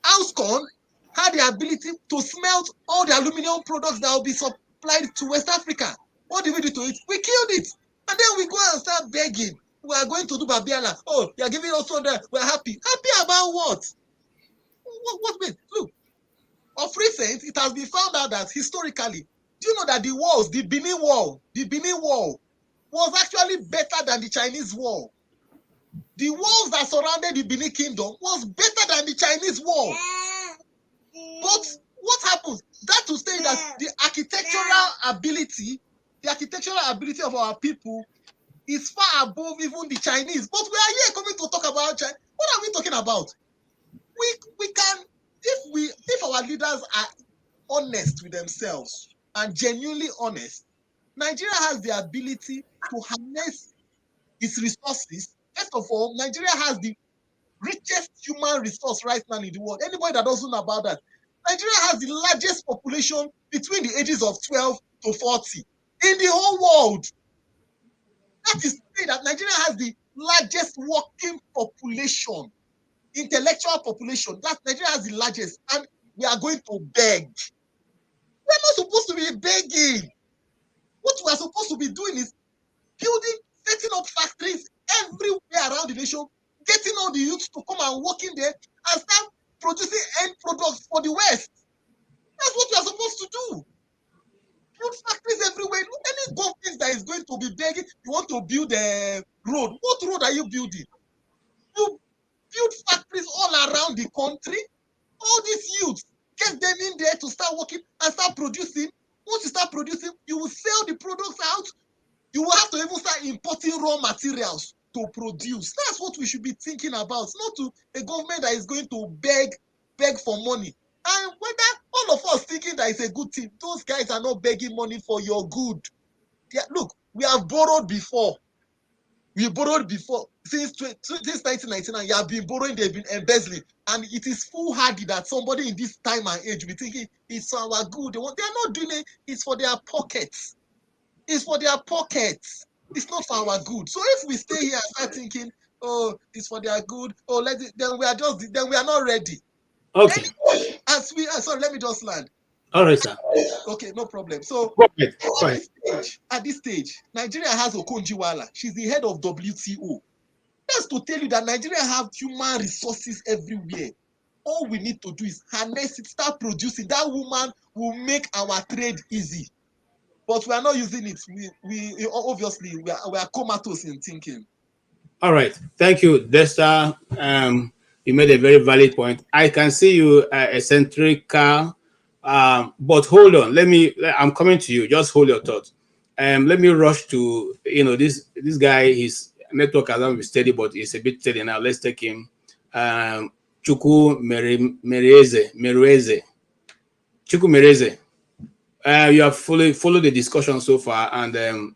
Housecon had the ability to smelt all the aluminum products that will be supplied to West Africa. What did we do to it? We killed it. And then we go and start begging. We are going to do Babiala. You are giving us 100. We're happy. Happy about what? Wait, look. Of recent, it has been found out that historically, do you know that the Benin Wall was actually better than the Chinese wall? The walls that surrounded the Benin Kingdom was better than the Chinese wall. But what happens? That to say that the architectural ability of our people is far above even the Chinese. But we are here coming to talk about China. What are we talking about? We can, if our leaders are honest with themselves and genuinely honest, Nigeria has the ability to harness its resources. First of all, Nigeria has the richest human resource right now in the world. Anybody that doesn't know about that, Nigeria has the largest population between the ages of 12 to 40 in the whole world. That is to say that Nigeria has the largest working population, intellectual population. That Nigeria has the largest, and we are going to beg. We're not supposed to be begging. What we are supposed to be doing is setting up factories everywhere around the nation, getting all the youth to come and work in there and start producing end products for the West. That's what we are supposed to do. build factories everywhere. Look, any government that is going to be begging, you want to build a road. What road are you building? You build factories all around the country. All these youths, get them in there to start working and start producing. Once you start producing, you will sell the products out. You will have to even start importing raw materials to produce. That's what we should be thinking about, not to a government that is going to beg for money. And whether all of us thinking that it's a good thing, those guys are not begging money for your good. Look, we have borrowed before. We borrowed before. Since 1999, you have been borrowing, they've been embezzling. And it is foolhardy that somebody in this time and age will be thinking it's for our good. They are not doing it, it's for their pockets. It's for their pockets. It's not for our good. So if we stay here and start thinking, oh, it's for their good, oh, then we are not ready. Okay. Sorry, let me just land. All right, sir. Okay, no problem. So at this stage, Nigeria has Okonjo-Iweala. She's the head of WTO. That's to tell you that Nigeria have human resources everywhere. All we need to do is harness it, start producing. That woman will make our trade easy. But we are not using it. We obviously we are comatose in thinking. All right. Thank you, Desta. You made a very valid point. I can see you eccentric, but hold on. I'm coming to you. Just hold your thought. Let me rush to this guy. His network has not been steady, but it's a bit steady now. Let's take him. Chuku Mereze. Chuku Mereze. You have followed the discussion so far, and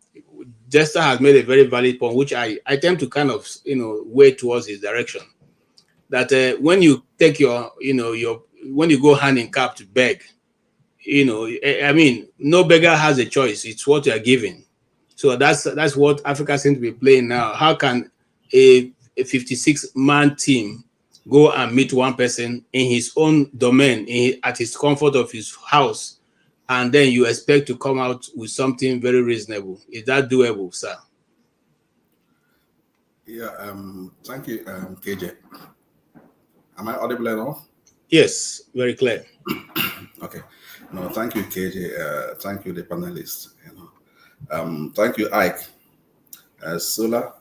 Jester has made a very valid point, which I tend to kind of weigh towards his direction. That when you take when you go hand in cap to beg, I mean, no beggar has a choice. It's what you are giving. So that's what Africa seems to be playing now. How can a 56-man team go and meet one person in his own domain, at his comfort of his house, and then you expect to come out with something very reasonable? Is that doable, sir? Yeah, thank you, KJ. Am I audible enough? Yes, very clear. Okay. No, thank you, KJ. Thank you, the panelists. Thank you, Ike, Sula,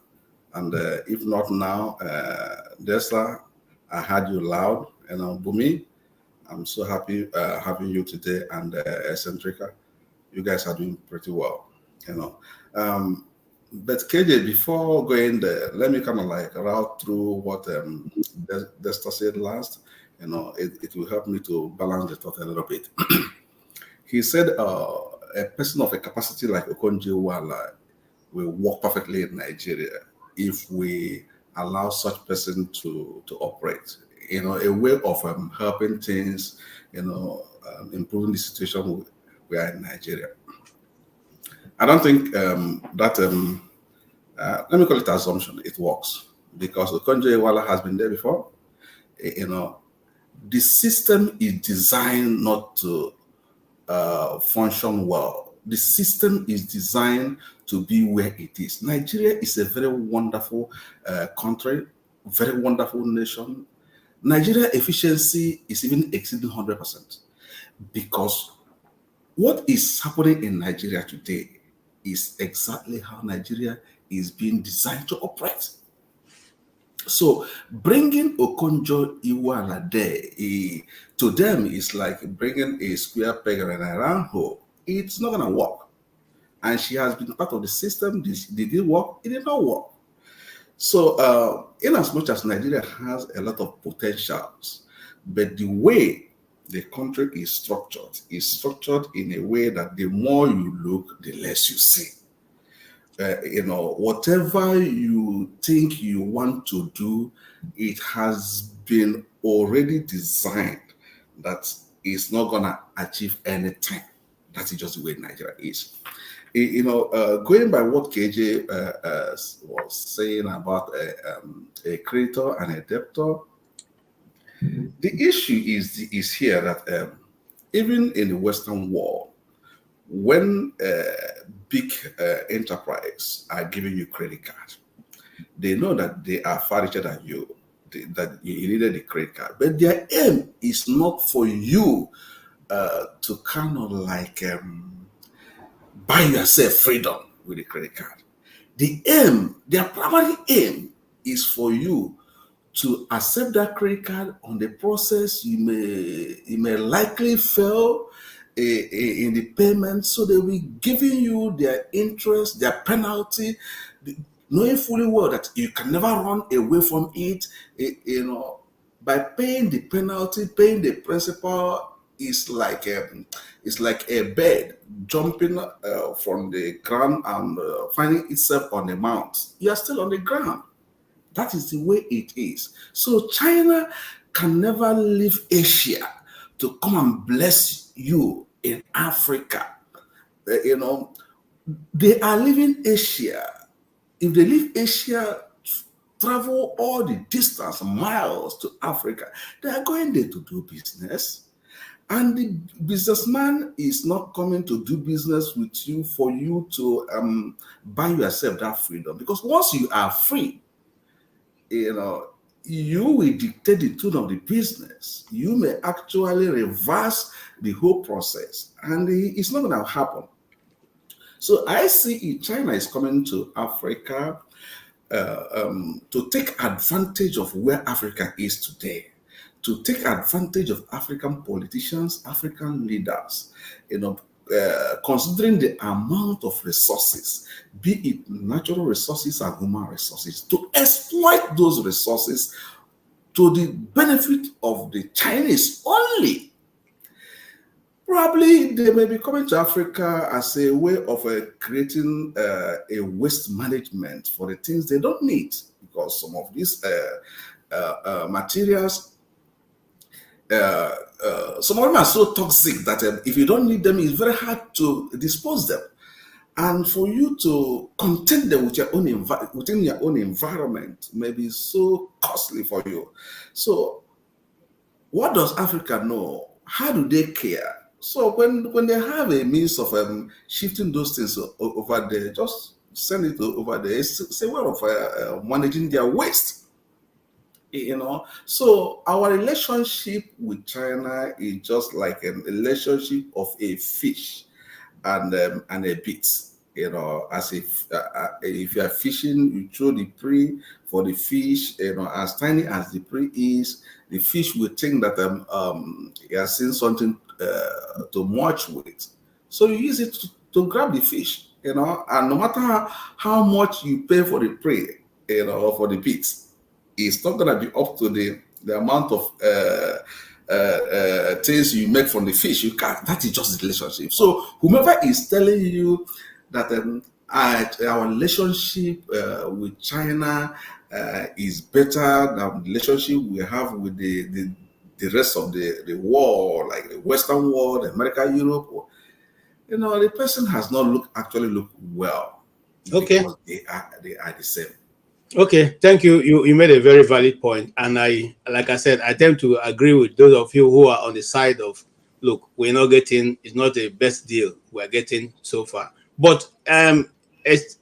and if not now, Desta, I heard you loud. Bumi, I'm so happy having you today, and Eccentrica. You guys are doing pretty well, But KJ, before going there, let me kind of route through what Desta said last. It will help me to balance the thought a little bit. He said a person of a capacity like Okonjo-Iweala will work perfectly in Nigeria if we allow such person to operate. A way of helping things, improving the situation we are in Nigeria. I don't think that, let me call it assumption, it works. Because Okonjo-Iweala has been there before. The system is designed not to function well. The system is designed to be where it is. Nigeria is a very wonderful country, very wonderful nation. Nigeria efficiency is even exceeding 100%, because what is happening in Nigeria today is exactly how Nigeria is being designed to operate. So bringing Okonjo-Iweala there, to them, is like bringing a square peg in a round hole. It's not going to work. And she has been part of the system. Did it work? It did not work. So in as much as Nigeria has a lot of potentials, but the way the country is structured in a way that the more you look, the less you see. Whatever you think you want to do, it has been already designed that it's not going to achieve anything. That is just the way Nigeria is. Going by what KJ was saying about a creditor and a debtor, the issue is here that even in the Western world, when big enterprise are giving you credit card, they know that they are far richer than you, that you needed a credit card. But their aim is not for you to kind of buy yourself freedom with a credit card. The aim, their primary aim, is for you to accept that credit card. On the process, you may likely fail in the payment, so they will giving you their interest, their penalty, knowing fully well that you can never run away from it. By paying the penalty, paying the principal is like a bird jumping from the ground and finding itself on the mount. You are still on the ground. That is the way it is. So China can never leave Asia to come and bless you in Africa. They are leaving Asia. If they leave Asia, travel all the distance, miles to Africa, they are going there to do business. And the businessman is not coming to do business with you for you to buy yourself that freedom. Because once you are free, you will dictate the tune of the business. You may actually reverse the whole process, and it's not going to happen. So I see China is coming to Africa to take advantage of where Africa is today, to take advantage of African politicians, African leaders, considering the amount of resources, be it natural resources and human resources, to exploit those resources to the benefit of the Chinese only. Probably they may be coming to Africa as a way of creating a waste management for the things they don't need, because some of these materials, some of them are so toxic that if you don't need them, it's very hard to dispose them. And for you to contain them with your own within your own environment may be so costly for you. So what does Africa know? How do they care? So when they have a means of shifting those things over there, just send it over there. It's a way of managing their waste. So our relationship with China is just like a relationship of a fish and a bait. As if you are fishing, you throw the prey for the fish. As tiny as the prey is, the fish will think that you are seeing something to match with. So you use it to grab the fish. And no matter how much you pay for the prey, for the bait, it's not going to be up to the amount of things you make from the fish. You can't. That is just the relationship. So whomever is telling you that our relationship with China is better than the relationship we have with the rest of the world, like the Western world, America, Europe, the person has not actually looked well. Okay. Because they are the same. Okay, thank you. You made a very valid point, and like I said, I tend to agree with those of you who are on the side of, look, we're not getting, it's not the best deal we're getting so far. But Esterica,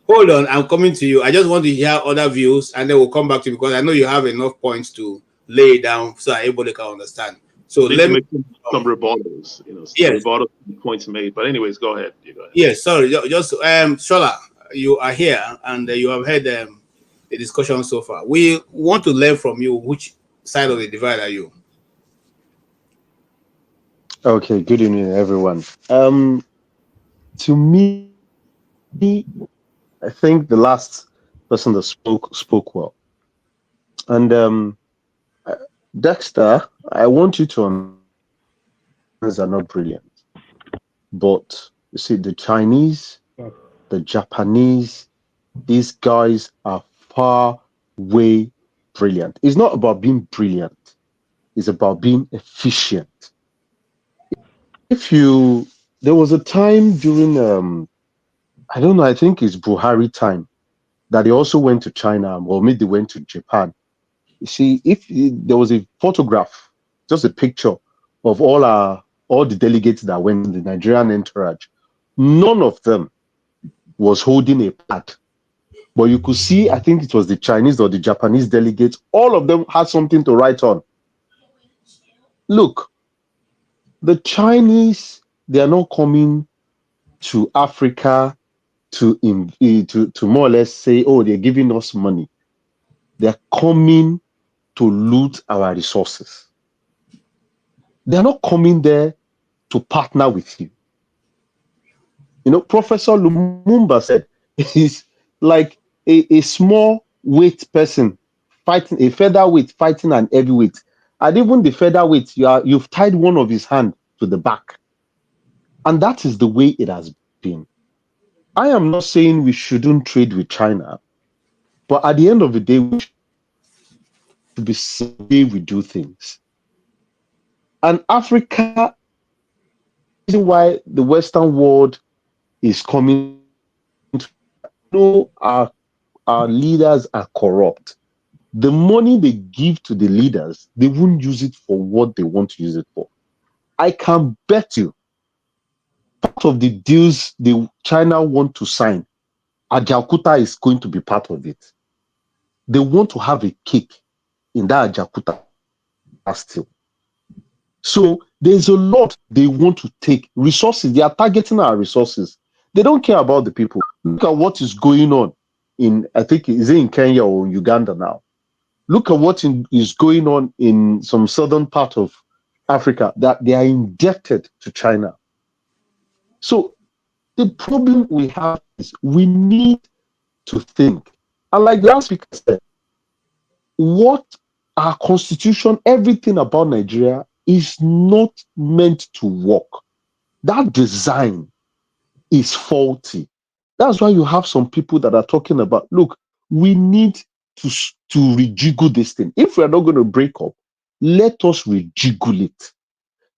hold on, I'm coming to you. I just want to hear other views, and then we'll come back to you, because I know you have enough points to lay down so everybody can understand. So let me some rebuttals, yes, rebuttal points made. But anyways, go ahead. Yes, sorry, just Shola, you are here and you have heard the discussion so far. We want to learn from you. Which side of the divide are you? Okay, good evening, everyone. To me, I think the last person that spoke well. And Dexter, I want you to understand are not brilliant, but you see, the Chinese, the Japanese, these guys are far way brilliant. It's not about being brilliant, it's about being efficient. There was a time during I don't know, I think it's Buhari time, that they also went to China, or maybe they went to Japan. You see, there was a photograph, just a picture of all the delegates that went in the Nigerian entourage, none of them was holding a pad. But you could see, I think it was the Chinese or the Japanese delegates, all of them had something to write on. Look, the Chinese, they are not coming to Africa to more or less say, oh, they're giving us money. They're coming to loot our resources. They're not coming there to partner with you. You know, Professor Lumumba said he's like a small weight person fighting a featherweight fighting an heavyweight. And even the featherweight, you've tied one of his hand to the back. And that is the way it has been. I am not saying we shouldn't trade with China, but at the end of the day, we should be the way we do things. And Africa, reason why the Western world is coming to know our leaders are corrupt. The money they give to the leaders, they won't use it for what they want to use it for. I can bet you part of the deals China want to sign, Ajaokuta is going to be part of it. They want to have a cake in that Ajaokuta still. So there's a lot they want to take. Resources, they are targeting our resources. They don't care about the people. Look at what is going on in, I think, is it in Kenya or Uganda now? Look at what is going on in some southern part of Africa, that they are indebted to China. So the problem we have is we need to think. And like last speaker said, what our constitution, everything about Nigeria is not meant to work. That design is faulty. That's why you have some people that are talking about, look, we need to rejiggle this thing. If we're not going to break up, let us rejiggle it.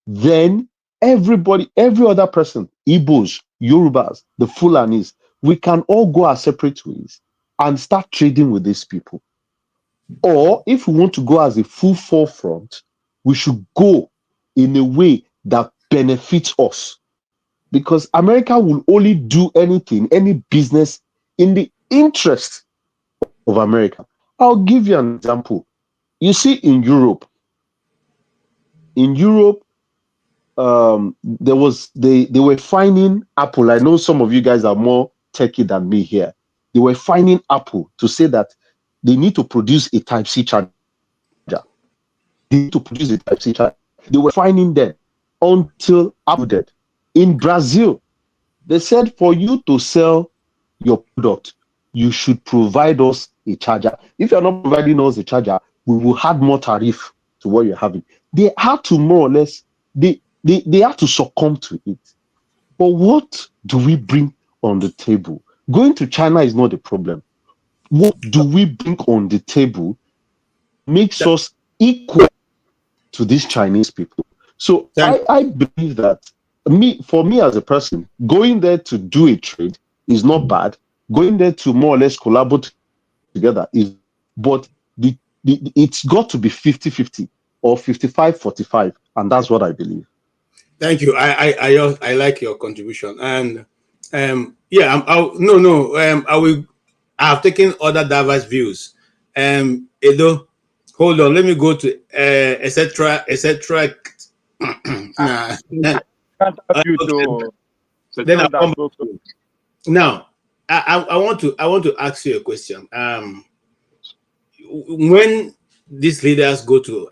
Then everybody, every other person, Igbos, Yorubas, the Fulanis, we can all go our separate ways and start trading with these people. Or if we want to go as a full forefront, we should go in a way that benefits us. Because America will only do anything, any business in the interest of America. I'll give you an example. You see, in Europe, they were fining Apple. I know some of you guys are more techie than me here. They were fining Apple to say that they need to produce a Type-C charger. They need to produce a Type-C charger. They were fining them until Apple did. In Brazil, they said for you to sell your product, you should provide us a charger. If you're not providing us a charger, we will add more tariff to what you're having. They had to more or less, they had to succumb to it. But what do we bring on the table? Going to China is not the problem. What do we bring on the table makes us equal to these Chinese people? So I believe that for me as a person, going there to do a trade is not bad. Going there to more or less collaborate together is, but it's got to be 50-50 or 55-45, and that's what I believe. Thank you. I like your contribution, and I have taken other diverse views. Edo, hold on, let me go to etc. Now, I want to ask you a question. When these leaders go to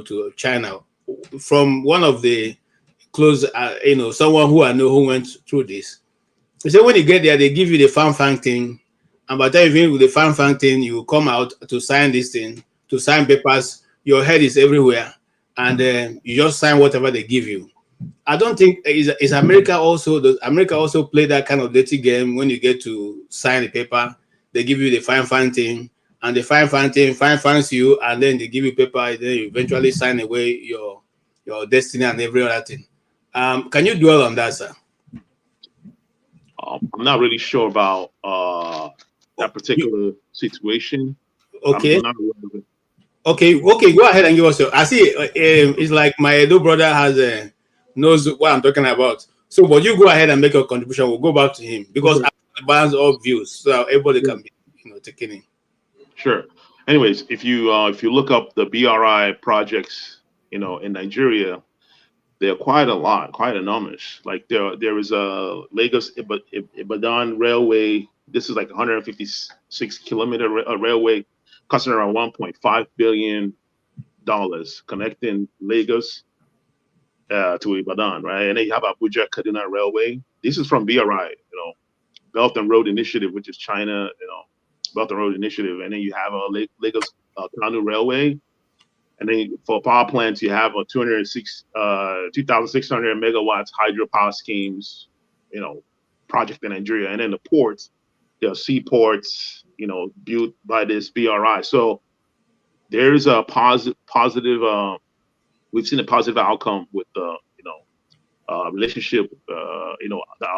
to China, from one of the close someone who I know who went through this, they say when you get there, they give you the fan thing, and by the time you finish with the fan thing, you come out to sign this thing, to sign papers. Your head is everywhere, and you just sign whatever they give you. I don't think is America also. Does America also play that kind of dirty game? When you get to sign the paper, they give you the fan thing, and the fan thing fines you, and then they give you paper, and then you eventually sign away your destiny and every other thing. Can you dwell on that, sir? I'm not really sure about that particular situation. Okay. Okay. Go ahead and give us your. I see. It's like my Edo brother has knows what I'm talking about. So, but you go ahead and make your contribution. We'll go back to him because I balance all views, so everybody can be taken in. Sure. Anyways, if you look up the BRI projects, in Nigeria, They're quite a lot, quite enormous. Like there is a Lagos Ibadan railway. This is like 156-kilometer railway, costing around $1.5 billion, connecting Lagos to Ibadan, right? And then you have Abuja Kaduna Railway. This is from BRI, Belt and Road Initiative, which is China, Belt and Road Initiative. And then you have a Lagos Kanu Railway. And then for power plants, you have a 2,600 megawatts hydropower schemes, project in Nigeria. And then the ports, there are seaports, built by this BRI. So there's a positive. We've seen a positive outcome with the, relationship, our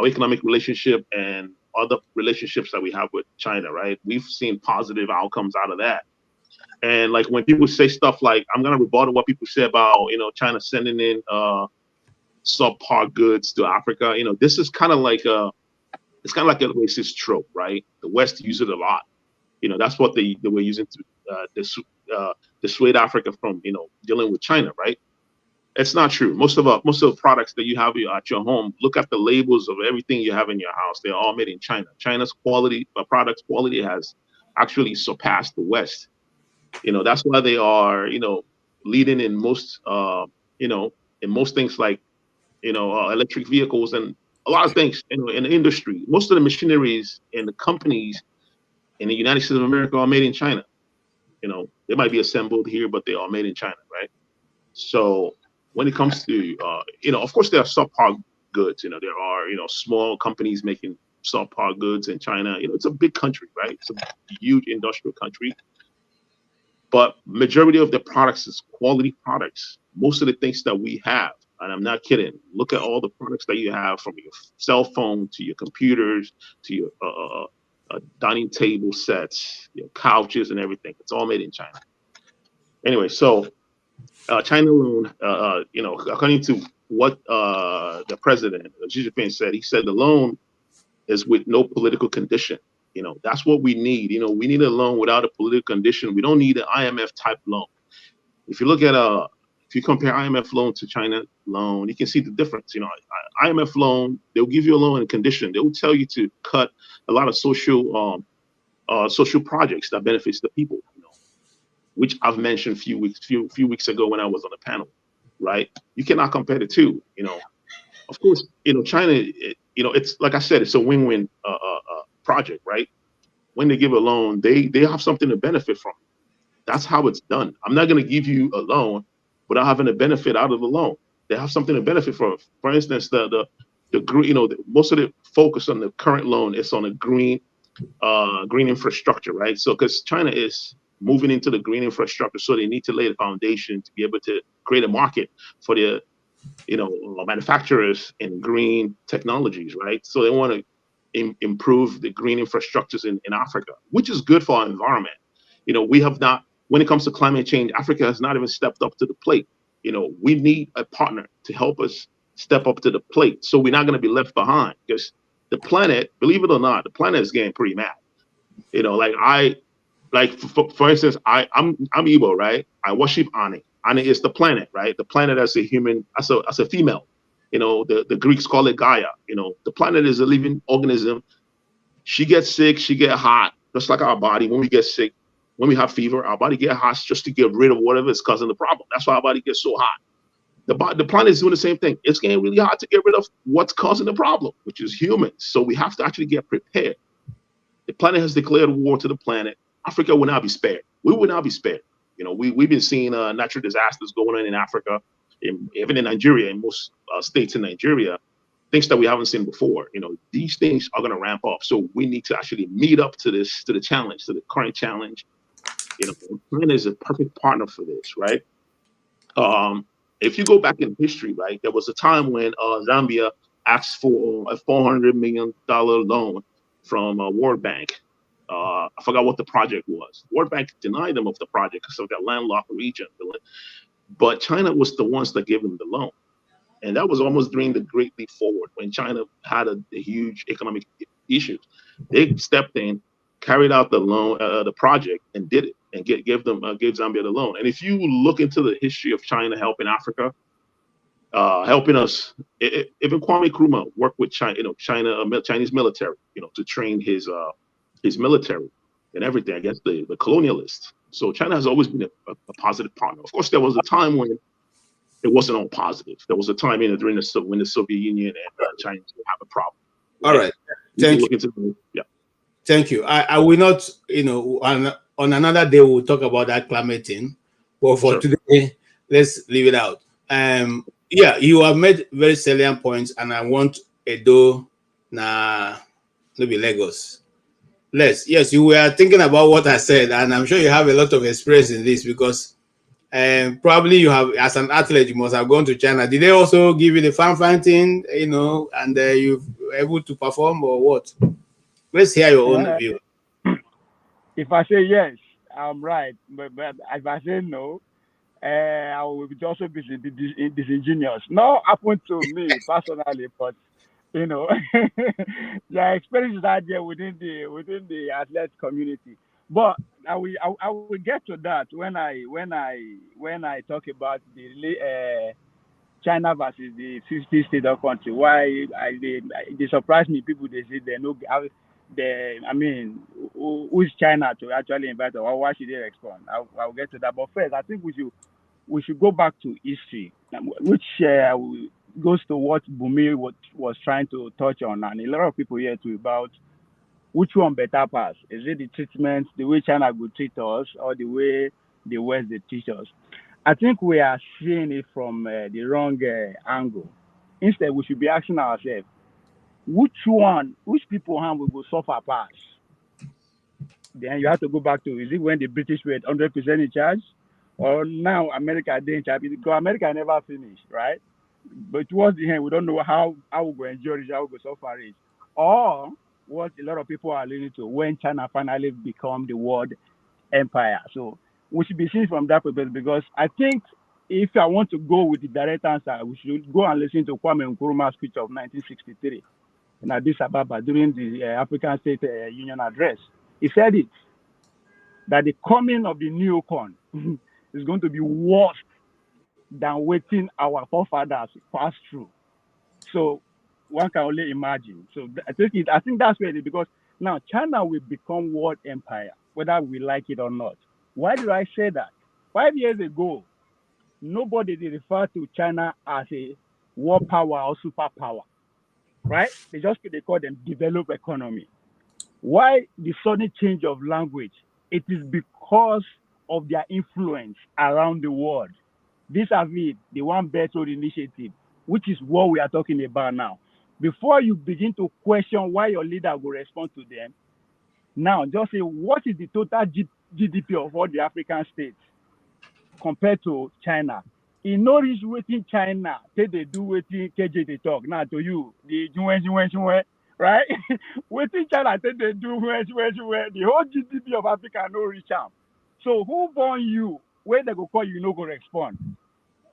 economic relationship and other relationships that we have with China, right? We've seen positive outcomes out of that. And like when people say stuff like, I'm gonna rebuttal what people say about, China sending in subpar goods to Africa. This is kind of like it's kind of like a racist trope, right? The West uses it a lot. That's what they were using to dissuade Africa from, dealing with China, right? It's not true. Most of the products that you have at your home, look at the labels of everything you have in your house. They're all made in China. China's quality, products quality has actually surpassed the West. That's why they are, leading in most, in most things like, electric vehicles and a lot of things, in the industry. Most of the machineries and the companies in the United States of America are made in China. They might be assembled here, but they are made in China, right? So when it comes to, of course, there are subpar goods. There are, small companies making subpar goods in China. It's a big country, right? It's a huge industrial country. But majority of the products is quality products. Most of the things that we have, and I'm not kidding, look at all the products that you have, from your cell phone to your computers to your dining table sets, your couches and everything. It's all made in China. Anyway, so China loan, according to what the president, Xi Jinping, said, he said the loan is with no political condition. That's what we need. We need a loan without a political condition. We don't need an IMF type loan. If you look at if you compare IMF loan to China loan, you can see the difference. IMF loan, they'll give you a loan in condition. They will tell you to cut a lot of social projects that benefits the people, which I've mentioned few weeks ago when I was on the panel, right? You cannot compare the two. Of course, China, it's like I said, it's a win-win project, right? When they give a loan, they have something to benefit from. That's how it's done. I'm not going to give you a loan without having a benefit out of the loan. They have something to benefit from. For instance, the green, most of the focus on the current loan is on the green infrastructure, right? So because China is moving into the green infrastructure, so they need to lay the foundation to be able to create a market for the manufacturers in green technologies, right? So they want to improve the green infrastructures in Africa, which is good for our environment. We have not, when it comes to climate change, Africa has not even stepped up to the plate. We need a partner to help us step up to the plate, so we're not going to be left behind, because the planet, believe it or not, the planet is getting pretty mad. For instance, I'm Igbo, right? I worship Ani. Ani is the planet, right? The planet as a human, as a female. The Greeks call it Gaia. The planet is a living organism. She gets sick, she get hot, just like our body. When we get sick, when we have fever, our body get hot just to get rid of whatever is causing the problem. That's why our body gets so hot. The planet is doing the same thing. It's getting really hard to get rid of what's causing the problem, which is humans. So we have to actually get prepared. The planet has declared war to the planet. Africa will not be spared. We will not be spared. We've been seeing natural disasters going on in Africa, even in Nigeria, in most states in Nigeria, things that we haven't seen before. These things are going to ramp up. So we need to actually meet up to the challenge, to the current challenge. China is a perfect partner for this, right? If you go back in history, right, there was a time when Zambia asked for a $400 million loan from World Bank. I forgot what the project was. World Bank denied them of the project because of that landlocked region. But China was the ones that gave them the loan. And that was almost during the Great Leap Forward, when China had a huge economic issues. They stepped in, carried out the loan, the project, and did it, and gave Zambia the loan. And if you look into the history of China helping Africa, helping us. Even Kwame Nkrumah worked with China, Chinese military, to train his military and everything against the colonialists. So China has always been a positive partner. Of course, there was a time when it wasn't all positive. There was a time during when the Soviet Union and China would have a problem. All right. Thank you. Yeah. Thank you. I will not, on another day we'll talk about that climate thing. But for today, let's leave it out. Yeah, you have made very salient points, and I want Edo maybe Lagos. Yes, you were thinking about what I said, and I'm sure you have a lot of experience in this because probably you have, as an athlete, you must have gone to China. Did they also give you the fan thing, and you were able to perform or what? Let's hear your own view. If I say yes, I'm right. But if I say no, I will also be disingenuous. Not happened to me personally, but the experiences are there within the athlete community. But I will get to that when I talk about the China versus the 50 state of country. Why they surprise me. People they say they know who's China to actually invite or why should they respond? I'll get to that. But first, I think we should go back to history, which goes to what Bumi was trying to touch on, and a lot of people here too about which one better pass. Is it the treatment, the way China would treat us, or the way the West they teach us? I think we are seeing it from the wrong angle. Instead, we should be asking ourselves, which people hand we will suffer pass? Then you have to go back to, is it when the British were 100% in charge? Or now America they in charge? Because America never finished, right? But towards the end, we don't know how we go enjoy it, how we go suffer it. Or what a lot of people are leaning to, when China finally become the world empire. So we should be seen from that perspective, because I think if I want to go with the direct answer, we should go and listen to Kwame Nkrumah's speech of 1963 in Addis Ababa during the African State Union address. He said it, that the coming of the neocon is going to be worse than waiting our forefathers passed through. So one can only imagine. So I think that's where it is, because now China will become world empire, whether we like it or not. Why do I say that? 5 years ago, nobody did refer to China as a world power or superpower, right? They call them developed economy. Why the sudden change of language? It is because of their influence around the world. Vis-a-vis the One Belt Road Initiative, which is what we are talking about now. Before you begin to question why your leader will respond to them, now just say, what is the total GDP of all the African states compared to China? In no reach waiting China, they do waiting KJ they talk. Now to you, the right? Waiting China, they do the whole GDP of Africa no reach out. So who born you? Where they go call you, no go respond.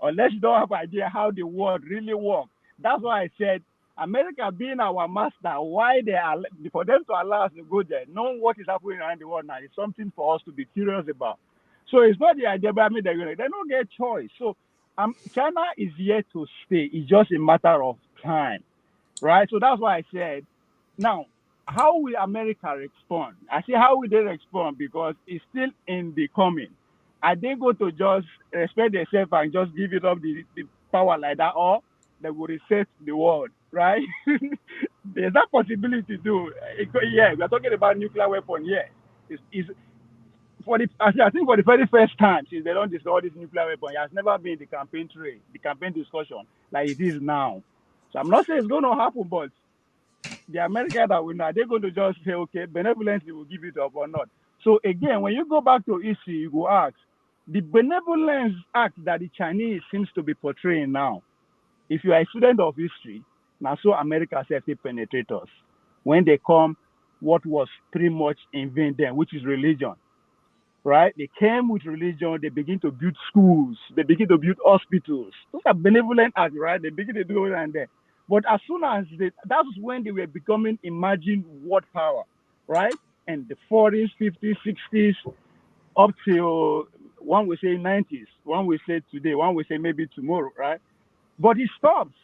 Unless you don't have idea how the world really works. That's why I said America being our master, why they are for them to allow us to go there, knowing what is happening around the world now is something for us to be curious about. So it's not the idea, but they don't get choice. So China is here to stay. It's just a matter of time, right? So that's why I said, now, how will America respond? I say, how will they respond? Because it's still in the coming. Are they going to just respect themselves and just give it up the power like that, or they will reset the world, right? There's that possibility too. Yeah, we're talking about nuclear weapon. Yeah, I think for the very first time since they don't discuss this nuclear weapon, it has never been the campaign trail, the campaign discussion like it is now. So I'm not saying it's going to happen, but the Americans that will know, they're going to just say, okay, benevolently will give it up or not. So again, when you go back to history, you go ask, the benevolence act that the Chinese seems to be portraying now, if you are a student of history, now so America safely penetrate us. When they come, what was pretty much in vain then, which is religion, right? They came with religion, they begin to build schools, they begin to build hospitals. Those are benevolent acts, right? They begin to do it and there. But as soon as that was when they were becoming emerging world power, right? And the 40s, 50s, 60s, up till one we say 90s, one we say today, one we say maybe tomorrow, right? But it stops.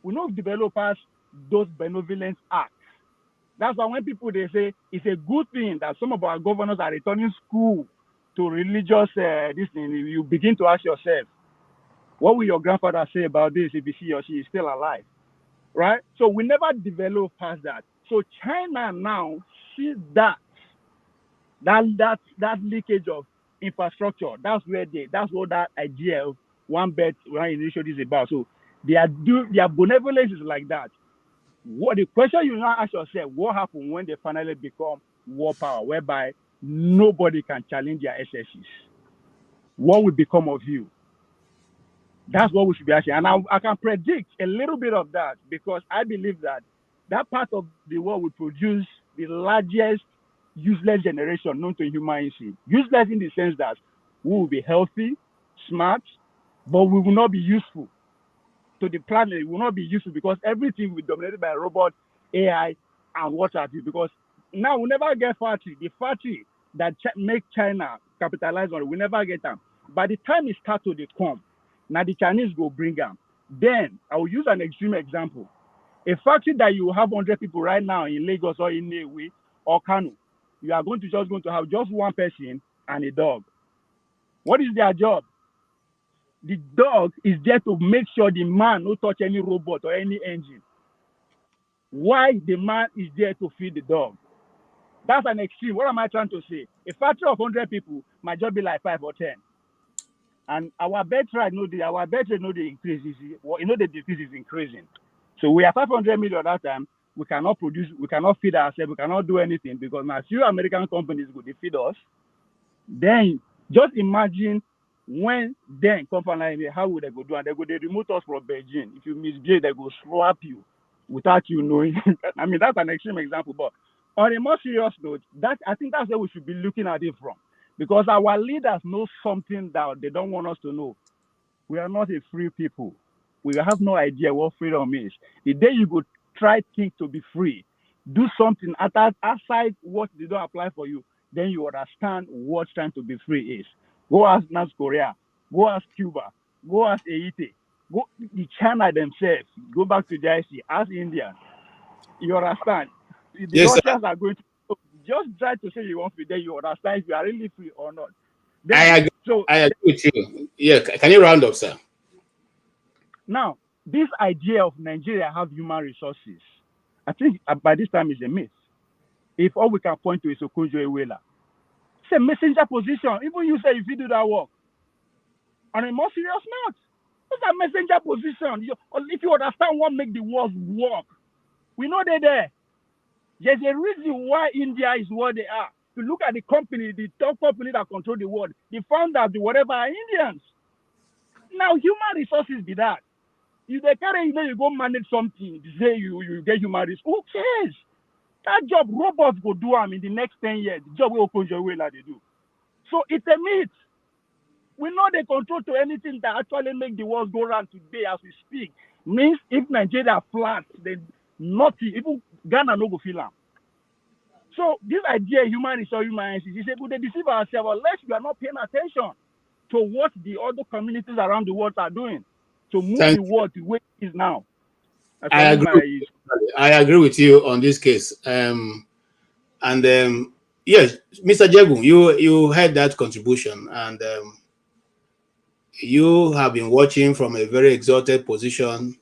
We know developers those benevolent acts. That's why when people they say it's a good thing that some of our governors are returning school to religious this thing, you begin to ask yourself, what will your grandfather say about this if he or she is still alive? Right? So we never develop past that. So China now sees that leakage of infrastructure. That's what that idea of one belt, one initiative is about. So their benevolence is like that. What the question you now ask yourself, what happens when they finally become war power, whereby nobody can challenge their excesses? What will become of you? That's what we should be asking. And I can predict a little bit of that because I believe that that part of the world will produce the largest useless generation known to humanity. Useless in the sense that we will be healthy, smart, but we will not be useful to the planet. It will not be useful because everything will be dominated by robot, AI, and what have you. Because now we'll never get factory. The factory that make China capitalize on it, we never get them. By the time it starts to come, now the Chinese go bring them. Then I will use an extreme example. A factory that you have 100 people right now in Lagos or in Newe or Kano, you are going to have just one person and a dog. What is their job? The dog is there to make sure the man don't touch any robot or any engine. Why the man is there to feed the dog? That's an extreme. What am I trying to say? A factory of 100 people might just be like 5 or 10. And our birth rate no the increase is the decrease is increasing. So we are 500 million that time. We cannot produce, we cannot feed ourselves, we cannot do anything because now few American companies go to feed us. Then just imagine when then company like how would they go do and they go they remove us from Beijing. If you misbehave, they go slap you without you knowing. I mean that's an extreme example, but on a more serious note, that I think that's where we should be looking at it from. Because our leaders know something that they don't want us to know. We are not a free people. We have no idea what freedom is. The day you go try think to be free, do something outside what they don't apply for you, then you understand what trying to be free is. Go ask North Korea, go ask Cuba, go ask Haiti, go the China themselves, go back to the IC, ask India. You understand? The Yes, Russians are going to just try to say you want free, then you understand if you are really free or not. Then, I agree with you. Yeah, can you round up, sir? Now, this idea of Nigeria have human resources, I think by this time is a myth. If all we can point to is Okonjo Iweala, it's a messenger position. Even you say if you do that work. On a more serious note, it's a messenger position. If you understand what make the world work, we know they're there. There's a reason why India is what they are. To look at the company, the top company that control the world, the founders, the whatever are Indians. Now, human resources be that. If they carry, you go manage something, say you get human resources. Who cares? That job, robots go do them in the next 10 years. The job will open your way like they do. So it's a myth. We know they control to anything that actually make the world go round today as we speak. Means if Nigeria flat, then nothing, even Ghana no go feel them. So this idea, human resource, is able to deceive ourselves unless we are not paying attention to what the other communities around the world are doing to move the world to where it is now. I agree with you on this case. Yes, Mr. Ejeagha, you had that contribution, and you have been watching from a very exalted position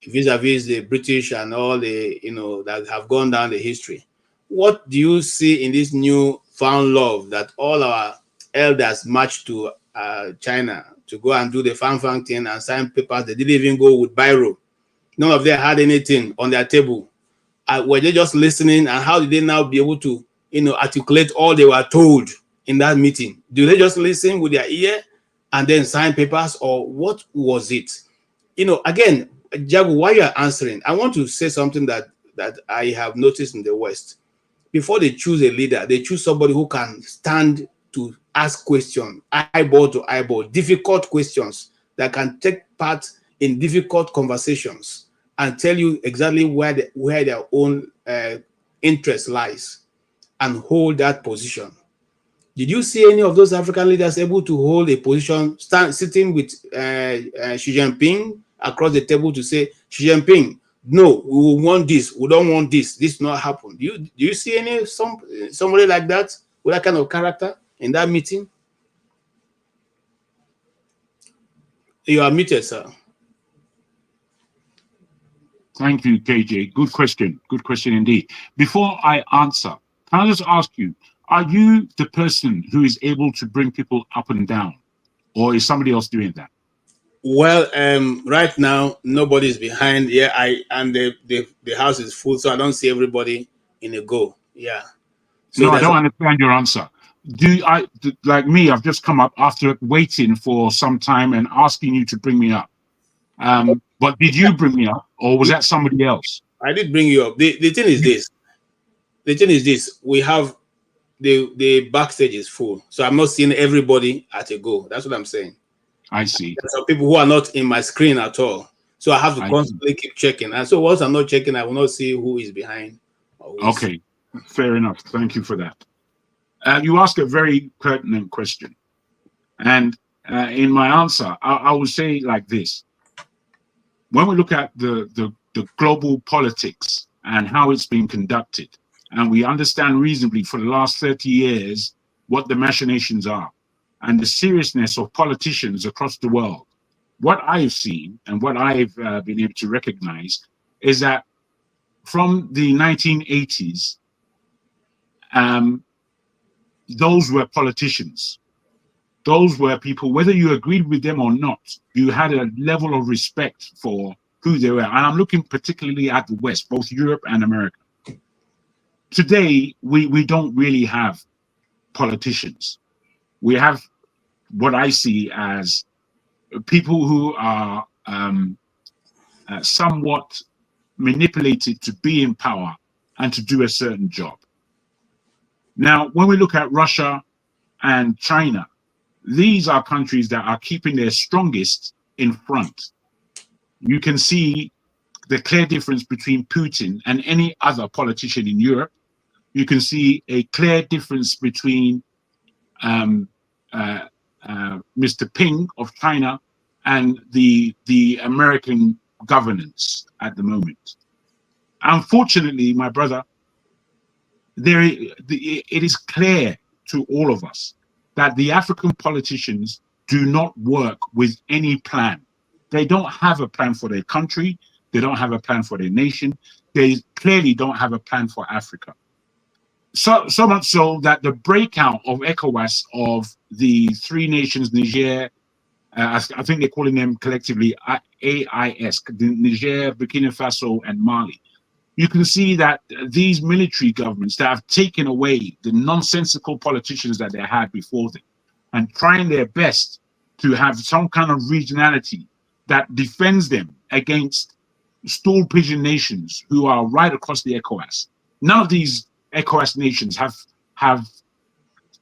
vis-a-vis the British and all the that have gone down the history. What do you see in this new found love that all our elders marched to China to go and do the fan thing and sign papers? They didn't even go with biro. None of them had anything on their table. Were they just listening? And how did they now be able to articulate all they were told in that meeting? Do they just listen with their ear and then sign papers, or what was it? Again, Ejeagha, while you are answering, I want to say something that I have noticed in the West. Before they choose a leader, they choose somebody who can stand to ask questions, eyeball to eyeball, difficult questions that can take part in difficult conversations and tell you exactly where their own interest lies and hold that position. Did you see any of those African leaders able to hold a position, sitting with Xi Jinping across the table to say, Xi Jinping, no, we want this, we don't want this, this not happen. Do you see somebody like that with that kind of character in that meeting? You are muted, sir. Thank you, KJ. Good question. Good question indeed. Before I answer, can I just ask you, are you the person who is able to bring people up and down, or is somebody else doing that? Well, right now nobody's behind. Yeah, the house is full, so I don't see everybody in a go. Yeah. So no, I don't understand your answer. Like me, I've just come up after waiting for some time and asking you to bring me up. But did you bring me up, or was that somebody else? I did bring you up. The thing is this. The thing is this. We have the backstage is full, so I'm not seeing everybody at a go. That's what I'm saying. I see. There's some people who are not in my screen at all, so I have to constantly keep checking. And so once I'm not checking, I will not see who is behind. Okay, fair enough. Thank you for that. You ask a very pertinent question, and in my answer, I will say like this: when we look at the global politics and how it's been conducted, and we understand reasonably for the last 30 years what the machinations are and the seriousness of politicians across the world, what I've seen and what I've been able to recognize is that from the 1980s, those were politicians. Those were people, whether you agreed with them or not, you had a level of respect for who they were. And I'm looking particularly at the West, both Europe and America. Today, we don't really have politicians. We have what I see as people who are somewhat manipulated to be in power and to do a certain job. Now, when we look at Russia and China, these are countries that are keeping their strongest in front. You can see the clear difference between Putin and any other politician in Europe. You can see a clear difference between Mr. Ping of China and the American governance at the moment. Unfortunately, my brother, it is clear to all of us that the African politicians do not work with any plan. They don't have a plan for their country. They don't have a plan for their nation. They clearly don't have a plan for Africa. So much so that the breakout of ECOWAS, of the three nations, Niger, I think they're calling them collectively AIS, Niger, Burkina Faso, and Mali. You can see that these military governments that have taken away the nonsensical politicians that they had before them and trying their best to have some kind of regionality that defends them against stool pigeon nations who are right across the ECOWAS. None of these ECOWAS nations have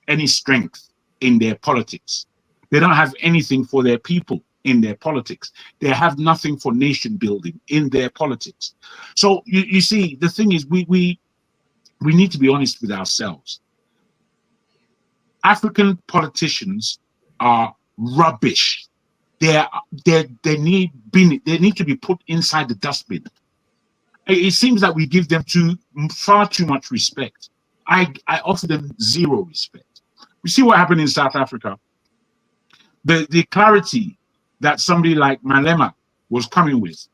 any strength in their politics. They don't have anything for their people in their politics. They have nothing for nation building in their politics. So you see, the thing is, we need to be honest with ourselves. African politicians are rubbish. They need to be put inside the dustbin. It seems that we give them far too much respect. I offer them zero respect. We see what happened in South Africa. The clarity that somebody like Malema was coming with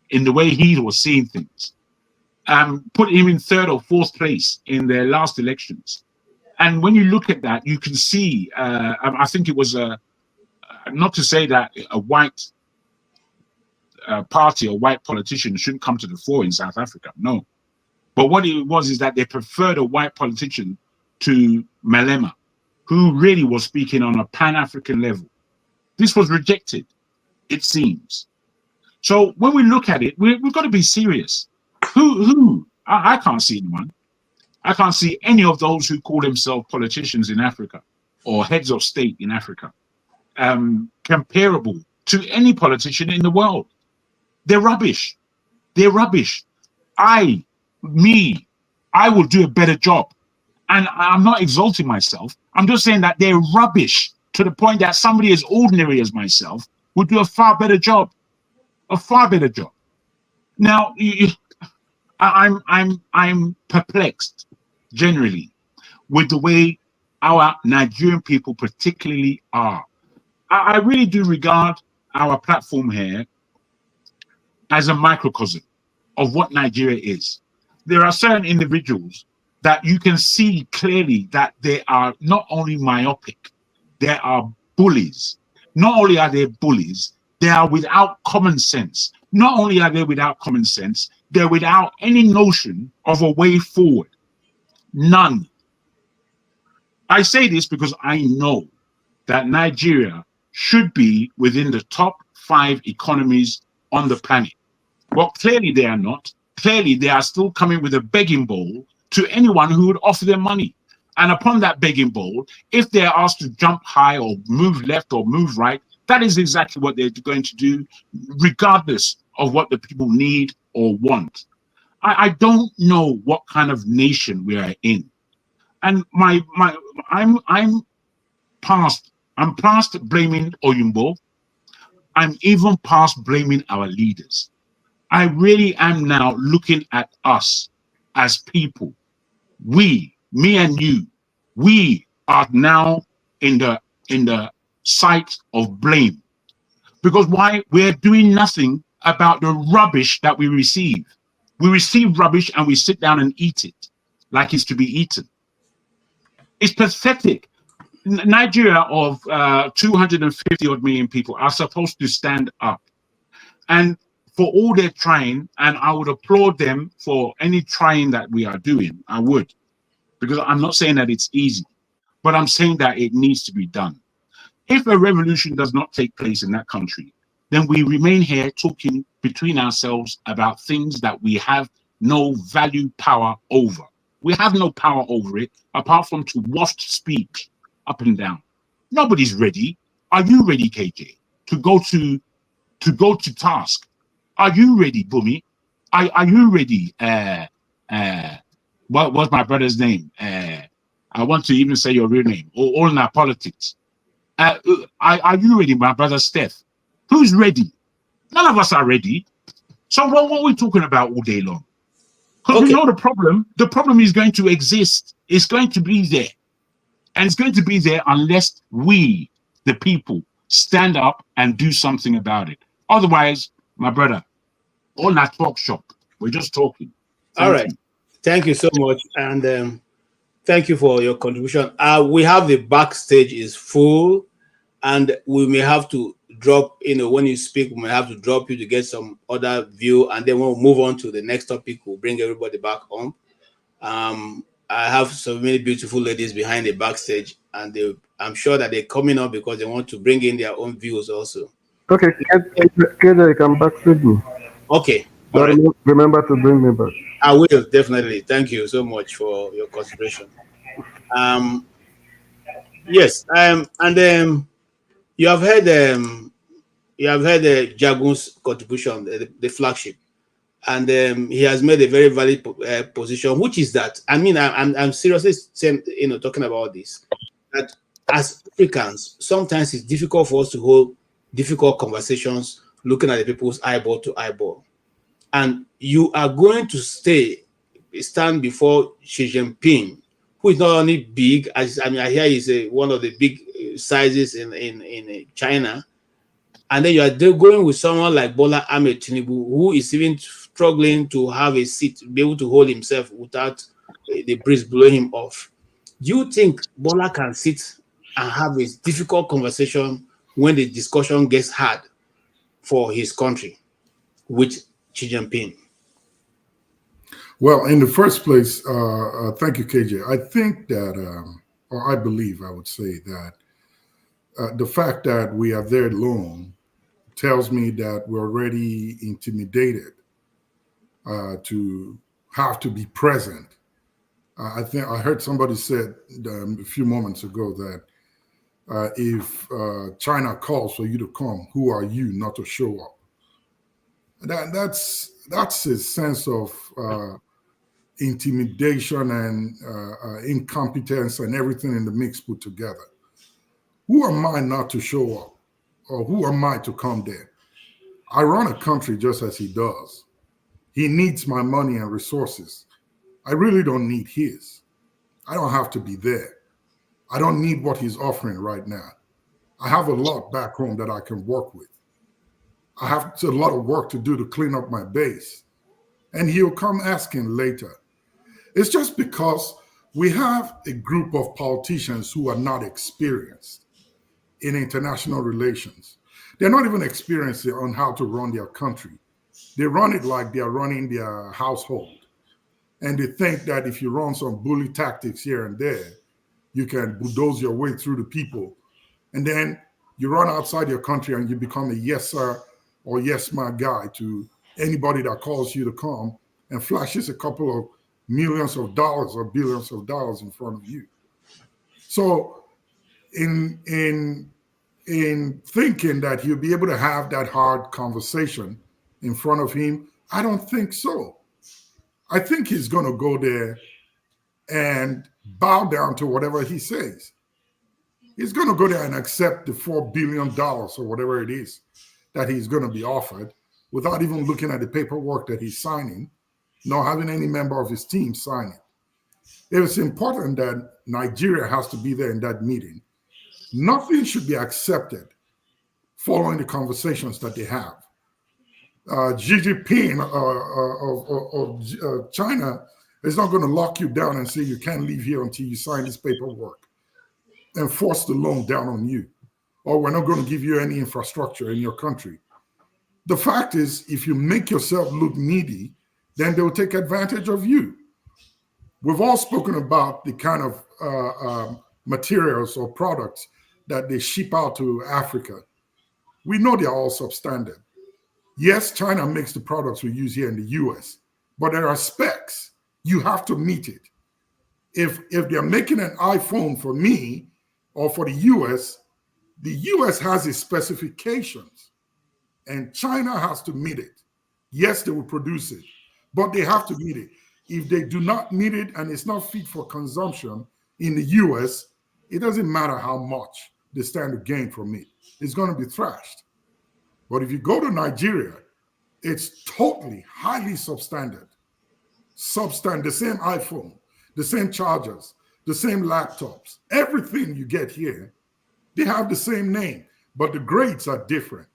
in the way he was seeing things put him in third or fourth place in their last elections. And when you look at that, you can see, I think it was, not to say that a white party or white politician shouldn't come to the fore in South Africa, no. But what it was is that they preferred a white politician to Malema, who really was speaking on a pan-African level. This was rejected, it seems. So when we look at it, we've got to be serious. Who? I can't see anyone. I can't see any of those who call themselves politicians in Africa or heads of state in Africa comparable to any politician in the world. They're rubbish. They're rubbish. I will do a better job. And I'm not exalting myself. I'm just saying that they're rubbish to the point that somebody as ordinary as myself would do a far better job. a far better job. Now, I'm perplexed generally with the way our Nigerian people particularly are. I really do regard our platform here as a microcosm of what Nigeria is. There are certain individuals that you can see clearly that they are not only myopic, they are bullies. Not only are they bullies, they are without common sense. Not only are they without common sense, they're without any notion of a way forward. None. I say this because I know that Nigeria should be within the top 5 economies on the planet. But clearly they are not. Clearly they are still coming with a begging bowl to anyone who would offer them money. And upon that begging bowl, if they're asked to jump high or move left or move right, that is exactly what they're going to do, regardless of what the people need or want. I don't know what kind of nation we are in. And I'm past blaming Oyumbo. I'm even past blaming our leaders. I really am now looking at us as people. We, me and you, we are now in the sight of blame. Because why? We're doing nothing about the rubbish that we receive. We receive rubbish and we sit down and eat it like it's to be eaten. It's pathetic. Nigeria of 250 odd million people are supposed to stand up. And for all their trying, and I would applaud them for any trying that we are doing, I would. Because I'm not saying that it's easy, but I'm saying that it needs to be done. If a revolution does not take place in that country, then we remain here talking between ourselves about things that we have no value power over. We have no power over it, apart from to waft speech up and down. Nobody's ready. Are you ready, KJ, to go to task? Are you ready, Bumi? Are you ready? What was my brother's name? I want to even say your real name. All in our politics. Are you ready, my brother Steph? Who's ready? None of us are ready. So what are we talking about all day long? Because we know the problem is going to exist. It's going to be there. And it's going to be there unless we, the people, stand up and do something about it. Otherwise, my brother, all that talk shop, we're just talking. All right. Thank you so much. And thank you for your contribution. We have the backstage is full, and we may have to drop, when you speak, we may have to drop you to get some other view, and then we'll move on to the next topic. We'll bring everybody back home. I have so many beautiful ladies behind the backstage, and I'm sure that they're coming up because they want to bring in their own views also. Okay, KJ, come backstage me. Okay. All right. Remember to bring me back. I will, definitely. Thank you so much for your consideration. Yes, and then you have heard Jagun's contribution, the flagship, and he has made a very valid position, which is that I'm seriously saying, talking about this, that as Africans, sometimes it's difficult for us to hold difficult conversations looking at the people's eyeball to eyeball. And you are going to stand before Xi Jinping, who is not only big, I hear he's one of the big sizes in China, and then you are going with someone like Bola Ahmed Tinubu, who is even struggling to have a seat, be able to hold himself without the breeze blowing him off. Do you think Bola can sit and have a difficult conversation when the discussion gets hard for his country with Xi Jinping? Well, in the first place, thank you, KJ. I think that, or I believe, I would say that the fact that we are there alone tells me that we're already intimidated to have to be present. I think I heard somebody said a few moments ago that if China calls for you to come, who are you not to show up? That's a sense of intimidation and incompetence and everything in the mix put together. Who am I not to show up? Or who am I to come there? I run a country just as he does. He needs my money and resources. I really don't need his. I don't have to be there. I don't need what he's offering right now. I have a lot back home that I can work with. I have a lot of work to do to clean up my base. And he'll come asking later. It's just because we have a group of politicians who are not experienced in international relations. They're not even experienced on how to run their country. They run it like they are running their household. And they think that if you run some bully tactics here and there, you can bulldoze your way through the people. And then you run outside your country and you become a yes sir or yes my guy to anybody that calls you to come and flashes a couple of millions of dollars or billions of dollars in front of you. So in thinking that he'll be able to have that hard conversation in front of him, I don't think so. I think he's going to go there and bow down to whatever he says. He's going to go there and accept the $4 billion or whatever it is that he's going to be offered without even looking at the paperwork that he's signing, nor having any member of his team sign it. It is important that Nigeria has to be there in that meeting. Nothing should be accepted following the conversations that they have. Xi Jinping of China is not going to lock you down and say you can't leave here until you sign this paperwork and force the loan down on you, or we're not going to give you any infrastructure in your country. The fact is, if you make yourself look needy, then they will take advantage of you. We've all spoken about the kind of materials or products that they ship out to Africa. We know they're all substandard. Yes, China makes the products we use here in the US, but there are specs. You have to meet it. If they're making an iPhone for me or for the US has its specifications and China has to meet it. Yes, they will produce it, but they have to meet it. If they do not meet it and it's not fit for consumption in the US, it doesn't matter how much they stand to gain from it. It's going to be thrashed. But if you go to Nigeria, it's totally highly substandard. The same iPhone, the same chargers, the same laptops, everything you get here, they have the same name, but the grades are different.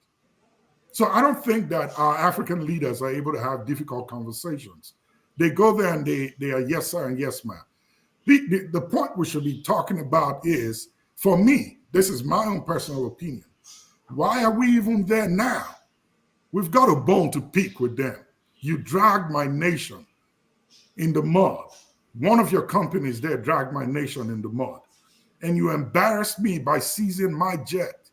So I don't think that our African leaders are able to have difficult conversations. They go there and they are yes sir and yes ma'am. The point we should be talking about is, for me, this is my own personal opinion, why are we even there now? We've got a bone to pick with them. You dragged my nation in the mud. One of your companies there dragged my nation in the mud. And you embarrassed me by seizing my jet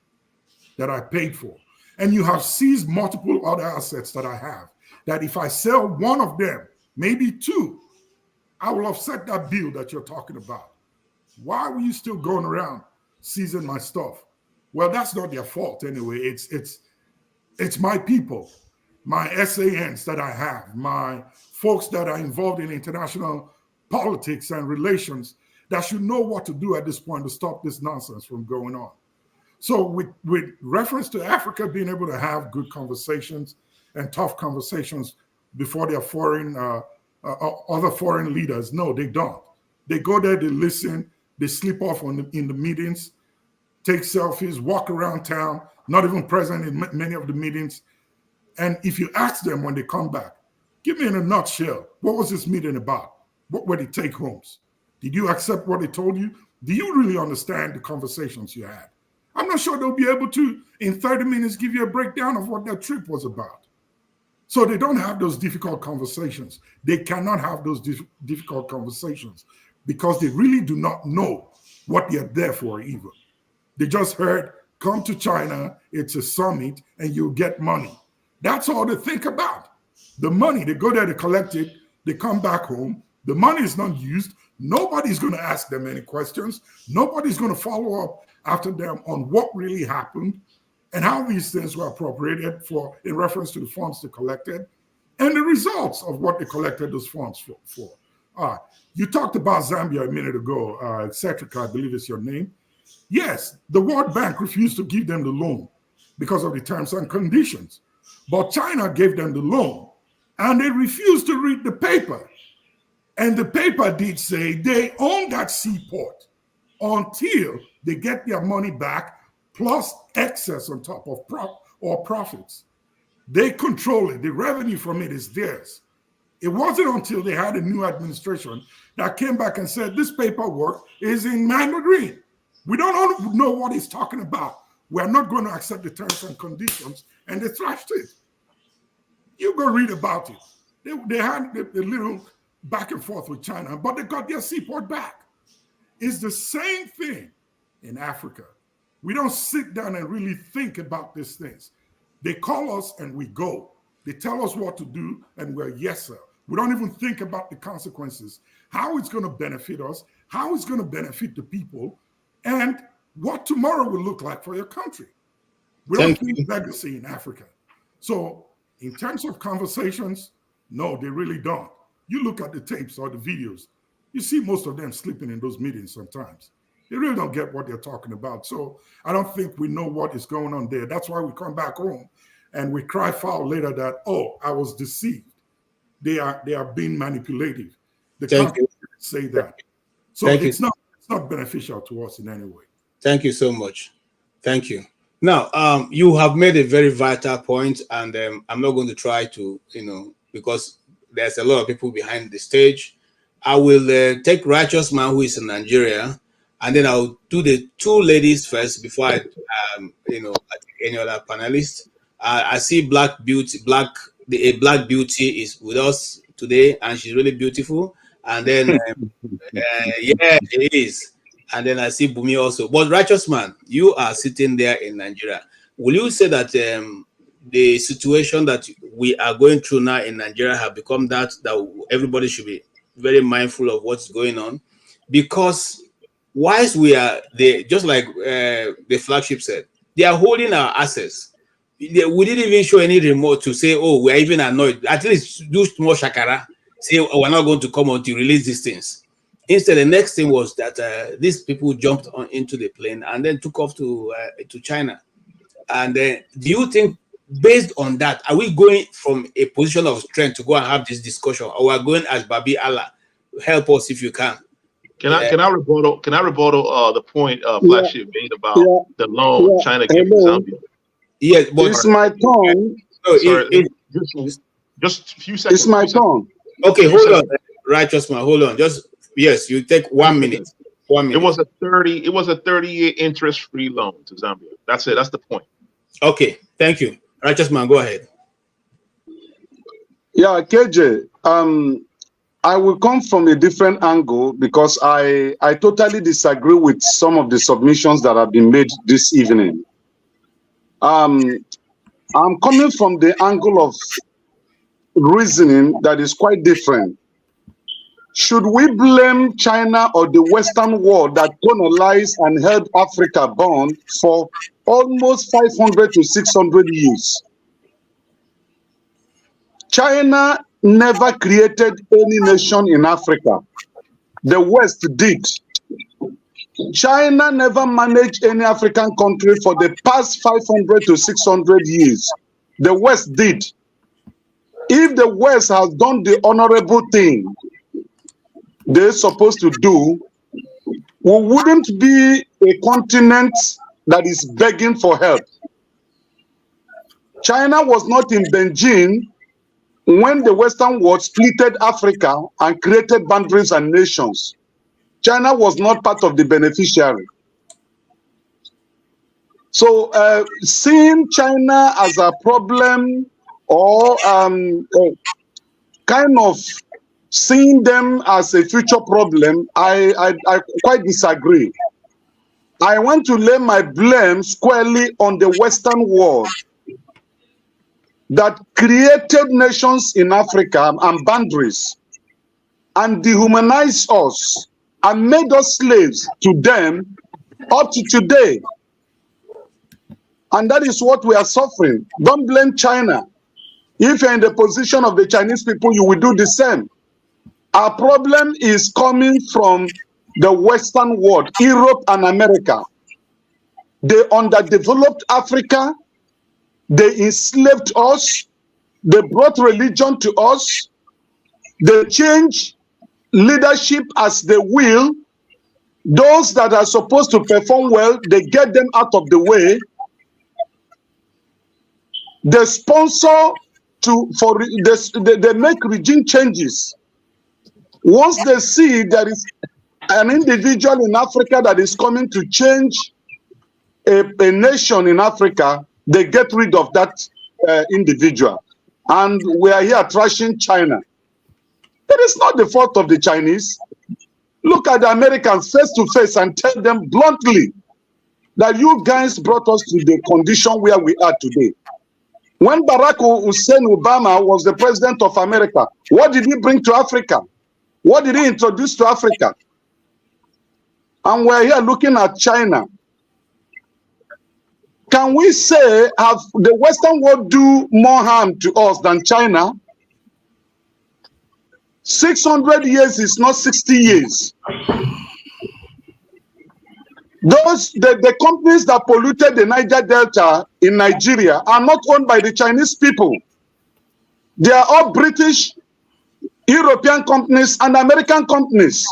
that I paid for. And you have seized multiple other assets that I have, that if I sell one of them, maybe two, I will offset that bill that you're talking about. Why were you still going around seizing my stuff? Well, that's not their fault anyway. It's my people, my SANs that I have, my folks that are involved in international politics and relations that should know what to do at this point to stop this nonsense from going on. So with reference to Africa being able to have good conversations and tough conversations before their other foreign leaders, no, they don't. They go there, they listen, they sleep off in the meetings, take selfies, walk around town, not even present in many of the meetings. And if you ask them when they come back, give me in a nutshell, what was this meeting about? What were the take-homes? Did you accept what they told you? Do you really understand the conversations you had? I'm not sure they'll be able to, in 30 minutes, give you a breakdown of what that trip was about. So they don't have those difficult conversations. They cannot have those difficult conversations because they really do not know what they're there for even. They just heard, come to China, it's a summit, and you'll get money. That's all they think about. The money, they go there, they collect it, they come back home, the money is not used, nobody's going to ask them any questions, nobody's going to follow up after them on what really happened and how these things were appropriated for in reference to the funds they collected and the results of what they collected those funds for. You talked about Zambia a minute ago, Ejeagha, I believe is your name. Yes, the World Bank refused to give them the loan because of the terms and conditions. But China gave them the loan, and they refused to read the paper. And the paper did say they own that seaport until they get their money back plus excess on top of profits. They control it. The revenue from it is theirs. It wasn't until they had a new administration that came back and said, this paperwork is in Mandarin. We don't know what he's talking about. We're not going to accept the terms and conditions. And they thrashed it. You go read about it. They had a little back and forth with China, but they got their seaport back. It's the same thing in Africa. We don't sit down and really think about these things. They call us and we go. They tell us what to do and we're yes, sir. We don't even think about the consequences, how it's going to benefit us, how it's going to benefit the people, and what tomorrow will look like for your country. We don't think legacy in Africa. So in terms of conversations, no, they really don't. You look at the tapes or the videos, you see most of them sleeping in those meetings sometimes. They really don't get what they're talking about. So I don't think we know what is going on there. That's why we come back home and we cry foul later that, oh, I was deceived. They are being manipulative. The country say that. So it's not beneficial to us in any way. Thank you so much. Thank you. Now, you have made a very vital point, and I'm not going to try to, because there's a lot of people behind the stage. I will take Righteous Man, who is in Nigeria, and then I'll do the two ladies first before I, I take any other panelist. I see Black Beauty, a Black Beauty is with us today, and she's really beautiful. And then, yeah, it is. And then I see Bumi also. But Righteous Man, you are sitting there in Nigeria. Will you say that the situation that we are going through now in Nigeria have become that everybody should be very mindful of what's going on? Because whilst we are there, just like the flagship said, they are holding our assets. We didn't even show any remote to say, oh, we're even annoyed. At least do more shakara. Say, oh, we're not going to come on to release these things. Instead, the next thing was that these people jumped into the plane and then took off to China. And do you think, based on that, are we going from a position of strength to go and have this discussion, or are going as Babi Allah? Help us if you can. Can I rebuttal the point Flagship made about the loan China gave to Zambia? Yes, but it's my turn. Just a few seconds. It's my turn. Okay, hold on, Righteous Man, hold on. Yes, you take 1 minute. 1 minute. It was a 30-year interest-free loan to Zambia. That's it. That's the point. Okay, thank you. Righteous Man, go ahead. Yeah, KJ, I will come from a different angle because I totally disagree with some of the submissions that have been made this evening. I'm coming from the angle of reasoning that is quite different. Should we blame China or the Western world that colonized and held Africa bound for almost 500 to 600 years? China never created any nation in Africa. The West did. China never managed any African country for the past 500 to 600 years. The West did. If the West has done the honorable thing they're supposed to do, we wouldn't be a continent that is begging for help. China was not in Beijing when the Western world splitted Africa and created boundaries and nations. China was not part of the beneficiary. So seeing China as a problem or kind of seeing them as a future problem, I quite disagree. I want to lay my blame squarely on the Western world that created nations in Africa and boundaries and dehumanized us and made us slaves to them up to today. And that is what we are suffering. Don't blame China. If you're in the position of the Chinese people, you will do the same. Our problem is coming from the Western world, Europe and America. They underdeveloped Africa. They enslaved us. They brought religion to us. They change leadership as they will. Those that are supposed to perform well, they get them out of the way. They sponsor they make regime changes. Once they see there is an individual in Africa that is coming to change a nation in Africa, they get rid of that individual. And we are here trashing China. It is not the fault of the Chinese. Look at the Americans face to face and tell them bluntly that you guys brought us to the condition where we are today. When Barack Hussein Obama was the president of America, what did he bring to Africa? What did he introduce to Africa? And we're here looking at China. Can we say, have the Western world do more harm to us than China? 600 years is not 60 years. The companies that polluted the Niger Delta in Nigeria are not owned by the Chinese people. They are all British, European companies, and American companies.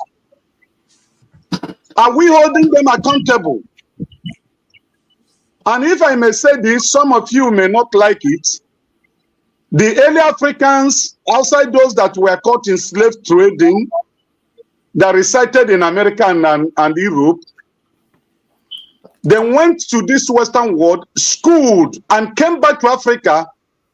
Are we holding them accountable? And if I may say this, some of you may not like it. The early Africans, outside those that were caught in slave trading, that resided in America and Europe, they went to this Western world, schooled, and came back to Africa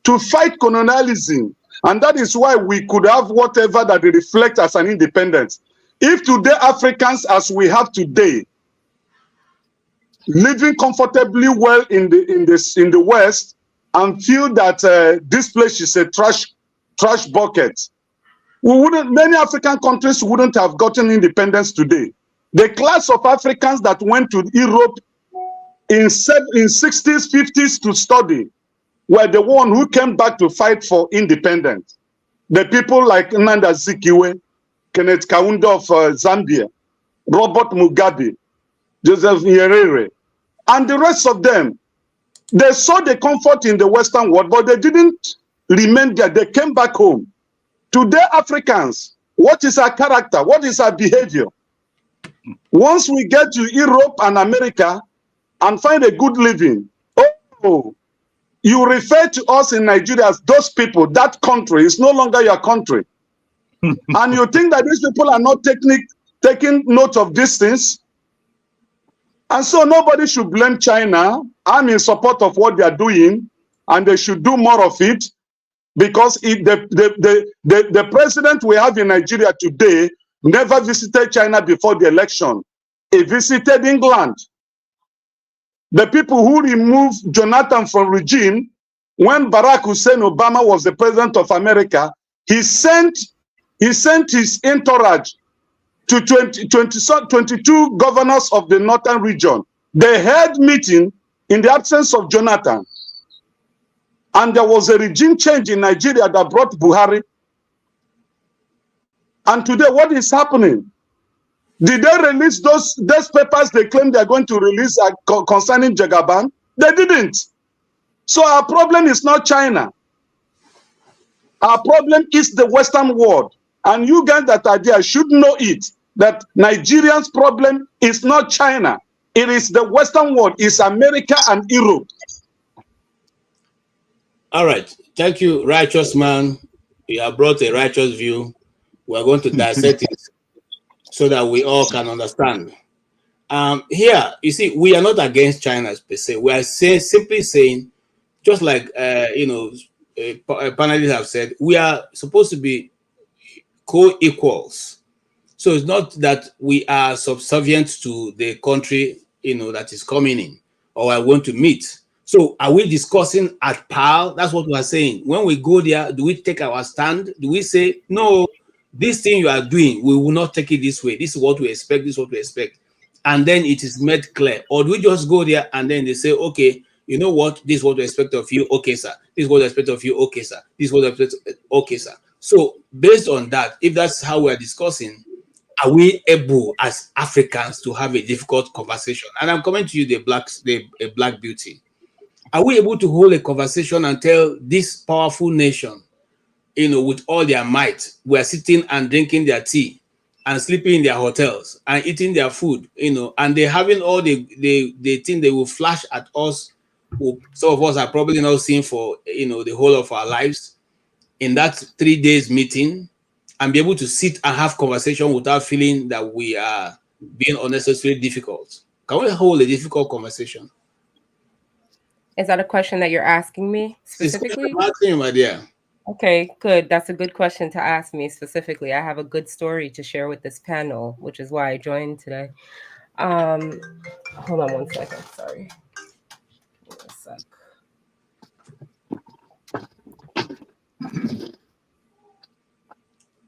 to fight colonialism. And that is why we could have whatever that they reflect as an independence. If today Africans, as we have today, living comfortably well in the West, and feel that this place is a trash bucket, many African countries wouldn't have gotten independence today. The class of Africans that went to Europe in 60s, 50s to study were the one who came back to fight for independence. The people like Nnamdi Azikiwe, Kenneth Kaunda of Zambia, Robert Mugabe, Joseph Nyerere, and the rest of them. They saw the comfort in the Western world, but they didn't remain there. They came back home. Today, Africans, what is our character? What is our behavior? Once we get to Europe and America and find a good living, oh, you refer to us in Nigeria as those people. That country is no longer your country. And you think that these people are not taking note of these things? And so nobody should blame China. I'm in support of what they are doing, and they should do more of it, because the president we have in Nigeria today never visited China before the election. He visited England. The people who removed Jonathan from regime, when Barack Hussein Obama was the president of America, he sent his entourage to 22 governors of the northern region. They held meeting in the absence of Jonathan. And there was a regime change in Nigeria that brought Buhari. And today, what is happening? Did they release those papers they claim they're going to release concerning Jagaban? They didn't. So our problem is not China. Our problem is the Western world. And you guys that are there should know it, that Nigerians' problem is not China. It is the Western world, it's America and Europe. All right. Thank you, righteous man. You have brought a righteous view. We're going to dissect it so that we all can understand. Here, you see, we are not against China per se. We are simply saying, just like, panelists have said, we are supposed to be co-equals. So it's not that we are subservient to the country, that is coming in or I want to meet. So are we discussing at par? That's what we are saying. When we go there, do we take our stand? Do we say, no, this thing you are doing, we will not take it this way. This is what we expect. This is what we expect. And then it is made clear. Or do we just go there and then they say, okay, you know what? This is what we expect of you. Okay, sir. This is what we expect of you. Okay, sir. This is what we expect. Okay, sir. So based on that, if that's how we are discussing, are we able as Africans to have a difficult conversation? And I'm coming to you, the black beauty. Are we able to hold a conversation and tell this powerful nation, with all their might, we are sitting and drinking their tea and sleeping in their hotels and eating their food, and they're having all the thing they will flash at us, who some of us are probably not seeing for, the whole of our lives, in that 3 days meeting, and be able to sit and have conversation without feeling that we are being unnecessarily difficult. Can we hold a difficult conversation? Is that a question that you're asking me specifically? I'm asking you, my dear. Okay, good. That's a good question to ask me specifically. I have a good story to share with this panel, which is why I joined today. Hold on one second. Sorry. Give me a sec.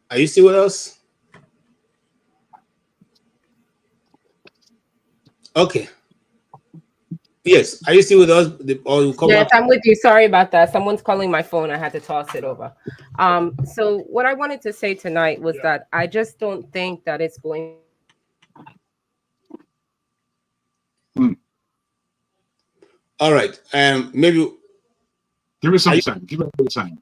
Are you still with us? Okay. Yes. Are you still with us? Yes, I'm with you. Sorry about that. Someone's calling my phone. I had to toss it over. So what I wanted to say tonight was that I just don't think that it's going. All right. Maybe give it some time. Give it some time.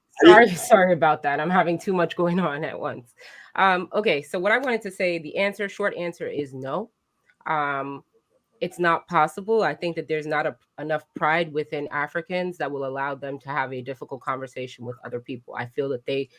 Sorry about that. I'm having too much going on at once. Okay, so what I wanted to say, the short answer is no. It's not possible. I think that there's not enough pride within Africans that will allow them to have a difficult conversation with other people. I feel that they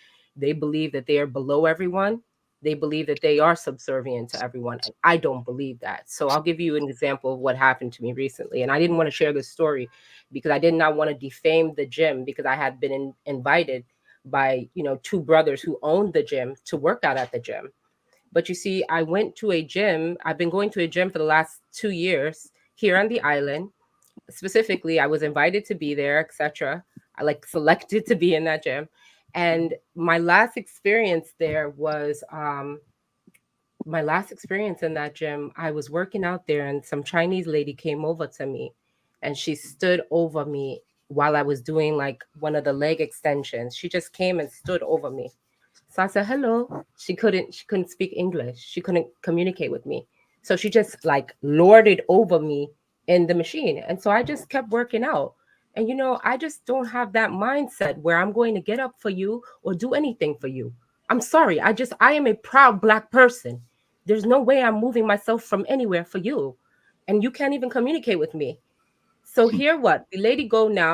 believe that they are below everyone. They believe that they are subservient to everyone. And I don't believe that. So I'll give you an example of what happened to me recently. And I didn't want to share this story because I did not want to defame the gym, because I had been invited by, two brothers who owned the gym to work out at the gym. But you see, I went to a gym. I've been going to a gym for the last 2 years here on the island. Specifically, I was invited to be there, etc. I selected to be in that gym. And my last experience there was my last experience in that gym. I was working out there and some Chinese lady came over to me and she stood over me while I was doing one of the leg extensions. She just came and stood over me. So I said, hello. She couldn't speak English. She couldn't communicate with me. So she just lorded over me in the machine. And so I just kept working out. And, I just don't have that mindset where I'm going to get up for you or do anything for you. I'm sorry. I am a proud Black person. There's no way I'm moving myself from anywhere for you. And you can't even communicate with me. So here what? The lady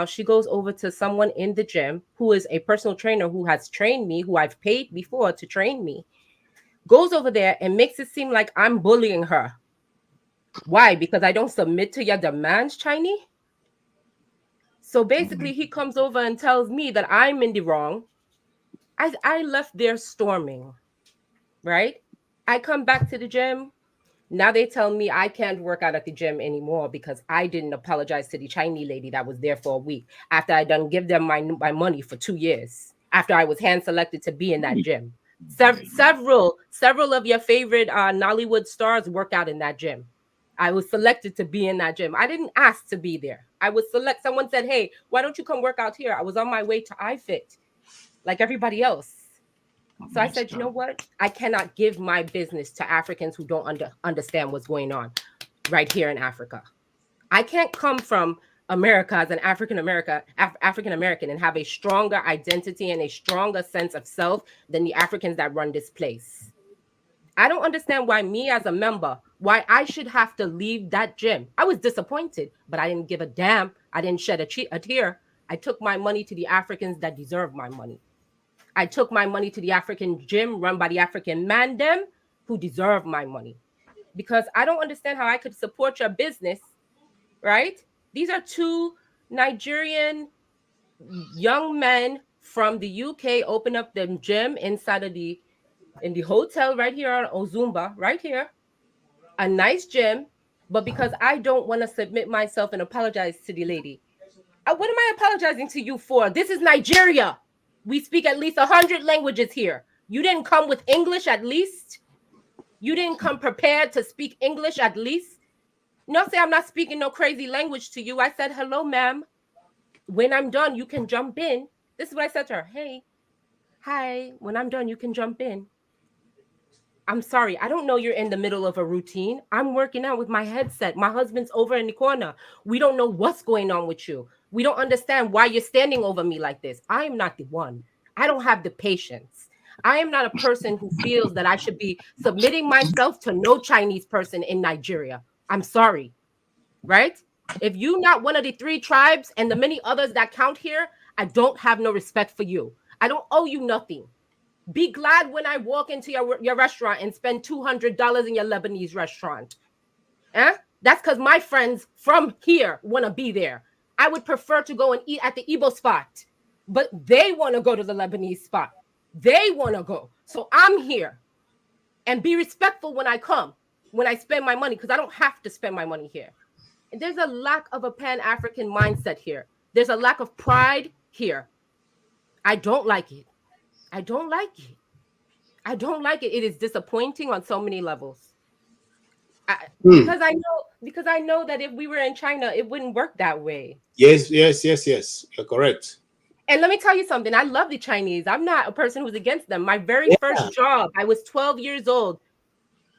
she goes over to someone in the gym who is a personal trainer who has trained me, who I've paid before to train me, goes over there and makes it seem like I'm bullying her. Why? Because I don't submit to your demands, Chinese? So basically he comes over and tells me that I'm in the wrong. I left there storming, right? I come back to the gym. Now they tell me I can't work out at the gym anymore because I didn't apologize to the Chinese lady that was there for a week after I done give them my money for 2 years, after I was hand selected to be in that gym. Several of your favorite Nollywood stars work out in that gym. I was selected to be in that gym. I didn't ask to be there. I was select. Someone said, hey, why don't you come work out here? I was on my way to iFit like everybody else. So I said, you know what? I cannot give my business to Africans who don't understand what's going on right here in Africa. I can't come from America as an African American and have a stronger identity and a stronger sense of self than the Africans that run this place. I don't understand why me as a member, why I should have to leave that gym. I was disappointed, but I didn't give a damn. I didn't shed a tear. I took my money to the Africans that deserve my money. I took my money to the African gym run by the African man them who deserve my money. Because I don't understand how I could support your business, right? These are two Nigerian young men from the UK open up the gym inside of in the hotel right here on Ozumba, right here. A nice gym, but because I don't want to submit myself and apologize to the lady. What am I apologizing to you for? This is Nigeria. We speak at least 100 languages here. You didn't come with English at least? You didn't come prepared to speak English at least? No, say I'm not speaking no crazy language to you. I said, hello, ma'am. When I'm done, you can jump in. This is what I said to her. Hey, hi, when I'm done, you can jump in. I'm sorry, I don't know you're in the middle of a routine. I'm working out with my headset. My husband's over in the corner. We don't know what's going on with you. We don't understand why you're standing over me like this. I am not the one. I don't have the patience. I am not a person who feels that I should be submitting myself to no Chinese person in Nigeria. I'm sorry, right? If you're not one of the 3 tribes and the many others that count here, I don't have no respect for you. I don't owe you nothing. Be glad when I walk into your restaurant and spend $200 in your Lebanese restaurant. That's because my friends from here want to be there. I would prefer to go and eat at the Igbo spot, but they want to go to the Lebanese spot. They want to go. So I'm here. And be respectful when I come, when I spend my money, because I don't have to spend my money here. And there's a lack of a Pan-African mindset here. There's a lack of pride here. I don't like it. I don't like it. I don't like it. It is disappointing on so many levels. Because I know that if we were in China, it wouldn't work that way. Yes. You're correct. And let me tell you something. I love the Chinese. I'm not a person who's against them. My very first job, I was 12 years old,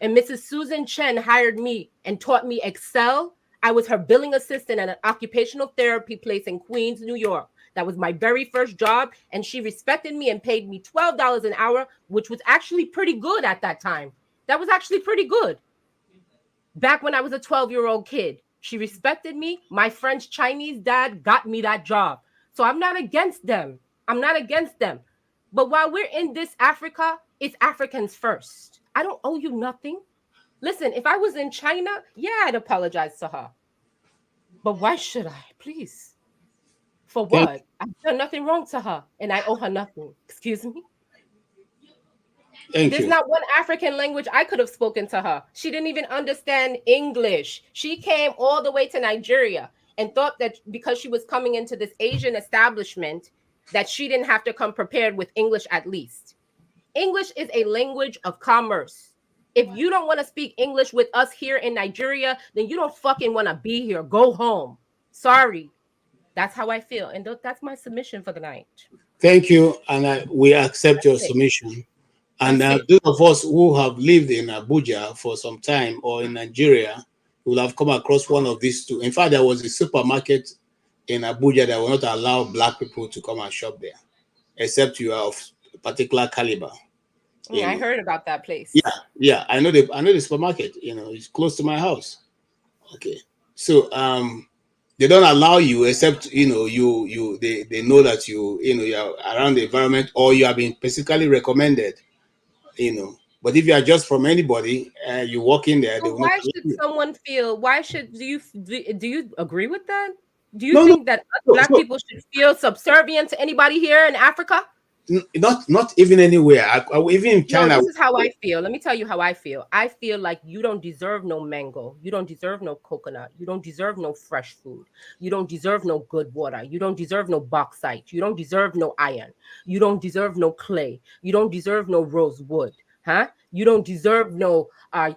and Mrs. Susan Chen hired me and taught me Excel. I was her billing assistant at an occupational therapy place in Queens, New York. That was my very first job, and she respected me and paid me $12 an hour, which was actually pretty good at that time. That was actually pretty good. Back when I was a 12-year-old kid, she respected me. My French Chinese dad got me that job. So I'm not against them. I'm not against them. But while we're in this Africa, it's Africans first. I don't owe you nothing. Listen, if I was in China, yeah, I'd apologize to her. But why should I? Please. For what? I've done nothing wrong to her, and I owe her nothing. Excuse me? There's not one African language I could have spoken to her. She didn't even understand English. She came all the way to Nigeria and thought that because she was coming into this Asian establishment, that she didn't have to come prepared with English at least. English is a language of commerce. If you don't want to speak English with us here in Nigeria, then you don't fucking want to be here. Go home. Sorry. That's how I feel. And that's my submission for the night. Thank you. And we accept your submission. And those of us who have lived in Abuja for some time or in Nigeria will have come across one of these two. In fact, there was a supermarket in Abuja that will not allow black people to come and shop there, except you are of a particular caliber. Yeah, I heard about that place. Yeah, I know the supermarket. It's close to my house. Okay, so they don't allow you except they know that you're around the environment or you have been basically recommended. But if you are just from anybody and you walk in there, well, why should someone feel? Do you agree with that? Do you think that black people should feel subservient to anybody here in Africa? Not even anywhere. Even in China. No, this is how I feel. Let me tell you how I feel. I feel like you don't deserve no mango. You don't deserve no coconut. You don't deserve no fresh food. You don't deserve no good water. You don't deserve no bauxite. You don't deserve no iron. You don't deserve no clay. You don't deserve no rosewood. You don't deserve no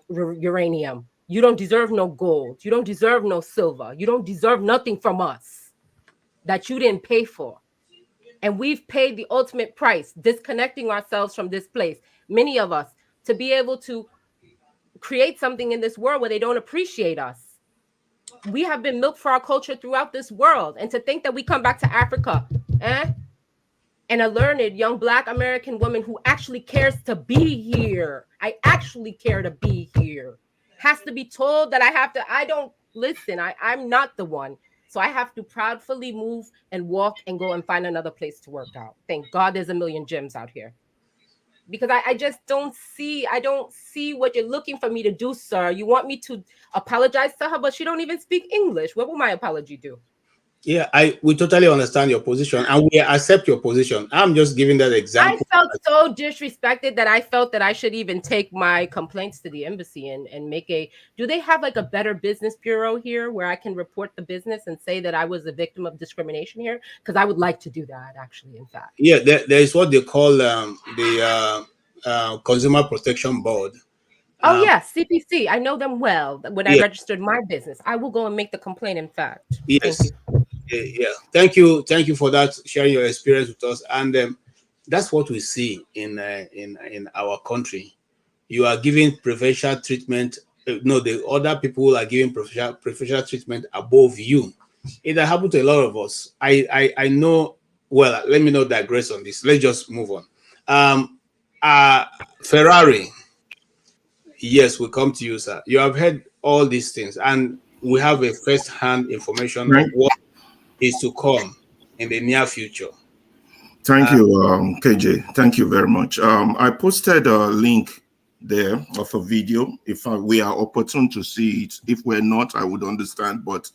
uranium. You don't deserve no gold. You don't deserve no silver. You don't deserve nothing from us that you didn't pay for. And we've paid the ultimate price, disconnecting ourselves from this place, many of us, to be able to create something in this world where they don't appreciate us. We have been milked for our culture throughout this world. And to think that we come back to Africa, and a learned young Black American woman who actually cares to be here, I actually care to be here, has to be told that I'm not the one. So I have to proudly move and walk and go and find another place to work out. Thank God there's a million gyms out here. Because I just don't see what you're looking for me to do, sir. You want me to apologize to her, but she don't even speak English. What will my apology do? Yeah, we totally understand your position and we accept your position. I'm just giving that example. I felt so disrespected that I felt that I should even take my complaints to the embassy and make do they have like a better business bureau here where I can report the business and say that I was a victim of discrimination here? Because I would like to do that actually, in fact. Yeah, there is what they call the Consumer Protection Board. Oh, yeah, CPC. I know them well. When I registered my business, I will go and make the complaint, in fact. Yes. Thank you for that, sharing your experience with us. And that's what we see in our country. You are giving preferential treatment. No, the other people are giving preferential treatment above you. It has happened to a lot of us. I know. Well, let me not digress on this. Let's just move on. Ferrari. Yes, we come to you, sir. You have heard all these things, and we have a first-hand information of what is to come in the near future. Thank you, KJ. Thank you very much. I posted a link there of a video. If we are opportune to see it, if we're not, I would understand. But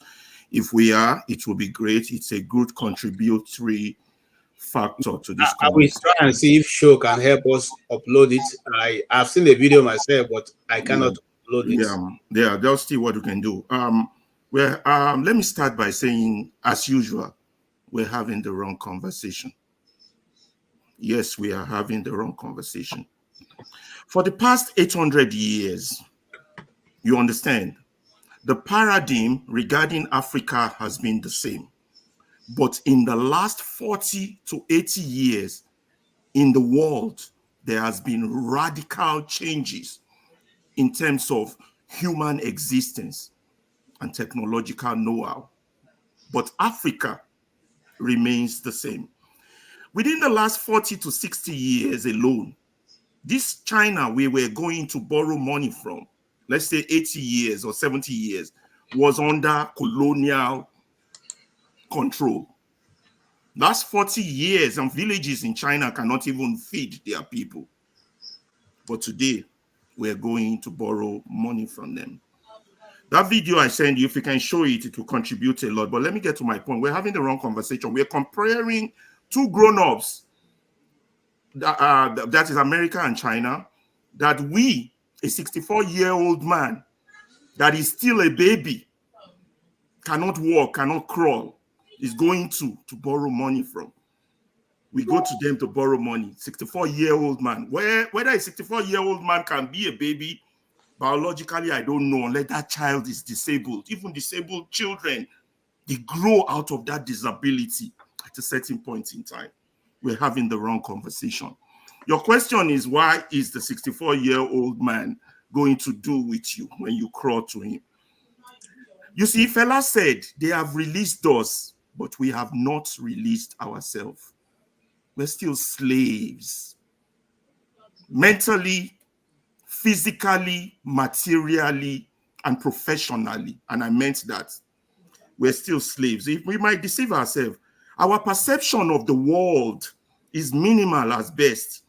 if we are, it will be great. It's a good contributory factor to this. I will try and see if Show can help us upload it. I've seen the video myself, but I cannot upload it. Yeah, just see what we can do. Let me start by saying, as usual, we're having the wrong conversation. Yes, we are having the wrong conversation. For the past 800 years, you understand, the paradigm regarding Africa has been the same. But in the last 40 to 80 years in the world, there has been radical changes in terms of human existence and technological know-how. But Africa remains the same. Within the last 40 to 60 years alone, this China we were going to borrow money from, let's say 80 years or 70 years, was under colonial control. Last 40 years and villages in China cannot even feed their people. But today, we're going to borrow money from them. That video I sent you, if you can show it, it will contribute a lot. But let me get to my point. We're having the wrong conversation. We're comparing two grown-ups, that is America and China, that we, a 64-year-old man that is still a baby, cannot walk, cannot crawl, is going to borrow money from. We go to them to borrow money. 64-year-old man. Whether a 64-year-old man can be a baby, biologically, I don't know, unless that child is disabled. Even disabled children, they grow out of that disability at a certain point in time. We're having the wrong conversation. Your question is, why is the 64-year-old man going to do with you when you crawl to him? You see, Fela said, they have released us, but we have not released ourselves. We're still slaves. Mentally, physically, materially, and professionally. And I meant that. We're still slaves. We might deceive ourselves. Our perception of the world is minimal at best,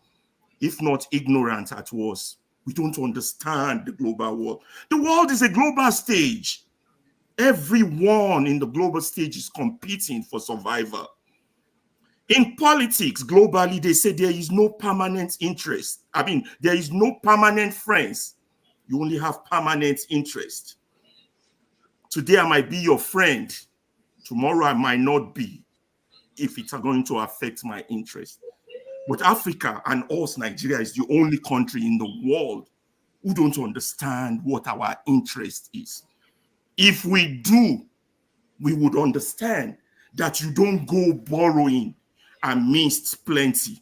if not ignorant at worst. We don't understand the global world. The world is a global stage. Everyone in the global stage is competing for survival. In politics, globally, they say there is no permanent interest. I mean, there is no permanent friends. You only have permanent interest. Today, I might be your friend. Tomorrow, I might not be, if it's going to affect my interest. But Africa and us, Nigeria, is the only country in the world who don't understand what our interest is. If we do, we would understand that you don't go borrowing amidst plenty,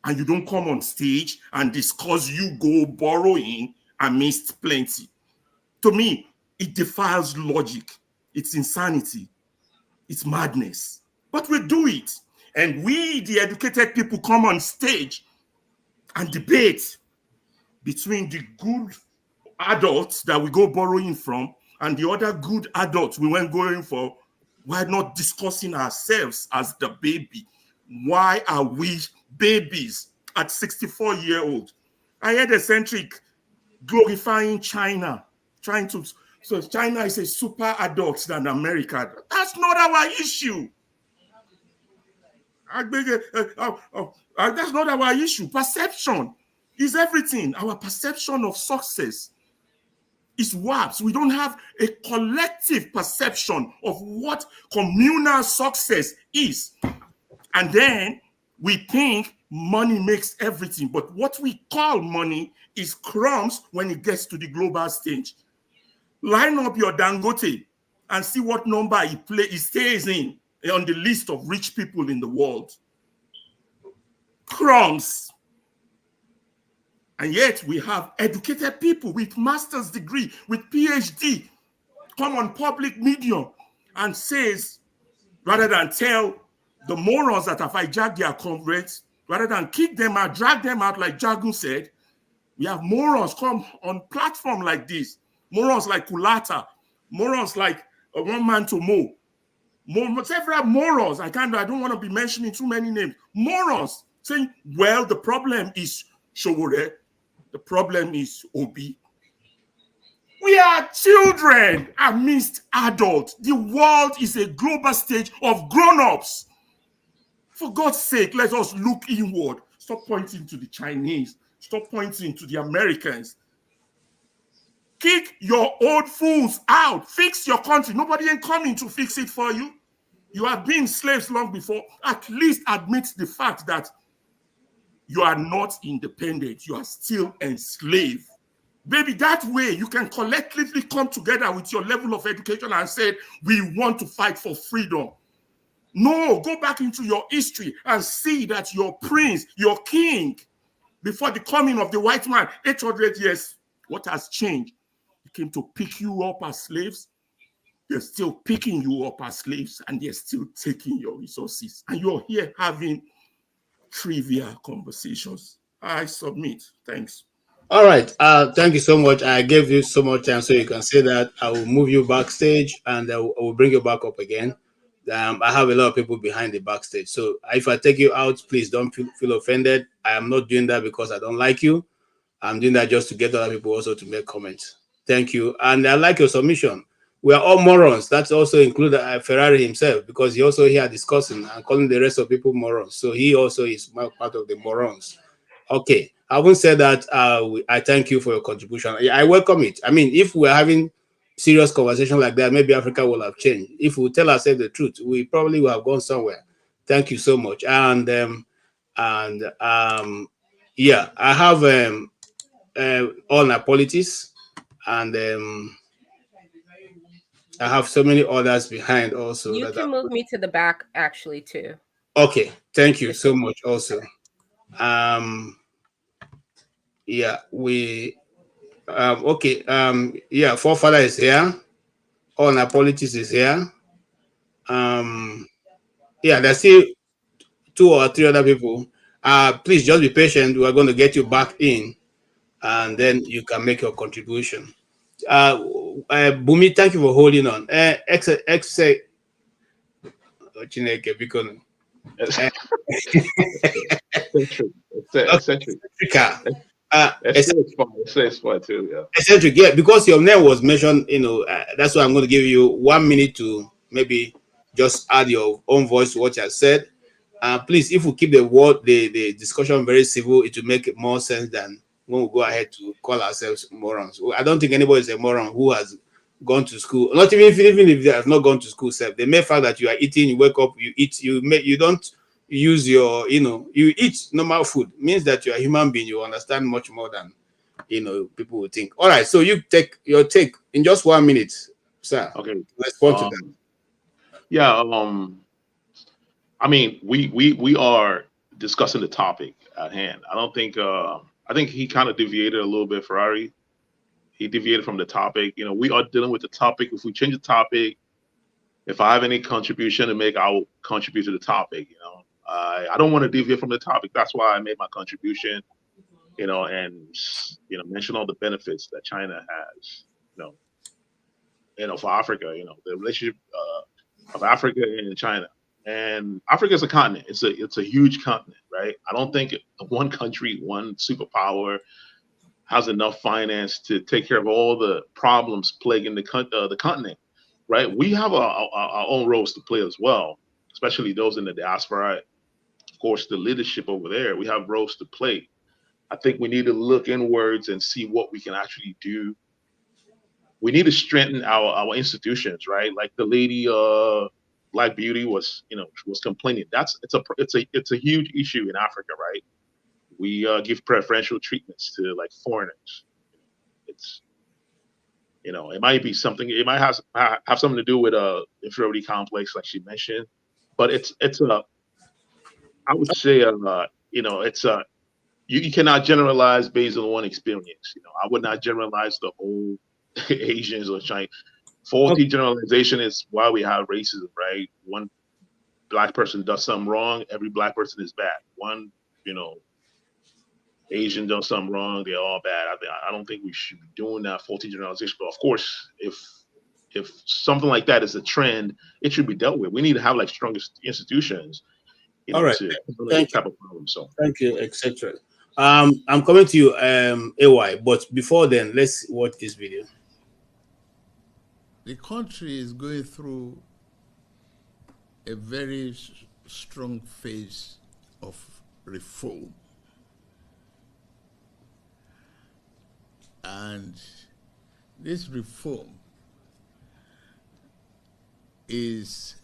and you don't come on stage and discuss you go borrowing amidst plenty. To me, it defies logic. It's insanity. It's madness. But we do it. And we, the educated people, come on stage and debate between the good adults that we go borrowing from and the other good adults we went going for. Why not discussing ourselves as the baby? Why are we babies at 64-year-old? I heard eccentric glorifying China, so China is a super adult than America. That's not our issue. That's not our issue. Perception is everything. Our perception of success is warped. We don't have a collective perception of what communal success is. And then we think money makes everything. But what we call money is crumbs when it gets to the global stage. Line up your Dangote and see what number he stays in on the list of rich people in the world. Crumbs. And yet we have educated people with master's degree, with PhD, come on public medium and says rather than tell the morons that have hijacked their comrades, rather than kick them out, drag them out like Jagun said, we have morons come on platform like this. Morons like Kulata, morons like One Man to Mo, several morons. I don't want to be mentioning too many names. Morons saying, well, the problem is Showore, the problem is Obi. We are children amidst adults. The world is a global stage of grown-ups. For God's sake, let us look inward. Stop pointing to the Chinese. Stop pointing to the Americans. Kick your old fools out. Fix your country. Nobody ain't coming to fix it for you. You have been slaves long before. At least admit the fact that you are not independent. You are still enslaved. Maybe that way you can collectively come together with your level of education and say, we want to fight for freedom. No, go back into your history and see that your prince, your king, before the coming of the white man, 800 years, what has changed? He came to pick you up as slaves. They're still picking you up as slaves, and they're still taking your resources. And you're here having trivial conversations. I submit. Thanks. All right. Thank you so much. I gave you so much time so you can say that. I will move you backstage and I will bring you back up again. I have a lot of people behind the backstage. So if I take you out, please don't feel offended. I am not doing that because I don't like you. I'm doing that just to get other people also to make comments. Thank you. And I like your submission. We are all morons. That's also include Ferrari himself, because he also here discussing and calling the rest of people morons. So he also is part of the morons. Okay. I won't say that. I thank you for your contribution. I welcome it. I mean, if we're having serious conversation like that, maybe Africa will have changed. If we tell ourselves the truth, we probably will have gone somewhere. Thank you so much. And yeah, I have all my politics, and I have so many others behind also. You can move me to the back actually too. Okay, thank you so much also. Yeah, we okay. Yeah, Forefather is here. All our politics is here. Yeah, there's still 2 or 3 other people. Please just be patient. We are going to get you back in, and then you can make your contribution. Bumi, thank you for holding on. Eccentric, yeah, because your name was mentioned, that's why I'm going to give you 1 minute to maybe just add your own voice to what you have said. Please, if we keep the discussion very civil, it will make more sense than when we go ahead to call ourselves morons. I don't think anybody is a moron who has gone to school. Not even if they have not gone to school, self. The mere fact that you are eating, you wake up, you eat, you don't use your, you eat normal food means that you're a human being. You understand much more than people will think. All right, so you take your take in just 1 minute, sir. Okay, respond to that. Yeah, I mean, we are discussing the topic at hand. I don't think I think he kind of deviated a little bit, Ferrari. He deviated from the topic. We are dealing with the topic. If we change the topic, if I have any contribution to make, I will contribute to the topic. I don't want to deviate from the topic. That's why I made my contribution. And mention all the benefits that China has. For Africa. The relationship of Africa and China. And Africa is a continent. It's a huge continent, right? I don't think one country, one superpower, has enough finance to take care of all the problems plaguing the continent, right? We have our own roles to play as well, especially those in the diaspora. Of course, the leadership over there, we have roles to play. I think we need to look inwards and see what we can actually do. We need to strengthen our institutions, right? Like the lady, Black Beauty was complaining. It's a huge issue in Africa, right? We give preferential treatments to like foreigners. It might be something. It might have something to do with inferiority complex, like she mentioned. But I would say you cannot generalize based on one experience. I would not generalize the whole Asians or China. Faulty generalization is why we have racism, right? One black person does something wrong, every black person is bad. One, Asian does something wrong, they're all bad. I don't think we should be doing that faulty generalization. But of course, if something like that is a trend, it should be dealt with. We need to have like strongest institutions, All right. to handle Thank this type of problem. So Thank you, etc. I'm coming to you, AY, but before then, let's watch this video. The country is going through a very strong phase of reform. And this reform is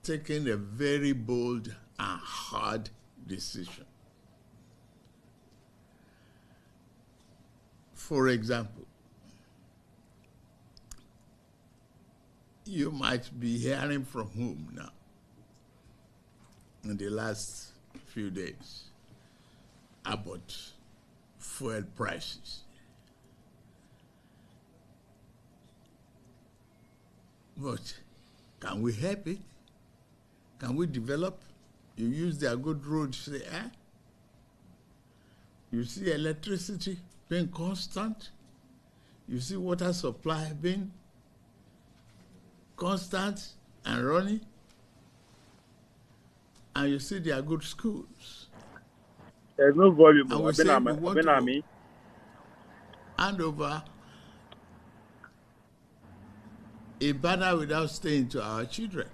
taking a very bold and hard decision. For example, you might be hearing from home now in the last few days about fuel prices. But can we help it? Can we develop? You use their good roads there. You see electricity being constant. You see water supply being constant and running. And you see their good schools. There's no volume. And we say we want to hand over a banner without staying to our children.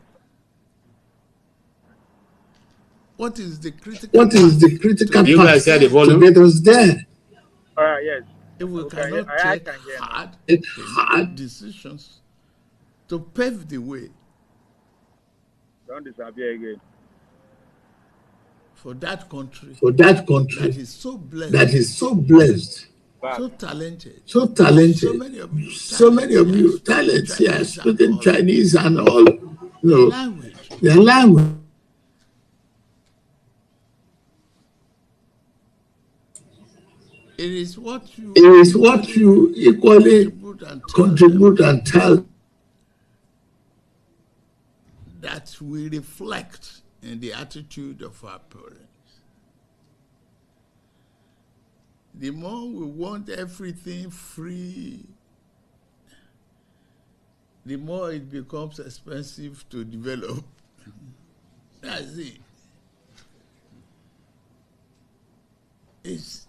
What is the critical part? You guys hear the volume? Yes. If we Okay, cannot I take can hear hard decisions to pave the way Don't disappear again. for that country that country that is so blessed, so talented, so talented, so many of you talents here, Chinese speaking and all. Chinese and all, Language. their language. It is what you equally contribute and tell that we reflect in the attitude of our parents. The more we want everything free, the more it becomes expensive to develop. That's it. It's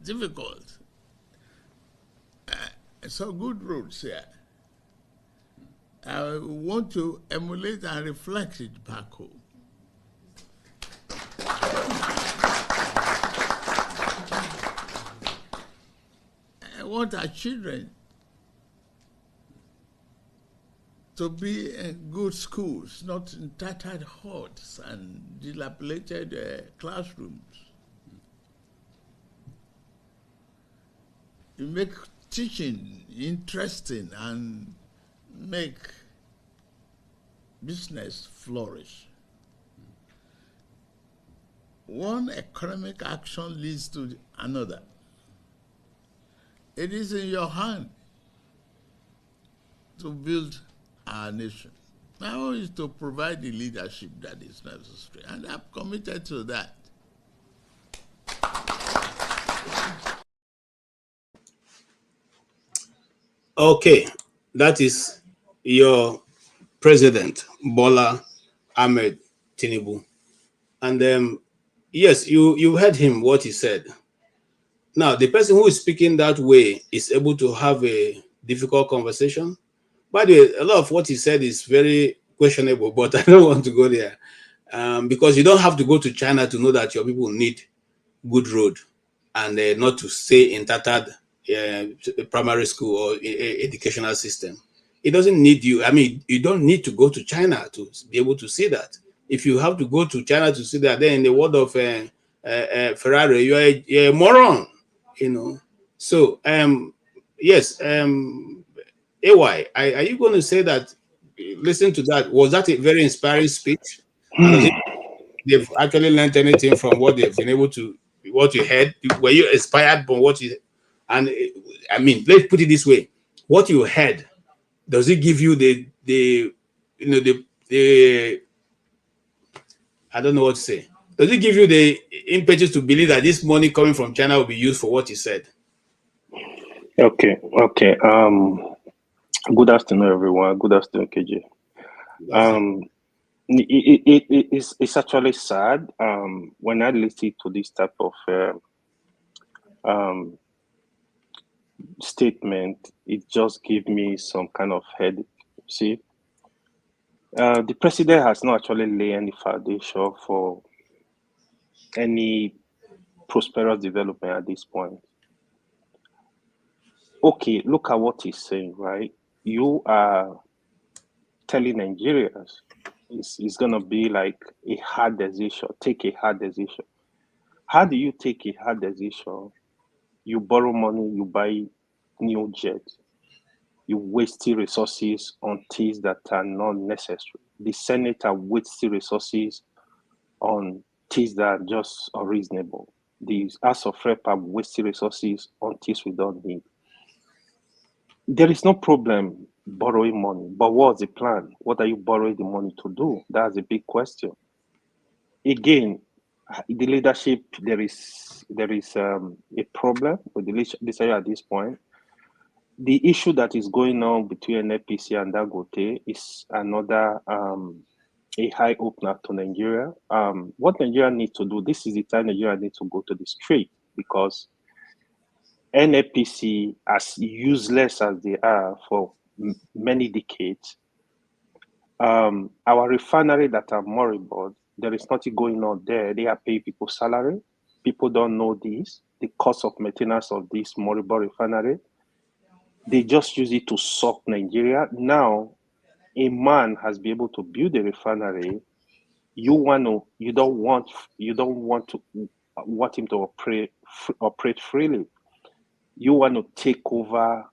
difficult. So good roads here. I want to emulate and reflect it back home. I want our children to be in good schools, not in tattered huts and dilapidated classrooms. You make teaching interesting and make business flourish. One economic action leads to another. It is in your hand to build our nation. Now is to provide the leadership that is necessary, and I'm committed to that. Okay, that is your president, Bola Ahmed Tinubu. And yes, you heard him, what he said. Now, the person who is speaking that way is able to have a difficult conversation. By the way, a lot of what he said is very questionable, but I don't want to go there. Because you don't have to go to China to know that your people need good road and not to stay in tattered primary school or educational system. It doesn't need you. I mean, you don't need to go to China to be able to see that. If you have to go to China to see that, then in the word of Ferrari, you're a moron, you know. So, yes, AY, are you going to say that, listen to that, was that a very inspiring speech? They've actually learned anything from what they've been able to, what you heard? Were you inspired by what you, and I mean, let's put it this way, what you heard, does it give you the I don't know what to say. Does it give you the impetus to believe that this money coming from China will be used for what you said? Okay. Good afternoon, everyone. Good afternoon, KJ. It's actually sad when I listen to this type of statement. It just gives me some kind of headache. See, the president has not actually laid any foundation for any prosperous development at this point. Okay, look at what he's saying, right? You are telling Nigerians it's going to be like a hard decision. Take a hard decision. How do you take a hard decision? You borrow money, you buy new jets. You waste resources on things that are not necessary. The Senate are wasting resources on things that are just unreasonable. The House of Rep are wasting resources on things we don't need. There is no problem borrowing money, but what's the plan? What are you borrowing the money to do? That's a big question. Again, the leadership, there is a problem with the leadership at this point. The issue that is going on between NPC and Dangote is another a high opener to Nigeria. What Nigeria needs to do, this is the time Nigeria needs to go to the street, because NPC, as useless as they are for many decades, our refinery that are moribund, there is nothing going on there. They are paying people salary. People don't know this, the cost of maintenance of this moribund refinery. They just use it to suck Nigeria. Now, a man has been able to build a refinery. You don't want him to operate freely. You want to take over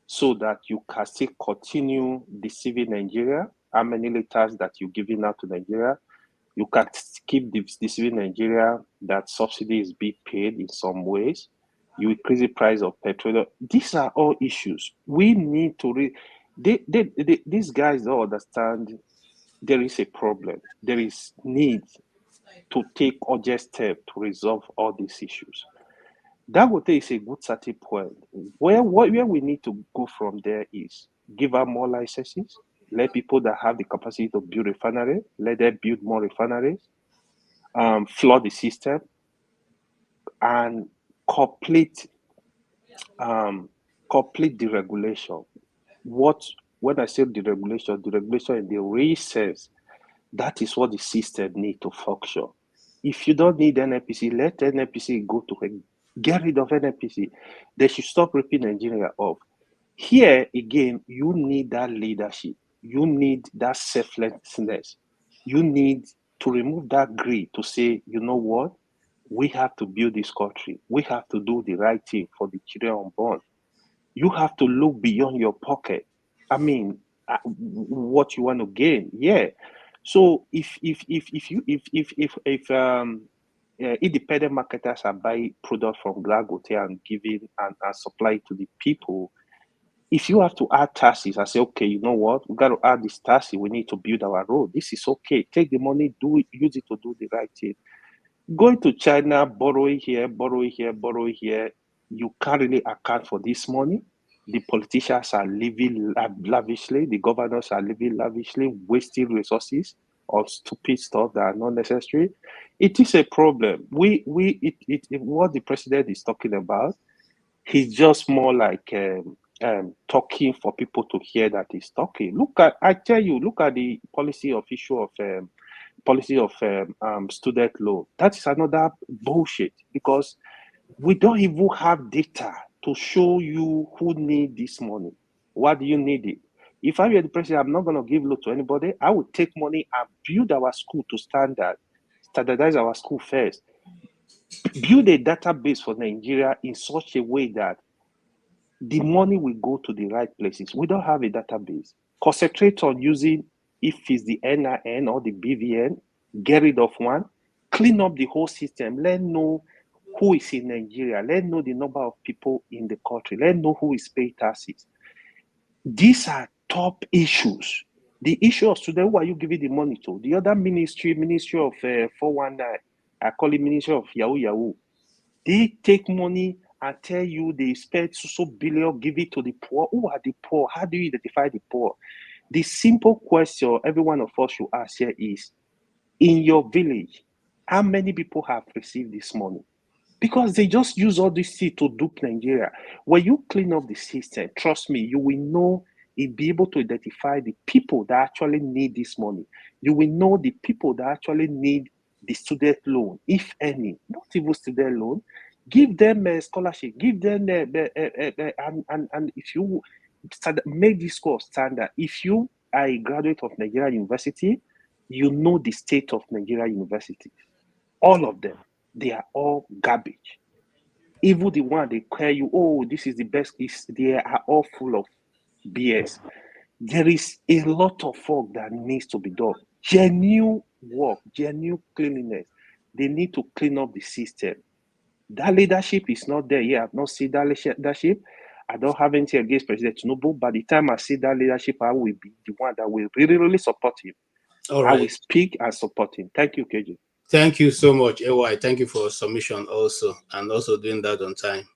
so that you can still continue deceiving Nigeria. How many liters that you're giving out to Nigeria? You can keep deceiving Nigeria that subsidy is being paid in some ways. You increase the price of petrol. These are all issues. We need to these guys don't understand there is a problem. There is need to take urgent steps to resolve all these issues. Dangote is a good starting point. Where we need to go from there is give out more licenses, let people that have the capacity to build refinery, let them build more refineries, flood the system, and complete deregulation. When I say deregulation in the real sense, that is what the system needs to function. If you don't need NNPC, let NNPC go to get rid of NNPC. They should stop ripping Nigeria off. Here again, you need that leadership. You need that selflessness. You need to remove that greed to say, you know what? We have to build this country. We have to do the right thing for the children unborn. You have to look beyond your pocket. I mean, what you want to gain. Yeah. So if independent marketers are buying product from Dangote and giving and supply to the people, if you have to add taxes and say, okay, you know what, we got to add this tax, we need to build our road. This is okay. Take the money, use it to do the right thing. Going to China, borrowing here, you can't really account for this money. The politicians are living lavishly. The governors are living lavishly, wasting resources on stupid stuff that are not necessary. It is a problem. What the president is talking about, he's just more like talking for people to hear that he's talking. Look at the policy of student loan. That is another bullshit, because we don't even have data to show you who need this money. Why do you need it? If I were the president, I'm not going to give loan to anybody. I would take money and build our school to standardize our school first. Build a database for Nigeria in such a way that the money will go to the right places. We don't have a database. Concentrate on using, if it's the NIN or the BVN, get rid of one, clean up the whole system. Let know who is in Nigeria. Let know the number of people in the country. Let know who is paying taxes. These are top issues. The issue of students, who are you giving the money to? The other ministry of 419, I call it Ministry of Yahoo Yahoo. They take money and tell you they spend so billion, give it to the poor. Who are the poor? How do you identify the poor? The simple question every one of us should ask here is, in your village, how many people have received this money? Because they just use all this shit to dupe Nigeria. When you clean up the system, trust me, you will know and be able to identify the people that actually need this money. You will know the people that actually need the student loan, if any, not even student loan. Give them a scholarship, give them and if you make this course standard, if you are a graduate of Nigerian University, you know the state of Nigerian University. All of them, they are all garbage. Even the one they call you, oh, this is the best, they are all full of BS. There is a lot of work that needs to be done. Genuine work, genuine cleanliness. They need to clean up the system. That leadership is not there yet. I've not seen that leadership. I don't have anything against President Tinubu. By the time I see that leadership, I will be the one that will really, really support him. All right. I will speak and support him. Thank you, KJ. Thank you so much, AY. Thank you for submission also, and also doing that on time.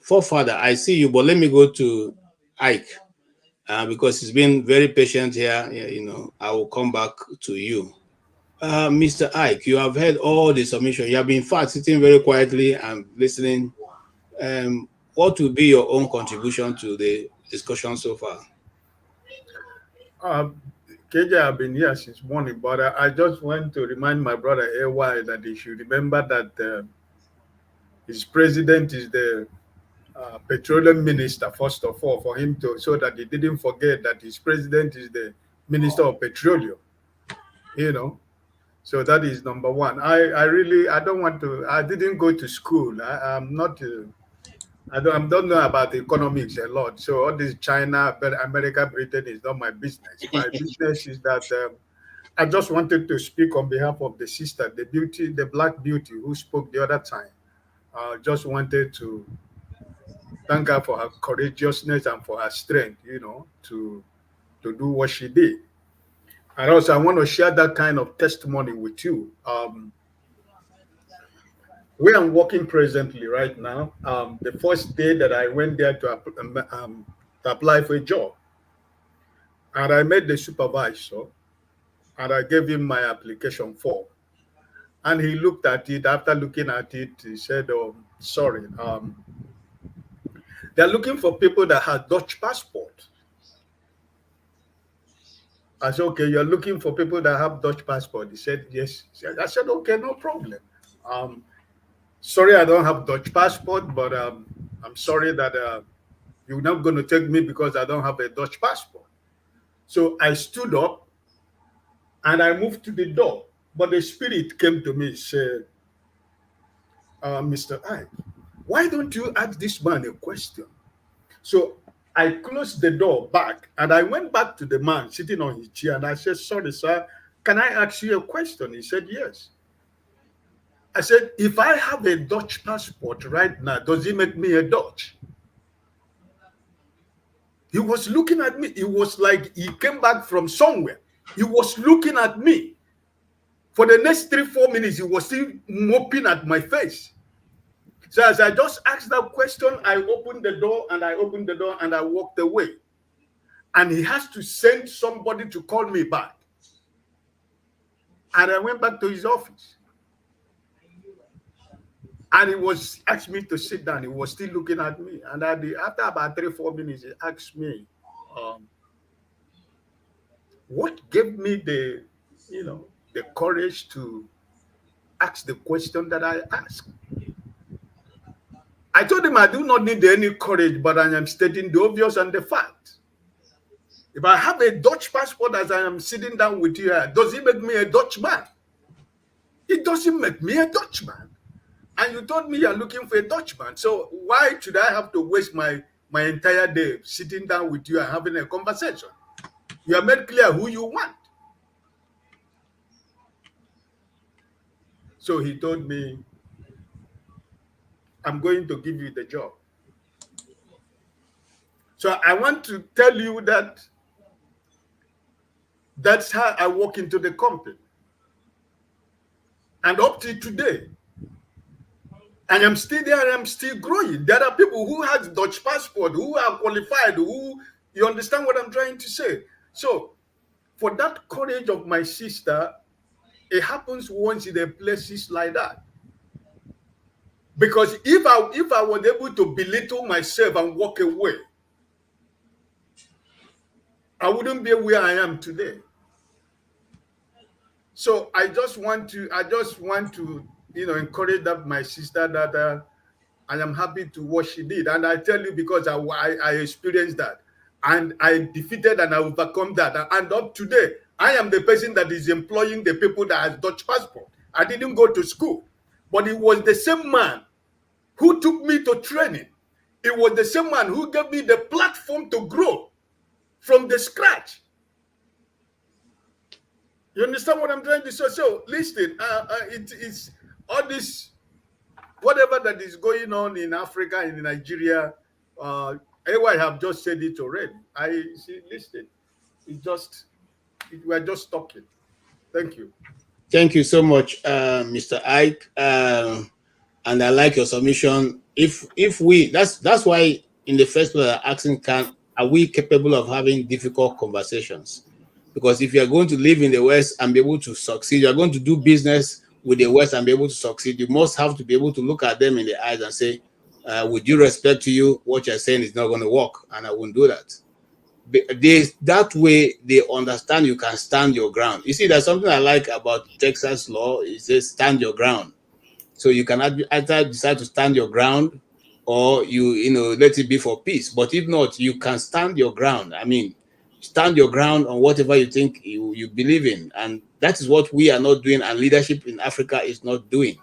Forefather, I see you, but let me go to Ike, because he's been very patient here. You know, I will come back to you. Mr. Ike, you have heard all the submission. You have been, in fact, sitting very quietly and listening. What will be your own contribution to the discussion so far? KJ, I've been here since morning, but I just want to remind my brother AY that he should remember that his president is the petroleum minister, first of all, for him to, so that he didn't forget that his president is the minister of petroleum, you know. So that is number one. I didn't go to school. I'm not, I don't know about economics a lot. So all this China, America, Britain is not my business. My business is that I just wanted to speak on behalf of the sister, the black beauty who spoke the other time. Just wanted to thank her for her courageousness and for her strength, you know, to do what she did. And also, I want to share that kind of testimony with you. Where I'm working presently right now, the first day that I went there to apply for a job, and I met the supervisor, and I gave him my application form. And he looked at it. After looking at it, he said, "Oh, sorry, they're looking for people that have Dutch passport." I said, "Okay, you're looking for people that have Dutch passport." He said, "Yes." I said, "Okay, no problem. Sorry, I don't have Dutch passport, but I'm sorry that you're not going to take me because I don't have a Dutch passport." So I stood up and I moved to the door. But the spirit came to me and said, "Mr. Ike, why don't you ask this man a question?" So I closed the door back and I went back to the man sitting on his chair and I said, "Sorry, sir, can I ask you a question?" He said, "Yes." I said, "If I have a Dutch passport right now, does it make me a Dutch?" He was looking at me. It was like he came back from somewhere. He was looking at me. For the next 3-4 minutes, he was still moping at my face. So as I just asked that question, I opened the door and I walked away. And he has to send somebody to call me back. And I went back to his office. And he was asked me to sit down. He was still looking at me. And after about 3-4 minutes, he asked me, what gave me the courage to ask the question that I asked. I told him I do not need any courage, but I am stating the obvious and the fact. If I have a Dutch passport as I am sitting down with you, does it make me a Dutchman? It doesn't make me a Dutchman. And you told me you're looking for a Dutchman. So why should I have to waste my entire day sitting down with you and having a conversation? You have made clear who you want. So he told me, I'm going to give you the job. So I want to tell you that That's how I walk into the company. And up to today, I am still there and I'm still growing. There are people who have Dutch passport, who are qualified, who, you understand what I'm trying to say? So for that courage of my sister, it happens once in a places like that. Because if I was able to belittle myself and walk away, I wouldn't be where I am today. So I just want to, encourage that my sister that I am happy to what she did. And I tell you, because I experienced that and I defeated and I overcome that. And up today, I am the person that is employing the people that has Dutch passport. I didn't go to school, but it was the same man who took me to training. It was the same man who gave me the platform to grow from the scratch. You understand what I'm trying to say? So listen, it's all this, whatever that is going on in Africa and in Nigeria, I have just said it already. I see, listen, we're just talking. Thank you. Thank you so much, Mr. Ike. And I like your submission. If we, that's why in the first place I'm asking, are we capable of having difficult conversations? Because if you are going to live in the West and be able to succeed, you are going to do business with the West and be able to succeed, you must have to be able to look at them in the eyes and say, with due respect to you, what you're saying is not going to work, and I won't do that. That way, they understand you can stand your ground. You see, there's something I like about Texas law. It says stand your ground. So you can either decide to stand your ground or you let it be for peace. But if not, you can stand your ground. I mean, stand your ground on whatever you think you believe in. And that is what we are not doing, and leadership in Africa is not doing.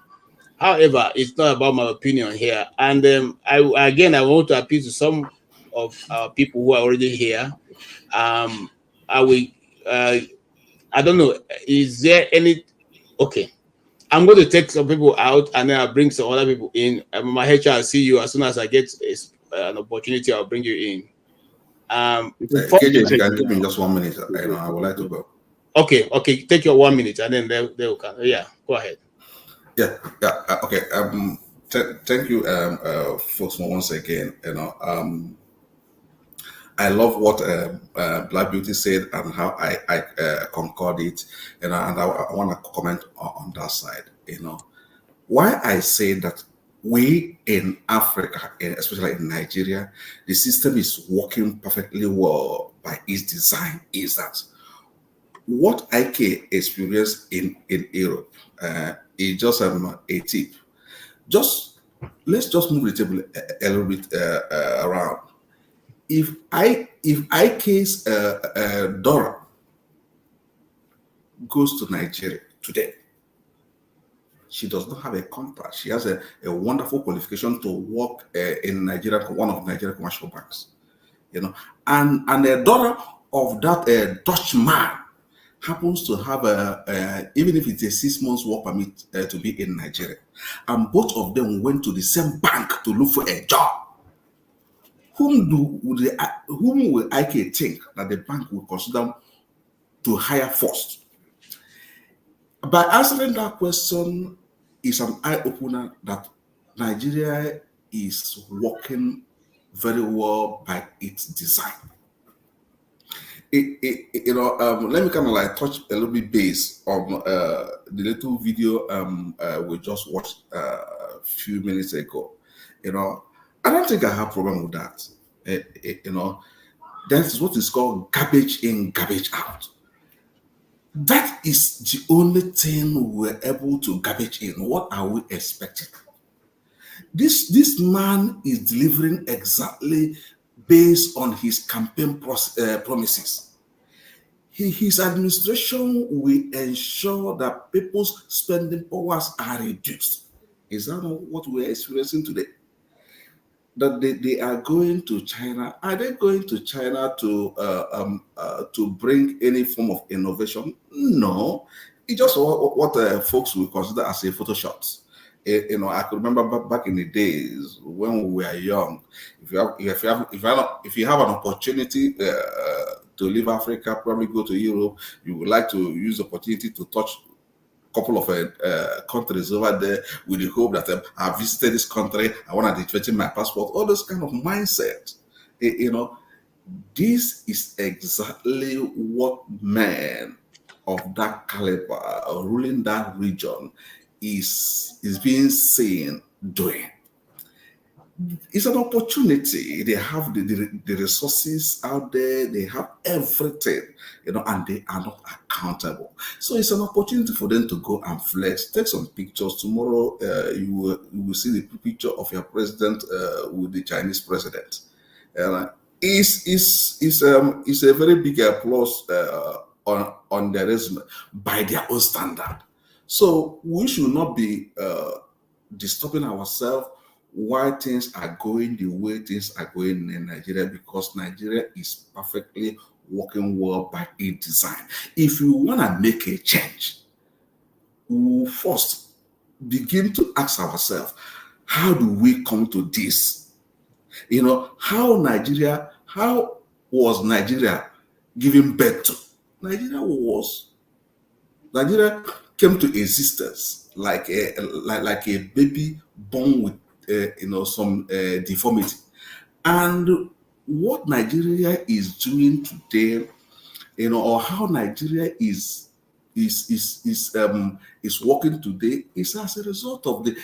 However, it's not about my opinion here. And I want to appeal to some of our people who are already here. I don't know, is there any, okay. I'm going to take some people out and then I'll bring some other people in. My HR, I'll see you as soon as I get an opportunity. I'll bring you in. KJ, you can give me just 1 minute. I would like to go. Okay. Take your 1 minute and then they will come. Yeah, go ahead. Yeah. Okay. Thank you, folks, once again. I love what Black Beauty said and how I concord it, and I want to comment on that side. Why I say that we in Africa, especially in Nigeria, the system is working perfectly well by its design is that what IK experienced in Europe is just a tip. Let's just move the table a little bit around. If IK's Dora goes to Nigeria today, she does not have a contract. She has a wonderful qualification to work in Nigeria, one of Nigeria commercial banks, and the daughter of that Dutch man happens to have even if it's a 6 months work permit to be in Nigeria, and both of them went to the same bank to look for a job. Whom will IK think that the bank will consider to hire first? By answering that question is an eye-opener that Nigeria is working very well by its design. Let me kind of like touch a little bit base on the little video we just watched a few minutes ago. I don't think I have a problem with that. That is what is called garbage in, garbage out. That is the only thing we're able to garbage in. What are we expecting? This man is delivering exactly based on his campaign promises. His administration will ensure that people's spending powers are reduced. Is that not what we're experiencing today? That they are going to China. Are they going to China to bring any form of innovation? No, it's just what folks will consider as a photo shot. I could remember back in the days when we were young. If you have an opportunity to leave Africa, probably go to Europe. You would like to use the opportunity to touch a couple of countries over there with the hope that I've visited this country, I want to activate my passport, all those kind of mindset. You know, this is exactly what men of that caliber ruling that region is being seen doing. It's an opportunity. They have the resources out there, they have everything, you know, and they are not accountable. So it's an opportunity for them to go and flex, take some pictures. Tomorrow, you will see the picture of your president with the Chinese president. It's a very big applause on their resume by their own standard. So we should not be disturbing ourselves why things are going the way things are going in Nigeria, because Nigeria is perfectly working well by its design. If you want to make a change, we will first begin to ask ourselves, how do we come to this? You know, how was Nigeria given birth to? Nigeria came to existence like a baby born with some deformity. And what Nigeria is doing today, or how Nigeria is working today, is as a result of the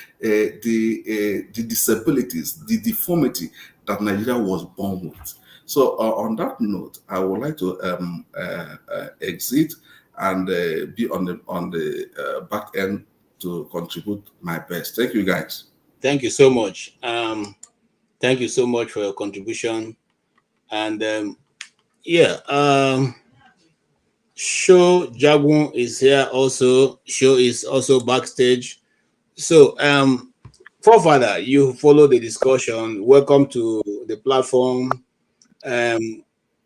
disabilities, the deformity that Nigeria was born with. So on that note, I would like to exit and be on the back end to contribute my best. Thank you, guys. Thank you so much. Thank you so much for your contribution. And Show Jagun is here also. Show is also backstage. So, forefather, you follow the discussion. Welcome to the platform.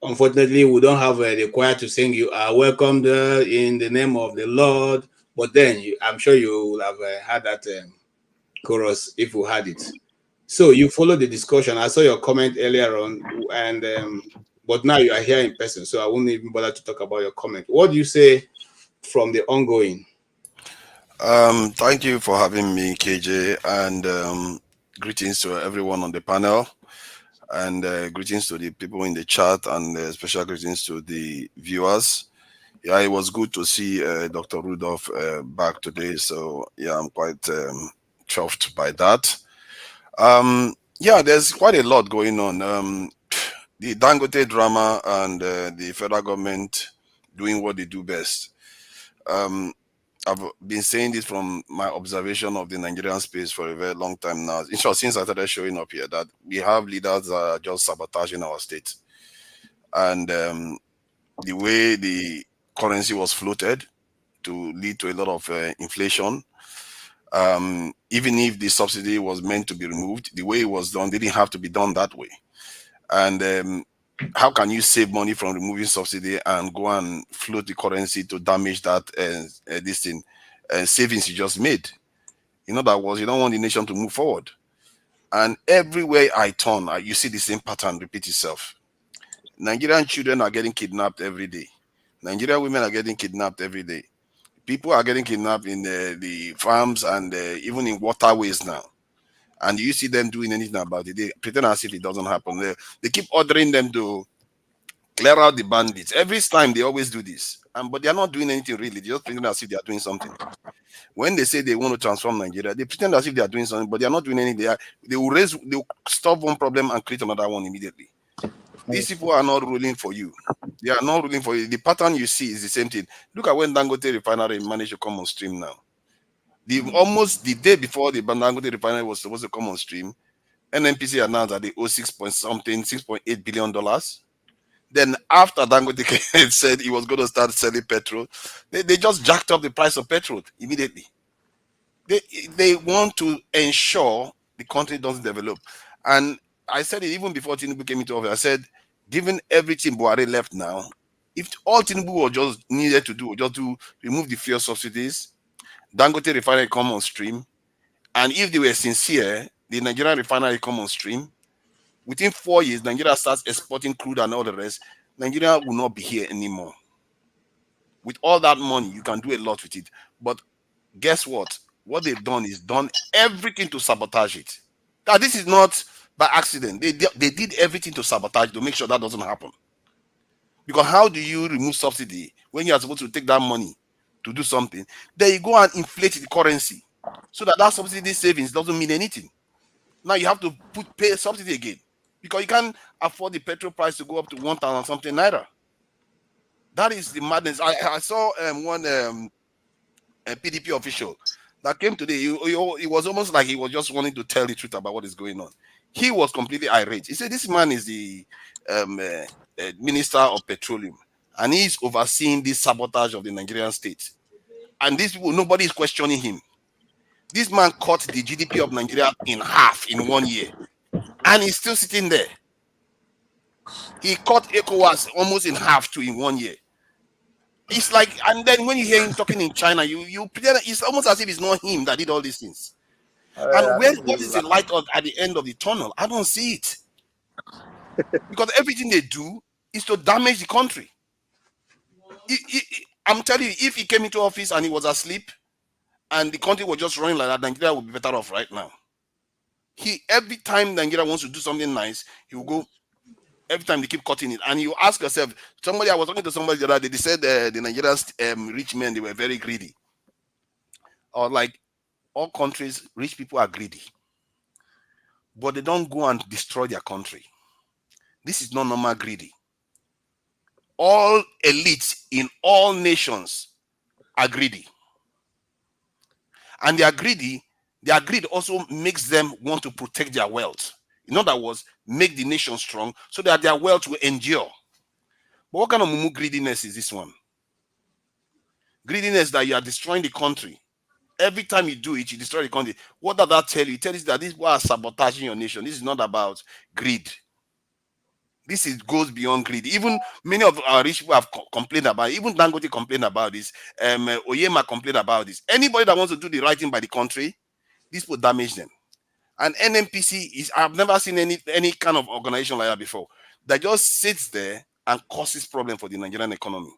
Unfortunately, we don't have the choir to sing. You are welcomed in the name of the Lord. But then, I'm sure you will have had that chorus if you had it. So you follow the discussion. I saw your comment earlier on, and but now you are here in person, so I won't even bother to talk about your comment. What do you say from the ongoing? Thank you for having me, KJ, and greetings to everyone on the panel, and greetings to the people in the chat, and special greetings to the viewers. Yeah, it was good to see Dr. Rudolph back today, so yeah, I'm quite chuffed by that. Yeah, there's quite a lot going on. The Dangote drama and the federal government doing what they do best. I've been saying this from my observation of the Nigerian space for a very long time now. In short, since I started showing up here, that we have leaders that are just sabotaging our state. And the way the currency was floated to lead to a lot of inflation, even if the subsidy was meant to be removed, the way it was done didn't have to be done that way. And how can you save money from removing subsidy and go and float the currency to damage that this thing savings you just made? In other words, you don't want the nation to move forward. And everywhere I turn, you see the same pattern repeat itself. Nigerian children are getting kidnapped every day. Nigerian women are getting kidnapped every day. People are getting kidnapped in the farms and even in waterways now. And you see them doing anything about it. They pretend as if it doesn't happen. They keep ordering them to clear out the bandits. Every time they always do this. But they are not doing anything really. They just pretend as if they are doing something. When they say they want to transform Nigeria, they pretend as if they are doing something, but they are not doing anything. They will stop one problem and create another one immediately. These people are not ruling for you. They are not ruling for you. The pattern you see is the same thing. Look at when Dangote Refinery managed to come on stream now. Almost the day before the Dangote Refinery was supposed to come on stream, NNPC announced that they owe $6.8 billion. Then after Dangote said he was going to start selling petrol, they just jacked up the price of petrol immediately. They want to ensure the country doesn't develop. And I said it even before Tinubu came into office. I said, given everything Buhari left now, if all Tinubu was just needed to do, just to remove the fuel subsidies, Dangote Refinery come on stream, and if they were sincere, the Nigerian refinery come on stream. Within 4 years, Nigeria starts exporting crude and all the rest. Nigeria will not be here anymore. With all that money, you can do a lot with it. But guess what? What they've done is done everything to sabotage it. Now, this is not by accident. They did everything to sabotage to make sure that doesn't happen. Because how do you remove subsidy when you are supposed to take that money to do something? Then you go and inflate the currency so that subsidy savings doesn't mean anything. Now you have to pay subsidy again because you can't afford the petrol price to go up to 1,000 something naira. That is the madness. I saw one PDP official that came today. It was almost like he was just wanting to tell the truth about what is going on. He was completely irate. He said, this man is the Minister of Petroleum, and he's overseeing this sabotage of the Nigerian state. And these people, nobody is questioning him. This man cut the GDP of Nigeria in half in 1 year, and he's still sitting there. He cut ECOWAS almost in half too in 1 year. It's like, and then when you hear him talking in China, you pretend it's almost as if it's not him that did all these things. And what is the light at the end of the tunnel? I don't see it. Because everything they do is to damage the country. I'm telling you, if he came into office and he was asleep and the country was just running like that, Nigeria would be better off right now. Every time Nigeria wants to do something nice, he will go. Every time they keep cutting it, and you ask yourself, I was talking to somebody the other day, they said the Nigerian rich men, they were very greedy. Or like all countries, rich people are greedy. But they don't go and destroy their country. This is not normal greedy. All elites in all nations are greedy. And they are greedy. Their greed also makes them want to protect their wealth. In other words, make the nation strong so that their wealth will endure. But what kind of mumu greediness is this one? Greediness that you are destroying the country. Every time you do it, you destroy the country. What does that tell you? It tells you that these people are sabotaging your nation. This is not about greed. This goes beyond greed. Even many of our rich people have complained about it. Even Dangote complained about this. Oyema complained about this. Anybody that wants to do the right thing by the country, these people damage them. And NNPC I've never seen any kind of organization like that before. That just sits there and causes problem for the Nigerian economy.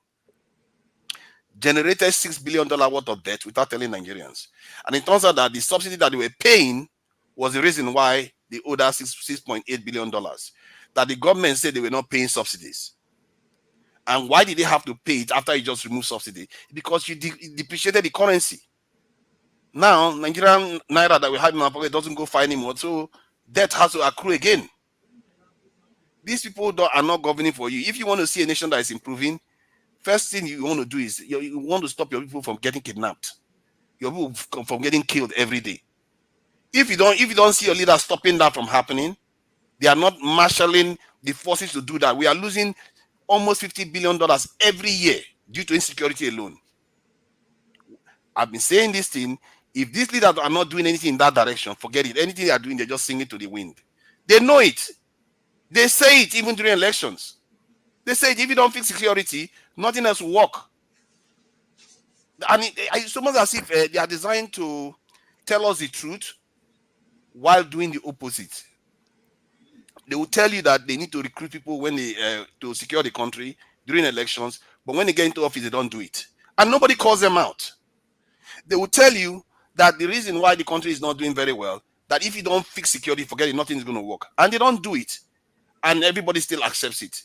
Generated $6 billion worth of debt without telling Nigerians. And it turns out that the subsidy that they were paying was the reason why they owed us $6.8 billion. That the government said they were not paying subsidies. And why did they have to pay it after you just removed subsidy? Because you depreciated the currency. Now, Nigerian naira that we have in our pocket doesn't go far anymore, so debt has to accrue again. These people are not governing for you. If you want to see a nation that is improving, first thing you want to do is you want to stop your people from getting kidnapped, your people from getting killed every day. If you don't see your leader stopping that from happening, they are not marshalling the forces to do that. We are losing almost $50 billion every year due to insecurity alone. I've been saying this thing. If these leaders are not doing anything in that direction, forget it. Anything they are doing, they're just singing to the wind. They know it. They say it even during elections. They say if you don't fix security, nothing else will work. And it's almost as if they are designed to tell us the truth while doing the opposite. They will tell you that they need to recruit people when they to secure the country during elections, but when they get into office, they don't do it. And nobody calls them out. They will tell you that the reason why the country is not doing very well, that if you don't fix security, forget it, nothing is going to work. And they don't do it. And everybody still accepts it.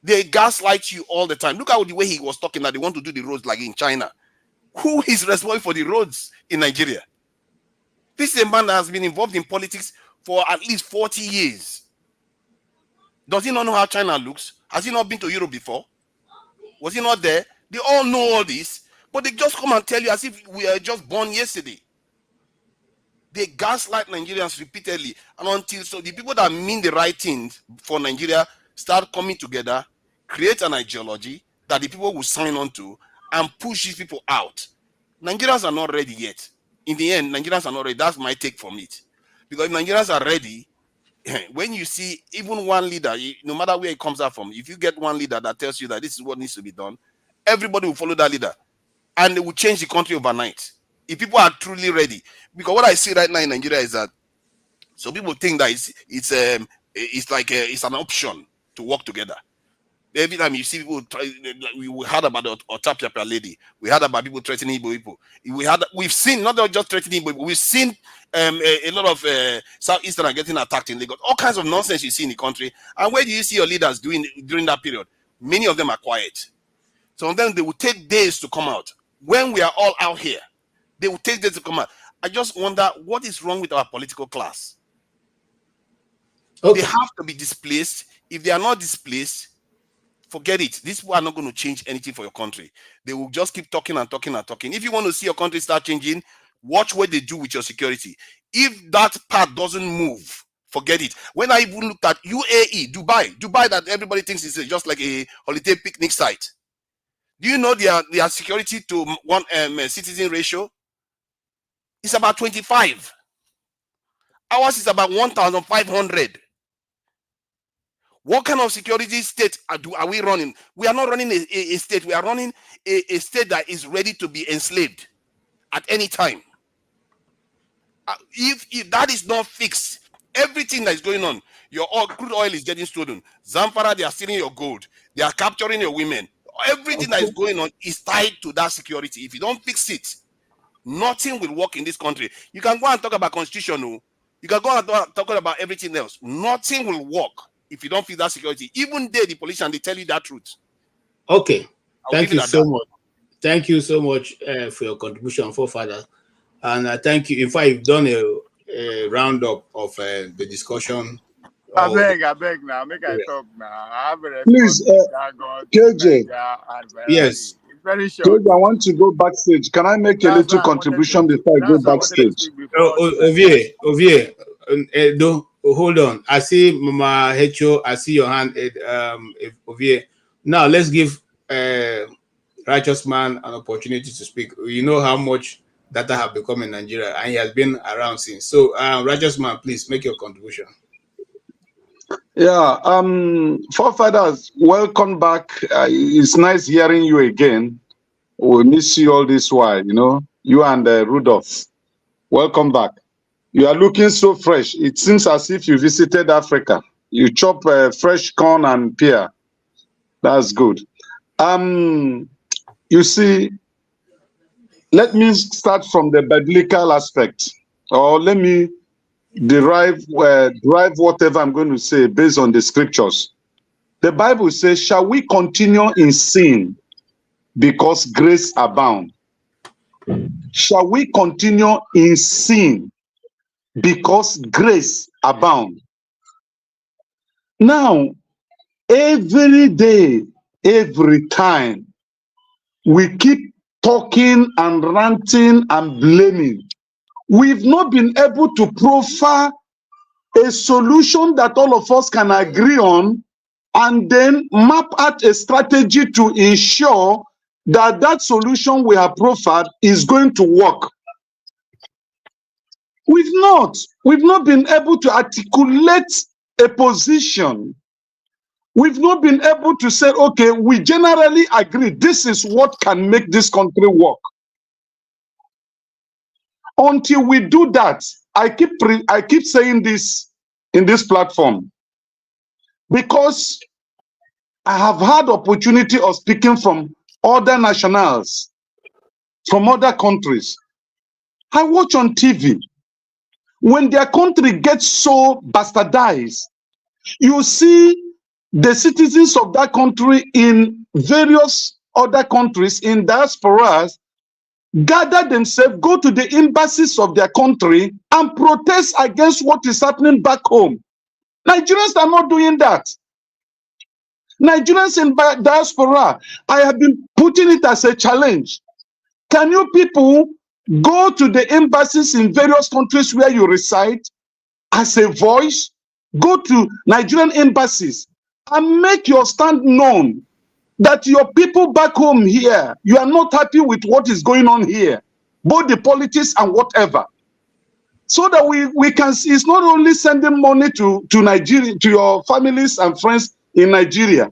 They gaslight you all the time. Look at the way he was talking that they want to do the roads like in China. Who is responsible for the roads in Nigeria? This is a man that has been involved in politics for at least 40 years. Does he not know how China looks? Has he not been to Europe before? Was he not there? They all know all this. But they just come and tell you as if we are just born yesterday. They gaslight Nigerians repeatedly. And until the people that mean the right things for Nigeria start coming together, create an ideology that the people will sign on to and push these people out. Nigerians are not ready yet. In the end, Nigerians are not ready. That's my take from it. Because if Nigerians are ready, when you see even one leader, no matter where it comes out from, if you get one leader that tells you that this is what needs to be done, everybody will follow that leader. And they will change the country overnight. If people are truly ready. Because what I see right now in Nigeria is that some people think that it's an option to work together. Every time you see people, we heard about the Otapia lady. We heard about people threatening Igbo people. We've seen, not just threatening Igbo people, we've seen a lot of Southeasterners getting attacked in Lagos. All kinds of nonsense you see in the country. And where do you see your leaders doing during that period? Many of them are quiet. So then they will take days to come out. When we are all out here, they will take days to come out. I just wonder what is wrong with our political class. Okay. They have to be displaced. If they are not displaced, forget it. These people are not going to change anything for your country. They will just keep talking and talking and talking. If you want to see your country start changing, watch what they do with your security. If that part doesn't move, forget it. When I even looked at UAE, Dubai that everybody thinks is just like a holiday picnic site. Do you know their security to one citizen ratio? It's about 25. Ours is about 1,500. What kind of security state are we running? We are not running a state. We are running a state that is ready to be enslaved at any time. If that is not fixed, everything that is going on, your crude oil is getting stolen. Zamfara, they are stealing your gold. They are capturing your women. Everything that is going on is tied to that security. If you don't fix it, nothing will work in this country. You can go and talk about constitution. You can go and talk about everything else. Nothing will work if you don't fix that security. Even they, the politicians, they tell you that truth. Okay. Thank you so much. Thank you so much for your contribution, forefather. And thank you. In fact, you've done a roundup of the discussion. I beg now. Make I talk now. I have a Please, KJ. Yes. It's very short. KJ, I want to go backstage. Can I make a little contribution before I go backstage? Ovie, hold on. I see Mama Hecho. I see your hand, Ovie. Now let's give Righteous Man an opportunity to speak. You know how much data have become in Nigeria, and he has been around since. So, Righteous Man, please make your contribution. Yeah, forefathers, welcome back. It's nice hearing you again. We miss you all this while, you know, you and Rudolph. Welcome back. You are looking so fresh. It seems as if you visited Africa. You chop fresh corn and pear. That's good. You see, let me start from the biblical aspect, or let me derive whatever I'm going to say based on the scriptures. The Bible says, shall we continue in sin because grace abound? Shall we continue in sin because grace abound? Now, every day, every time, we keep talking and ranting and blaming. We've not been able to proffer a solution that all of us can agree on, and then map out a strategy to ensure that that solution we have proffered is going to work. We've not been able to articulate a position. We've not been able to say, okay, we generally agree this is what can make this country work. Until we do that, I keep saying this in this platform, because I have had opportunity of speaking from other nationals, from other countries. I watch on TV. When their country gets so bastardized, you see the citizens of that country in various other countries, in diasporas, gather themselves, go to the embassies of their country and protest against what is happening back home. Nigerians are not doing that. Nigerians in diaspora, I have been putting it as a challenge. Can you people go to the embassies in various countries where you reside as a voice? Go to Nigerian embassies and make your stand known that your people back home here, you are not happy with what is going on here, both the politics and whatever. So that we can see, it's not only sending money to Nigeria, to your families and friends in Nigeria.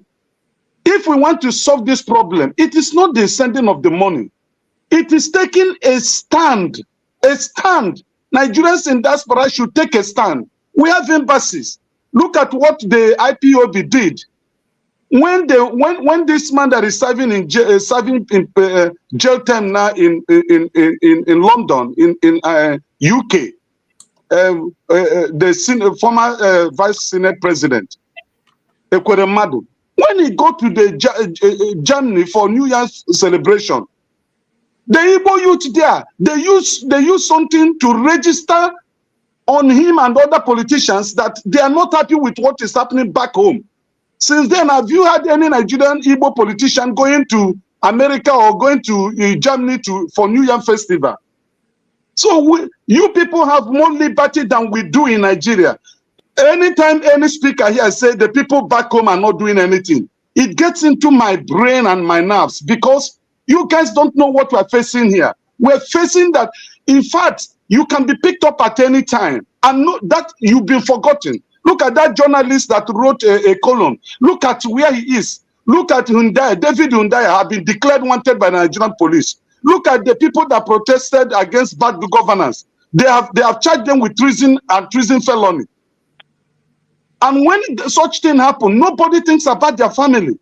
If we want to solve this problem, it is not the sending of the money. It is taking a stand. A stand. Nigerians in diaspora should take a stand. We have embassies. Look at what the IPOB did. when this man that is serving in jail, jail term now in London, in UK, the former Vice Senate President, Ekweremadu, when he go to the Germany for New Year's celebration, the Igbo youth there, they use something to register on him and other politicians that they are not happy with what is happening back home. Since then, have you had any Nigerian Igbo politician going to America or going to Germany for New Year festival? So you people have more liberty than we do in Nigeria. Anytime any speaker here say the people back home are not doing anything, it gets into my brain and my nerves because you guys don't know what we're facing here. We're facing that, in fact, you can be picked up at any time and know that you've been forgotten. Look at that journalist that wrote a column. Look at where he is. Look at Hyundai. David Hyundai have been declared wanted by the Nigerian police. Look at the people that protested against bad governance. They have charged them with treason and treason felony. And when such thing happen, nobody thinks about their family.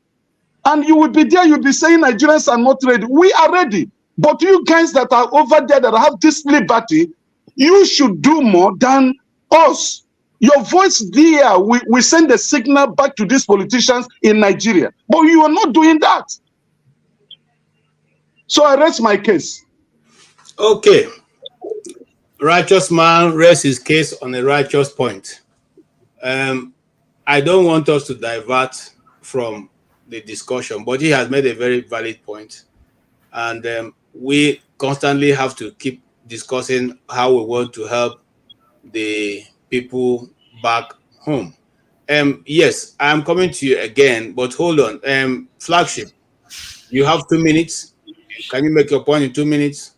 And you will be there, you'll be saying Nigerians are not ready. We are ready. But you guys that are over there that have this liberty, you should do more than us. Your voice there, we send a signal back to these politicians in Nigeria. But you are not doing that. So I rest my case. Okay. Righteous man rests his case on a righteous point. I don't want us to divert from the discussion, but he has made a very valid point. And we constantly have to keep discussing how we want to help the people back home. Yes, I'm coming to you again, but hold on. Flagship, you have 2 minutes. Can you make your point in 2 minutes?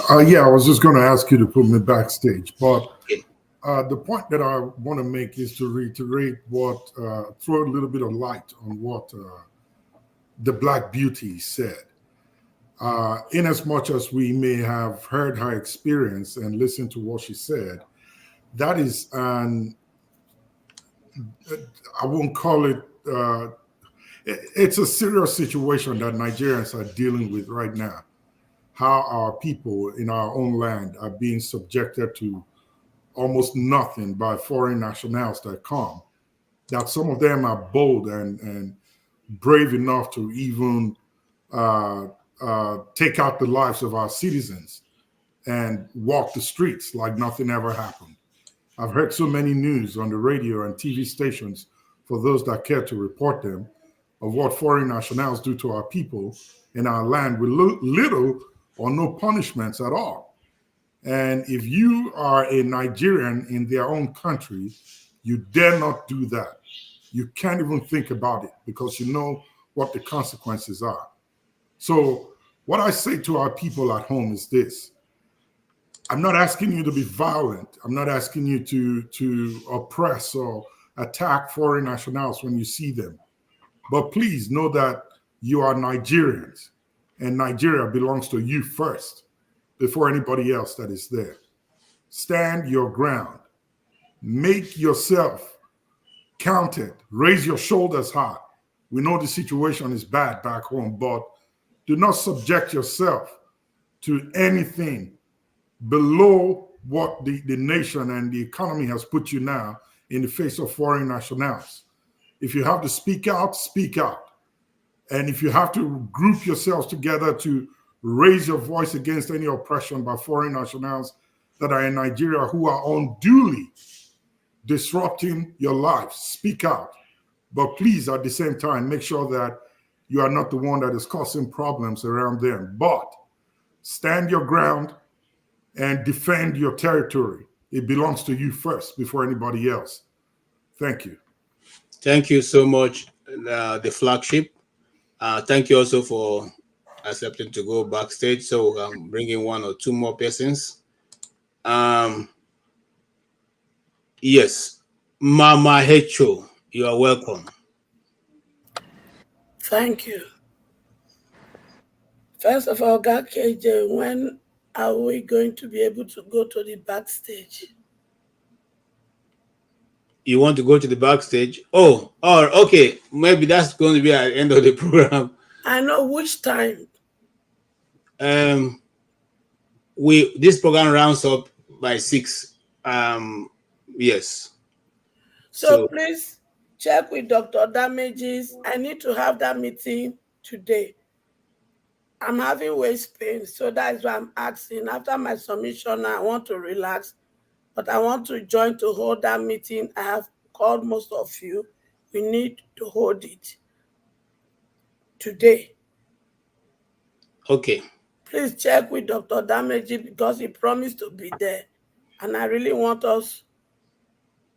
Yeah, I was just going to ask you to put me backstage, but the point that I want to make is to reiterate what, throw a little bit of light on what the Black Beauty said. In as much as we may have heard her experience and listened to what she said, that is I won't call it, it's a serious situation that Nigerians are dealing with right now. How our people in our own land are being subjected to almost nothing by foreign nationals that come, that some of them are bold and brave enough to even take out the lives of our citizens and walk the streets like nothing ever happened. I've heard so many news on the radio and TV stations, for those that care to report them, of what foreign nationals do to our people in our land with little or no punishments at all. And if you are a Nigerian in their own country, you dare not do that. You can't even think about it because you know what the consequences are. So what I say to our people at home is this. I'm not asking you to be violent. I'm not asking you to oppress or attack foreign nationals when you see them. But please know that you are Nigerians and Nigeria belongs to you first before anybody else that is there. Stand your ground. Make yourself counted. Raise your shoulders high. We know the situation is bad back home, but do not subject yourself to anything below what the nation and the economy has put you now in the face of foreign nationals. If you have to speak out, speak out. And if you have to group yourselves together to raise your voice against any oppression by foreign nationals that are in Nigeria who are unduly disrupting your lives, speak out. But please, at the same time, make sure that you are not the one that is causing problems around them. But stand your ground and defend your territory. It belongs to you first before anybody else. Thank you. Thank you so much, the Flagship. Thank you also for accepting to go backstage. So I'm bringing 1 or 2 more persons. Yes, Mama Hecho, you are welcome. Thank you. First of all, KJ, when are we going to be able to go to the backstage? You want to go to the backstage? Oh, or okay, maybe that's going to be at the end of the program. I know which time. This program rounds up by 6. Yes. So please check with Dr. Damages. I need to have that meeting today. I'm having waist pain, so that is why I'm asking. After my submission, I want to relax, but I want to join to hold that meeting. I have called most of you. We need to hold it today. Okay. Please check with Dr. Damages because he promised to be there. And I really want us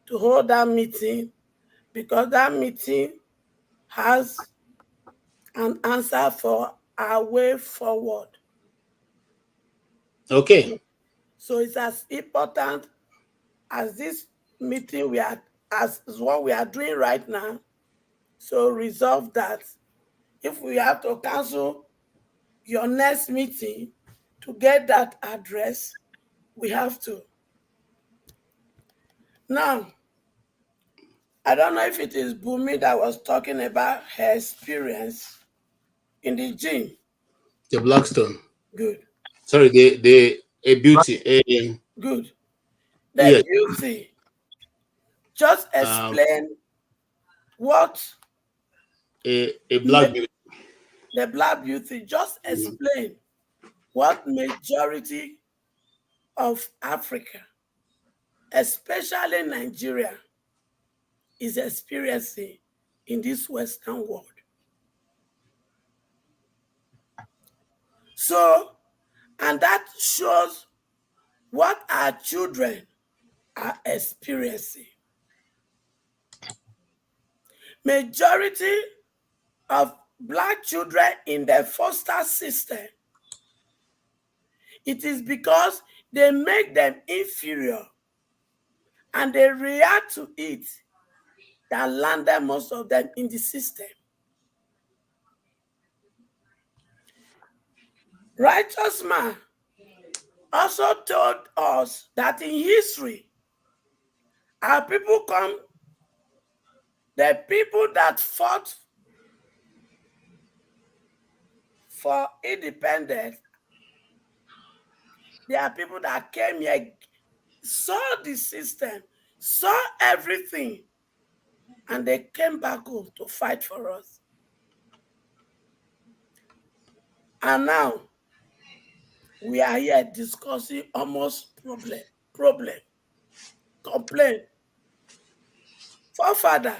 to hold that meeting because that meeting has an answer for our way forward. Okay. So it's as important as this meeting as what we are doing right now. So resolve that. If we have to cancel your next meeting to get that address, we have to. Now, I don't know if it is Bumi that was talking about her experience in the gym. The Blackstone. Good. Sorry, a beauty. Good. The yes. beauty. Just explain what a black beauty. The black beauty. Just explain what majority of Africa, especially Nigeria, is experiencing in this Western world. So, and that shows what our children are experiencing. Majority of black children in the foster system, it is because they make them inferior and they react to it that landed most of them in the system. Righteous Man also told us that in history, our people the people that fought for independence, there are people that came here, saw the system, saw everything, and they came back home to fight for us. And now, we are here discussing almost complaint. Forefather,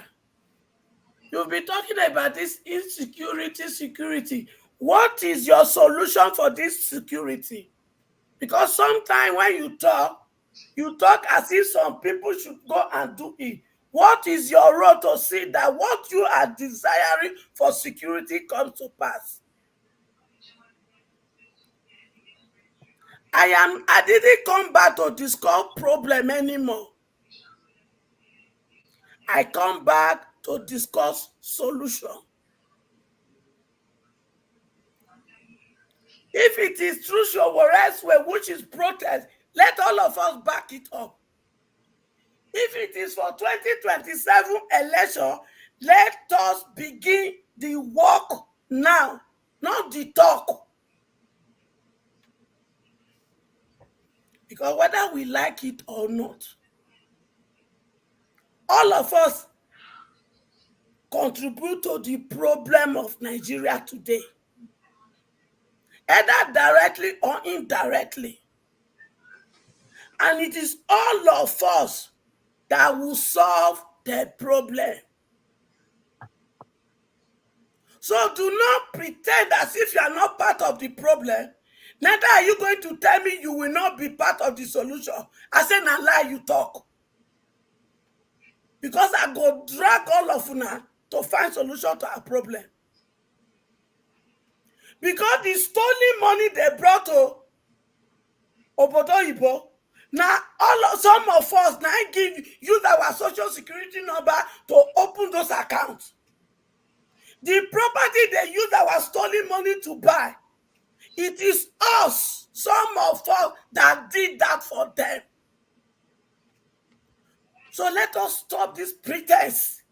you'll be talking about this security. What is your solution for this security? Because sometimes when you talk as if some people should go and do it. What is your role to see that what you are desiring for security comes to pass? I didn't come back to discuss problem anymore. I come back to discuss solution. If it is true Showoreswe, which is protest, let all of us back it up. If it is for 2027 election, let us begin the work now, not the talk. Because whether we like it or not, all of us contribute to the problem of Nigeria today, either directly or indirectly. And it is all of us that will solve the problem. So do not pretend as if you are not part of the problem. Neither are you going to tell me you will not be part of the solution. I say na lie you talk. Because I go drag all of you to find solution to our problem. Because the stolen money they brought to Obodo Ibo, now some of us now use our social security number to open those accounts. The property they use our stolen money to buy, it is us, some of us, that did that for them. So let us stop this pretense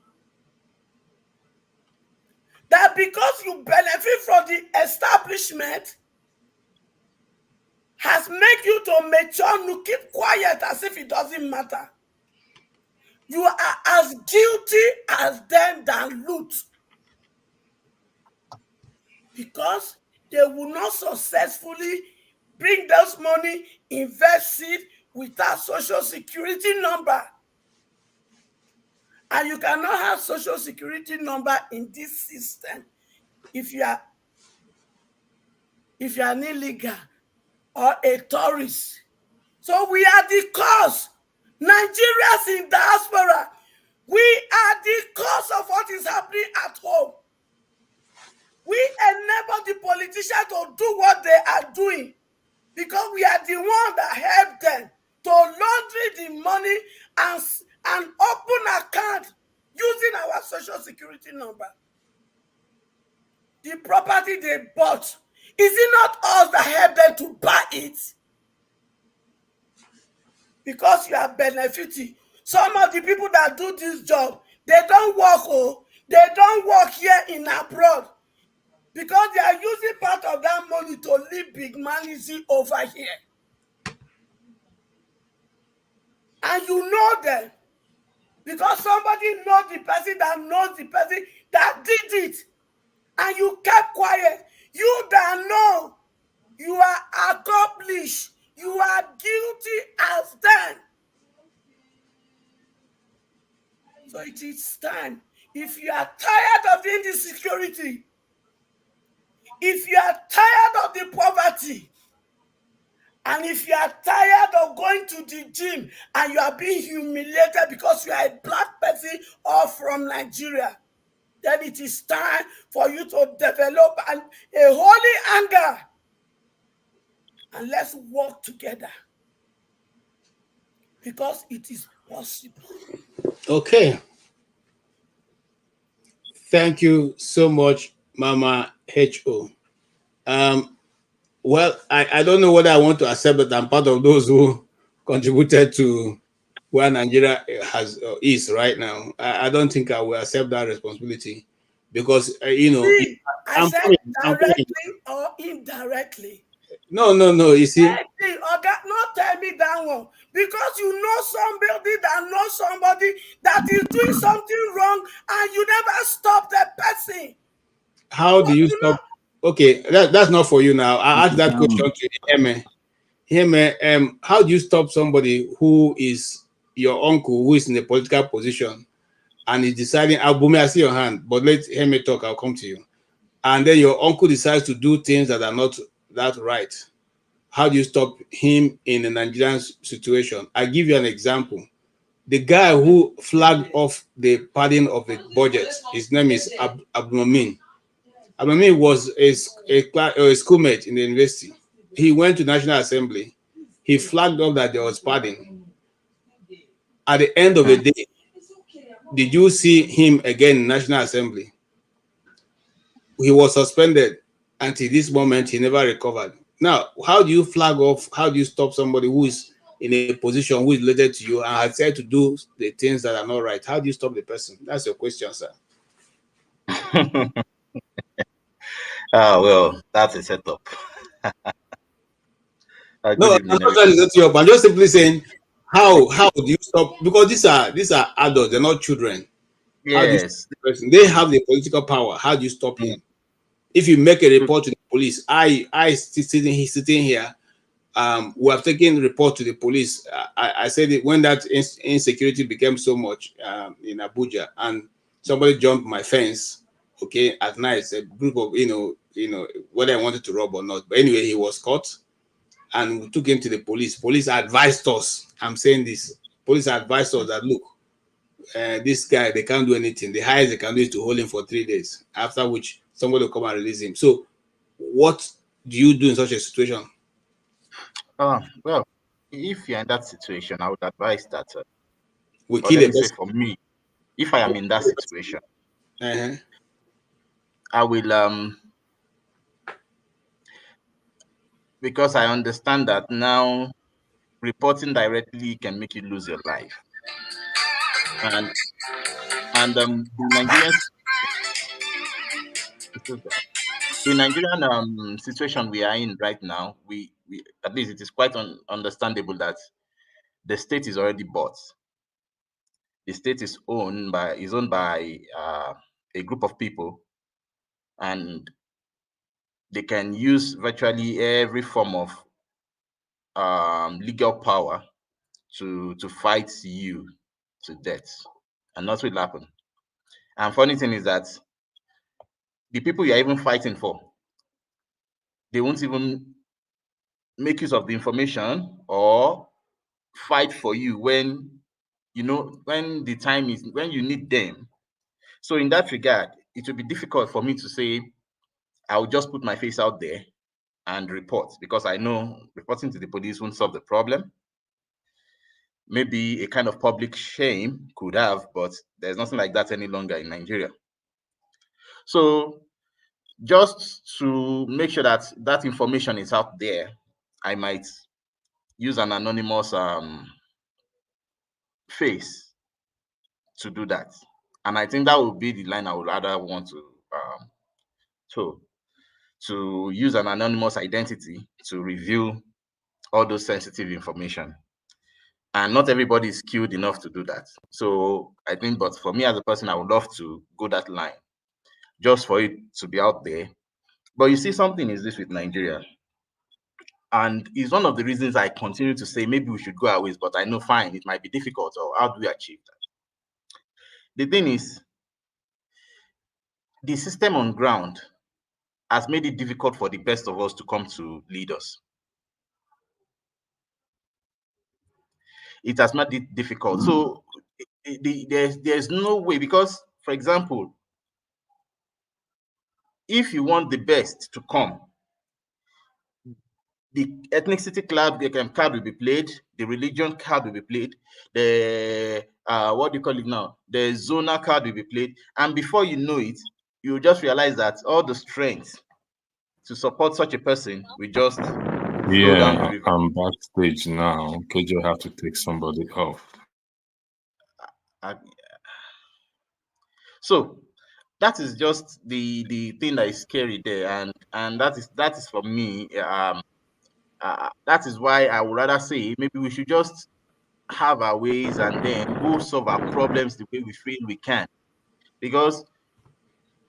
that because you benefit from the establishment has made you to mature to keep quiet as if it doesn't matter. You are as guilty as them that loot, because they will not successfully bring those money, invest it without social security number. And you cannot have social security number in this system if you are an illegal or a tourist. So we are the cause. Nigerians in diaspora, we are the cause of what is happening at home. We enable the politicians to do what they are doing because we are the one that help them to launder the money and open account using our social security number. The property they bought, is it not us that help them to buy it? Because you are benefiting. Some of the people that do this job, they don't work. Oh, they don't work here in abroad because they are using part of that money to live big money over here. And you know them because somebody knows the person that knows the person that did it, and you kept quiet. You that know, you are accomplished. You are guilty as them. So it is time. If you are tired of the insecurity, if you are tired of the poverty, and if you are tired of going to the gym and you are being humiliated because you are a black person or from Nigeria, then it is time for you to develop a holy anger. And let's work together because it is possible. Okay. Thank you so much, Mama H.O. Well, I don't know whether I want to accept that I'm part of those who contributed to where Nigeria is right now. I don't think I will accept that responsibility because, See, I said directly or indirectly. No. You see, not tell me that one because you know somebody that knows somebody that is doing something wrong and you never stop the person. How do you stop? Okay, that's not for you now. I asked that question to Heme. Heme, how do you stop somebody who is your uncle who is in a political position and is deciding, Albumi, I see your hand, but let Heme talk, I'll come to you. And then your uncle decides to do things that are not that right. How do you stop him in a Nigerian situation? I give you an example. The guy who flagged off the padding of the budget, his name is Abdulmamin. Abdulmamin was a schoolmate in the university. He went to National Assembly. He flagged up that there was padding. At the end of the day, did you see him again in National Assembly? He was suspended until this moment. He never recovered. Now, how do you flag off? How do you stop somebody who is in a position who is related to you and has said to do the things that are not right? How do you stop the person? That's your question, sir. Well, that's a setup. No, I'm not trying to set you up. I'm just simply saying, how do you stop? Because these are adults, they're not children. Yes. How do you stop the person? They have the political power. How do you stop him? If you make a report to the police, sitting here, we have taken report to the police. I said it when that insecurity became so much in Abuja, and somebody jumped my fence. Okay, at night, a group of whether I wanted to rob or not. But anyway, he was caught, and we took him to the police. Police advised us. I'm saying this. Police advised us that look, this guy, they can't do anything. The highest they can do is to hold him for 3 days. After which somebody will come and release him. So, what do you do in such a situation? Well, if you're in that situation, I would advise that we kill a person. For me, if I am in that situation, I will because I understand that now reporting directly can make you lose your life. and the Nigerian situation we are in right now, we at least it is quite understandable that the state is already bought. The state is owned by a group of people, and they can use virtually every form of legal power to fight you to death, and nothing will happen. And funny thing is that the people you are even fighting for, they won't even make use of the information or fight for you when when the time is when you need them. So in that regard, it will be difficult for me to say I will just put my face out there and report, because I know reporting to the police won't solve the problem. Maybe a kind of public shame could have, but there's nothing like that any longer in Nigeria. So just to make sure that that information is out there, I might use an anonymous face to do that. And I think that would be the line I would rather want to use an anonymous identity to reveal all those sensitive information. And not everybody is skilled enough to do that. So I think, but for me as a person, I would love to go that line just for it to be out there. But you see, something is this with Nigeria. And it's one of the reasons I continue to say maybe we should go our ways, but I know fine, it might be difficult. Or how do we achieve that? The thing is, the system on ground has made it difficult for the best of us to come to lead us. It has made it difficult. So there's no way, because, for example, if you want the best to come, the ethnicity card will be played, the religion card will be played, the what do you call it now? The zonal card will be played, and before you know it, you just realize that all the strength to support such a person will just slow down the river. I'm backstage now. KJ have to take somebody off. So that is just the thing that is scary there, and that is for me. That is why I would rather say maybe we should just have our ways and then go solve our problems the way we feel we can. Because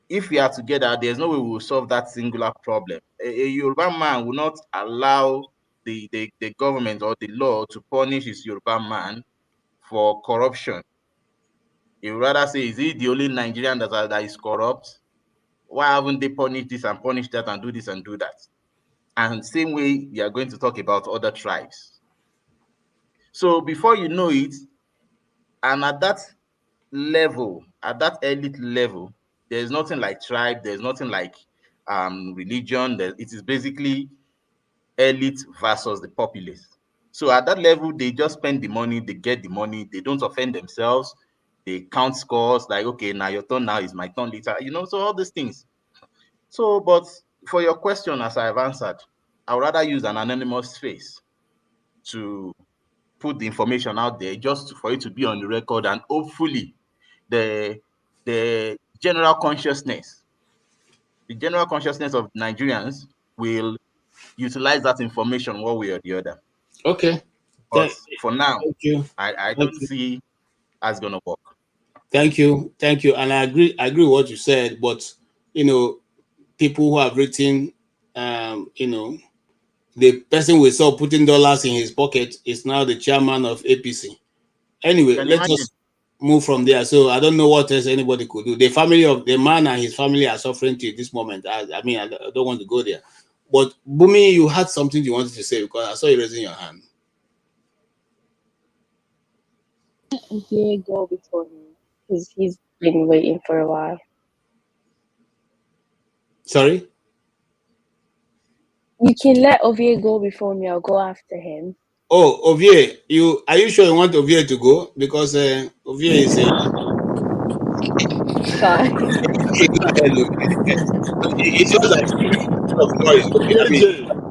if we are together, there's no way we will solve that singular problem. A Yoruba man will not allow the government or the law to punish his Yoruba man for corruption. He would rather say, is he the only Nigerian that is corrupt? Why haven't they punished this and punished that and do this and do that? And same way, we are going to talk about other tribes. So before you know it, and at that level, at that elite level, there's nothing like tribe, there's nothing like religion. It is basically elite versus the populace. So at that level, they just spend the money, they get the money, they don't offend themselves, they count scores like, okay, now your turn, now is my turn later, so all these things. So, but for your question, as I've answered, I would rather use an anonymous face to put the information out there just for it to be on the record, and hopefully the general consciousness of Nigerians will utilize that information one way or the other. Okay. But for now, I don't you. see how it's gonna work. Thank you. And I agree with what you said, but people who have written the person we saw putting dollars in his pocket is now the chairman of APC. Anyway, let's just move from there. So I don't know what else anybody could do. The family of the man and his family are suffering till this moment. I don't want to go there. But Bumi, you had something you wanted to say, because I saw you raising your hand. Yeah, go before me, because he's been waiting for a while. Sorry? You can let Ovie go before me. I'll go after him. Oh, Ovie, are you sure you want Ovie to go? Because Ovie is fine. It's just like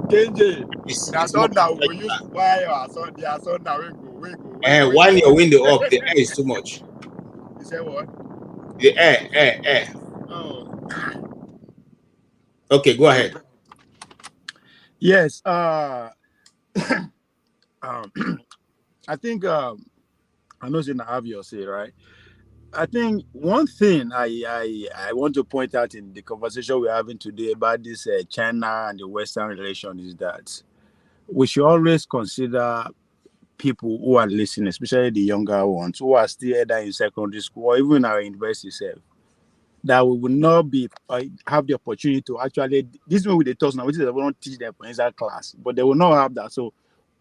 KJ, that's all that we use why our son, their son now we go. Wind your window up, the air is too much. say what? The air. Oh. Okay, go ahead. Yes. I think I know you have your say, right? I think one thing I want to point out in the conversation we're having today about this China and the Western relation is that we should always consider people who are listening, especially the younger ones who are still either in secondary school or even our university self, that we will not be have the opportunity to actually, this is when we talk now, which is they won't teach them in that class, but they will not have that. So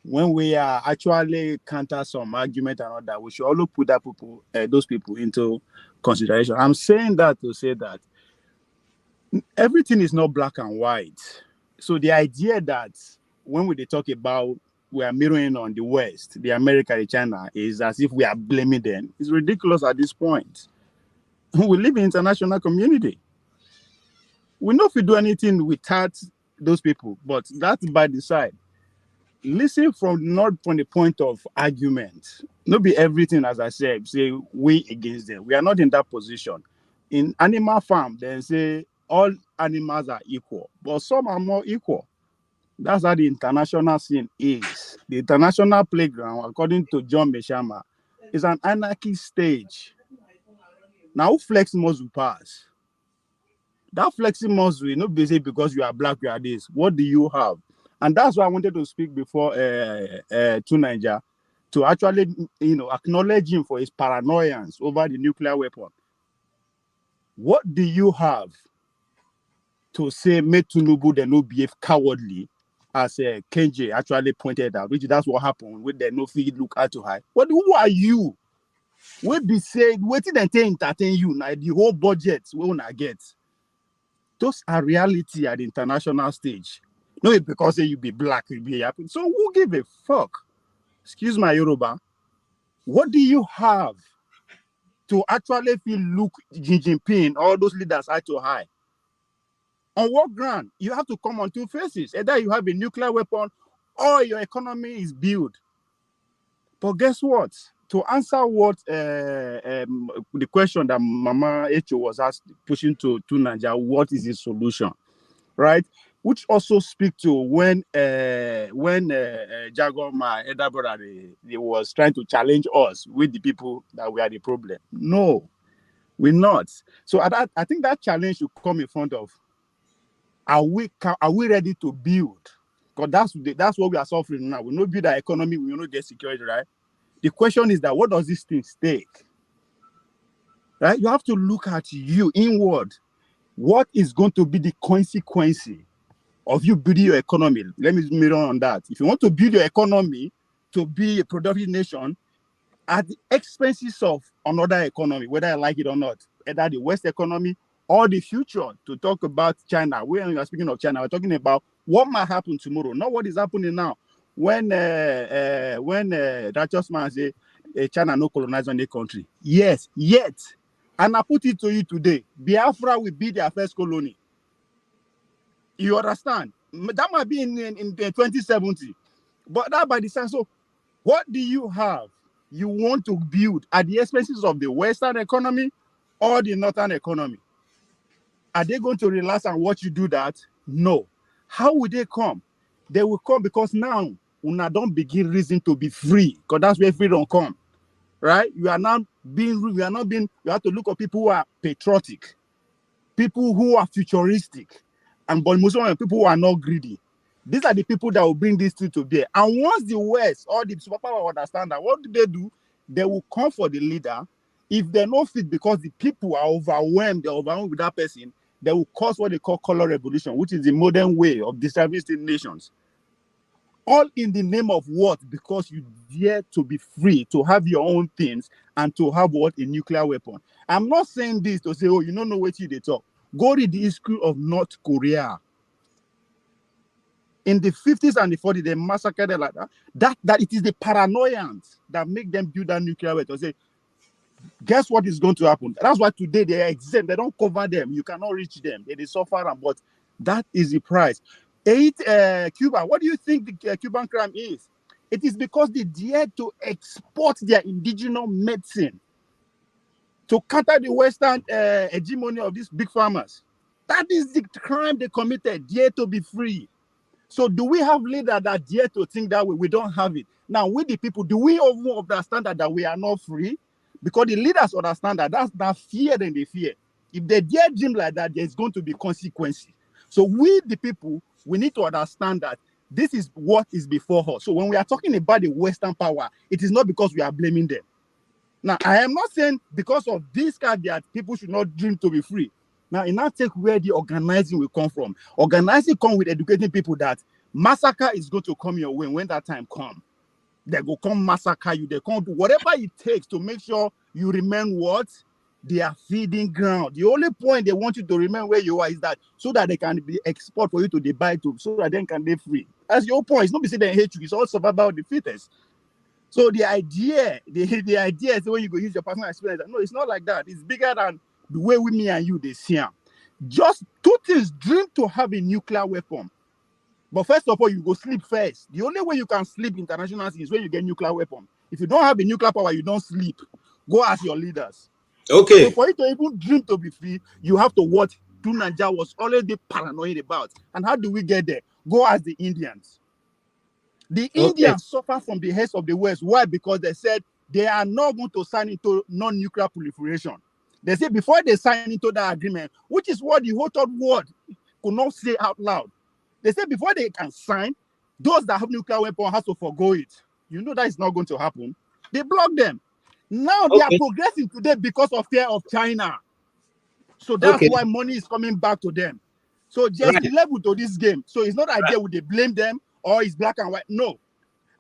when we are actually counter some argument and all that, we should also put that people, those people into consideration. I'm saying that to say that everything is not black and white. So the idea that when we talk about we are mirroring on the West, the America, the China, is as if we are blaming them. It's ridiculous at this point. We live in international community. We know if we do anything without those people, but that's by the side. Listen not from the point of argument. Not be everything, as I said, say we against them. We are not in that position. In animal farm, they say all animals are equal, but some are more equal. That's how the international scene is. The international playground, according to John Meshama, is an anarchy stage. Now, who flex muscle pass? That flexing muscle is not busy because you are black, you are this. What do you have? And that's why I wanted to speak before to Nigeria, to actually, acknowledge him for his paranoiance over the nuclear weapon. What do you have to say make Tinubu they no behave cowardly, as Kenji actually pointed out, which that's what happened with the no feed look out to high. Who are you? We be said, waiting and entertain you now the whole budget we wanna get. Those are reality at the international stage. No, because you be black, you be happy. So who give a fuck? Excuse my Yoruba. What do you have to actually feel look Xi Jinping, all those leaders eye to eye? On what ground? You have to come on two faces. Either you have a nuclear weapon or your economy is built. But guess what? To answer what the question that Mama Echo was pushing to Nigeria, what is the solution, right? Which also speak to when Jago, my elder brother, he was trying to challenge us with the people that we are the problem. No, we're not. So I think that challenge should come in front of, are we ready to build? Because that's what we are suffering now. We not build our economy, we not get security, right? The question is that what does this thing stake? Right? You have to look at you inward. What is going to be the consequence of you building your economy? Let me mirror on that. If you want to build your economy to be a productive nation at the expenses of another economy, whether I like it or not, either the West economy or the future, to talk about China. When we are speaking of China, we're talking about what might happen tomorrow, not what is happening now. When righteous man say China no colonize on the country. Yes, yet. And I put it to you today, Biafra will be their first colony. You understand? That might be in 2070. But that by the sense, so what do you have you want to build at the expenses of the Western economy or the Northern economy? Are they going to relax and watch you do that? No. How will they come? They will come because now una don't begin reason to be free, because that's where freedom come. Right? You have to look at people who are patriotic, people who are futuristic, and but most of them people who are not greedy. These are the people that will bring this thing to bear. And once the West or the superpower understand that, what do? They will come for the leader. If they're not fit because the people are overwhelmed with that person, they will cause what they call color revolution, which is the modern way of destabilizing nations. All in the name of what? Because you dare to be free, to have your own things, and to have what? A nuclear weapon. I'm not saying this to say, oh, you don't know what they talk. Go read the history of North Korea. In the 50s and the 40s, they massacred them like that. That it is the paranoians that make them build that nuclear weapon. Say, guess what is going to happen? That's why today they exempt. They don't cover them. You cannot reach them. They suffer, but that is the price. Cuba, what do you think the Cuban crime is? It is because they dared to export their indigenous medicine. to counter the Western hegemony of these big farmers. That is the crime they committed, dare to be free. So do we have leaders that dare to think that way? We don't have it. Now, we the people, do we even understand that we are not free? Because the leaders understand that that's not fear than they fear. If they dare dream like that, there's going to be consequences. So we the people, we need to understand that this is what is before us. So when we are talking about the Western power, it is not because we are blaming them. Now, I am not saying because of this kind that people should not dream to be free. Now, in that take where the organizing will come from. Organizing come with educating people that massacre is going to come your way when that time comes. They go come massacre you. They come do whatever it takes to make sure you remain what? They are feeding ground. The only point they want you to remain where you are is that so that they can be export for you to buy to, so that then can be free. That's your point. It's not be saying they hate you. It's all survival of the fittest. So the idea is when you go use your personal experience. No, it's not like that. It's bigger than the way we, me and you, they see them. Just two things: dream to have a nuclear weapon. But first of all, you go sleep first. The only way you can sleep internationally is when you get nuclear weapon. If you don't have a nuclear power, you don't sleep. Go ask your leaders. Okay. So for you to even dream to be free, you have to what Nigeria was always be paranoid about. And how do we get there? Go ask the Indians. The Indians suffer from the heads of the West. Why? Because they said they are not going to sign into non-nuclear proliferation. They said before they sign into that agreement, which is what the whole third world could not say out loud. They said before they can sign, those that have nuclear weapons have to forgo it. You know that is not going to happen. They block them. Now they are progressing today because of fear of China. So that's why money is coming back to them. So there's a level to this game. So it's not idea would they blame them or it's black and white. No.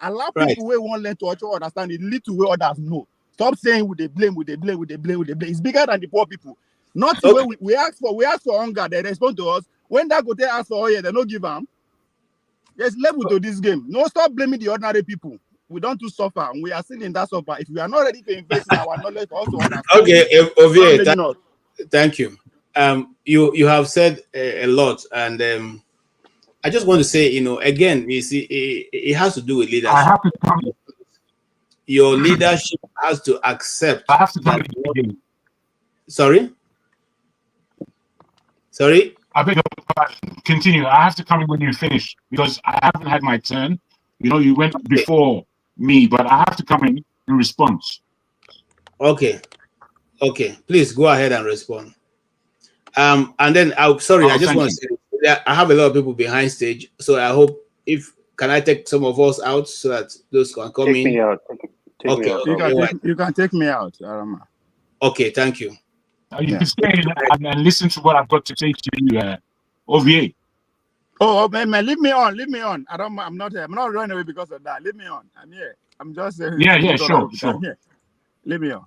Allow people who won't learn to actually understand it, lead to where others know. Stop saying would they blame. It's bigger than the poor people. Not the way we ask for hunger, they respond to us. When Dangote asks for oil, they don't give them. There's level to this game. No, stop blaming the ordinary people. We don't do suffer. We are still in that suffer. If we are not ready to invest in our knowledge, also understand. Okay, Ovie, thank you. You have said a lot, and I just want to say, again, you see, it has to do with leadership. I have to come. Your leadership has to accept. I have to come again. Sorry. I beg your pardon. Continue. I have to come in when you finish because I haven't had my turn. You went before me, but I have to come in response. Okay. Please go ahead and respond. And then I just want to say that I have a lot of people behind stage, so I hope can I take some of us out so that those can come in? Take me out. You can take me out, Arama. Okay, thank you. You can stay and listen to what I've got to say to you, Ovie. Oh man, leave me on. I'm not running away because of that. Leave me on. I'm here. I'm just sure. Leave me on.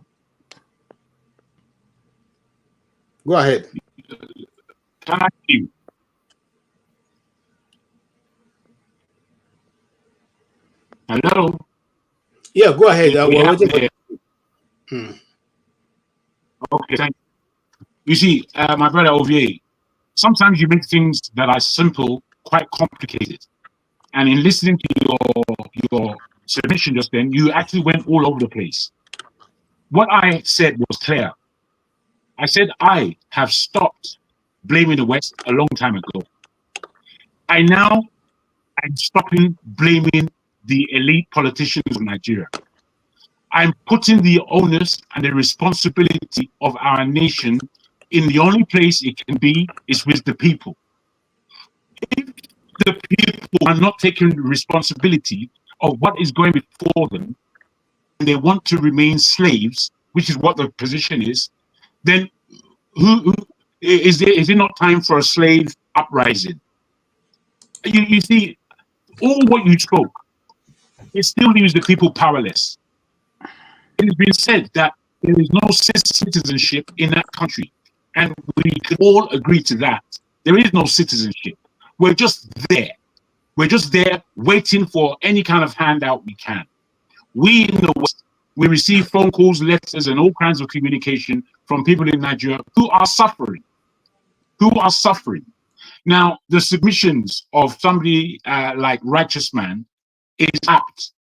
Go ahead. Can I hear you? Hello. Yeah, go ahead. Okay, thank you. You see, my brother Ovie, sometimes you make things that are simple quite complicated. And in listening to your submission just then, you actually went all over the place. What I said was clear. I said I have stopped blaming the West a long time ago. I'm stopping blaming the elite politicians of Nigeria. I'm putting the onus and the responsibility of our nation in the only place it can be is with the people. If the people are not taking responsibility of what is going before them, and they want to remain slaves, which is what the position is, then who is it not time for a slave uprising? You see, all what you spoke, it still leaves the people powerless. It has been said that there is no citizenship in that country, and we can all agree to that. There is no citizenship. We're just there. We're just there waiting for any kind of handout we can. We in the West, we receive phone calls, letters, and all kinds of communication from people in Nigeria who are suffering. Now, the submissions of somebody like Righteous Man is apt.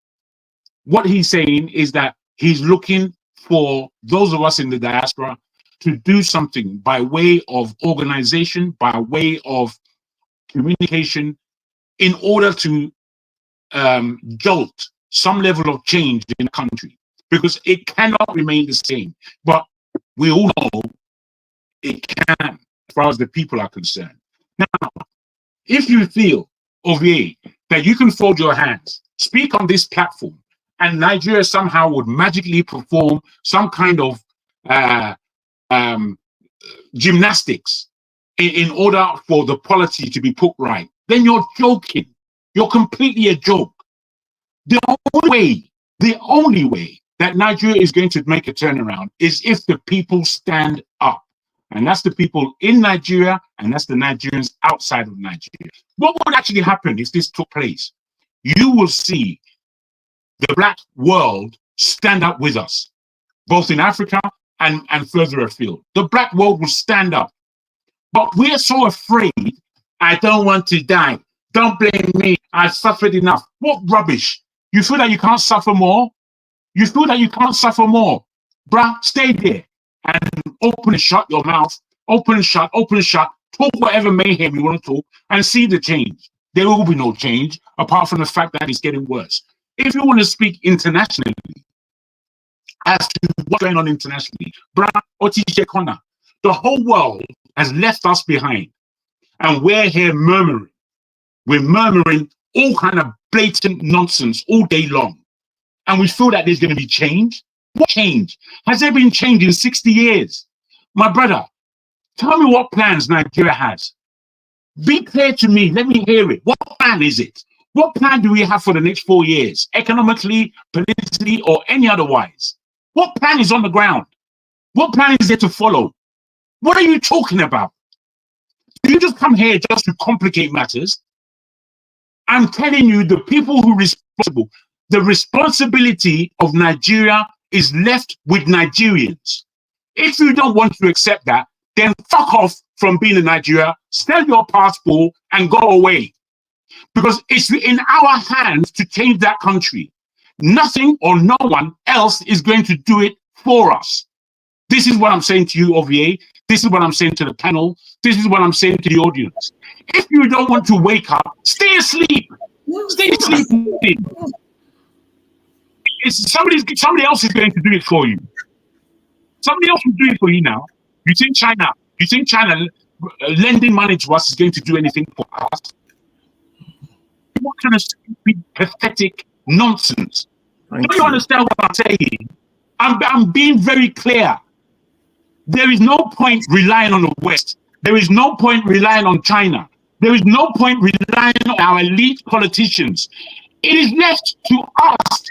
What he's saying is that he's looking for those of us in the diaspora to do something by way of organization, by way of communication, in order to jolt some level of change in the country, because it cannot remain the same. But we all know it can, as far as the people are concerned. Now, if you feel, Ovie, that you can fold your hands, speak on this platform, and Nigeria somehow would magically perform some kind of gymnastics in order for the polity to be put right, then you're joking. You're completely a joke. The only way that Nigeria is going to make a turnaround is if the people stand up. And that's the people in Nigeria, and that's the Nigerians outside of Nigeria. What would actually happen if this took place? You will see the black world stand up with us, both in Africa and further afield. The black world will stand up. But we're so afraid. I don't want to die. Don't blame me. I've suffered enough. What rubbish. You feel that you can't suffer more? You feel that you can't suffer more? Bruh, stay there and open and shut your mouth. Open and shut, talk whatever mayhem you want to talk and see the change. There will be no change apart from the fact that it's getting worse. If you want to speak internationally as to what's going on internationally, bruh, the whole world has left us behind. And we're here murmuring. We're murmuring all kind of blatant nonsense all day long. And we feel that there's going to be change. What change? Has there been change in 60 years? My brother, tell me what plans Nigeria has. Be clear to me. Let me hear it. What plan is it? What plan do we have for the next 4 years? Economically, politically, or any otherwise? What plan is on the ground? What plan is there to follow? What are you talking about? Do you just come here just to complicate matters? I'm telling you, the people who are responsible, the responsibility of Nigeria is left with Nigerians. If you don't want to accept that, then fuck off from being in Nigeria, sell your passport and go away. Because it's in our hands to change that country. Nothing or no one else is going to do it for us. This is what I'm saying to you, OVA. This is what I'm saying to the panel. This is what I'm saying to the audience. If you don't want to wake up, stay asleep. Stay asleep. Somebody else is going to do it for you. Somebody else will do it for you now. You think China lending money to us is going to do anything for us? What kind of stupid, pathetic nonsense? Don't you understand what I'm saying? I'm being very clear. There is no point relying on the West. There is no point relying on China. There is no point relying on our elite politicians. It is left to us.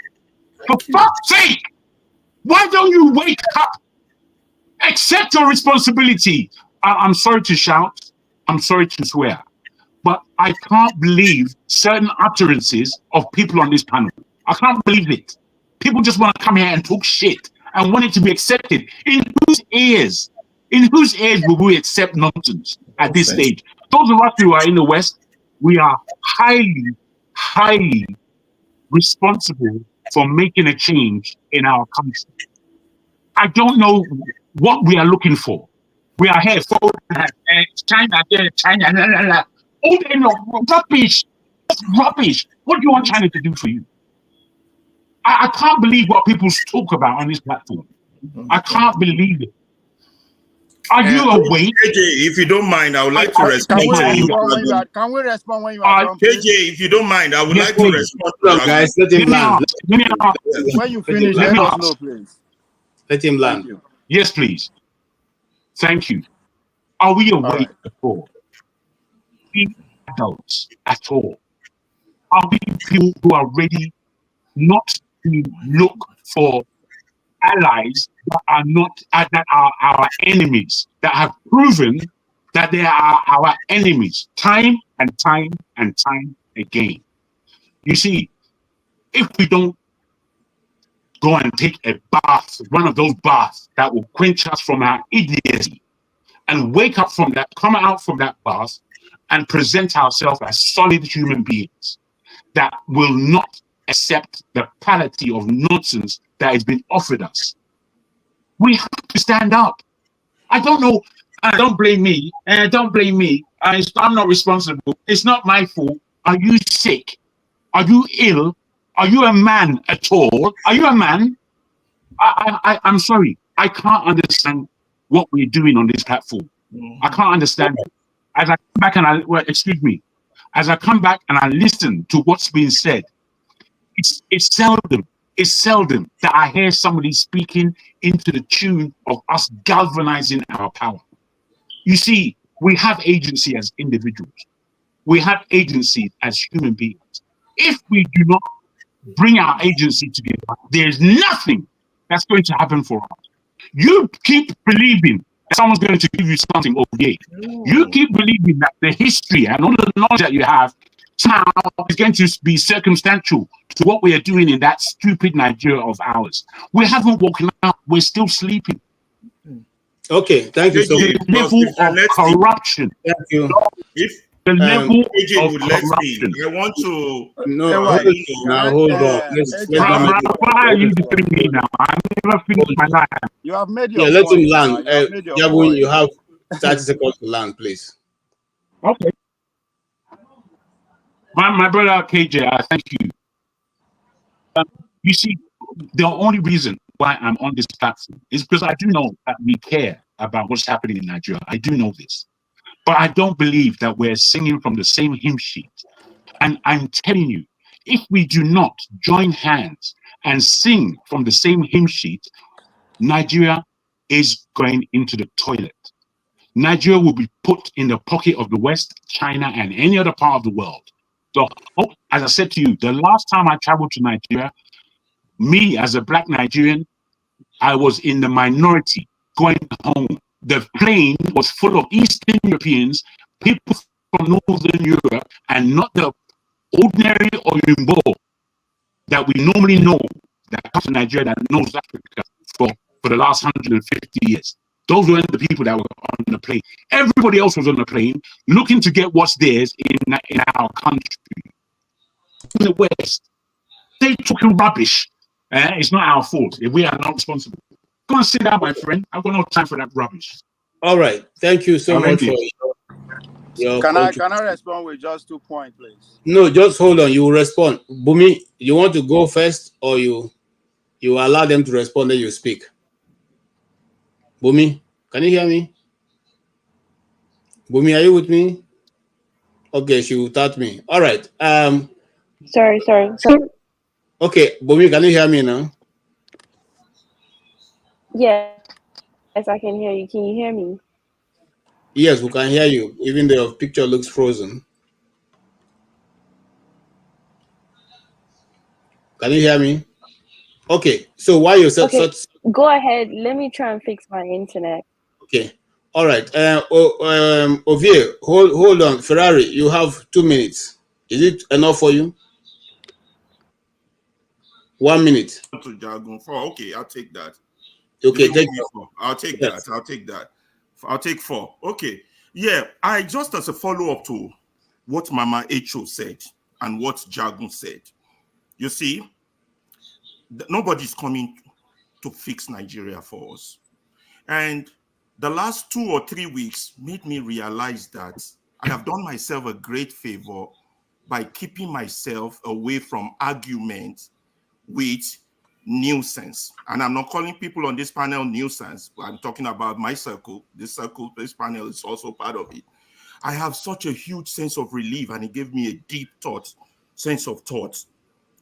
For fuck's sake, why don't you wake up? Accept your responsibility. I'm sorry to shout. I'm sorry to swear. But I can't believe certain utterances of people on this panel. I can't believe it. People just want to come here and talk shit and want it to be accepted. In whose ears? In whose ears will we accept nonsense at this stage? Those of us who are in the West, we are highly responsible for making a change in our country. I don't know what we are looking for. We are here for China, China, la, la, la. Oh, no, rubbish. That's rubbish. What do you want China to do for you? I can't believe what people talk about on this platform. I can't believe it. Are you awake? KJ, if you don't mind, I would like to respond to you. Can we respond when you are done? KJ, if you don't mind, I would like to respond to you. Guys, let him land. When you finish, let us know, please. Let him land. Yes, please. Thank you. Are we awake at all? We adults at all? Are we people who are ready not to look for allies that are our enemies, that have proven that they are our enemies time and time and time again? You see, if we don't go and take a bath, one of those baths that will quench us from our idiocy, and wake up from that, come out from that bath and present ourselves as solid human beings that will not accept the palliative of nonsense that has been offered us, We have to stand up. I don't know. Don't blame me. Don't blame me. I'm not responsible. It's not my fault. Are you sick? Are you ill? Are you a man at all? Are you a man? I'm sorry. I can't understand what we're doing on this platform. I can't understand it. As I come back and as I come back and I listen to what's being said, it's seldom that I hear somebody speaking into the tune of us galvanizing our power. You see, we have agency as individuals. We have agency as human beings. If we do not bring our agency together, there's nothing that's going to happen for us. You keep believing that someone's going to give you something over here. You keep believing that the history and all the knowledge that you have somehow is going to be circumstantial to what we are doing in that stupid Nigeria of ours. We haven't woken up. We're still sleeping. Okay, thank you so much. The level of corruption. Thank you. If the level AJ would of let corruption. me, I want to. Now hold on. Why are you defending me now? I never finished my life. You have made your let point. him land. Point. You have 30 seconds to land, please. Okay. My brother KJ, thank you. You see, the only reason why I'm on this platform is because I do know that we care about what's happening in Nigeria. I do know this. But I don't believe that we're singing from the same hymn sheet. And I'm telling you, if we do not join hands and sing from the same hymn sheet, Nigeria is going into the toilet. Nigeria will be put in the pocket of the West, China, and any other part of the world. So, as I said to you, the last time I traveled to Nigeria, me as a black Nigerian, I was in the minority going home. The plane was full of Eastern Europeans, people from Northern Europe, and not the ordinary Oyinbo that we normally know that comes to Nigeria that knows Africa for the last 150 years. Those weren't the people that were on the plane. Everybody else was on the plane looking to get what's theirs in our country. In the West, they talking rubbish. It's not our fault if we are not responsible. Go and sit down, my friend. I've got no time for that rubbish. All right. Thank you so much for your Can I respond with just 2 points, please? No, just hold on. You will respond. Bumi, you want to go first, or you allow them to respond, then you speak? Bumi, can you hear me? Bumi, are you with me? Okay, she will start me. All right. Sorry. Okay, Bumi, can you hear me now? Yes, I can hear you. Can you hear me? Yes, we can hear you, even though your picture looks frozen. Can you hear me? Okay, so why you said such? Go ahead. Let me try and fix my internet. Okay, all right. Ovie, hold on. Ferrari, you have 2 minutes. Is it enough for you? 1 minute. To jargon 4. Okay, I'll take that. Okay, I'll take that. I'll take 4. Okay. Yeah, I just as a follow-up to what Mama Echo said and what Jargon said. You see, nobody's coming to fix Nigeria for us. And the last 2 or 3 weeks made me realize that I have done myself a great favor by keeping myself away from arguments with nuisance. And I'm not calling people on this panel nuisance. I'm talking about my circle. This panel is also part of it. I have such a huge sense of relief, and it gave me a deep sense of thought.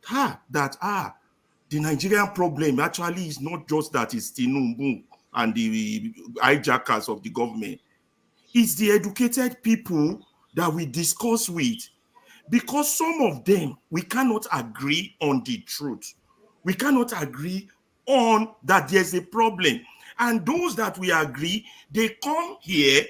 The Nigerian problem actually is not just that it's Tinubu and the hijackers of the government. It's the educated people that we discuss with, because some of them, we cannot agree on the truth. We cannot agree on that there's a problem. And those that we agree, they come here,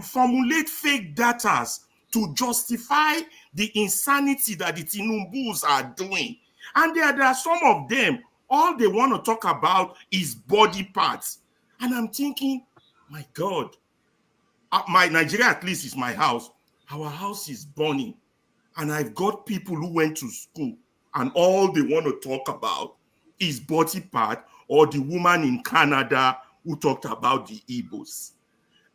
formulate fake data to justify the insanity that the Tinubus are doing. And there are some of them, all they want to talk about is body parts. And I'm thinking, my God, my Nigeria at least is my house. Our house is burning. And I've got people who went to school and all they want to talk about is body part or the woman in Canada who talked about the Igbos.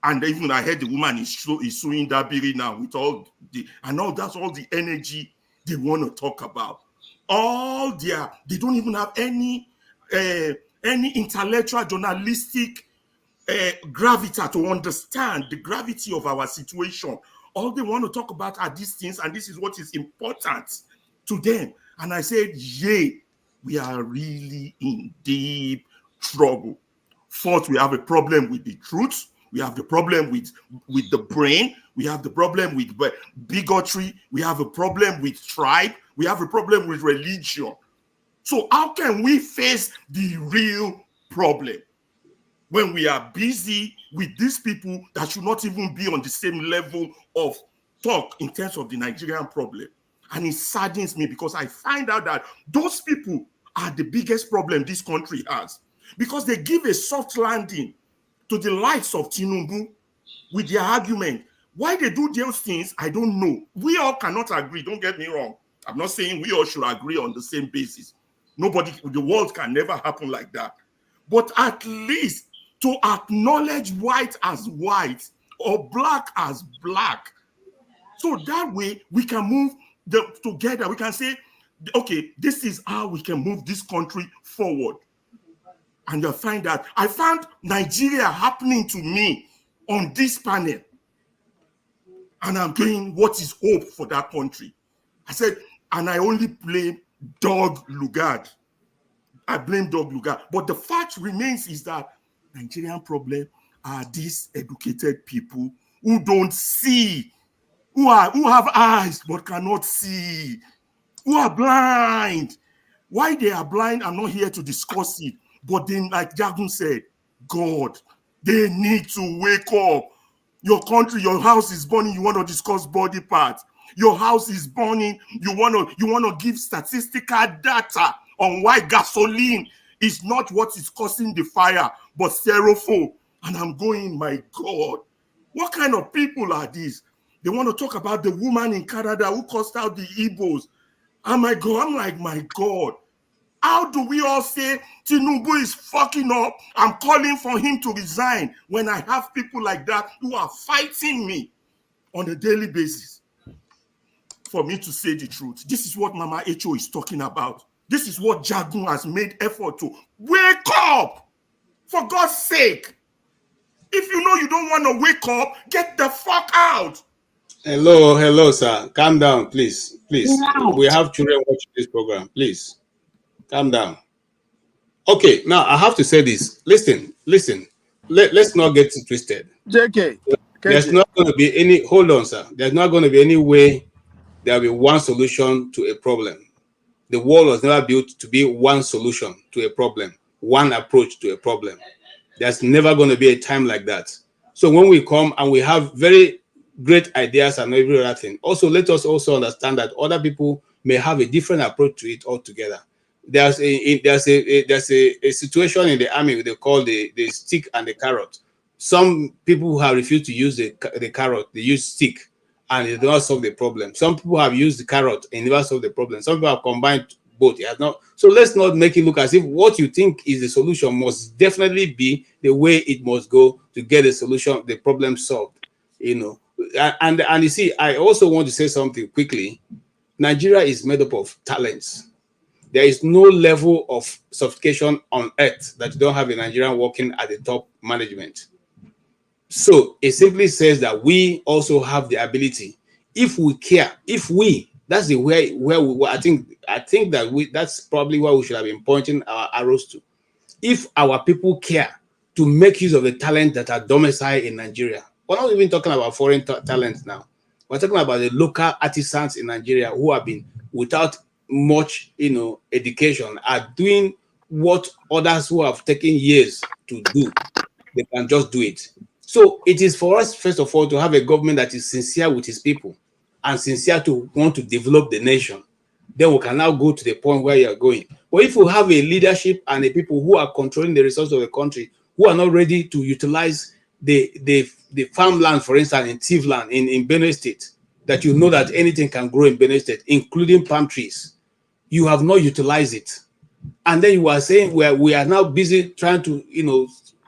And even I heard the woman is suing Dabiri now with all the, and all that's all the energy they want to talk about. All they don't even have any intellectual, journalistic gravity to understand the gravity of our situation. All they want to talk about are these things, and this is what is important to them. And I said, yay, we are really in deep trouble. Fourth, we have a problem with the truth. We have the problem with the brain. We have the problem with bigotry. We have a problem with tribe. We have a problem with religion. So how can we face the real problem when we are busy with these people that should not even be on the same level of talk in terms of the Nigerian problem? And it saddens me because I find out that those people are the biggest problem this country has, because they give a soft landing to the likes of Tinubu with their argument. Why they do those things, I don't know. We all cannot agree, don't get me wrong. I'm not saying we all should agree on the same basis. Nobody, the world can never happen like that. But at least to acknowledge white as white or black as black. So that way we can move together. We can say, okay, this is how we can move this country forward. And you'll find that I found Nigeria happening to me on this panel. And I'm going, what is hope for that country? I said, and I only blame Doug Lugard. I blame Doug Lugard. But the fact remains is that Nigerian problem are these educated people who don't see, who have eyes but cannot see, who are blind. Why they are blind, I'm not here to discuss it. But then, like Jagun said, God, they need to wake up. Your country, your house is burning, you want to discuss body parts. Your house is burning, you want to give statistical data on why gasoline is not what is causing the fire, but styrofoam. And I'm going, my God, what kind of people are these? They want to talk about the woman in Canada who cussed out the Igbos. Oh my God, I'm like, my God. How do we all say Tinubu is fucking up? I'm calling for him to resign when I have people like that who are fighting me on a daily basis for me to say the truth. This is what Mama Echo is talking about. This is what Jagun has made effort to. Wake up! For God's sake. If you know you don't want to wake up, get the fuck out. Hello, sir. Calm down, please. Please. We have children watching this program. Please. Calm down. Okay, now I have to say this. Listen. Let's not get it twisted. JK. There's not going to be any, hold on, sir. There's not going to be any way there will be one solution to a problem. The world was never built to be one solution to a problem, one approach to a problem. There's never going to be a time like that. So when we come and we have very great ideas and every other thing, also let us also understand that other people may have a different approach to it altogether. There's a situation in the army they call the stick and the carrot. Some people who have refused to use the carrot, they use stick, and it does not solve the problem. Some people have used the carrot and never solved the problem. Some people have combined both. It has not. So let's not make it look as if what you think is the solution must definitely be the way it must go to get the solution, the problem solved. You know, and you see, I also want to say something quickly. Nigeria is made up of talents. There is no level of sophistication on earth that you don't have a Nigerian working at the top management. So it simply says that we also have the ability, if we care, that's the way where we, I think that that's probably where we should have been pointing our arrows to. If our people care to make use of the talent that are domiciled in Nigeria, we're not even talking about foreign talent now. We're talking about the local artisans in Nigeria who have been without much, education, are doing what others who have taken years to do. They can just do it. So it is for us, first of all, to have a government that is sincere with his people and sincere to want to develop the nation. Then we can now go to the point where you're going. But if we have a leadership and the people who are controlling the resources of the country, who are not ready to utilize the farmland, for instance, in Tivland, in Benue State, that you know that anything can grow in Benue State, including palm trees, you have not utilized it. And then you are saying we are now busy trying to,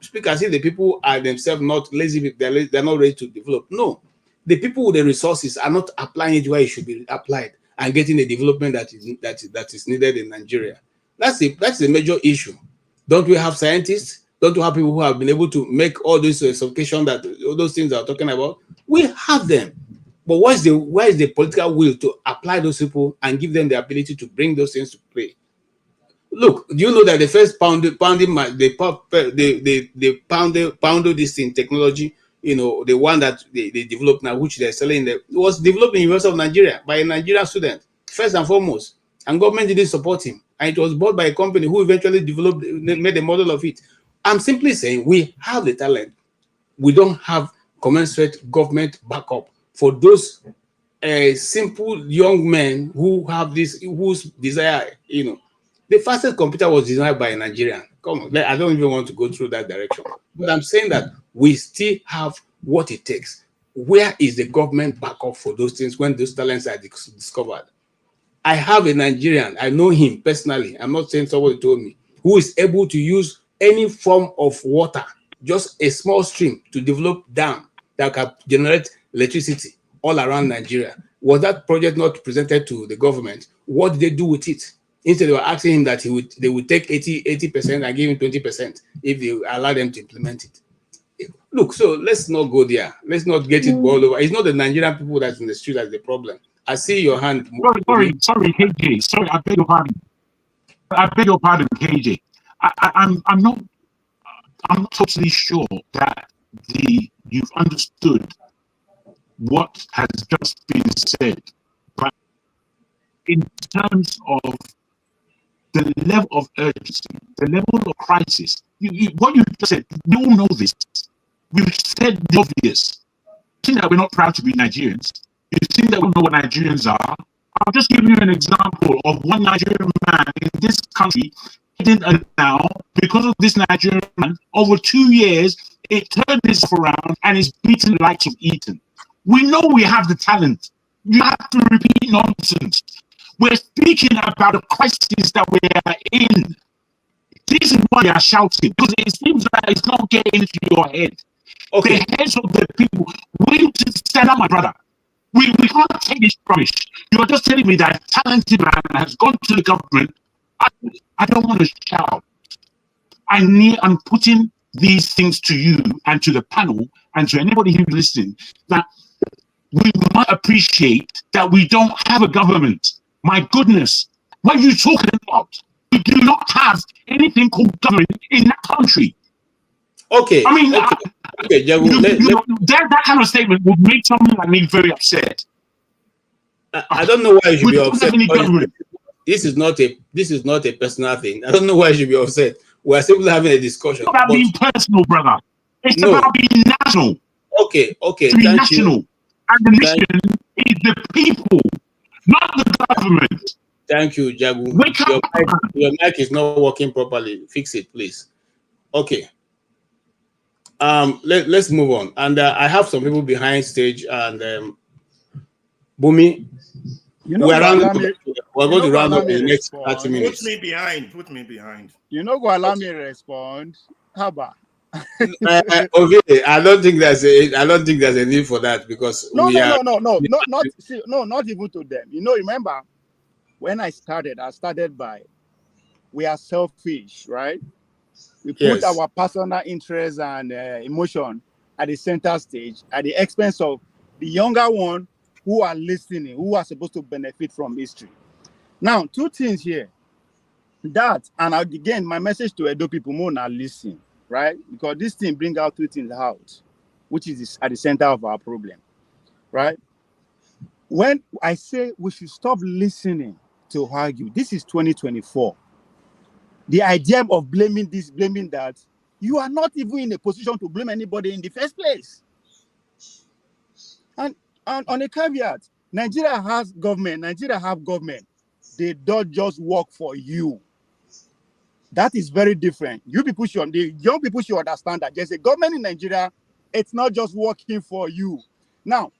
speak as if the people are themselves not lazy, they're not ready to develop. No, the people with the resources are not applying it where it should be applied and getting the development that is needed in Nigeria. That's a major issue. Don't we have scientists? Don't we have people who have been able to make all these suffocation, that all those things I'm talking about? We have them. But where is the political will to apply those people and give them the ability to bring those things to play? Look, do you know that the first pounded this in technology, the one that they developed now, which they're selling, it was developed in the University of Nigeria by a Nigerian student, first and foremost, and government didn't support him, and it was bought by a company who eventually made a model of it. I'm simply saying we have the talent, we don't have commensurate government backup for those simple young men who have this, whose desire, the fastest computer was designed by a Nigerian. Come on, I don't even want to go through that direction. But I'm saying that we still have what it takes. Where is the government backup for those things when those talents are discovered? I have a Nigerian, I know him personally. I'm not saying somebody told me, who is able to use any form of water, just a small stream, to develop dam that can generate electricity all around Nigeria. Was that project not presented to the government? What did they do with it? Instead, they were asking him that they would take 80% and give him 20% if they allow them to implement it. Look, so let's not go there. Let's not get it all over. It's not the Nigerian people that's in the street that's the problem. I see your hand. Sorry, KJ. Sorry, I beg your pardon. KJ. I'm not totally sure that you've understood what has just been said, but in terms of the level of urgency, the level of crisis, what you just said, we all know this. We've said the obvious. You think that we're not proud to be Nigerians. You think that we know what Nigerians are. I'll just give you an example of one Nigerian man in this country. Now, because of this Nigerian man, over 2 years, it turned this around and is beating the likes of Eton. We know we have the talent. You have to repeat nonsense. We're speaking about the crisis that we are in. This is why you are shouting, because it seems like it's not getting into your head. Okay. The heads of the people, we need to stand up, my brother. We can't take this rubbish. You're just telling me that a talented man has gone to the government. I don't want to shout. I'm putting these things to you and to the panel and to anybody who's listening, that we might appreciate that we don't have a government. My goodness, what are you talking about? We do not have anything called government in that country. Okay. I mean, okay, that kind of statement would make someone like me very upset. I don't know why you should be upset. This is not a personal thing. I don't know why you should be upset. We're simply having a discussion. It's about being personal, brother. It's about being national. Okay. To be national. And the nation is the people, not the government. Thank you, Jagu. Your mic is not working properly. Fix it, please. Okay. Let's move on. And I have some people behind stage, and Bumi, we're going to round up in the next 30 minutes. Put me behind. You know, go allow me to respond. How about? Okay, I don't think there's a need for that, because not even to them. Remember when I started by, we are selfish, right? We put our personal interest and emotion at the center stage, at the expense of the younger one who are listening, who are supposed to benefit from history. Now, two things here. That, and again, my message to Edo people, more now listen, right? Because this thing brings out two things out, which is at the center of our problem, right? When I say we should stop listening to argue, this is 2024. The idea of blaming this, blaming that, you are not even in a position to blame anybody in the first place. And on a caveat, Nigeria has government, Nigeria have government. They don't just work for you. That is very different. The young people should understand that there's a government in Nigeria. It's not just working for you. Now,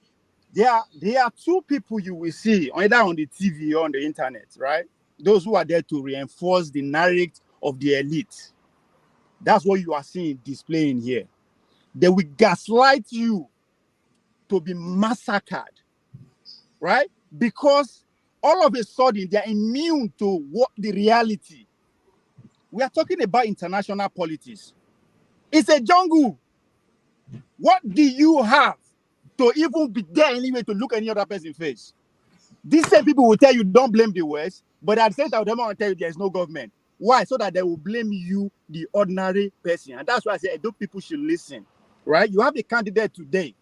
there are two people you will see either on the TV or on the internet, right? those who are there to reinforce the narrative of the elite. That's what you are seeing displaying here. They will gaslight you to be massacred, right? Because all of a sudden they are immune to what the reality. We are talking about international politics. It's a jungle. What do you have to even be there anyway to look any other person's face? These same people will tell you don't blame the West, but at the same time, they want to tell you there's no government. Why? So that they will blame you, the ordinary person. And that's why I say those people should listen, right? You have a candidate today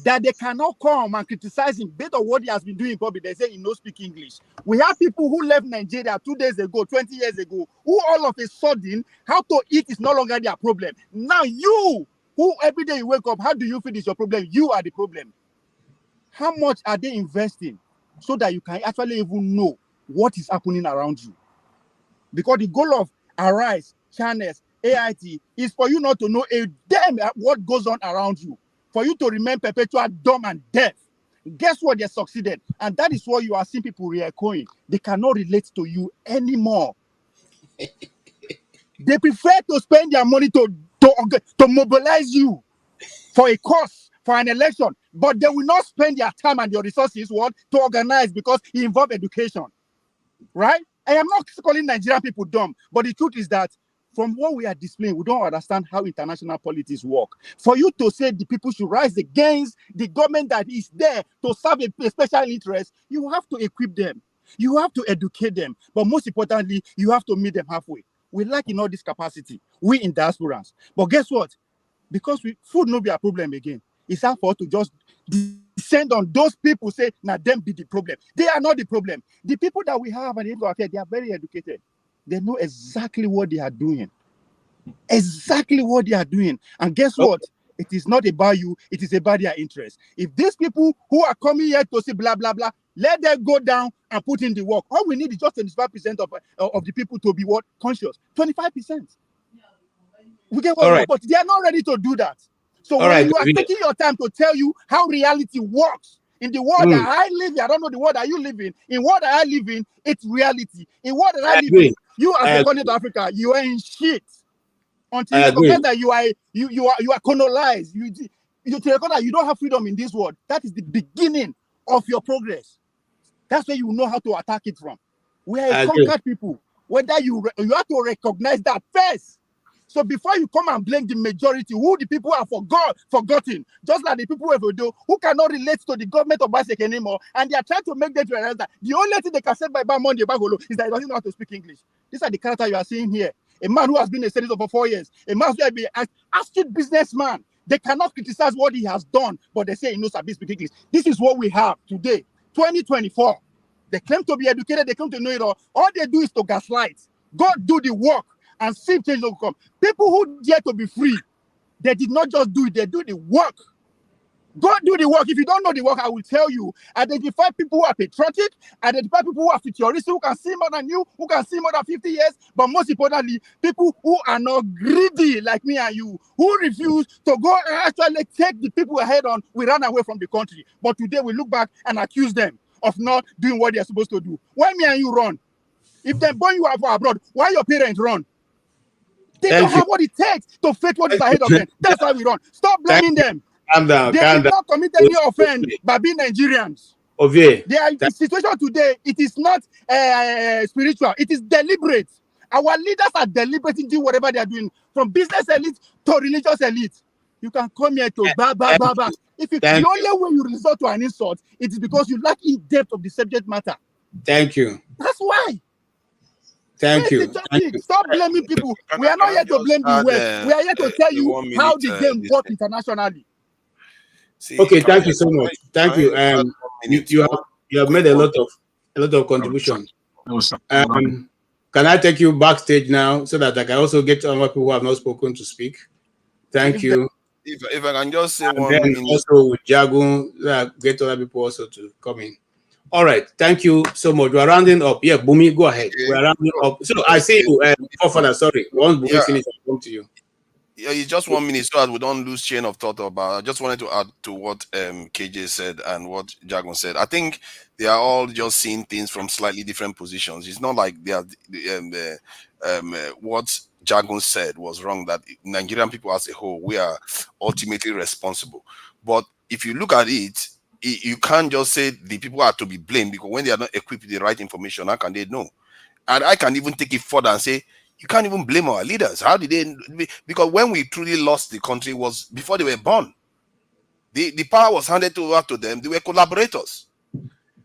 that they cannot come and criticize him based on what he has been doing in public. They say he knows speak English. We have people who left Nigeria 2 days ago, 20 years ago, who all of a sudden, how to eat is no longer their problem. Now you, who every day you wake up, how do you feel is your problem? You are the problem. How much are they investing so that you can actually even know what is happening around you? Because the goal of Arise, Channels, AIT is for you not to know a damn what goes on around you, for you to remain perpetual dumb and deaf. Guess what? They succeeded. And that is why you are seeing people re-echoing. They cannot relate to you anymore. They prefer to spend their money to mobilize you for a cause, for an election, but they will not spend their time and their resources to organize because it involves education, right? I am not calling Nigerian people dumb, but the truth is that from what we are displaying, we don't understand how international politics work. For you to say the people should rise against the government that is there to serve a special interest, you have to equip them. You have to educate them. But most importantly, you have to meet them halfway. We lack in all this capacity, we in diasporans. But guess what? Because food no be a problem again. It's hard for us to just descend on those people, say, now them be the problem. They are not the problem. The people that we have and they are very educated. They know exactly what they are doing. Exactly what they are doing. And guess what? It is not about you. It is about their interest. If these people who are coming here to say blah, blah, blah, let them go down and put in the work. All we need is just 25% of the people to be what? Conscious. 25%. We get what, right. But they are not ready to do that. So when you are taking your time to tell you how reality works, in the world that I live in, I don't know the world that you live in. In what I live in, it's reality. In what I live in, you as a continent of Africa, you are in shit. Until you forget that you are colonized. You record that you don't have freedom in this world. That is the beginning of your progress. That's where you know how to attack it from. We are a conquered people. Whether you have to recognize that first. So before you come and blame the majority, who the people are forgotten, just like the people of Edo, who cannot relate to the government of Basek anymore, and they are trying to make them realize that the only thing they can say by Monday is that he doesn't know how to speak English. These are the character you are seeing here. A man who has been a senator for 4 years, a man who has been an astute businessman. They cannot criticize what he has done, but they say he knows how to speak English. This is what we have today, 2024. They claim to be educated, they claim to know it all. All they do is to gaslight. Go do the work and see if change will come. People who dare to be free, they did not just do it, they do the work. Go do the work. If you don't know the work, I will tell you. Identify people who are patriotic, identify people who are futuristic, who can see more than you, who can see more than 50 years, but most importantly, people who are not greedy like me and you, who refuse to go and actually take the people ahead on, we ran away from the country. But today we look back and accuse them of not doing what they're supposed to do. Why me and you run? If they burn you out for abroad, why your parents run? They don't have what it takes to fight what is ahead of them. That's why we run. Stop blaming them. Calm down. They did not commit any offense by being Nigerians. The situation today, it is not spiritual. It is deliberate. Our leaders are deliberating doing whatever they are doing, from business elite to religious elite. You can come here to ba. If the only way you resort to an insult, it is because you lack in depth of the subject matter. Thank you. That's why. Thank you. Stop blaming people. We are not here to blame the West. We are here to tell you how the game works internationally. Okay, thank you so much. Thank you. You have made a lot of contributions. Can I take you backstage now so that I can also get other people who have not spoken to speak? Thank you. If I can just say one minute. Also with Jagun, get other people also to come in. All right, thank you so much. We are rounding up. Yeah, Bumi, go ahead. We are rounding up. So I see you, Father. Sorry, once Bumi finish, I'll come to you. Yeah, it's just 1 minute so that we don't lose chain of thought about. I just wanted to add to what KJ said and what Jagon said. I think they are all just seeing things from slightly different positions. It's not like they are what Jagon said was wrong, that Nigerian people as a whole, we are ultimately responsible. But if you look at it, you can't just say the people are to be blamed, because when they are not equipped with the right information, how can they know? And I can even take it further and say, you can't even blame our leaders. How did they? Because when we truly lost the country was before they were born. The power was handed over to them. They were collaborators.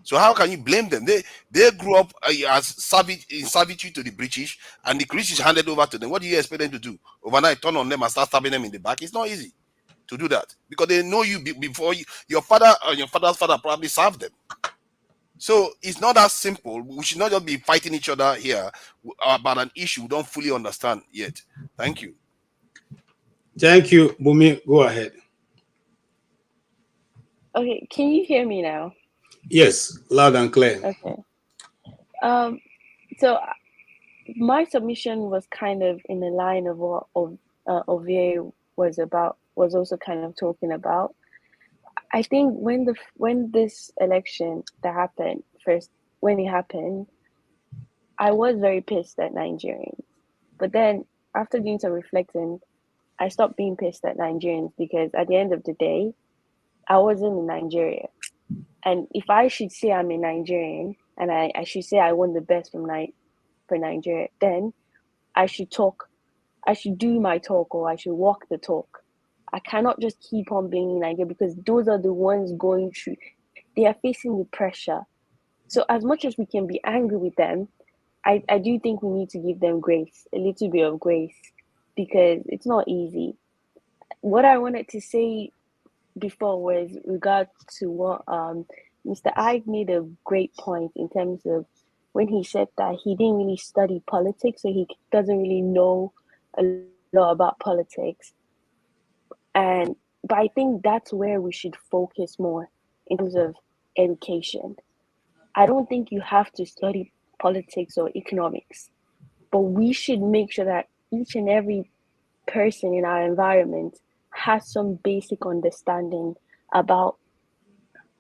So how can you blame them? They grew up as servitude to the British, and the British handed over to them. What do you expect them to do? Overnight, turn on them and start stabbing them in the back? It's not easy to do that, because they know you before you, your father and your father's father probably served them. So it's not that simple. We should not just be fighting each other here about an issue we don't fully understand yet. Thank you. Thank you, Bumi. Go ahead. Okay, can you hear me now? Yes, loud and clear. Okay. So my submission was kind of in the line of what Ovie was also kind of talking about. I think when this election that happened first, when it happened, I was very pissed at Nigerians. But then after doing some reflecting, I stopped being pissed at Nigerians, because at the end of the day, I wasn't in Nigeria. And if I should say I'm a Nigerian and I should say I want the best for Nigeria, then I should talk. I should do my talk, or I should walk the talk. I cannot just keep on being in Nigeria, because those are the ones going through. They are facing the pressure. So as much as we can be angry with them, I do think we need to give them grace, a little bit of grace, because it's not easy. What I wanted to say before was regard to what Mr. Ike made a great point in terms of when he said that he didn't really study politics, so he doesn't really know a lot about politics. But I think that's where we should focus more in terms of education. I don't think you have to study politics or economics, but we should make sure that each and every person in our environment has some basic understanding about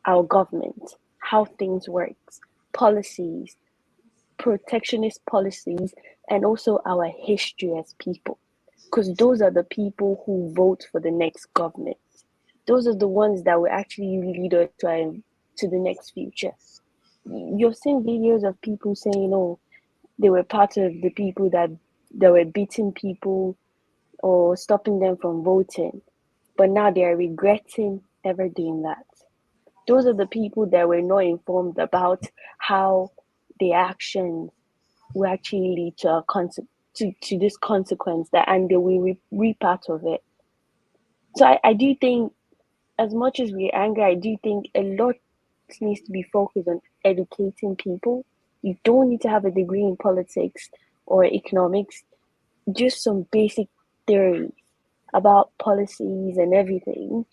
our government, how things work, policies, protectionist policies, and also our history as people. Because those are the people who vote for the next government. Those are the ones that will actually lead us to the next future. You've seen videos of people saying, oh, they were part of the people that were beating people or stopping them from voting, but now they are regretting ever doing that. Those are the people that were not informed about how their actions will actually lead to this consequence, and they will reap out of it. So I do think, as much as we're angry, I do think a lot needs to be focused on educating people. You don't need to have a degree in politics or economics, just some basic theory about policies and everything.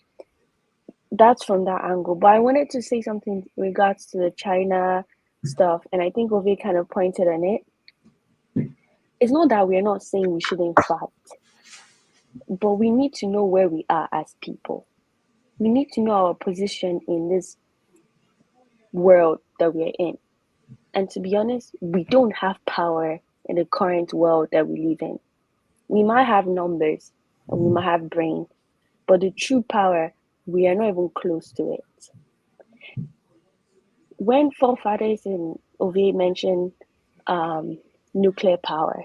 That's from that angle. But I wanted to say something in regards to the China stuff, and I think Ovie kind of pointed on it. It's not that we're not saying we shouldn't fight, but we need to know where we are as people. We need to know our position in this world that we're in. And to be honest, we don't have power in the current world that we live in. We might have numbers and we might have brain, but the true power, we are not even close to it. When forefathers in Ovie mentioned nuclear power,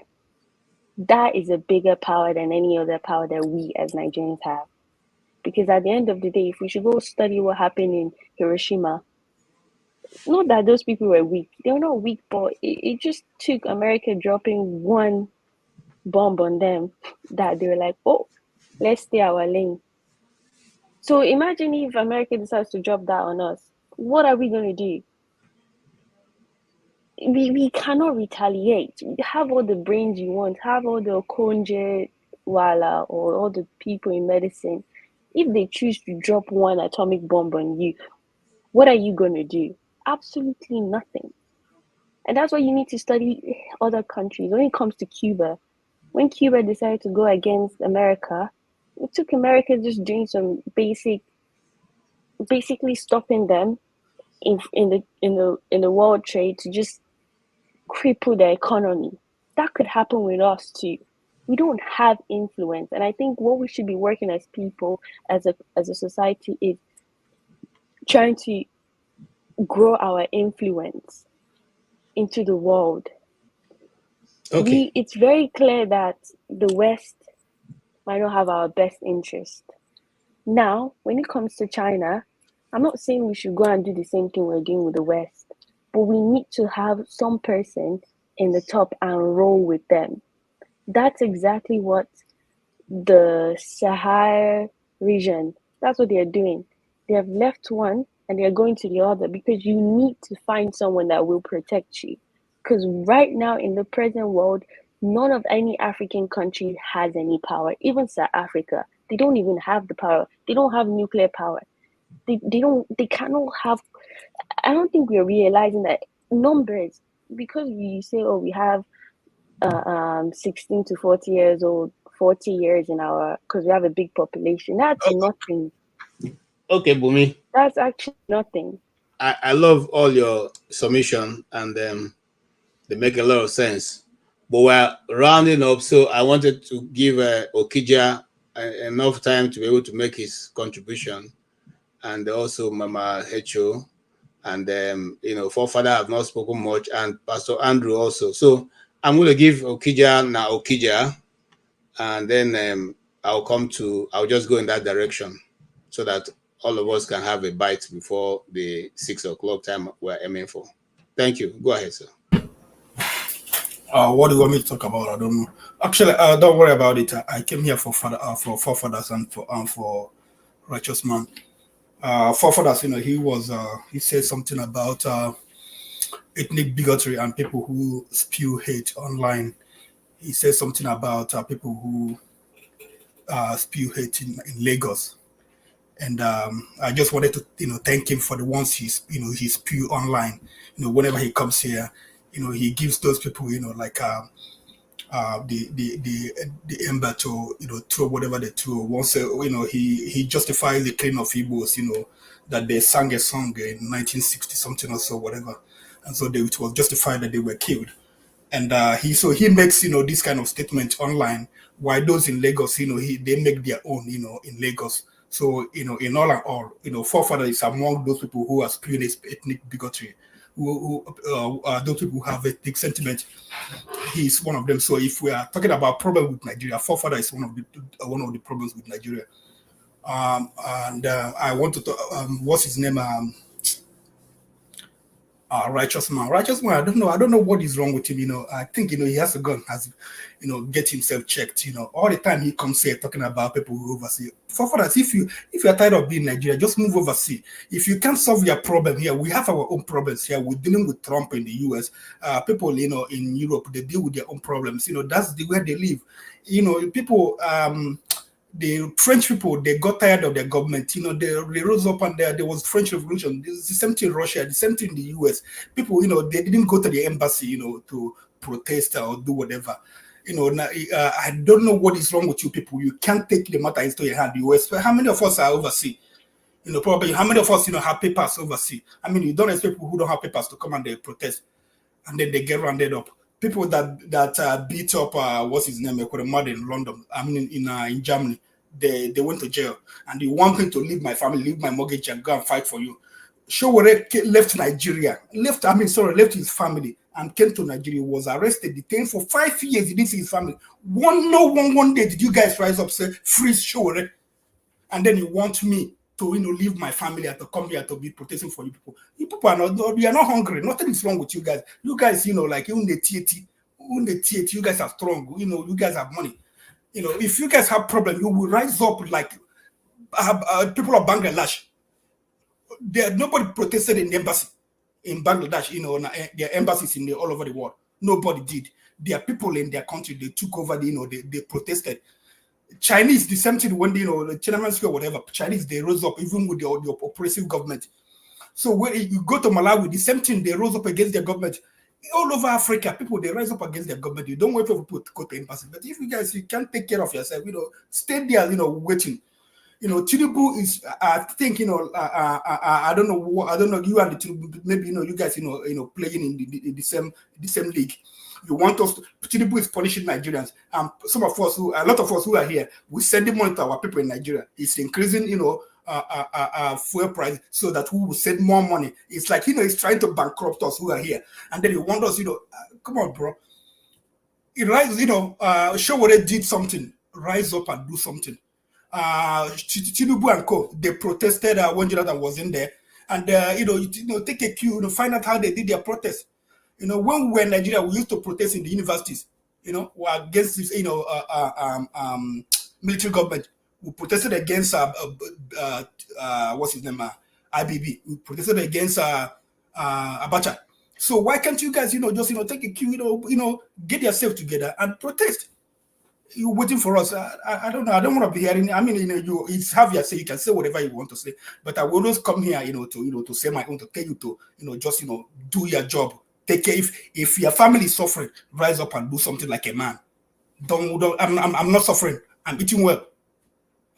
that is a bigger power than any other power that we as Nigerians have. Because at the end of the day, if we should go study what happened in Hiroshima, not that those people were weak. They were not weak, but it just took America dropping one bomb on them that they were like, oh, let's stay our lane. So imagine if America decides to drop that on us. What are we going to do? We cannot retaliate. Have all the brains you want. Have all the Okonje Wala or all the people in medicine. If they choose to drop one atomic bomb on you, what are you going to do? Absolutely nothing. And that's why you need to study other countries. When it comes to Cuba, when Cuba decided to go against America, it took America just doing some basically stopping them in the world trade to just cripple the economy. That could happen with us too. We don't have influence, and I think what we should be working as people, as a society, is trying to grow our influence into the world. Okay. It's very clear that the West might not have our best interest. Now, when it comes to China, I'm not saying we should go and do the same thing we're doing with the West, but we need to have some person in the top and roll with them. That's exactly what the Sahara region, that's what they're doing. They have left one and they're going to the other, because you need to find someone that will protect you. Because right now in the present world, none of any African country has any power. Even South Africa, they don't even have the power. They don't have nuclear power. They cannot have. I don't think we're realizing that numbers, because you say, oh, we have 16 to 40 years old, 40 years in our, because we have a big population. That's nothing. Okay, Bumi. That's actually nothing. I love all your submission, and they make a lot of sense. But we're rounding up, so I wanted to give Ejeagha enough time to be able to make his contribution, and also Mama Hecho, and Forefather have not spoken much, and Pastor Andrew also. So I'm going to give Ejeagha, and then I'll just go in that direction so that all of us can have a bite before the 6 o'clock time we're aiming for. Thank you. Go ahead, sir. What do you want me to talk about? I don't know. Actually, don't worry about it. I came here for forefathers and for righteous man. Forefathers, he said something about ethnic bigotry and people who spew hate online. He said something about people who spew hate in Lagos. And I just wanted to, thank him for the ones he spew online. Whenever he comes here, he gives those people, like the ember to, throw whatever they throw. Once, he justifies the killing of Igbos, that they sang a song in 1960 something or so, whatever, and so it was justified that they were killed. And he makes this kind of statement online, while those in Lagos, they make their own, in Lagos. So, in all and all, Forefather is among those people who are spewing ethnic bigotry, who those people who have ethnic sentiment. He's one of them. So, if we are talking about problem with Nigeria, Forefather is one of the problems with Nigeria. And I want to talk. What's his name? Righteous man. I don't know what is wrong with him. I think he has to go and get himself checked. All the time he comes here talking about people who overseas. Forefathers, if you are tired of being Nigeria, just move overseas. If you can't solve your problem here, we have our own problems here. We're dealing with Trump in the US. People in Europe, they deal with their own problems. That's the way they live. People. The French people, they got tired of their government. They rose up and there was French Revolution. It's the same thing in Russia, the same thing in the US. People, they didn't go to the embassy, to protest or do whatever. I don't know what is wrong with you people. You can't take the matter into your hand. How many of us are overseas? Probably how many of us, have papers overseas? I mean, you don't expect people who don't have papers to come and they protest, and then they get rounded up. People that beat up what's his name, in London. I mean, in Germany, they went to jail, and they want me to leave my family, leave my mortgage, and go and fight for you. Showore left Nigeria, left his family, and came to Nigeria. Was arrested, detained for 5 years. He didn't see his family. One day did you guys rise up, say freeze Showore, and then you want me to leave my family and to come here to be protesting for you people. You people are not hungry. Nothing is wrong with you guys. You guys, like you guys are strong. You guys have money. If you guys have problem, you will rise up like people of Bangladesh. Nobody protested in the embassy in Bangladesh. Their embassies all over the world. Nobody did. There are people in their country. They took over. They protested. Chinese, the same thing when the Tiananmen Square, whatever. Chinese, they rose up even with the oppressive government. So when you go to Malawi, the same thing, they rose up against their government. all over Africa, people they rise up against their government. You don't wait for people to go to embassy. But if you guys you can't take care of yourself, stay there, waiting. Tinubu is, I think, I don't know, you and the Tinubu, maybe, you guys, playing in the same league. You want us to, Tinubu is punishing Nigerians. Some of us, a lot of us who are here, we send the money to our people in Nigeria. It's increasing, fuel price so that we will send more money. It's like, he's trying to bankrupt us who are here. And then he want us, come on, bro. It rise, Showore did something, rise up and do something. Tinubu and co, they protested when Jonathan was in there, and take a cue, find out how they did their protest. When we were in Nigeria, we used to protest in the universities, against this, military government. We protested against what's his name, IBB. We protested against Abacha. So why can't you guys, just take a cue, get yourself together and protest? You're waiting for us. I don't know. I don't want to be hearing. I mean, it's have your say. You can say whatever you want to say, but I will always come here, to say my own, to tell you to, just do your job. Take care. If your family is suffering, rise up and do something like a man. Don't. I'm not suffering. I'm eating well.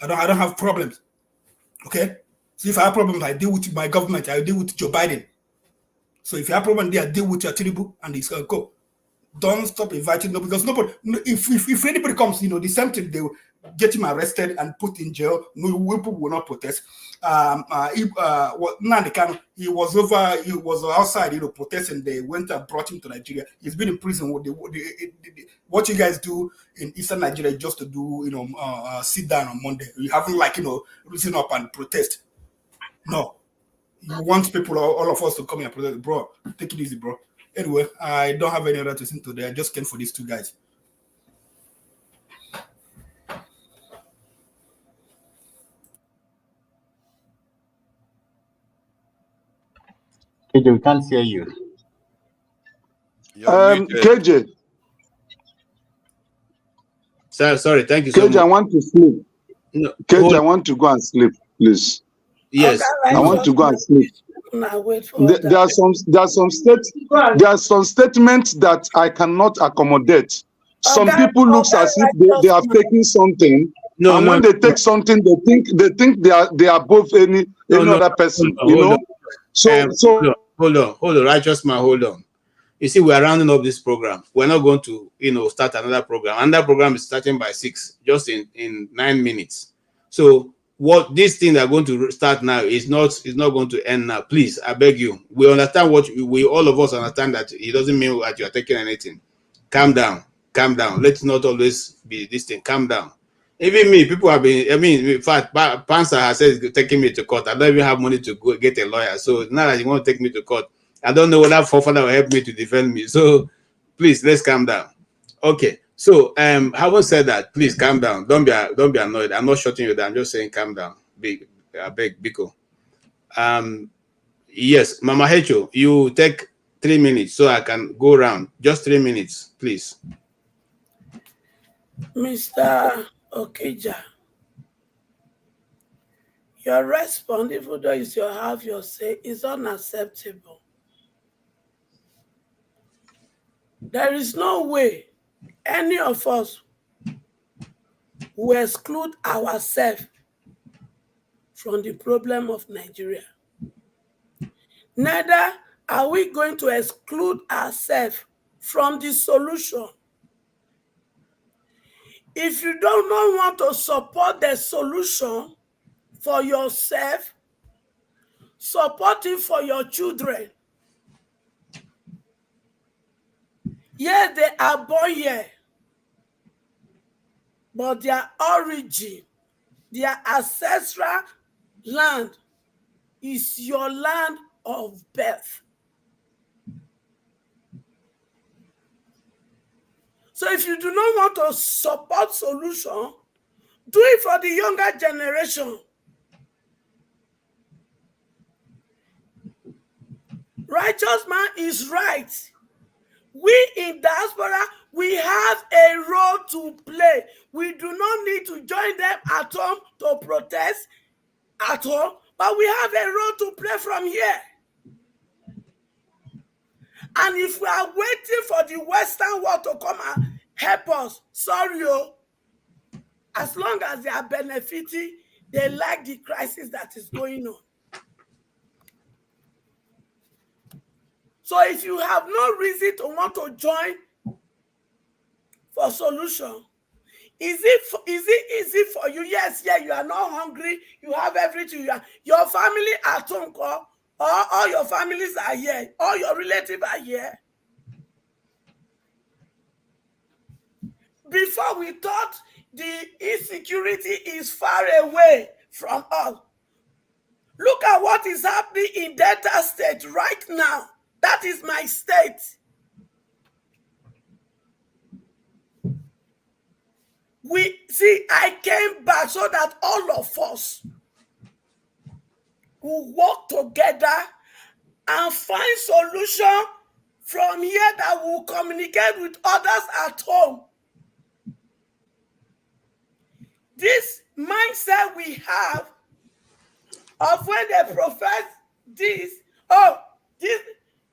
I don't have problems. Okay. So if I have problems, I deal with my government. I deal with Joe Biden. So if you have problems there, deal with your Tinubu and his go. Don't stop inviting them, because nobody. If anybody comes, the same thing, they will get him arrested and put in jail. No, people will not protest. He was outside, protesting. They went and brought him to Nigeria. He's been in prison. What you guys do in Eastern Nigeria just to do, sit down on Monday. You haven't risen up and protest. No, you want people, all of us, to come here and protest, bro. Take it easy, bro. Anyway, I don't have any other to listen today. I just came for these two guys. KJ, we can't hear you. KJ. Sorry, thank you so KJ, much. I want to sleep. No, KJ, I want to go and sleep, please. Yes. I want to go and sleep. There are some statements that I cannot accommodate. Some people look as if they have taken something, and when they take something, they think they are above any other person. So hold on, righteous man, hold on. You see, we are rounding up this program. We're not going to start another program. Another program is starting by 6, just in 9 minutes. So what this thing that are going to start now is not going to end now. Please, I beg you. We understand we all of us understand that it doesn't mean that you are taking anything. Calm down. Let's not always be this thing. Calm down. Even me, people have been. I mean, in fact, Pansa has said taking me to court. I don't even have money to go get a lawyer. So now that you want to take me to court, I don't know whether forefather will help me to defend me. So please, let's calm down. Okay. So, having said that, please calm down. Don't be annoyed. I'm not shutting you down. I'm just saying calm down. I beg, Biko. Yes, Mama Hecho, you take 3 minutes so I can go around. Just 3 minutes, please. Mr. Ejeagha, your response, even though it's your say, is unacceptable. There is no way any of us will exclude ourselves from the problem of Nigeria. Neither are we going to exclude ourselves from the solution. If you do not want to support the solution for yourself, support it for your children. Yes, they are born here, but their origin, their ancestral land is your land of birth. So if you do not want to support solution, do it for the younger generation. Righteous man is right. We in diaspora, we have a role to play. We do not need to join them at home to protest at home, but we have a role to play from here. And if we are waiting for the Western world to come and help us, sorry, as long as they are benefiting, they like the crisis that is going on. So if you have no reason to want to join for solution, is it easy for you? Yes, yeah, you are not hungry, you have everything, your family at home, or all your families are here, all your relatives are here. Before we thought the insecurity is far away from us. Look at what is happening in Delta State right now. That is my state. I came back so that all of us will work together and find solution from here that will communicate with others at home. This mindset we have of when they profess this,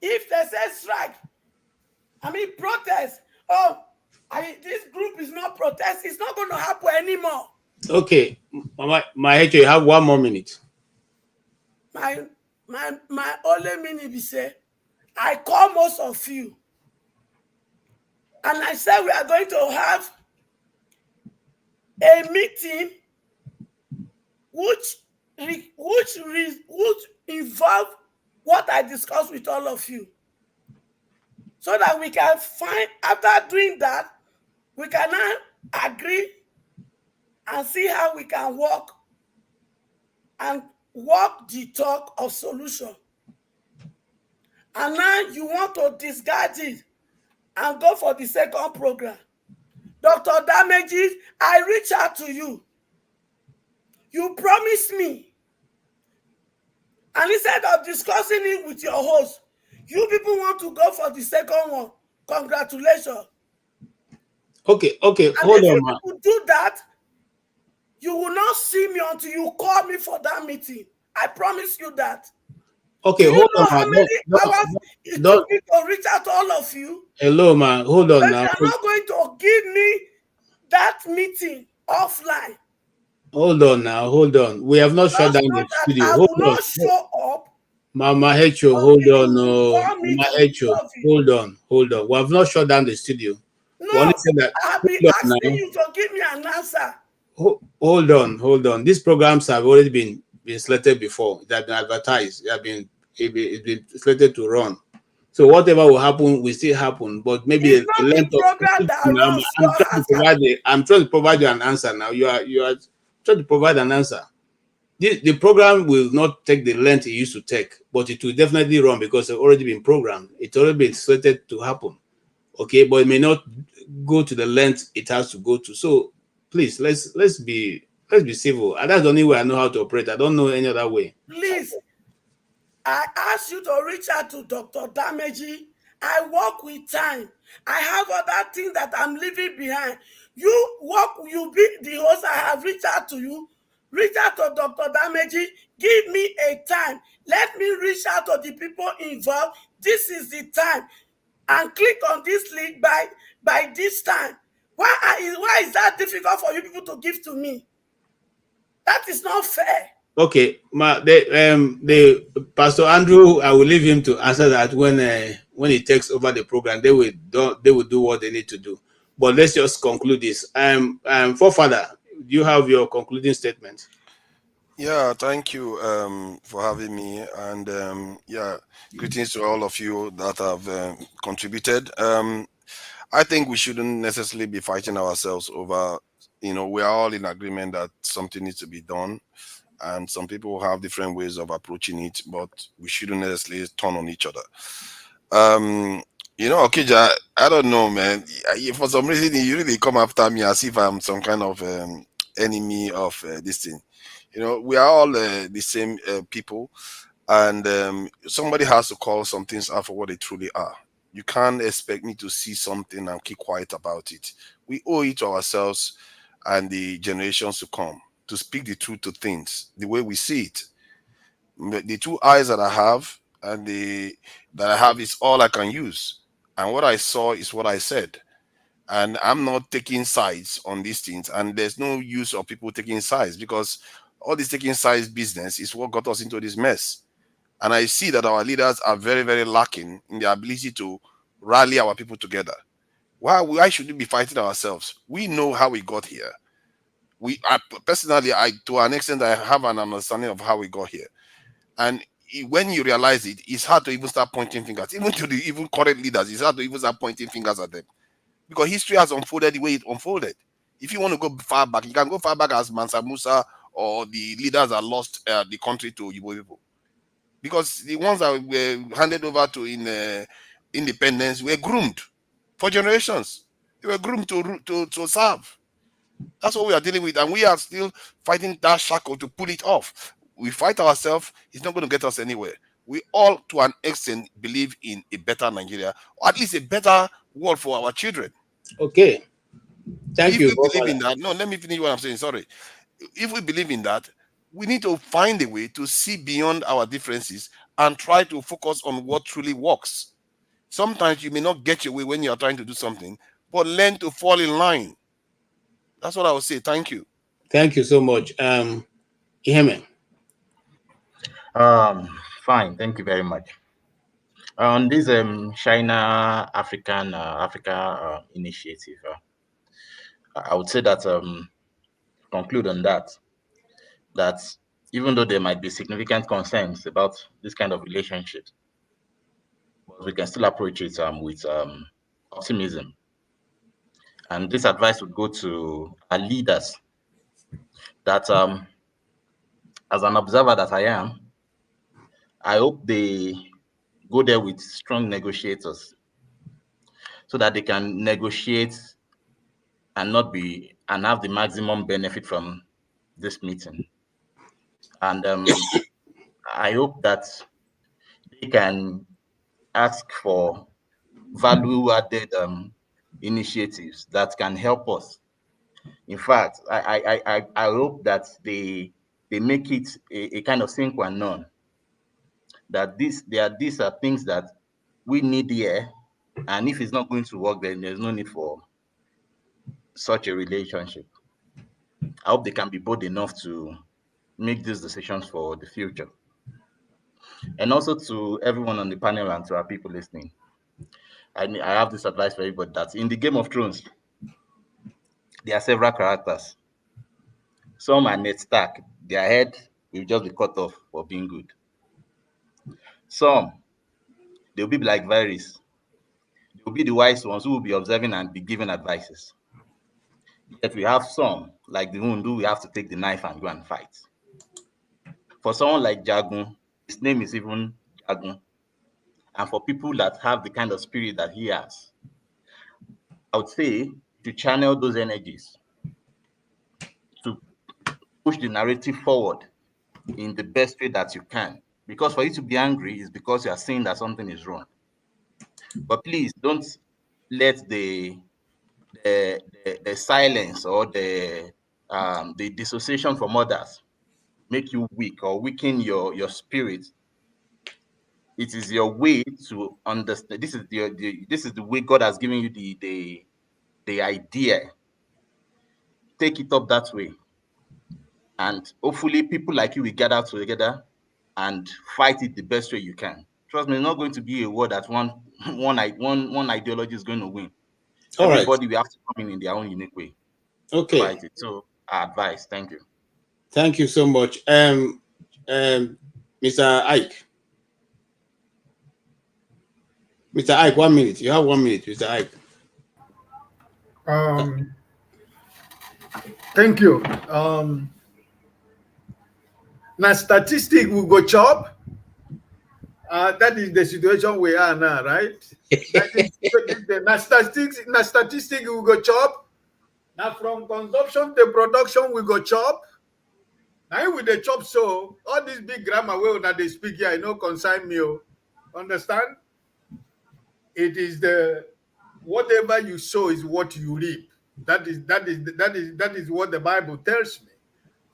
if they say strike, protest, this group is not protest, it's not going to happen anymore. Okay, my head, you have 1 more minute. My only minute is say, I call most of you, and I said we are going to have a meeting which involve what I discussed with all of you, so that we can find, after doing that, we can now agree and see how we can work the talk of solution. And now you want to discard it and go for the second program. Dr. Damages, I reach out to you. You promised me. And instead of discussing it with your host, you people want to go for the second one. Congratulations. Okay, hold on, man. If you do that, you will not see me until you call me for that meeting. I promise you that. Okay, hold on, man. How many hours it took me to reach out to all of you? Hello, man. Hold on but now. You're not going to give me that meeting offline. Hold on now. Hold on. We have not shut down the studio. I will not show up. Mama Hecho, hold on. Mama Hecho, hold on. We have not shut down the studio. No, I've been asking you to give me an answer. Hold on. These programs have already been selected before. They have been advertised. It's been selected to run. So whatever will happen will still happen. But maybe it's not the program that runs. I'm trying to provide you an answer now. You are trying to provide an answer. The program will not take the length it used to take, but it will definitely run because it's already been programmed. It's already been slated to happen. Okay, but it may not go to the length it has to go to. So please, let's be civil. And that's the only way I know how to operate. I don't know any other way. Please, I ask you to reach out to Dr. Dameji. I work with time. I have other things that I'm leaving behind. You be the host. I have reached out to you. Reach out to Dr. Dameji. Give me a time. Let me reach out to the people involved. This is the time. And click on this link by this time. Why is that difficult for you people to give to me? That is not fair. Okay, the Pastor Andrew, I will leave him to answer that when he takes over the program. They will do what they need to do. But let's just conclude this. Forefather, do you have your concluding statement? Yeah, thank you for having me, and greetings to all of you that have contributed. I think we shouldn't necessarily be fighting ourselves over, we are all in agreement that something needs to be done, and some people have different ways of approaching it, but we shouldn't necessarily turn on each other. Ejeagha, I don't know, man. For some reason, you really come after me as if I'm some kind of enemy of this thing. We are all the same people, and somebody has to call some things out for what they truly are. You can't expect me to see something and keep quiet about it. We owe it to ourselves and the generations to come to speak the truth to things the way we see it. The two eyes that I have, and that I have is all I can use. And what I saw is what I said. And I'm not taking sides on these things. And there's no use of people taking sides, because all this taking sides business is what got us into this mess. And I see that our leaders are very, very lacking in their ability to rally our people together. Why should we be fighting ourselves? We know how we got here. Personally, to an extent, I have an understanding of how we got here. And when you realize it, it's hard to even start pointing fingers. Even to the even current leaders, it's hard to even start pointing fingers at them. Because history has unfolded the way it unfolded. If you want to go far back, you can go far back as Mansa Musa or the leaders that lost the country to Igbo people. Because the ones that were handed over to in independence were groomed for generations. They were groomed to serve. That's what we are dealing with, and we are still fighting that shackle to pull it off. We fight ourselves, it's not going to get us anywhere. We all, to an extent, believe in a better Nigeria, or at least a better world for our children. Okay. Thank you. If we believe in that, no, let me finish what I'm saying, sorry. If we believe in that, we need to find a way to see beyond our differences and try to focus on what truly works. Sometimes you may not get your way when you are trying to do something, but learn to fall in line. That's what I would say. Thank you. Thank you so much. Ihemen. Fine. Thank you very much. On this China Africa initiative, I would say that conclude on that even though there might be significant concerns about this kind of relationship, but we can still approach it with optimism. And this advice would go to our leaders that, as an observer that I am, I hope they go there with strong negotiators so that they can negotiate and have the maximum benefit from this meeting. And I hope that they can ask for value-added initiatives that can help us. In fact, I hope that they make it a kind of sine qua non, that these are things that we need here, and if it's not going to work, then there's no need for such a relationship. I hope they can be bold enough to make these decisions for the future. And also to everyone on the panel and to our people listening, I have this advice for everybody, that in the Game of Thrones, there are several characters. Some are Ned Stark, their head will just be cut off for being good. Some, they'll be like Varys. They'll be the wise ones who will be observing and be giving advices. Yet we have some, like the Hundu, we have to take the knife and go and fight. For someone like Jagun, his name is even Jagun. And for people that have the kind of spirit that he has, I would say to channel those energies to push the narrative forward in the best way that you can. Because for you to be angry is because you are saying that something is wrong. But please don't let the silence or the dissociation from others make you weak or weaken your spirit. It is your way to understand. This is the way God has given you the idea. Take it up that way, and hopefully people like you will gather together and fight it the best way you can. Trust me, it's not going to be a war that one ideology is going to win. Everybody will have to come in their own unique way. Okay. To fight it. So advice. Thank you. Thank you so much. Mr. Ike. Mr. Ike, 1 minute. You have 1 minute, Mr. Ike. Thank you. Now, statistic will go chop. That is the situation we are now, right? Now, statistic will go chop. Now, from consumption to production, we go chop. Now, with the chop, so all this big grammar way that they speak here, I know consign me. Understand? It is the whatever you sow is what you reap. That is what the Bible tells me.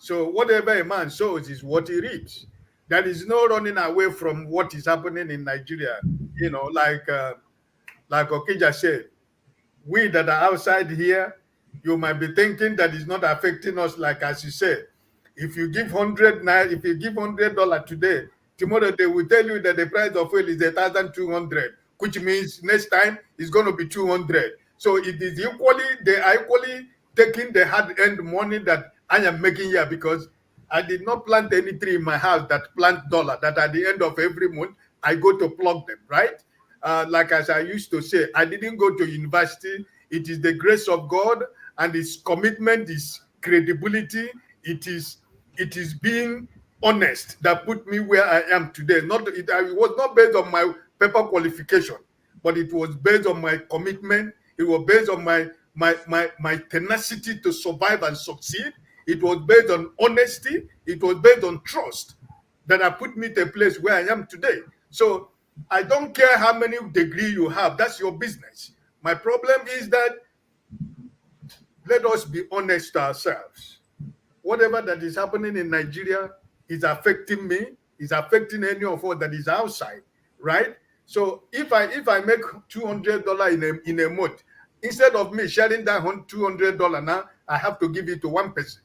So whatever a man sows is what he reaps. There is no running away from what is happening in Nigeria. You know, like Okija said, we that are outside here, you might be thinking that it's not affecting us, like as you said. If you give if you give $100 today, tomorrow they will tell you that the price of oil is 1,200, which means next time it's going to be 200. So it is equally, they are equally taking the hard-earned money that I am making here, because I did not plant any tree in my house that plant dollar, that at the end of every month, I go to pluck them, right? Like as I used to say, I didn't go to university. It is the grace of God, and His commitment, His credibility. It is being honest that put me where I am today. It was not based on my paper qualification, but it was based on my commitment. It was based on my tenacity to survive and succeed. It was based on honesty. It was based on trust that I put me to a place where I am today. So I don't care how many degrees you have. That's your business. My problem is that let us be honest to ourselves. Whatever that is happening in Nigeria is affecting me, is affecting any of us that is outside, right? So if I make $200 in a month, instead of me sharing that $200 now, I have to give it to one person,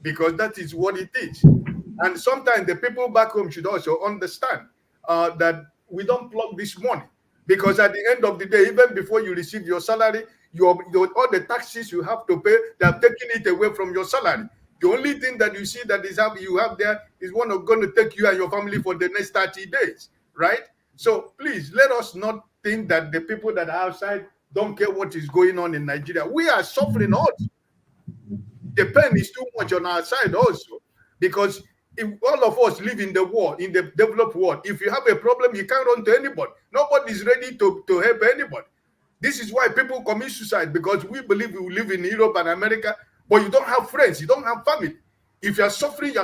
because that is what it is. And sometimes the people back home should also understand that we don't plug this money, because at the end of the day, even before you receive your salary, all the taxes you have to pay, they have taken it away from your salary. The only thing that you see that you have there is one of going to take you and your family for the next 30 days, right? So please, let us not think that the people that are outside don't care what is going on in Nigeria. We are suffering also. The pain is too much on our side also, because if all of us live in the world, in the developed world, if you have a problem, you can't run to anybody. Nobody is ready to help anybody. This is why people commit suicide, because we believe we live in Europe and America, but you don't have friends, you don't have family. If you're suffering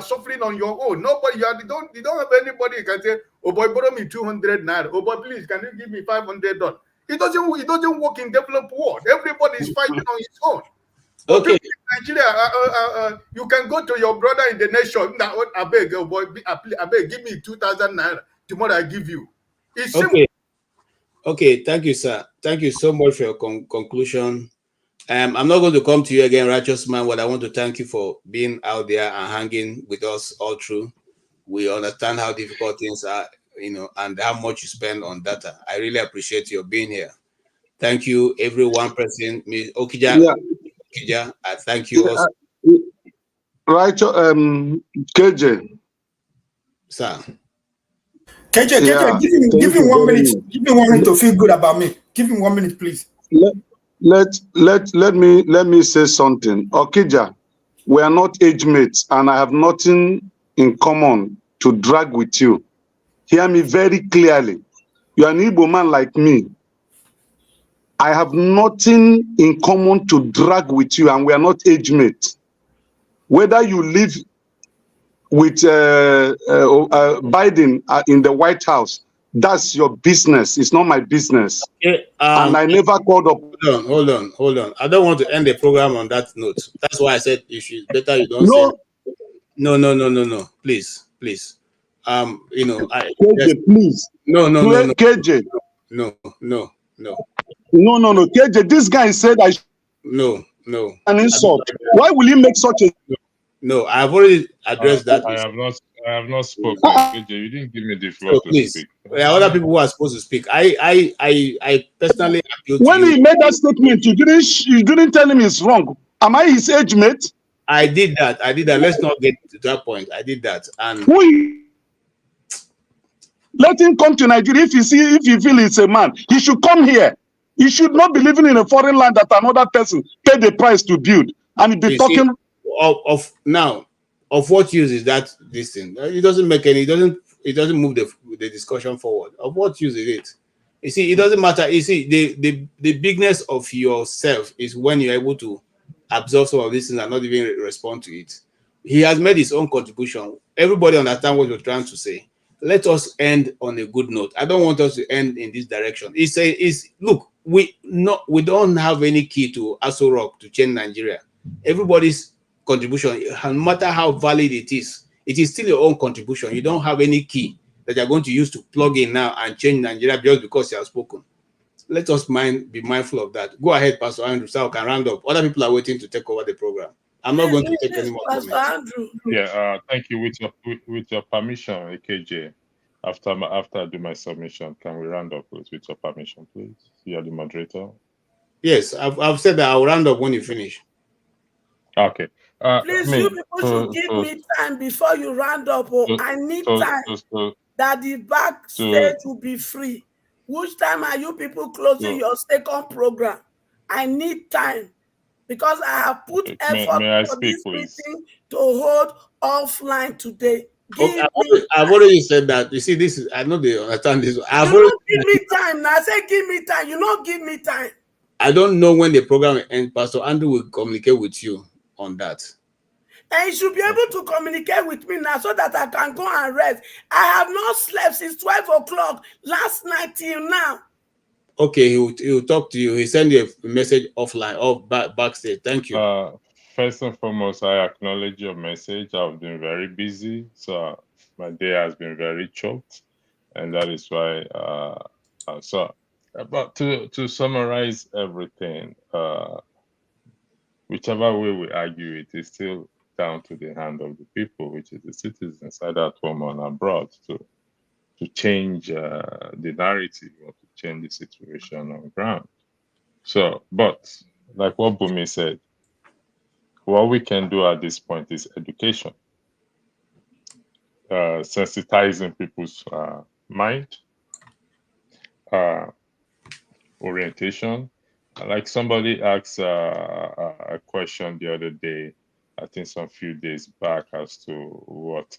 on your own. Nobody, you don't have anybody who can say, oh boy, borrow me 200 naira. Oh boy, please, can you give me $500? It doesn't work in developed world. Everybody is fighting on his own. Okay. In Nigeria, you can go to your brother in the nation. I beg, oh boy, I beg, give me 2,000 naira. Tomorrow I give you. It's simple. Okay, thank you, sir. Thank you so much for your conclusion. I'm not going to come to you again, righteous man. What I want to thank you for being out there and hanging with us all through. We understand how difficult things are, and how much you spend on data. I really appreciate your being here. Thank you, every one person. Ms. Okija, Okija, I thank you also. Right, KJ. Sir. KJ, give him 1 minute. Give him 1 minute to feel good about me. Give him 1 minute, please. Let me say something. Okija, we are not age mates, and I have nothing in common to drag with you. Hear me very clearly. You are an Igbo man like me. I have nothing in common to drag with you, and we are not age mates. Whether you live with Biden in the White House, that's your business. It's not my business. Okay, and I never called up. Hold on. I don't want to end the program on that note. That's why I said better you don't say. No. Please. KJ, please. No. KJ. No. KJ, this guy said I. No. An insult. Why will he make such a? No, I've already addressed that. I have not spoken. KJ, you didn't give me the floor to speak. There are other people who are supposed to speak. I personally appeal to when he made that statement, you didn't tell him it's wrong. Am I his age mate? I did that. Let's not get to that point. I did that. And let him come to Nigeria. If you feel he's a man, he should come here. He should not be living in a foreign land that another person paid the price to build. And be talking of what use is that this thing? It doesn't make any. It doesn't move the discussion forward. Of what use is it? You see, it doesn't matter. You see, the bigness of yourself is when you're able to absorb some of these things and not even respond to it. He has made his own contribution. Everybody understand what you're trying to say. Let us end on a good note. I don't want us to end in this direction. Look, we don't have any key to Aso Rock to change Nigeria. Everybody's contribution, no matter how valid it is It is still your own contribution. You don't have any key that you're going to use to plug in now and change Nigeria just because you have spoken. Let us be mindful of that. Go ahead, Pastor Andrew, so I can round up. Other people are waiting to take over the program. I'm not going to take any more Pastor comments. Andrew. Yeah, thank you. With your permission, AKJ, after I do my submission, can we round up with your permission, please? You are the moderator. Yes, I've said that I'll round up when you finish. Okay. Please, you people should give me time before you round up. I need time that the backstage will be free. Which time are you people closing your second program? I need time because I have put effort for this meeting to hold offline today. I've already said that. You see, this is, I know they understand this. You don't give me time. Now I say give me time. You don't give me time. I don't know when the program will end. Pastor Andrew will communicate with you on that. And you should be able to communicate with me now so that I can go and rest. I have not slept since 12 o'clock last night till now. Okay, he'll talk to you. He send you a message offline, backstage. Thank you. First and foremost, I acknowledge your message. I've been very busy, so my day has been very choked, and that is why. But to summarize everything, whichever way we argue, it is still down to the hand of the people, which is the citizens, either at home or abroad, to change the narrative or to change the situation on ground. So, but like what Bumi said, what we can do at this point is education, sensitizing people's mind, orientation. Like somebody asked a question the other day, I think some few days back, as to what,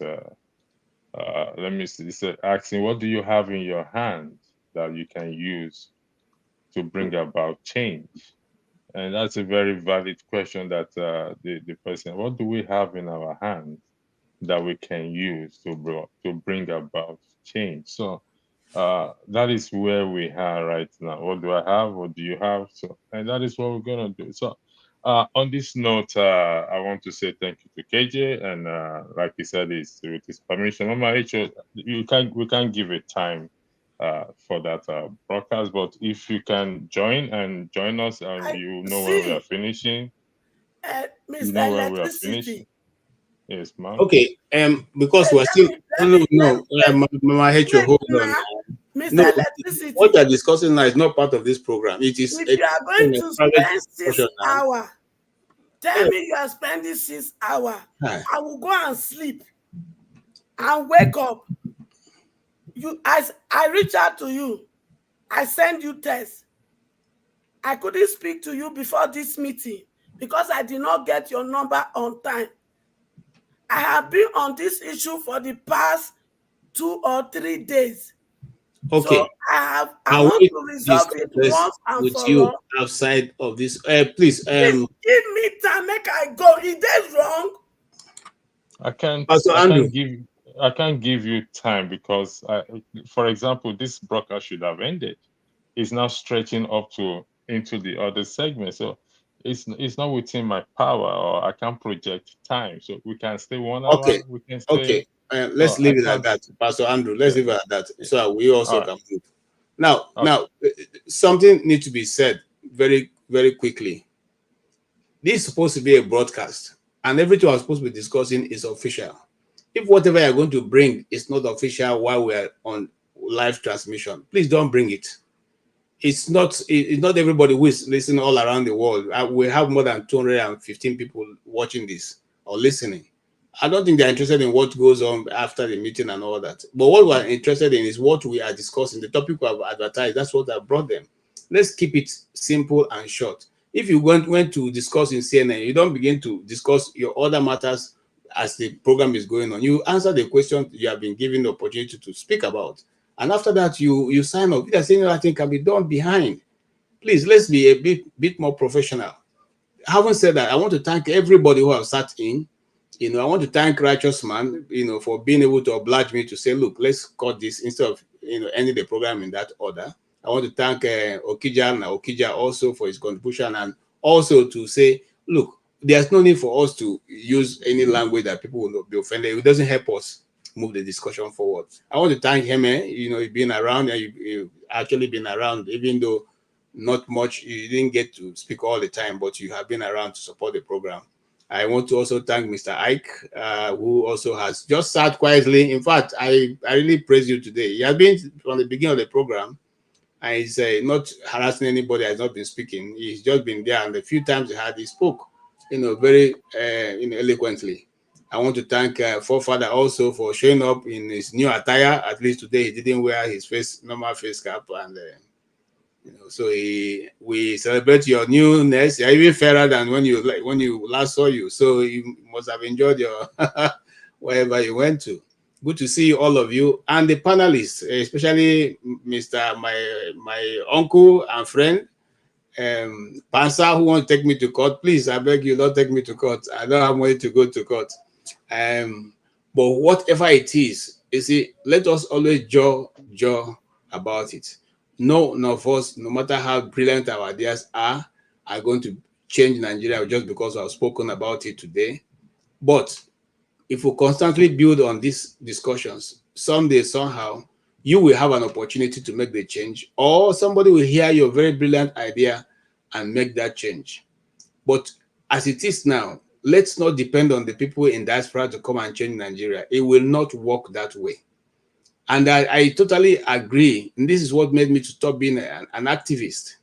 let me see, he said, asking, what do you have in your hand that you can use to bring about change? And that's a very valid question that the person, what do we have in our hands that we can use to bring about change? So that is where we are right now. What do I have? What do you have? So, and that is what we're gonna do. So on this note, I want to say thank you to KJ, and like he said, with his permission, Mama H, we can't give a time for that broadcast, but if you can join us, you know when we are finishing. You know when we are finishing. Yes, ma'am. Okay, because we're still Mama H, hold on. No, what you're discussing now is not part of this program. It is. If you are going to spend 6 hours, tell me you are spending 6 hours. I will go and sleep and wake up. I reach out to you. I send you text. I couldn't speak to you before this meeting because I did not get your number on time. I have been on this issue for the past 2 or 3 days. Okay. So I want to resolve it once and with for you all. outside of this. Please, give me time, make I go. Is that wrong? I can't give you time because, for example, this broadcast should have ended. It's now stretching up into the other segment, so it's not within my power, or I can't project time. So we can stay 1 hour. Okay. We can stay. Okay. Let's leave it at that, Pastor Andrew. Let's leave it at that, so we also can move. Now, something needs to be said very, very quickly. This is supposed to be a broadcast, and everything we're supposed to be discussing is official. If whatever you're going to bring is not official while we're on live transmission, please don't bring it. It's not everybody who is listening all around the world. We have more than 215 people watching this or listening. I don't think they're interested in what goes on after the meeting and all that. But what we're interested in is what we are discussing, the topic we have advertised. That's what I brought them. Let's keep it simple and short. If you went to discuss in CNN, you don't begin to discuss your other matters as the program is going on. You answer the question you have been given the opportunity to speak about. And after that, you sign up. If there's anything I think can be done behind, please, let's be a bit more professional. Having said that, I want to thank everybody who have sat in. I want to thank Righteous Man, for being able to oblige me to say, look, let's cut this instead of, ending the program in that order. I want to thank Ejeagha also for his contribution, and also to say, look, there's no need for us to use any language that people will not be offended. It doesn't help us move the discussion forward. I want to thank him. You've been around, and you've actually been around, even though not much. You didn't get to speak all the time, but you have been around to support the program. I want to also thank Mr. Ike, who also has just sat quietly. In fact, I really praise you today. He has been from the beginning of the program, and he's not harassing anybody. Has not been speaking. He's just been there, and the few times he spoke, very eloquently. I want to thank Forefather also for showing up in his new attire. At least today, he didn't wear his normal face cap, and so we celebrate your newness. You're even fairer than when you last saw you. So you must have enjoyed your wherever you went to. Good to see all of you and the panelists, especially Mr. my uncle and friend, Pansa, who won't take me to court. Please, I beg you, don't take me to court. I don't have money to go to court. But whatever it is, you see, let us always jaw about it. None of us, no matter how brilliant our ideas are going to change Nigeria just because I've spoken about it today. But if we constantly build on these discussions, someday, somehow, you will have an opportunity to make the change, or somebody will hear your very brilliant idea and make that change. But as it is now, let's not depend on the people in diaspora to come and change Nigeria. It will not work that way. And I totally agree. And this is what made me to stop being an activist.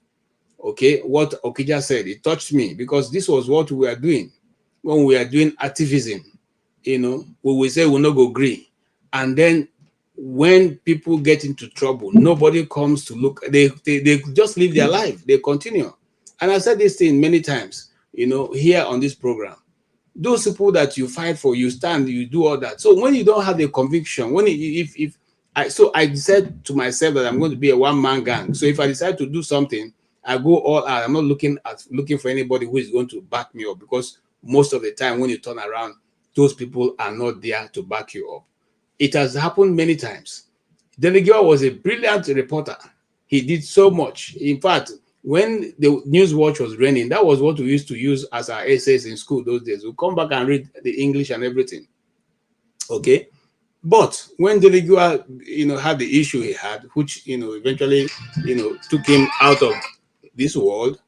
Okay, what Okija said, it touched me because this was what we were doing when we were doing activism. We will say we'll not go agree. And then when people get into trouble, nobody comes to look. They just live their life. They continue. And I said this thing many times, here on this program. Those people that you fight for, you stand, you do all that. So when you don't have the conviction, I said to myself that I'm going to be a one-man gang. So if I decide to do something, I go all out. I'm not looking for anybody who is going to back me up, because most of the time when you turn around, those people are not there to back you up. It has happened many times. Delegua was a brilliant reporter. He did so much. In fact, when the News Watch was running, that was what we used to use as our essays in school those days. We'll come back and read the English and everything. Okay? But when Delegua, had the issue he had, which, eventually, took him out of this world,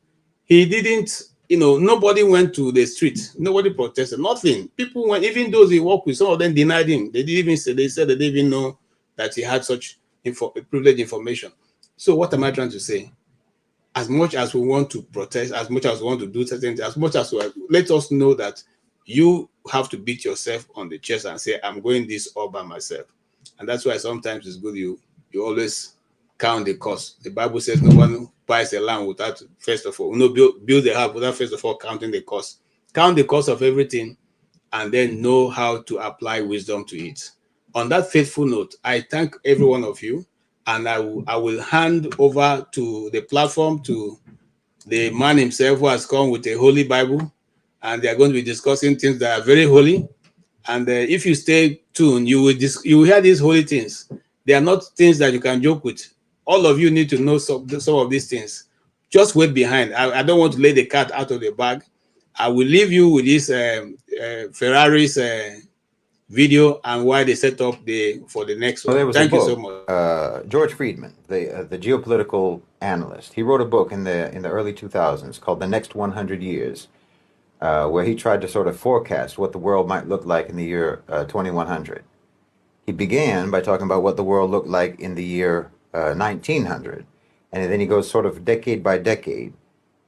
he didn't, nobody went to the street. Nobody protested. Nothing. People went, even those he worked with, some of them denied him. They said they didn't even know that he had such privileged information. So what am I trying to say? As much as we want to protest, as much as we want to do certain things, as much as let us know that you have to beat yourself on the chest and say, I'm going this all by myself. And that's why sometimes it's good you always count the cost. The Bible says no one buys a land without, first of all, build a house without first of all counting the cost. Count the cost of everything and then know how to apply wisdom to it. On that faithful note, I thank every one of you, and I will hand over to the platform to the man himself who has come with a holy Bible, and they are going to be discussing things that are very holy. And if you stay tuned, you will hear these holy things. They are not things that you can joke with. All of you need to know some of these things. Just wait behind. I don't want to lay the cat out of the bag. I will leave you with this Ferrari's video and why they set up for the next one. Well, there was Thank a you book, so much. George Friedman, the geopolitical analyst. He wrote a book in the early 2000s called The Next 100 Years, where he tried to sort of forecast what the world might look like in the year 2100. He began by talking about what the world looked like in the year 1900, and then he goes sort of decade by decade,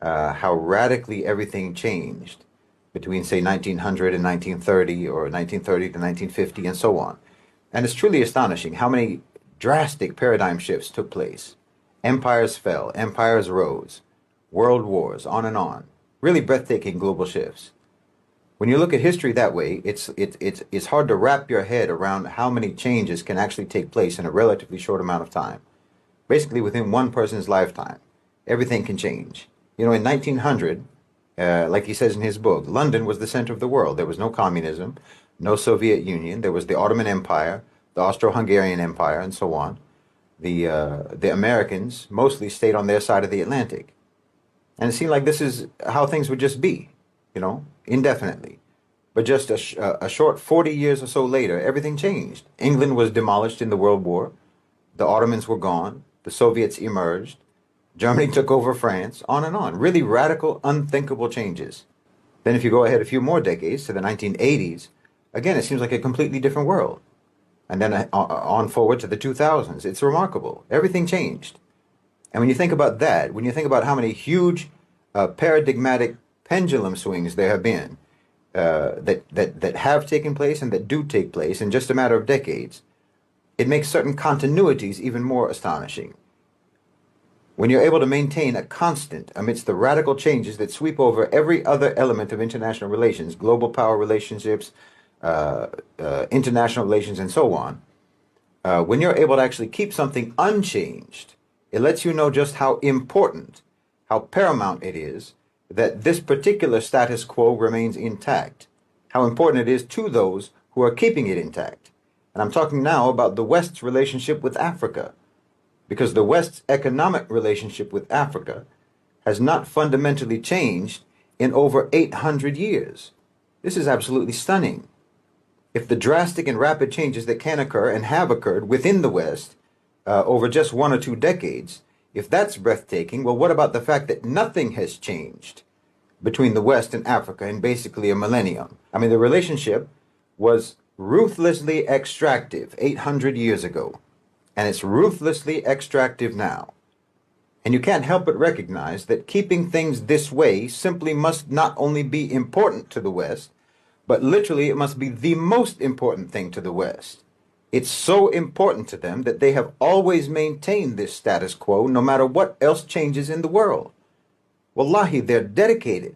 how radically everything changed between, say, 1900 and 1930, or 1930 to 1950, and so on. And it's truly astonishing how many drastic paradigm shifts took place. Empires fell, empires rose, world wars, on and on. Really breathtaking global shifts. When you look at history that way, it's hard to wrap your head around how many changes can actually take place in a relatively short amount of time. Basically, within one person's lifetime, everything can change. In 1900, like he says in his book, London was the center of the world. There was no communism, no Soviet Union. There was the Ottoman Empire, the Austro-Hungarian Empire, and so on. The Americans mostly stayed on their side of the Atlantic. And it seemed like this is how things would just be. indefinitely. But just a short 40 years or so later, everything changed. England was demolished in the World War. The Ottomans were gone. The Soviets emerged. Germany took over France, on and on. Really radical, unthinkable changes. Then if you go ahead a few more decades to the 1980s, again, it seems like a completely different world. And then on forward to the 2000s, it's remarkable. Everything changed. And when you think about that, when you think about how many huge paradigmatic pendulum swings there have been, that have taken place and that do take place in just a matter of decades, it makes certain continuities even more astonishing. When you're able to maintain a constant amidst the radical changes that sweep over every other element of international relations, global power relationships, international relations, and so on, when you're able to actually keep something unchanged, it lets you know just how important, how paramount it is that this particular status quo remains intact, how important it is to those who are keeping it intact. And I'm talking now about the West's relationship with Africa, because the West's economic relationship with Africa has not fundamentally changed in over 800 years. This is absolutely stunning. If the drastic and rapid changes that can occur and have occurred within the West over just 1 or 2 decades, if that's breathtaking, well, what about the fact that nothing has changed between the West and Africa in basically a millennium? I mean, the relationship was ruthlessly extractive 800 years ago, and it's ruthlessly extractive now. And you can't help but recognize that keeping things this way simply must not only be important to the West, but literally it must be the most important thing to the West. It's so important to them that they have always maintained this status quo no matter what else changes in the world. Wallahi, they're dedicated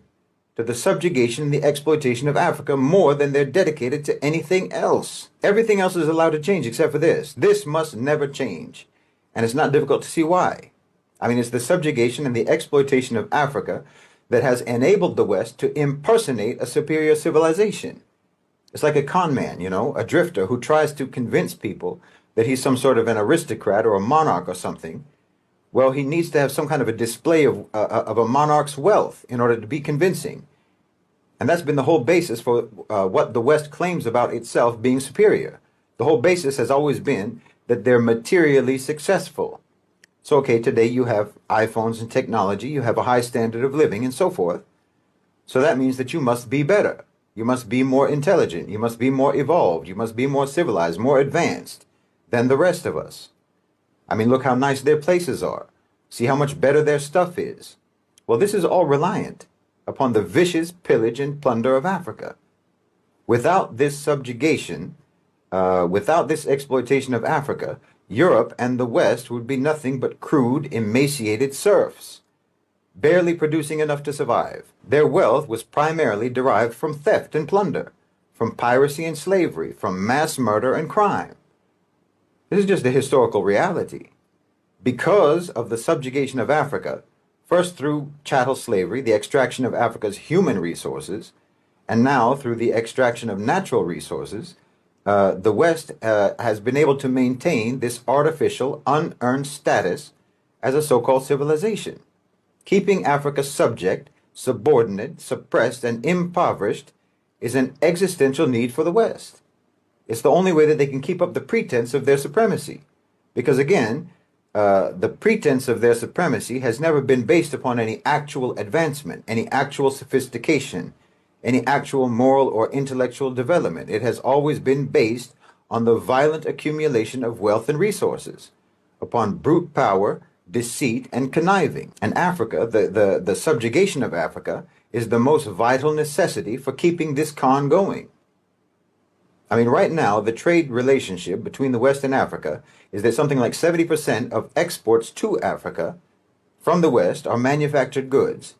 to the subjugation and the exploitation of Africa more than they're dedicated to anything else. Everything else is allowed to change except for this. This must never change. And it's not difficult to see why. I mean, it's the subjugation and the exploitation of Africa that has enabled the West to impersonate a superior civilization. It's like a con man, a drifter who tries to convince people that he's some sort of an aristocrat or a monarch or something. Well, he needs to have some kind of a display of a monarch's wealth in order to be convincing. And that's been the whole basis for what the West claims about itself being superior. The whole basis has always been that they're materially successful. So, okay, today you have iPhones and technology, you have a high standard of living and so forth. So that means that you must be better. You must be more intelligent. You must be more evolved. You must be more civilized, more advanced than the rest of us. I mean, look how nice their places are. See how much better their stuff is. Well, this is all reliant upon the vicious pillage and plunder of Africa. Without this subjugation, without this exploitation of Africa, Europe and the West would be nothing but crude, emaciated serfs, barely producing enough to survive. Their wealth was primarily derived from theft and plunder, from piracy and slavery, from mass murder and crime. This is just the historical reality. Because of the subjugation of Africa, first through chattel slavery, the extraction of Africa's human resources, and now through the extraction of natural resources, the West has been able to maintain this artificial, unearned status as a so-called civilization. Keeping Africa subject, subordinate, suppressed, and impoverished is an existential need for the West. It's the only way that they can keep up the pretense of their supremacy. Because again, the pretense of their supremacy has never been based upon any actual advancement, any actual sophistication, any actual moral or intellectual development. It has always been based on the violent accumulation of wealth and resources, upon brute power, deceit, and conniving. And Africa, the subjugation of Africa, is the most vital necessity for keeping this con going. I mean, right now, the trade relationship between the West and Africa is that something like 70% of exports to Africa from the West are manufactured goods,